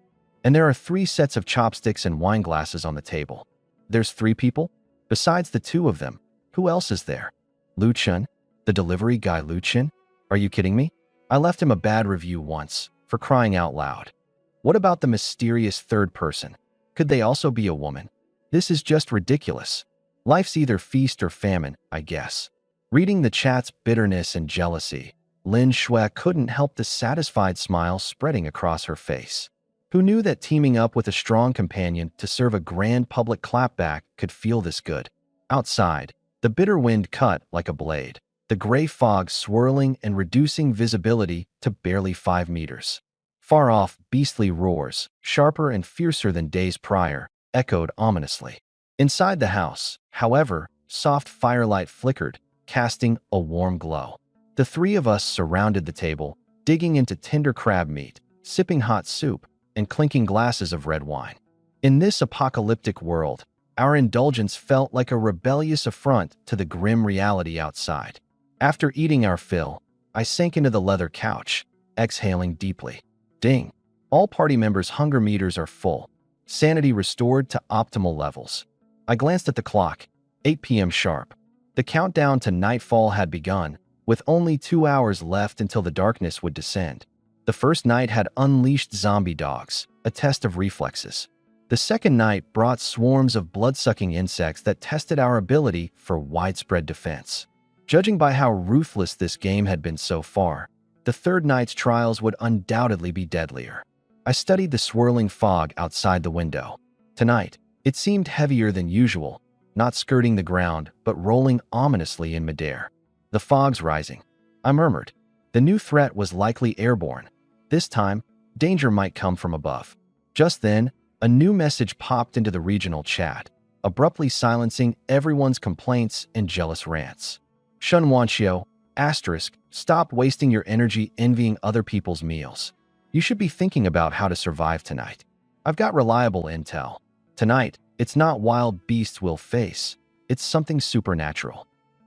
And there are 3 sets of chopsticks and wine glasses on the table. There's 3 people? Besides the 2 of them, who else is there? Lu Chen? The delivery guy Lu Chen? Are you kidding me? I left him a bad review once, for crying out loud. What about the mysterious 3rd person? Could they also be a woman? This is just ridiculous. Life's either feast or famine, I guess. Reading the chat's bitterness and jealousy, Lin Shui couldn't help the satisfied smile spreading across her face. Who knew that teaming up with a strong companion to serve a grand public clapback could feel this good? Outside, the bitter wind cut like a blade, the gray fog swirling and reducing visibility to barely 5 meters. Far off, beastly roars, sharper and fiercer than days prior, echoed ominously. Inside the house, however, soft firelight flickered, casting a warm glow. The 3 of us surrounded the table, digging into tender crab meat, sipping hot soup, and clinking glasses of red wine. In this apocalyptic world, our indulgence felt like a rebellious affront to the grim reality outside. After eating our fill, I sank into the leather couch, exhaling deeply. Ding! All party members' hunger meters are full. Sanity restored to optimal levels. I glanced at the clock. 8 p.m. sharp. The countdown to nightfall had begun, with only 2 hours left until the darkness would descend. The first night had unleashed zombie dogs, a test of reflexes. The second night brought swarms of blood-sucking insects that tested our ability for widespread defense. Judging by how ruthless this game had been so far, the third night's trials would undoubtedly be deadlier. I studied the swirling fog outside the window. Tonight, it seemed heavier than usual, not skirting the ground, but rolling ominously in midair. The fog's rising, I murmured. The new threat was likely airborne. This time, danger might come from above. Just then, a new message popped into the regional chat, abruptly silencing everyone's complaints and jealous rants. Shun Wanxiu, asterisk, stop wasting your energy envying other people's meals. You should be thinking about how to survive tonight. I've got reliable intel. Tonight, it's not wild beasts we'll face. It's something supernatural.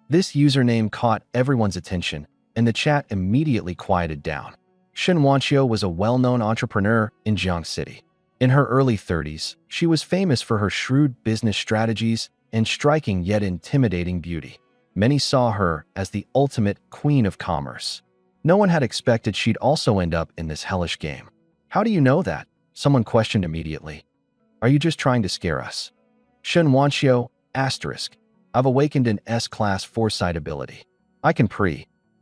This username caught everyone's attention, and the chat immediately quieted down. Shun Wanxiu was a well-known entrepreneur in Jiang City. In her early 30s, she was famous for her shrewd business strategies and striking yet intimidating beauty. Many saw her as the ultimate queen of commerce. No one had expected she'd also end up in this hellish game. How do you know that? Someone questioned immediately. Are you just trying to scare us? Shun Wanxiu, asterisk, I've awakened an S-class foresight ability. I can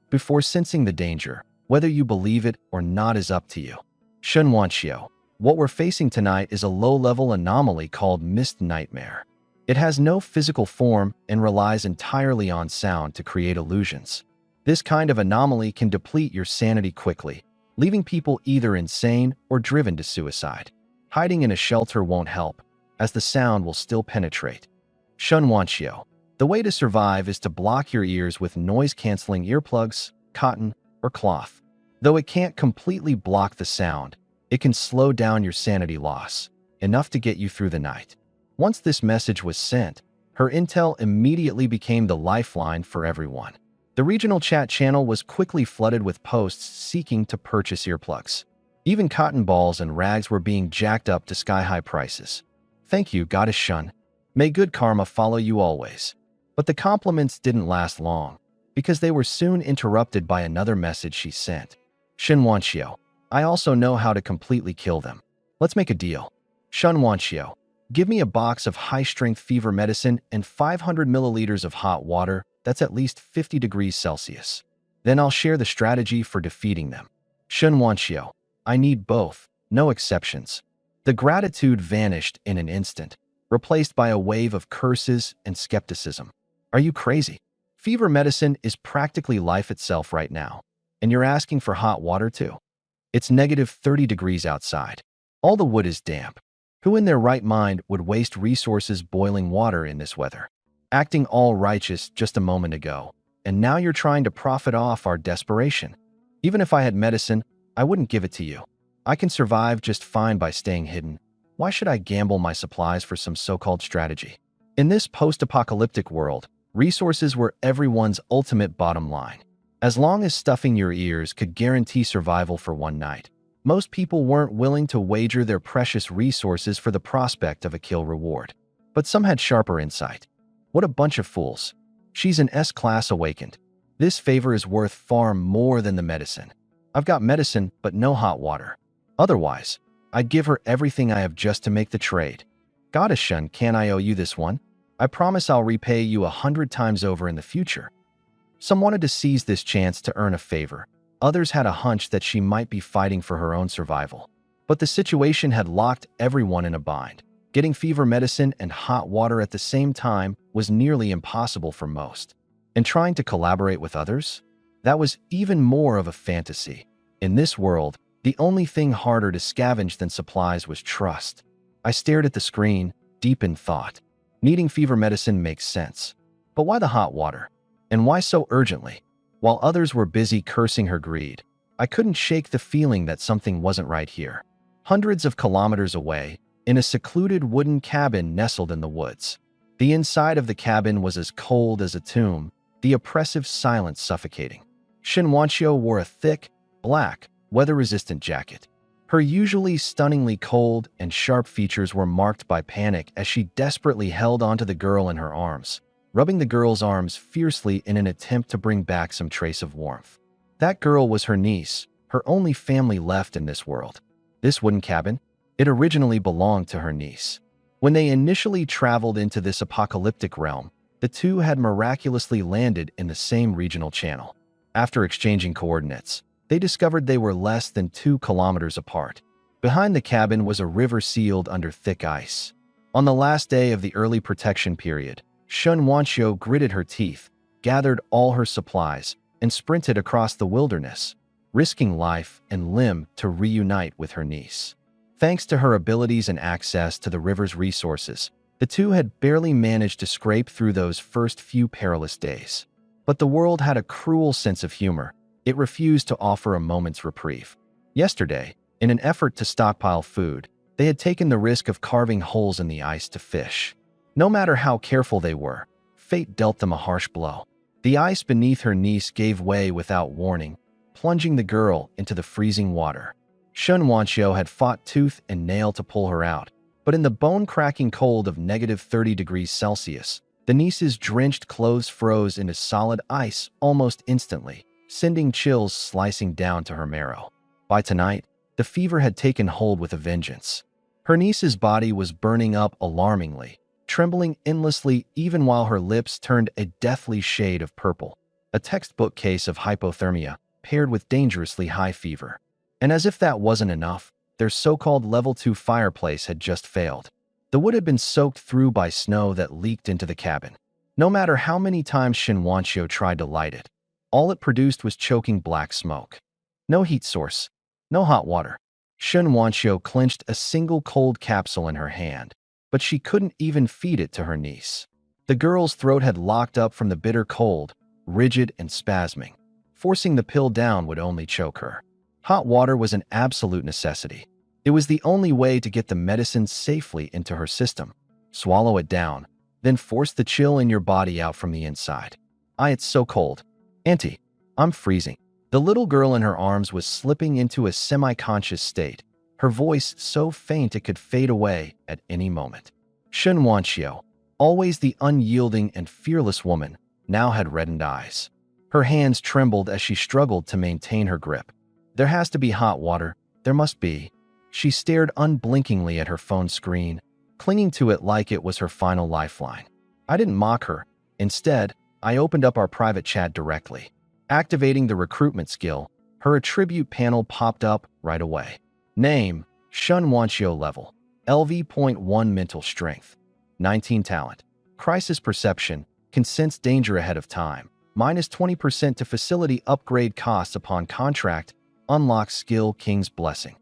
before sensing the danger. Whether you believe it or not is up to you. Shun Wanxiu, what we're facing tonight is a low-level anomaly called Mist Nightmare. It has no physical form and relies entirely on sound to create illusions. This kind of anomaly can deplete your sanity quickly, leaving people either insane or driven to suicide. Hiding in a shelter won't help, as the sound will still penetrate. Shun Wanxiu, the way to survive is to block your ears with noise-canceling earplugs, cotton, or cloth. Though it can't completely block the sound, it can slow down your sanity loss, enough to get you through the night. Once this message was sent, her intel immediately became the lifeline for everyone. The regional chat channel was quickly flooded with posts seeking to purchase earplugs. Even cotton balls and rags were being jacked up to sky-high prices. Thank you, Goddess Shun. May good karma follow you always. But the compliments didn't last long, because they were soon interrupted by another message she sent. Shun Wanxiu, I also know how to completely kill them. Let's make a deal. Shun Wanxiu, give me a box of high-strength fever medicine and 500 milliliters of hot water that's at least 50 degrees Celsius. Then I'll share the strategy for defeating them. Shun Wanxiu, I need both, no exceptions. The gratitude vanished in an instant, replaced by a wave of curses and skepticism. Are you crazy? Fever medicine is practically life itself right now, and you're asking for hot water too. It's negative 30 degrees outside. All the wood is damp. Who in their right mind would waste resources boiling water in this weather? Acting all righteous just a moment ago, and now you're trying to profit off our desperation. Even if I had medicine, I wouldn't give it to you. I can survive just fine by staying hidden. Why should I gamble my supplies for some so-called strategy? In this post-apocalyptic world, resources were everyone's ultimate bottom line. As long as stuffing your ears could guarantee survival for one night, most people weren't willing to wager their precious resources for the prospect of a kill reward. But some had sharper insight. What a bunch of fools. She's an S-class awakened. This favor is worth far more than the medicine. I've got medicine, but no hot water. Otherwise, I'd give her everything I have just to make the trade. Goddess Shun, can I owe you this one? I promise I'll repay you 100 times over in the future. Some wanted to seize this chance to earn a favor. Others had a hunch that she might be fighting for her own survival. But the situation had locked everyone in a bind. Getting fever medicine and hot water at the same time was nearly impossible for most. And trying to collaborate with others? That was even more of a fantasy. In this world, the only thing harder to scavenge than supplies was trust. I stared at the screen, deep in thought. Needing fever medicine makes sense. But why the hot water? And why so urgently? While others were busy cursing her greed, I couldn't shake the feeling that something wasn't right here. hundreds of kilometers away, in a secluded wooden cabin nestled in the woods. The inside of the cabin was as cold as a tomb, the oppressive silence suffocating. Shin Wanchio wore a thick, black, weather-resistant jacket. Her usually stunningly cold and sharp features were marked by panic as she desperately held onto the girl in her arms, rubbing the girl's arms fiercely in an attempt to bring back some trace of warmth. That girl was her niece, her only family left in this world. This wooden cabin? It originally belonged to her niece. When they initially traveled into this apocalyptic realm, the two had miraculously landed in the same regional channel. After exchanging coordinates, they discovered they were less than 2 kilometers apart. Behind the cabin was a river sealed under thick ice. On the last day of the early protection period, Shun Wanchio gritted her teeth, gathered all her supplies, and sprinted across the wilderness, risking life and limb to reunite with her niece. Thanks to her abilities and access to the river's resources, the two had barely managed to scrape through those first few perilous days. But the world had a cruel sense of humor. It refused to offer a moment's reprieve. Yesterday, in an effort to stockpile food, they had taken the risk of carving holes in the ice to fish. No matter how careful they were, fate dealt them a harsh blow. The ice beneath her niece gave way without warning, plunging the girl into the freezing water. Shun Wanchio had fought tooth and nail to pull her out, but in the bone-cracking cold of -30 degrees Celsius, the niece's drenched clothes froze into solid ice almost instantly, sending chills slicing down to her marrow. By tonight, the fever had taken hold with a vengeance. Her niece's body was burning up alarmingly, trembling endlessly even while her lips turned a deathly shade of purple, a textbook case of hypothermia paired with dangerously high fever. And as if that wasn't enough, their so-called level 2 fireplace had just failed. The wood had been soaked through by snow that leaked into the cabin. No matter how many times Shin Wanchio tried to light it, all it produced was choking black smoke. No heat source, no hot water. Shin Wanchio clenched a single cold capsule in her hand, but she couldn't even feed it to her niece. The girl's throat had locked up from the bitter cold, rigid and spasming. Forcing the pill down would only choke her. Hot water was an absolute necessity. It was the only way to get the medicine safely into her system. Swallow it down, then force the chill in your body out from the inside. It's so cold. Auntie, I'm freezing. The little girl in her arms was slipping into a semi-conscious state, her voice so faint it could fade away at any moment. Shun Wanchio, always the unyielding and fearless woman, now had reddened eyes. Her hands trembled as she struggled to maintain her grip. There has to be hot water. There must be. She stared unblinkingly at her phone screen, clinging to it like it was her final lifeline. I didn't mock her. Instead, I opened up our private chat directly. Activating the recruitment skill, her attribute panel popped up right away. Name, Shun Wanchio level, LV.1 mental strength, 19 talent. Crisis perception, can sense danger ahead of time, -20% to facility upgrade costs upon contract, unlock skill King's Blessing.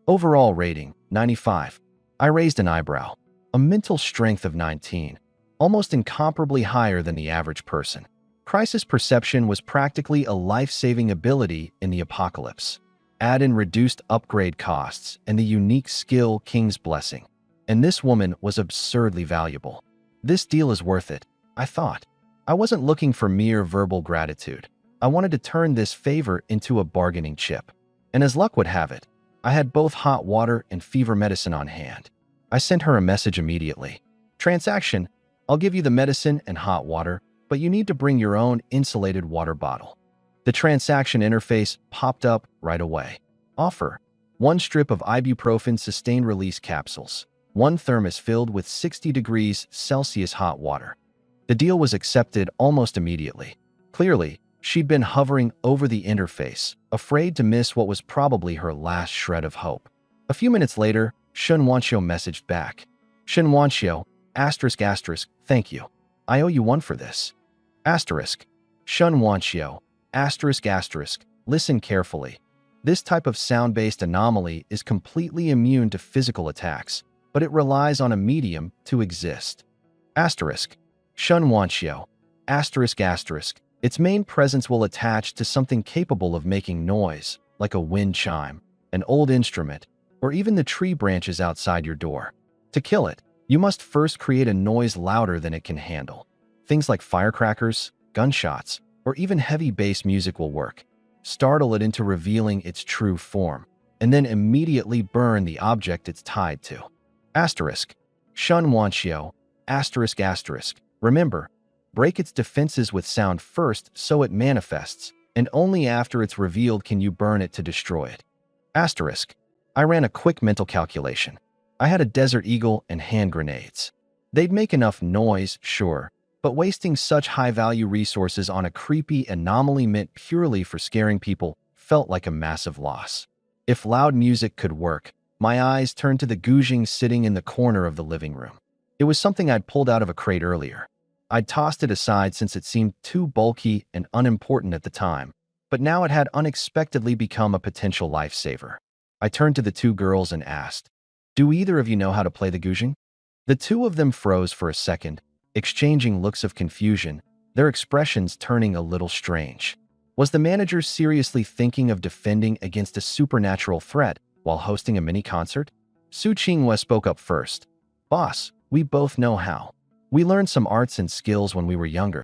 Overall rating, 95. I raised an eyebrow. A mental strength of 19, almost incomparably higher than the average person. Crisis perception was practically a life-saving ability in the apocalypse. Add in reduced upgrade costs and the unique skill King's Blessing. And this woman was absurdly valuable. This deal is worth it, I thought. I wasn't looking for mere verbal gratitude. I wanted to turn this favor into a bargaining chip. And as luck would have it, I had both hot water and fever medicine on hand. I sent her a message immediately. Transaction, I'll give you the medicine and hot water, but you need to bring your own insulated water bottle. The transaction interface popped up right away. Offer, 1 strip of ibuprofen sustained release capsules, 1 thermos filled with 60 degrees Celsius hot water. The deal was accepted almost immediately. Clearly, she'd been hovering over the interface, afraid to miss what was probably her last shred of hope. A few minutes later, Shun Wanchio messaged back. Shun Wanchio, ***, thank you. I owe you one for this. Shun Wanchio, ***, listen carefully. This type of sound-based anomaly is completely immune to physical attacks, but it relies on a medium to exist. Shun Wanchio, ***, its main presence will attach to something capable of making noise, like a wind chime, an old instrument, or even the tree branches outside your door. To kill it, you must first create a noise louder than it can handle. Things like firecrackers, gunshots, or even heavy bass music will work. Startle it into revealing its true form, and then immediately burn the object it's tied to. Asterisk. Shun Wanshio. Asterisk asterisk. Remember, break its defenses with sound first so it manifests, and only after it's revealed can you burn it to destroy it. Asterisk. I ran a quick mental calculation. I had a Desert Eagle and hand grenades. They'd make enough noise, sure, but wasting such high-value resources on a creepy anomaly meant purely for scaring people felt like a massive loss. If loud music could work, my eyes turned to the Gujing sitting in the corner of the living room. It was something I'd pulled out of a crate earlier. I'd tossed it aside since it seemed too bulky and unimportant at the time, but now it had unexpectedly become a potential lifesaver. I turned to the two girls and asked, "Do either of you know how to play the Gujing?" The two of them froze for a second, exchanging looks of confusion, their expressions turning a little strange. Was the manager seriously thinking of defending against a supernatural threat while hosting a mini-concert? Su Qinghua spoke up first. "Boss, we both know how. We learned some arts and skills when we were younger."